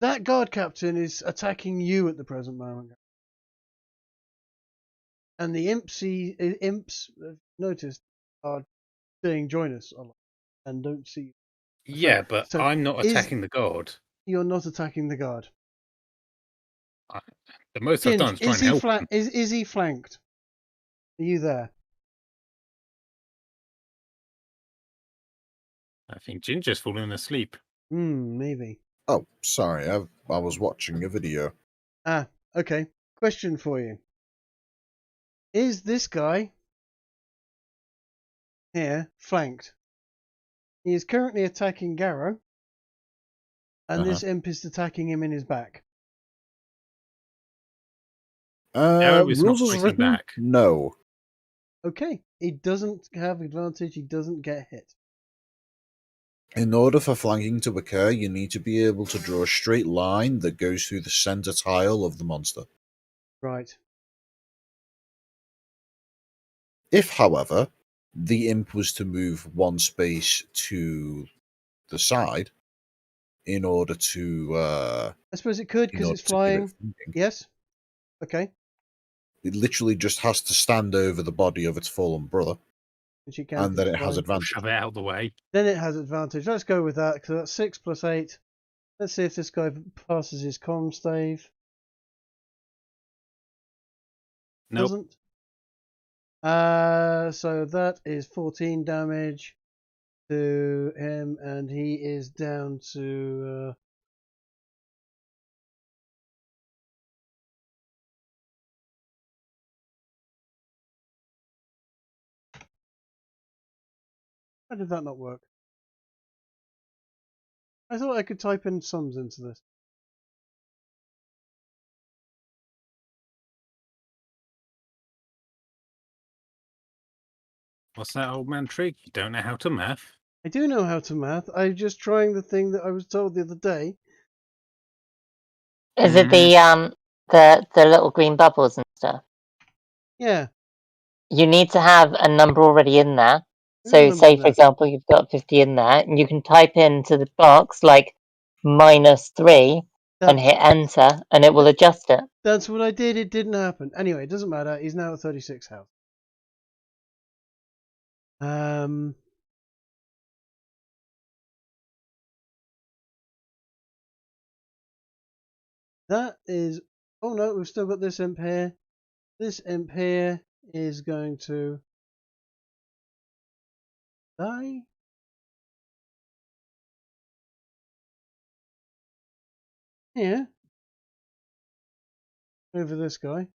that guard captain is attacking you at the present moment. And the imps, noticed, are saying join us a lot and don't see you. Yeah, but so I'm not attacking the guard. You're not attacking the guard. The most I've done is try and help him. Is he flanked? Are you there? I think Ginger's fallen asleep. Maybe. Oh, sorry, I was watching a video. Ah, okay. Question for you. Is this guy here flanked? He is currently attacking Garrow, and this imp is attacking him in his back. Rules as written? Back. No. Okay, he doesn't have advantage. He doesn't get hit. In order for flanking to occur, you need to be able to draw a straight line that goes through the center tile of the monster. Right. If, however, the imp was to move one space to the side in order to... I suppose it could, because it's flying. Yes. Okay. It literally just has to stand over the body of its fallen brother. And then it has advantage. Shove it out of the way. Then it has advantage. Let's go with that, because that's 6 plus 8. Let's see if this guy passes his comm stave. Nope. Doesn't. So that is 14 damage to him, and he is down to. How did that not work? I thought I could type in sums into this. What's that, old man trick? You don't know how to math? I do know how to math. I'm just trying the thing that I was told the other day. Is it the little green bubbles and stuff? Yeah. You need to have a number already in there. So, say for example, you've got 50 in there, and you can type into the box like -3 and hit enter, and it will adjust it. That's what I did. It didn't happen. Anyway, it doesn't matter. He's now at 36 health. That is. Oh no, we've still got this imp here. This imp here is going to die. Here. Over this guy.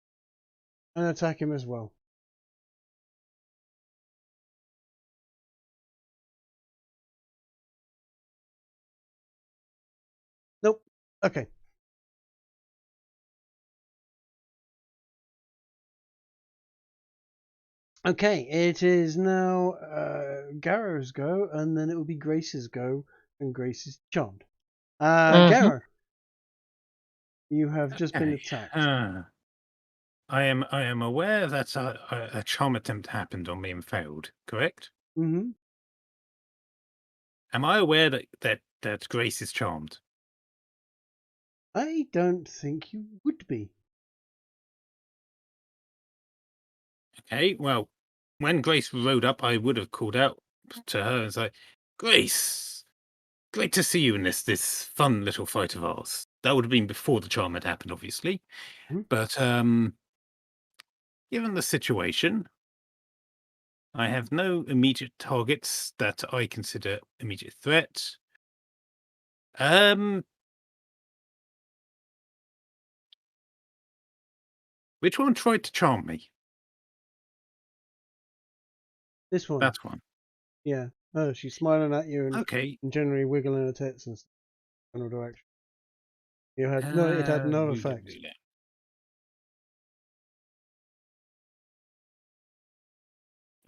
And attack him as well. Nope. Okay. Okay, it is now Garrow's go, and then it will be Grace's go, and Grace is charmed. Garrow, you have just been attacked. I am aware that a charm attempt happened on me and failed, correct? Mm-hmm. Am I aware that Grace is charmed? I don't think you would be. Okay, well, when Grace rode up, I would have called out to her and said, Grace, great to see you in this fun little fight of ours. That would have been before the charm had happened, obviously. Mm-hmm. But given the situation, I have no immediate targets that I consider immediate threats. Which one tried to charm me? This one. That one. Yeah. Oh, she's smiling at you and, Okay. and generally wiggling her tits and stuff in a direction. You had no. It had no effect.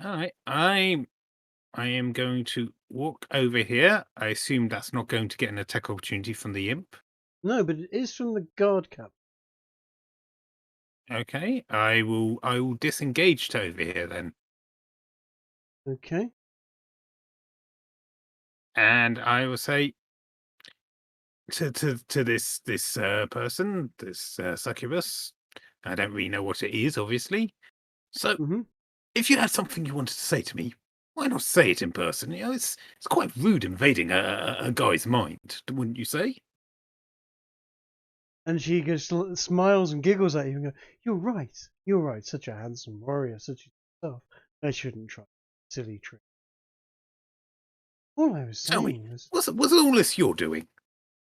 All right. I am going to walk over here. I assume that's not going to get an attack opportunity from the imp. No, but it is from the guard cap. Okay. I will disengage to over here then. Okay. And I will say to this person, this succubus. I don't really know what it is, obviously. So, if you had something you wanted to say to me, why not say it in person? You know, it's quite rude invading a guy's mind, wouldn't you say? And she just smiles and giggles at you and goes, you're right, such a handsome warrior, such yourself. I shouldn't try. Silly trick. All I was saying was all this you're doing?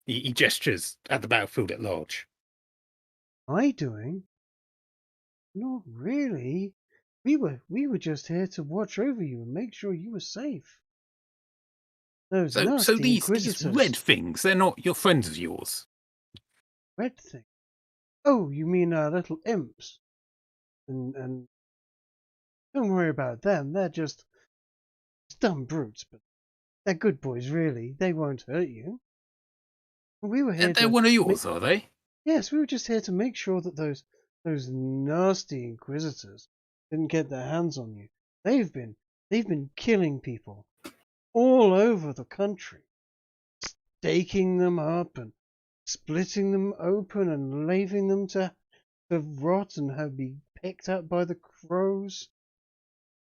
He gestures at the battlefield at large. I doing? Not really. We were just here to watch over you and make sure you were safe. Those nasty so these Inquisitors. red things, they're not your friends of yours? Red thing? Oh, you mean our little imps? And don't worry about them. They're just dumb brutes, but they're good boys, really. They won't hurt you. We were here. They're one of yours, are they? Yes, we were just here to make sure that those nasty Inquisitors didn't get their hands on you. They've been killing people all over the country, staking them up and splitting them open and leaving them to rot and have be picked up by the crows,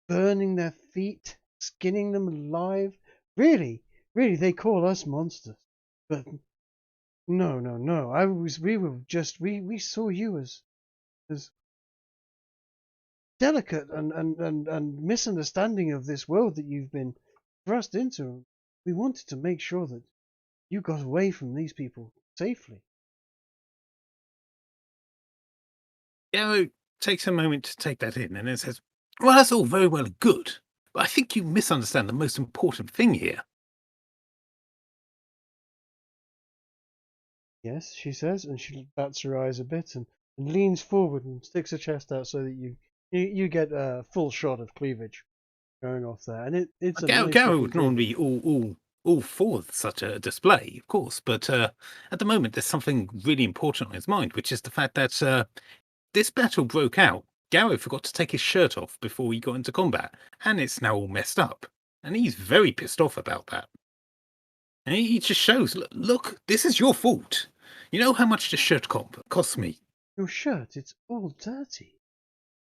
burning their feet, skinning them alive. Really, they call us monsters, but No. We saw you as delicate and misunderstanding of this world that you've been thrust into. We wanted to make sure that you got away from these people safely. Garrow takes a moment to take that in and then says, well, that's all very well and good, but I think you misunderstand the most important thing here. Yes, she says, and she bats her eyes a bit and leans forward and sticks her chest out so that you get a full shot of cleavage going off there. And it's a nice Garrow looking would normally be all for such a display, of course, but at the moment there's something really important on his mind, which is the fact that this battle broke out. Garrow forgot to take his shirt off before he got into combat, and it's now all messed up. And he's very pissed off about that. And he just shows, look, this is your fault. You know how much the shirt cost me? Your shirt, it's all dirty.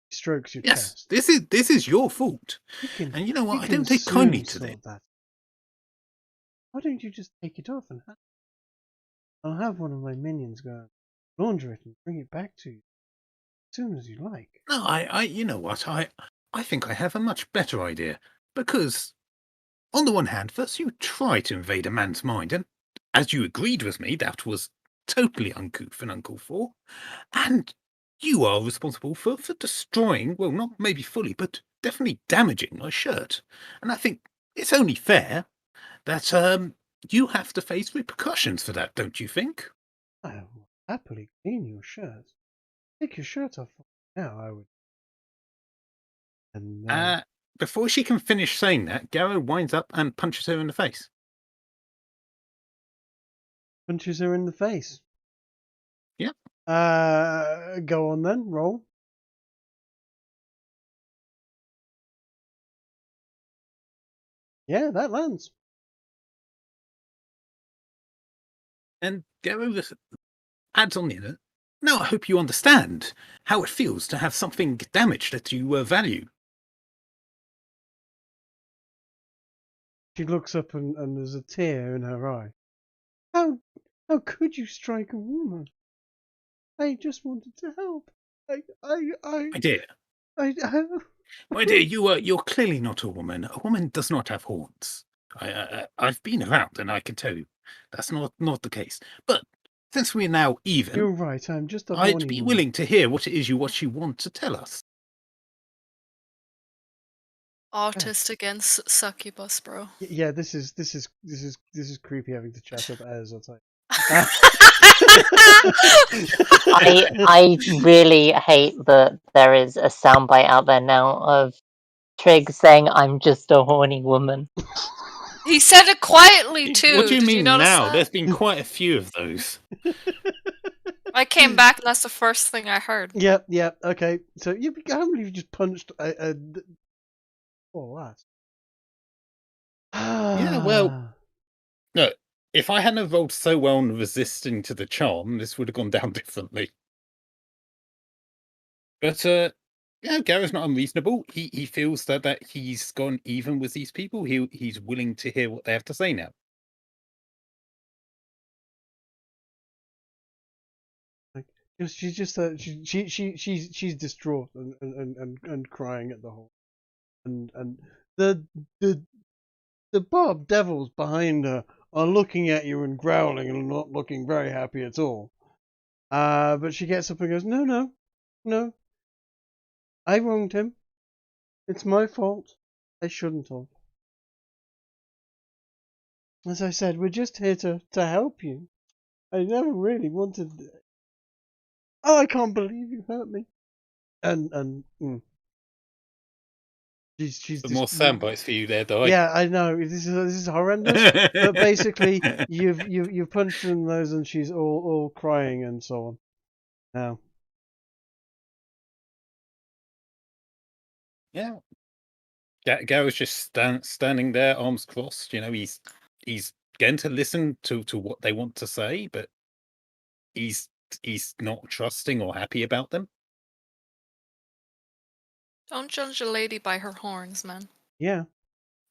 He strokes your Yes, chest. this is your fault. And you know what? I don't take kindly to this. Why don't you just take it off and I'll have one of my minions go and launder it and bring it back to you as soon as you like. No, you know what? I think I have a much better idea. Because, on the one hand, first you try to invade a man's mind, and as you agreed with me, that was totally uncouth and uncalled for. And you are responsible for destroying, well, not maybe fully, but definitely damaging my shirt. And I think it's only fair that you have to face repercussions for that, don't you think? I will happily clean your shirt. Take your shirt off now, I would. And before she can finish saying that, Garrow winds up and punches her in the face. Punches her in the face. Yep. Go on then, roll. Yeah, that lands. And Garrow adds on the end, now I hope you understand how it feels to have something damaged that you value. She looks up and there's a tear in her eye. How could you strike a woman? I just wanted to help. My dear, you're clearly not a woman. A woman does not have horns. I've been around and I can tell you that's not the case. But since we're now even, you're right. I'm just a horny I'd be woman. willing to hear what it is you want to tell us. Artist against succubus, bro. Yeah, this is creepy having to chat up as I'll tell you. I really hate that there is a soundbite out there now of Trig saying, "I'm just a horny woman." He said it quietly too. What do you Did mean you notice now? that? There's been quite a few of those. I came back and that's the first thing I heard. Yeah. Okay, so I can't believe you just punched a oh, that. Yeah, well, no. If I hadn't rolled so well on resisting to the charm, this would have gone down differently. But yeah, Garrow's not unreasonable. He feels that he's gone even with these people. He's willing to hear what they have to say now. She's just she's distraught and crying at the whole, and the Bob devils behind her are looking at you and growling and not looking very happy at all. But she gets up and goes, no, I wronged him. It's my fault. I shouldn't have. As I said, we're just here to help you. I never really wanted. Oh, I can't believe you hurt me. And she's Some more sound bites for you there, Di. Yeah, I know this is horrendous. But basically, you've punched her in the nose, and she's all crying and so on. Now, yeah, Garrow's just standing there, arms crossed. You know, he's going to listen to what they want to say, but he's not trusting or happy about them. Don't judge a lady by her horns, man. yeah.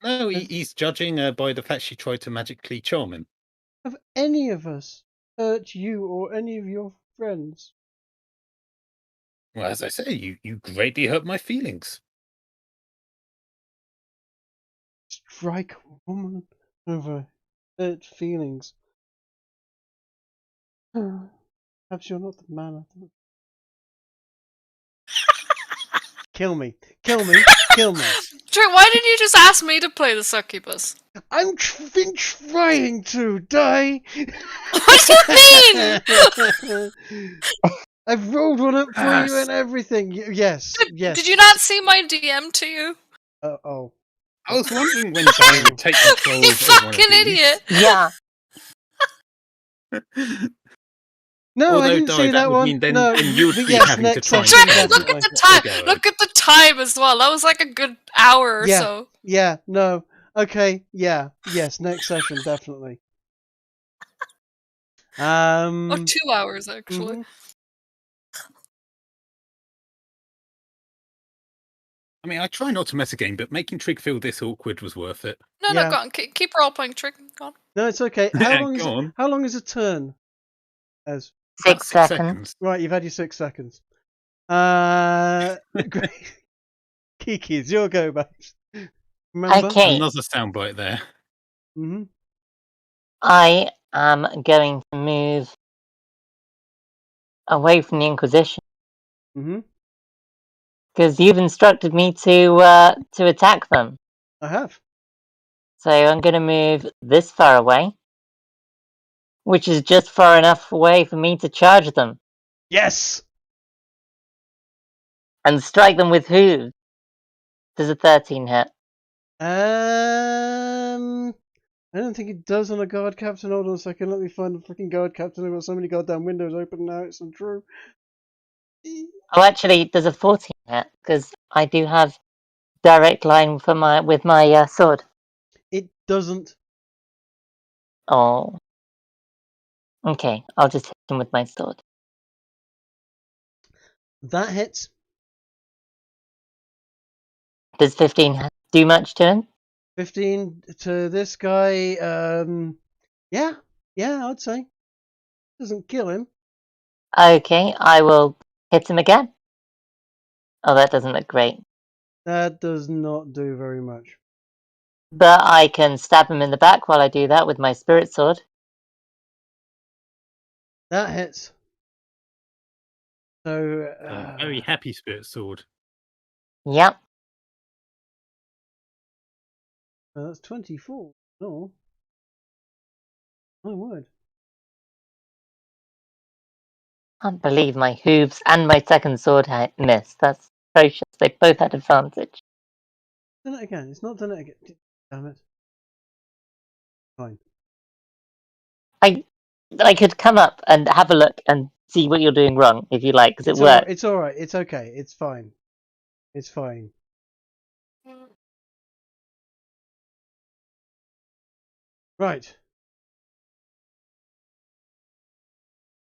No, he's judging by the fact she tried to magically charm him. Of any of us, hurt you or any of your friends. Well, as I say, you greatly hurt my feelings. Strike a woman over hurt feelings. Perhaps you're not the man I thought. Kill me. Kill me. Kill me. Trey, why didn't you just ask me to play the succubus? I've been trying to, die. What do you mean? I've rolled one up for you and everything. Yes, yes. Did you not see my DM to you? Oh. I was wondering when Diane would take control You of one of fucking these. idiot! Yeah. No, I Although, didn't Di, see that that would one. mean then- no, then you'd but be yes, having to next try and session, get Look definitely. at the time. Okay. Look at the time as well. That was like a good hour or Yeah. so. Yeah, no. Okay, yeah. Yes, next session, definitely. Or 2 hours, actually. mhm. I mean, I try not to mess a game, but making Trig feel this awkward was worth it. No, Yeah. no, go on. Keep role playing, Trick. Go on. No, it's okay. Go on. How long is a turn? As 6 About seconds. right, you've had your 6 seconds. Great. Kiki, it's your go, babes. Remember? Okay. Another soundbite there. Mm-hmm. I am going to move away from the Inquisition Mm-hmm. because you've instructed me to attack them. I have. So I'm going to move this far away, which is just far enough away for me to charge them Yes! and strike them with hooves. Does a 13 hit? I don't think it does on a guard captain. Hold on a second. Let me find the freaking guard captain. I've got so many goddamn windows open now. It's untrue. Oh, actually, does a 14 hit? Because I do have direct line with my sword. It doesn't. Oh. Okay, I'll just hit him with my sword. That hits. Does 15 do much to him? 15 to this guy. Yeah, I'd say. Doesn't kill him. Okay, I will hit him again. Oh, that doesn't look great. That does not do very much. But I can stab him in the back while I do that with my spirit sword. That hits. So. Very happy spirit sword. Yep. That's 24. Oh. My word. I can't believe my hooves and my second sword missed. That's atrocious. They both had advantage. Done it again. It's not done it again. Damn it. Fine. I could come up and have a look and see what you're doing wrong if you like, because it worked. It's alright. It's okay. It's fine. It's fine. Right.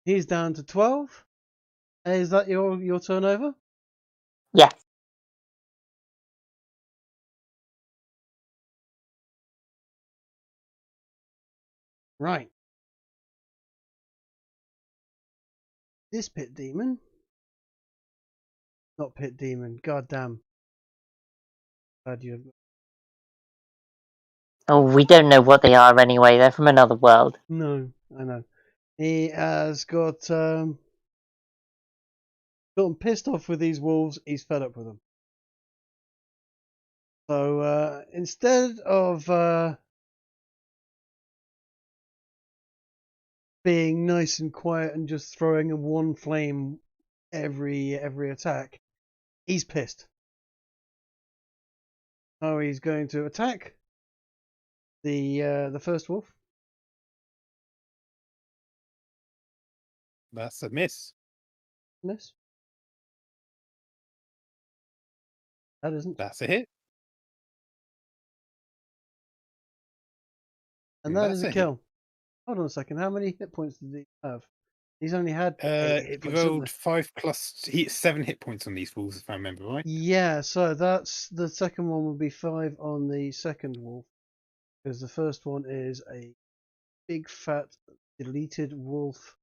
He's down to 12. Is that your turnover? Yes. Right. This pit demon. Not pit demon. Goddamn. Glad you. Oh, we don't know what they are anyway. They're from another world. No, I know. He has gotten pissed off with these wolves. He's fed up with them. So instead of being nice and quiet and just throwing a one flame every attack, he's pissed. So he's going to attack the first wolf. That's a miss. Miss. That isn't. That's a hit. And that That's is a a hit. kill. Hold on a second. How many hit points did he have? He's only had 8 hit He points. rolled 5 plus 7 hit points on these wolves, if I remember right. Yeah, so that's the second one would be 5 on the second wolf, because the first one is a big fat deleted wolf.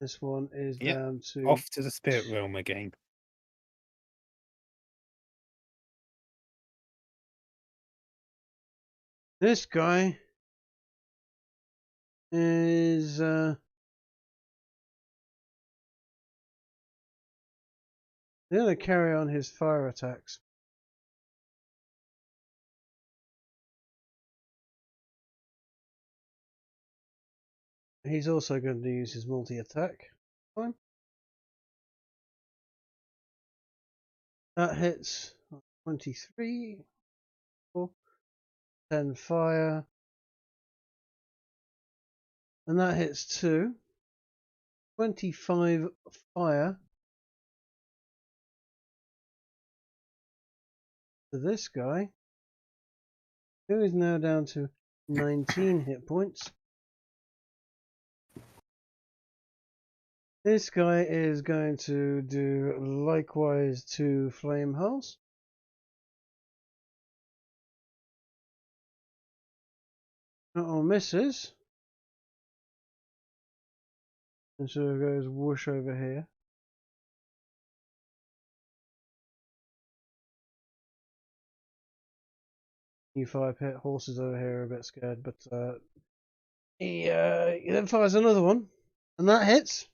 This one is Yep, down to Off to the spirit realm again. this guy is going to carry on his fire attacks. He's also going to use his multi-attack. Fine. That hits 23, 4, 10 fire, and that hits 2, 25 fire to this guy, who is now down to 19 hit points. This guy is going to do likewise to flame hulls. That all misses. And so it goes whoosh over here. You 5 hit horses over here are a bit scared, but he then fires another one, and that hits.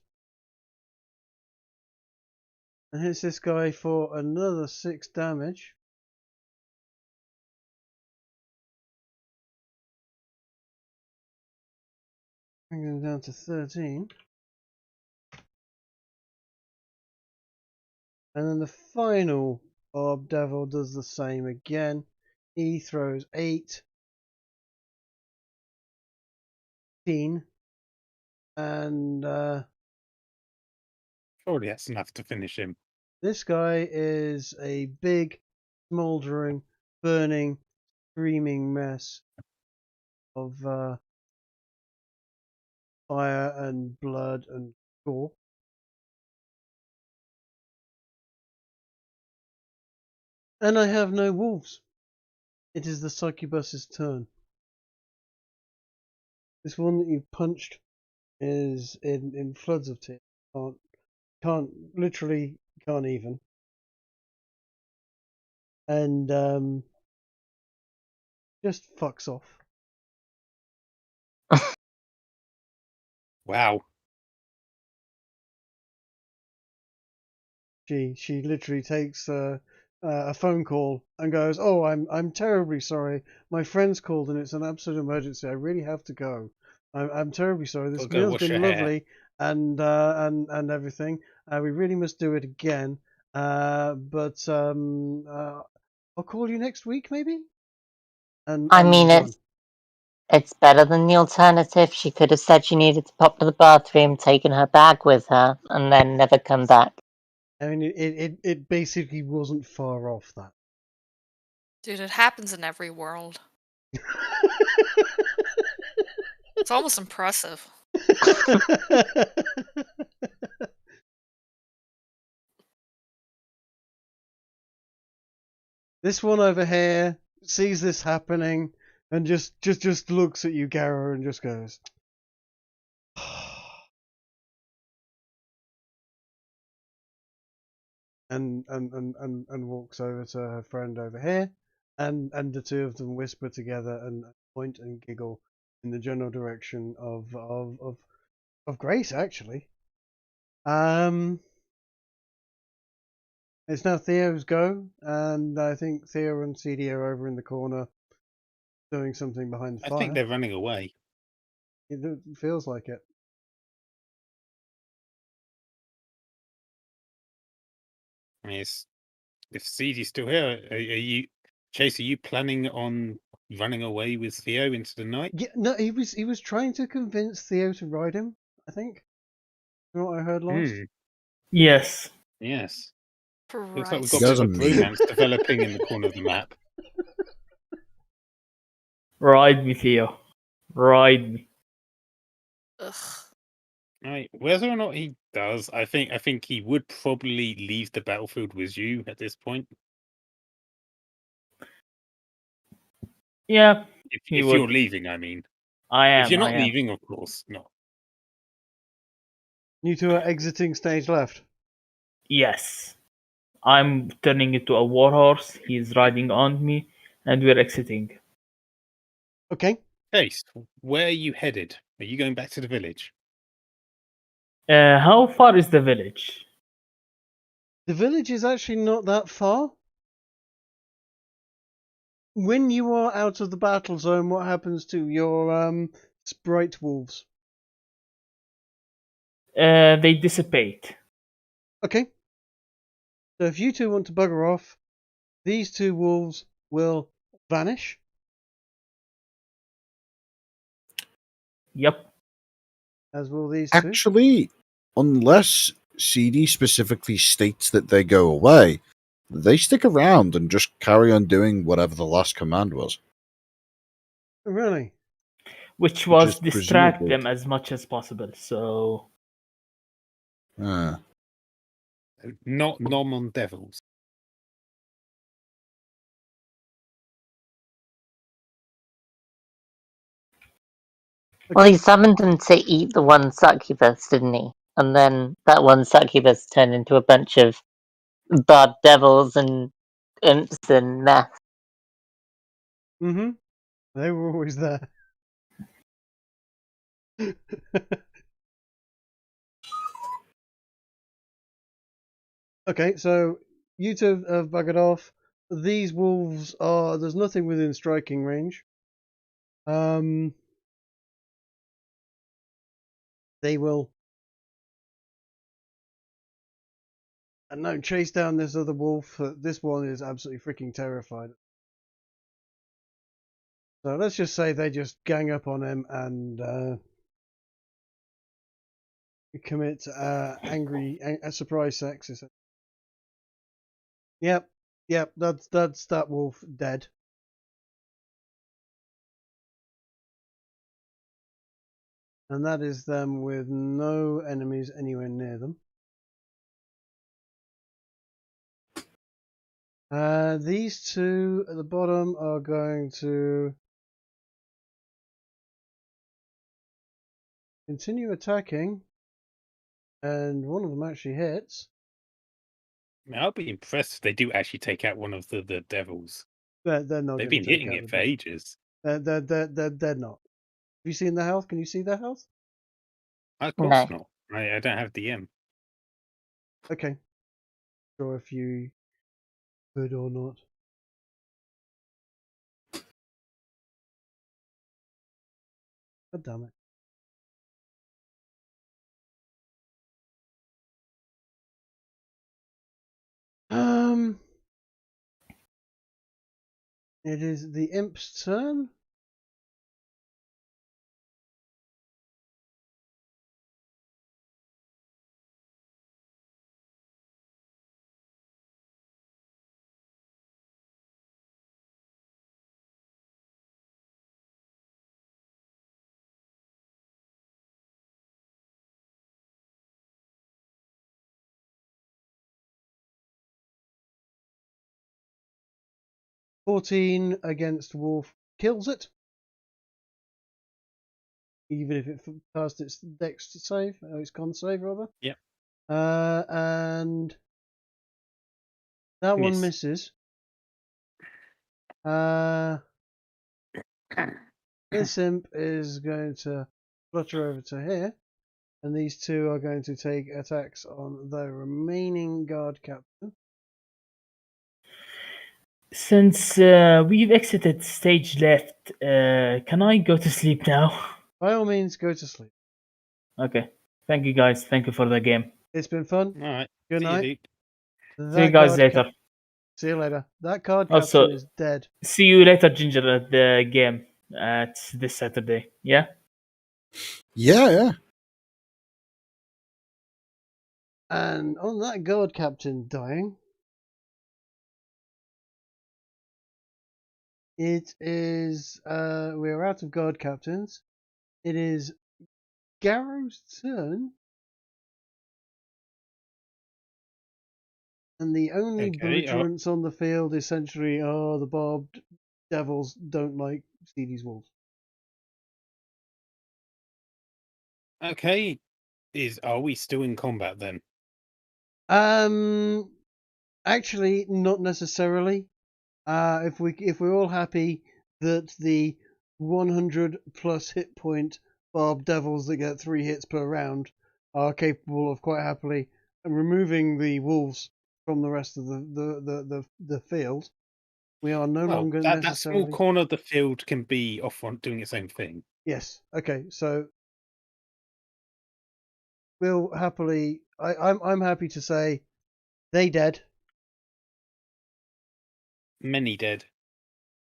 And hits this guy for another 6 damage. Brings him down to 13. And then the final Orb Devil does the same again. He throws 8, 15, and Surely that's enough to finish him. this guy is a big, smouldering, burning, screaming mess of fire and blood and gore. And I have no wolves. It is the succubus's turn. This one that you punched is in floods of tears. Literally can't even. And just fucks off. Wow. She literally takes a phone call and goes, "Oh, I'm terribly sorry. My friend's called and it's an absolute emergency. I really have to go. I'm terribly sorry. This Gotta go meal's wash been your hair." lovely and everything. We really must do it again. But I'll call you next week, maybe." And I mean, done. it's better than the alternative. She could have said she needed to pop to the bathroom, taken her bag with her, and then never come back. I mean, it basically wasn't far off that. Dude, it happens in every world. It's almost impressive. This one over here sees this happening and just looks at you, Gara, and just goes, and walks over to her friend over here, and the two of them whisper together and point and giggle in the general direction of Grace, actually. It's now Theo's go, and I think Theo and CD are over in the corner doing something behind the I fire. think they're running away. It feels like it. I mean, if CD's still here, Chase, are you planning on running away with Theo into the night? Yeah, no, he was trying to convince Theo to ride him, I think. You know what I heard last? Yes. Yes. Looks like we've Christ. got a bit of a Doesn't mean- bromance developing in the corner of the map. Ride me, Theo. Ride me. Ugh. Right. Whether or not he does, I think he would probably leave the battlefield with you at this point. Yeah, If He would. you're leaving, I mean. I am. If you're not I am. leaving, of course, no. You two are exiting stage left. Yes. I'm turning into a warhorse. He's riding on me, and we're exiting. Okay. Case, where are you headed? Are you going back to the village? How far is the village? The village is actually not that far. When you are out of the battle zone, what happens to your sprite wolves? They dissipate. Okay. So if you two want to bugger off, these two wolves will vanish. Yep. As will these two. Actually, unless CD specifically states that they go away, they stick around and just carry on doing whatever the last command was. Really? Which Which was is distract presumably- them as much as possible. So Not nom on devils. Well, he summoned them to eat the one succubus, didn't he? And then that one succubus turned into a bunch of bad devils and imps and meth. Mm-hmm. They were always there. Okay, so you two have buggered off. These wolves are... There's nothing within striking range. They will... And no, chase down this other wolf. This one is absolutely freaking terrified. So let's just say they just gang up on him and commit surprise sex. Yep, that's that wolf dead. And that is them with no enemies anywhere near them. These two at the bottom are going to continue attacking, and one of them actually hits. I'll be impressed if they do actually take out one of the devils. They're not. They've gonna been take hitting out it the for devil. ages. They're not. Have you seen the health? Can you see their health? Of course No. not. I don't have DM. Okay. Sure if you could or not. God damn it. It is the imp's turn. $14 against Wolf kills it. Even if it passed its dex save, its con save rather. Yep. And that one misses. This imp is going to flutter over to here, and these two are going to take attacks on the remaining guard captain. since we've exited stage left, can I go to sleep now? By all means, go to sleep. Okay. Thank you guys. Thank you for the game. It's been fun. All right. Good See night. you, Luke. See you guys later. See you later. That card Also- captain is dead. See you later, Ginger, at the game at this Saturday. Yeah? Yeah. And on that guard captain dying, it is we're out of guard captains. It is Garrow's turn. And the only Okay, belligerents on the field essentially are the barbed devils don't like CD's wolves. Okay. Are we still in combat then? Actually, not necessarily. If we're all happy that the 100 plus hit point barb devils that get 3 hits per round are capable of quite happily removing the wolves from the rest of the field, we are no Well, longer that small necessarily. corner of the field can be off on doing its own thing. Yes. Okay. So we'll happily. I'm happy to say they dead. Many dead.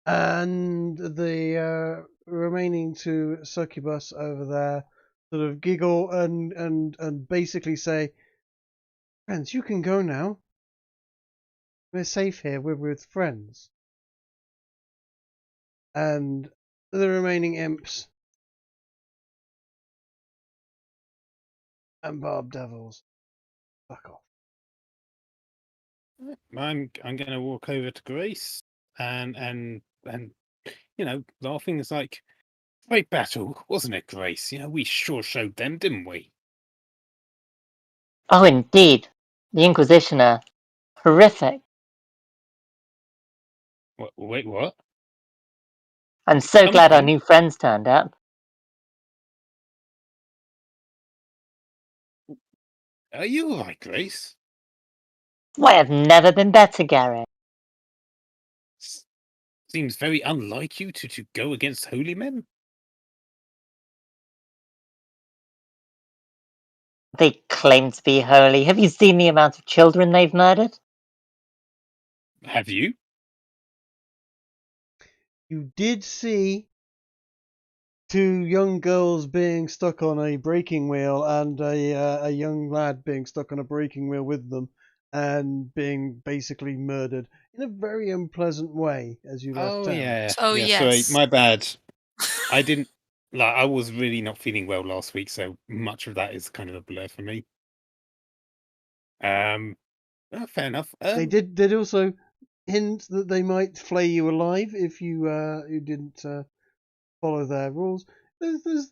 And the remaining 2 succubus over there sort of giggle and basically say, "Friends, you can go now. We're safe here. We're with friends." And the remaining imps and barb devils, fuck off. I'm gonna walk over to Grace and laugh things like, great battle, wasn't it, Grace? We sure showed them, didn't we? Oh, indeed. The Inquisition are horrific. Wait, what? I'm so glad our Something? new friends turned up. Are you all right, Grace? Why, I've never been better, Gary. Seems very unlike you to go against holy men. They claim to be holy. Have you seen the amount of children they've murdered? Have you? You did see 2 young girls being stuck on a breaking wheel and a young lad being stuck on a breaking wheel with them and being basically murdered in a very unpleasant way as you left Oh town. yeah. So yeah, sorry, yes. my bad. I didn't. I was really not feeling well last week, so much of that is kind of a blur for me. Fair enough. They did also hint that they might flay you alive if you didn't follow their rules. There's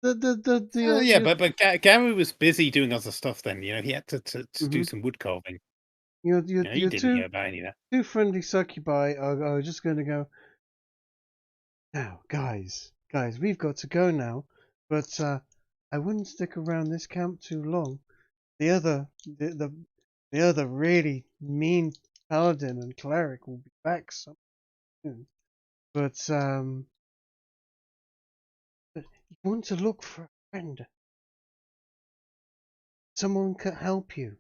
but Gary was busy doing other stuff then. He had to do Mhm. some wood carving. your He didn't hear 2 about any of that. 2 friendly succubi are just going to go. Now, guys, we've got to go now. But I wouldn't stick around this camp too long. The other really mean paladin and cleric will be back soon. But you want to look for a friend. Someone can help you.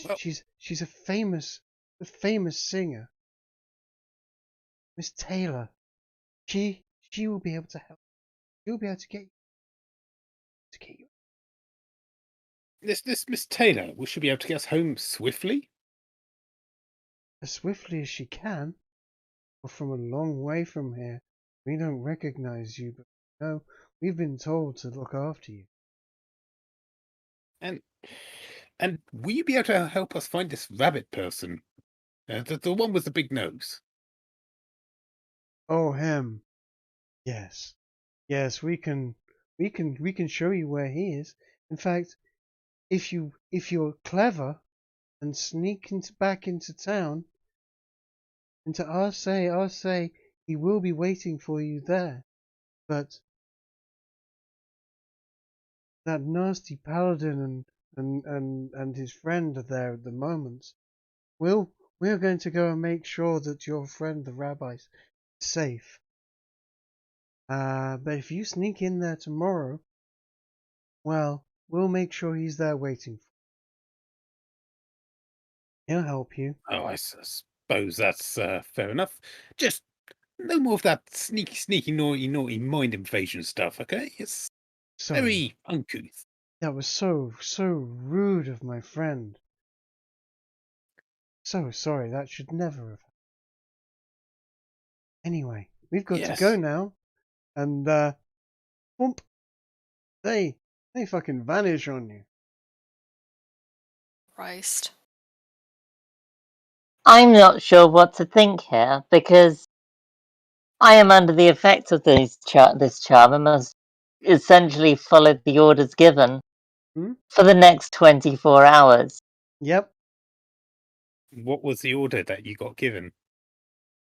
Well- She's a famous singer, Miss Taylor. She will be able to help. She'll be able to get you This Miss Taylor, will she be able to get us home swiftly? as swiftly as she can. Or from a long way from here. We don't recognize you, but no, we've been told to look after you. And will you be able to help us find this rabbit person? The one with the big nose. Oh, him. Yes. Yes, we can show you where he is. In fact, if you're clever and sneak back into town, into Arse, he will be waiting for you there. But that nasty paladin and his friend are there at the moment. We're going to go and make sure that your friend the rabbi is safe. But if you sneak in there tomorrow, well, we'll make sure he's there waiting for you. He'll help you. Oh, I suppose that's fair enough. Just no more of that sneaky, naughty mind invasion stuff, okay? It's Sorry. very uncouth. That was so rude of my friend. So sorry, that should never have happened. Anyway, we've got to go Yes. now. And whoomp, they fucking vanish on you. Christ. I'm not sure what to think here, because I am under the effect of this charm and must essentially follow the orders given for the next 24 hours. Yep. What was the order that you got given?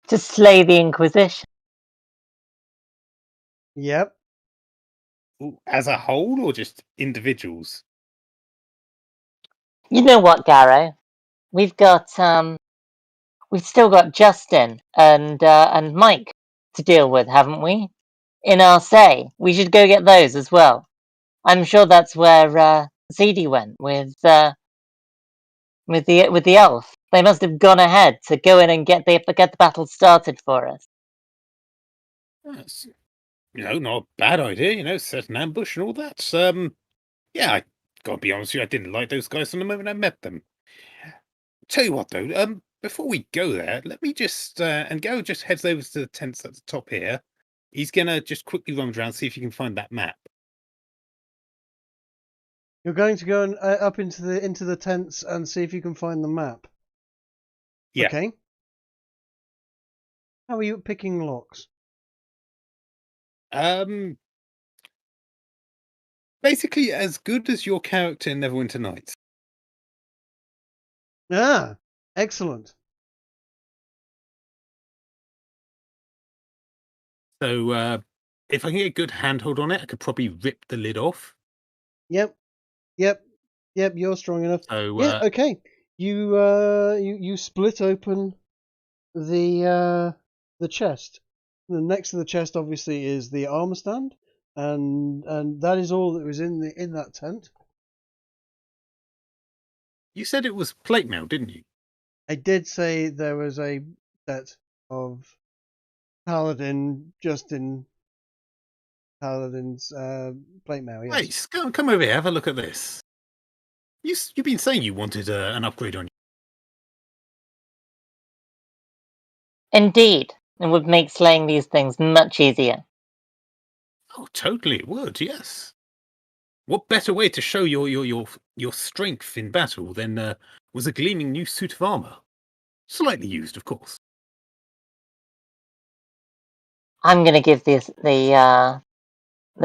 To slay the Inquisition. Yep. As a whole, or just individuals? You know what, Garrow? We've still got Justin and Mike to deal with, haven't we? In Arse. We should go get those as well. I'm sure that's where Zedi went with the elf. They must have gone ahead to go in and get the battle started for us. That's, not a bad idea. Set an ambush and all that. Yeah, I gotta be honest with you, I didn't like those guys from the moment I met them. Tell you what, though, before we go there, let me just and Gary just heads over to the tents at the top here. He's gonna just quickly run around, see if he can find that map. You're going to go up into the tents and see if you can find the map. Yeah. Okay. How are you at picking locks? Basically as good as your character in Neverwinter Nights. Ah, excellent. So, if I can get a good handhold on it, I could probably rip the lid off. Yep. You're strong enough. So, yeah. Okay. You split open the chest. And next to the chest, obviously, is the armor stand, and that is all that was in that tent. You said it was plate mail, didn't you? I did say there was a set of Paladin's plate mail. Yes. Wait, come over here. Have a look at this. You've been saying you wanted an upgrade on you. Indeed, it would make slaying these things much easier. Oh, totally, it would. Yes. What better way to show your strength in battle than was a gleaming new suit of armor, slightly used, of course. I'm going to give the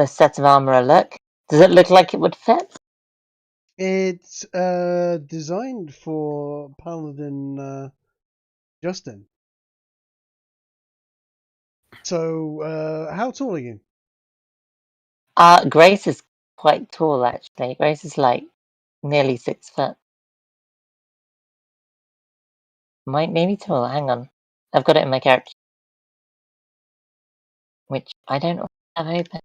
set of armor a look. Does it look like it would fit? It's designed for Paladin Justin. So, how tall are you? Grace is quite tall, actually. Grace is like nearly 6 foot. Maybe taller. Hang on. I've got it in my character, which I don't have open.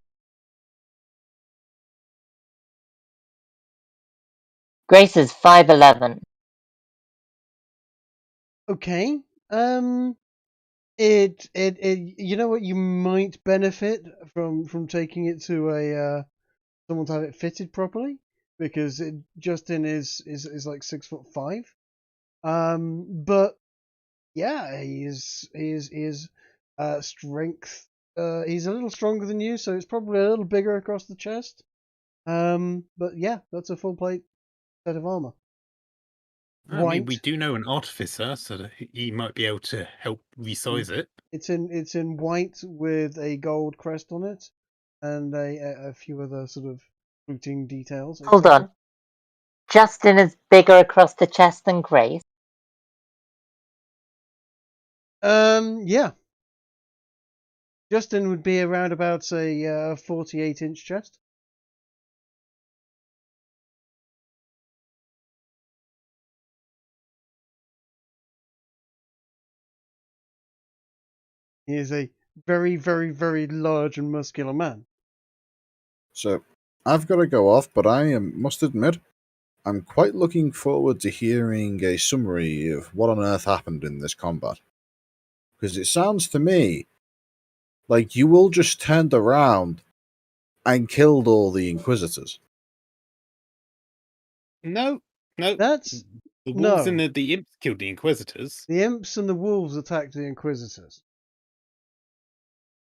Grace is 5'11". Okay. It you know what, you might benefit from taking it to a someone to have it fitted properly, because Justin is like 6'5". But yeah, he is strength. He's a little stronger than you, so it's probably a little bigger across the chest. But yeah, that's a full plate set of armor. I mean, we do know an artificer, so that he might be able to help resize it. It's in white with a gold crest on it, and a few other sort of fluting details. Hold on. Justin is bigger across the chest than Grace. Yeah. Justin would be around about a 48-inch chest. He is a very, very, very large and muscular man. So, I've got to go off, but I must admit, I'm quite looking forward to hearing a summary of what on earth happened in this combat. Because it sounds to me like you all just turned around and killed all the Inquisitors. No. That's the wolves no. and the imps killed the Inquisitors. The imps and the wolves attacked the Inquisitors.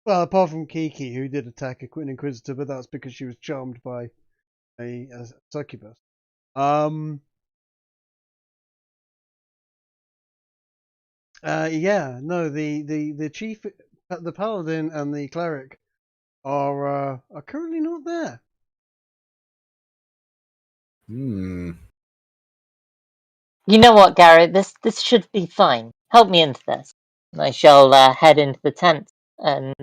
Well, apart from Kiki, who did attack an Inquisitor, but that's because she was charmed by a succubus. Yeah, no, the chief the paladin and the cleric are currently not there. Hmm. You know what, Garrett? This should be fine. Help me into this. I shall head into the tent and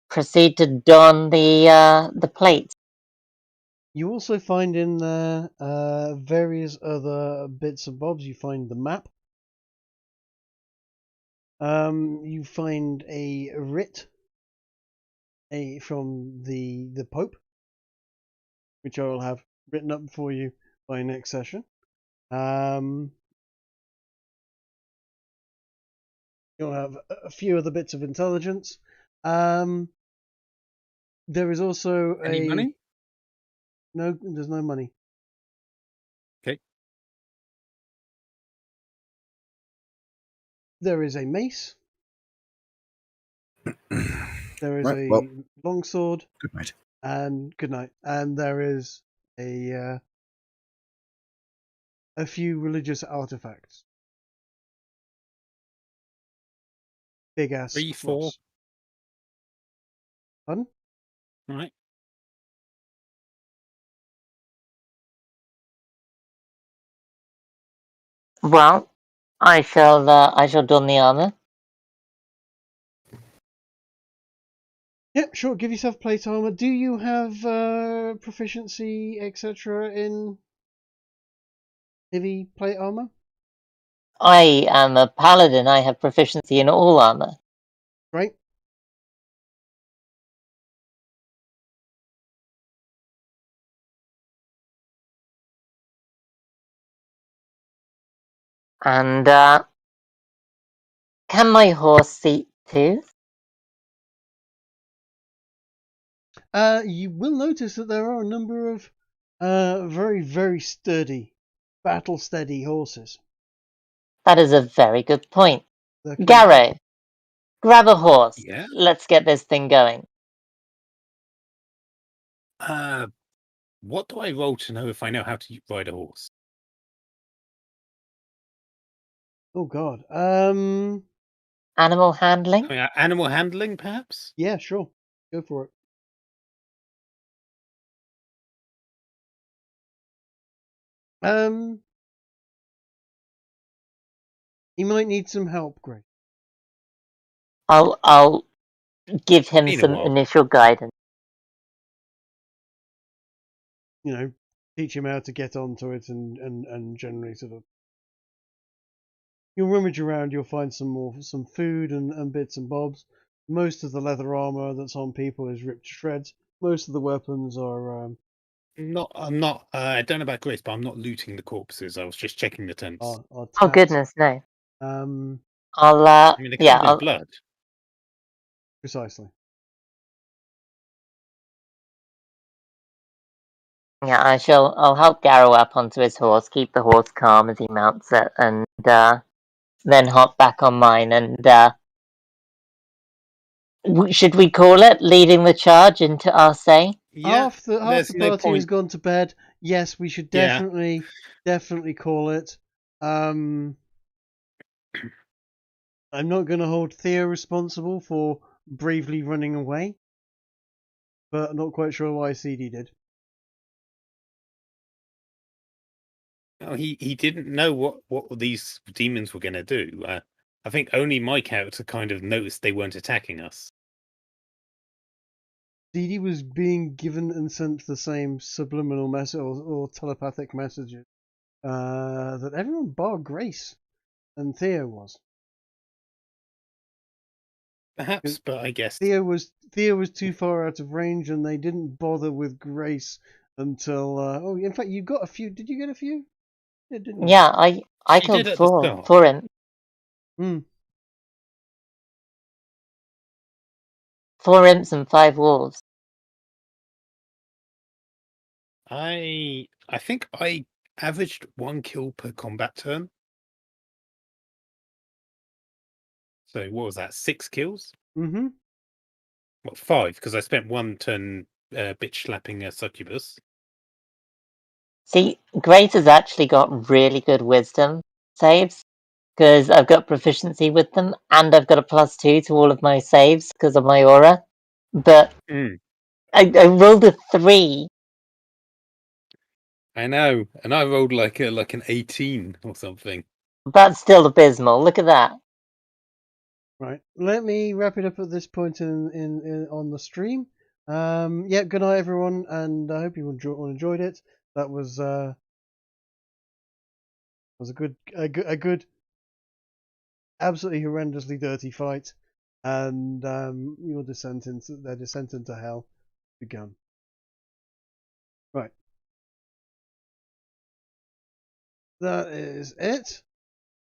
proceed to don the plate. You also find in there various other bits and bobs. You find the map. You find a writ from the Pope, which I will have written up for you by next session. You'll have a few other bits of intelligence. There is also Any money? No, there's no money. Okay. There is a mace. There is Right, well. longsword. Good night. And good night. And there is a few religious artifacts. Big ass 3, 4. cross. Pardon? Right. Well, I shall don the armor. Yeah, sure. Give yourself plate armor. Do you have proficiency, etc., in heavy plate armor? I am a paladin. I have proficiency in all armor. Right. And can my horse seat too? You will notice that there are a number of very, very sturdy, battle-steady horses. That is a very good point. that can- Garrow, grab a horse. Yeah. Let's get this thing going. What do I roll to know if I know how to ride a horse? Oh God. Animal handling? I mean, animal handling, perhaps? Yeah, sure. Go for it. You might need some help, Greg. I'll give him Been a some while. initial guidance. You know, teach him how to get onto it and generally sort of. You'll rummage around, you'll find some food and bits and bobs. Most of the leather armor that's on people is ripped to shreds. Most of the weapons are I'm not. I don't know about Grace, but I'm not looting the corpses. I was just checking the tents. are Oh tapped. goodness, no. I'll I mean, they're covered in I'll, blood. Precisely. yeah, I'll help Garrow up onto his horse, keep the horse calm as he mounts it, and then hop back on mine and should we call it leading the charge into Arse? Yeah. Half the there's no party has point. gone to bed. Yes, we should Yeah. definitely call it. I'm not going to hold Theo responsible for bravely running away, but I'm not quite sure why CD did. Oh, he didn't know what these demons were going to do. I think only my character kind of noticed they weren't attacking us. CD was being given and sent the same subliminal message or telepathic messages that everyone bar Grace and Theo was. Perhaps, but I guess Theo was too far out of range, and they didn't bother with Grace until. In fact, you got a few. Did you get a few? Yeah, didn't you? Yeah, I She killed did at the four start. for him. Hmm. 4 imps and 5 wolves. I think I averaged 1 kill per combat turn. So what was that? 6 kills? Mm-hmm. Well, 5 because I spent 1 turn bitch slapping a succubus. See, Grace has actually got really good wisdom saves because I've got proficiency with them, and I've got a +2 to all of my saves because of my aura. But Mm. I rolled a 3. I know, and I rolled like an 18 or something. That's still abysmal. Look at that. Right. Let me wrap it up at this point in on the stream. Yeah. Good night, everyone, and I hope you enjoyed it. That was a good, absolutely horrendously dirty fight, and their descent into hell begun. Right. That is it.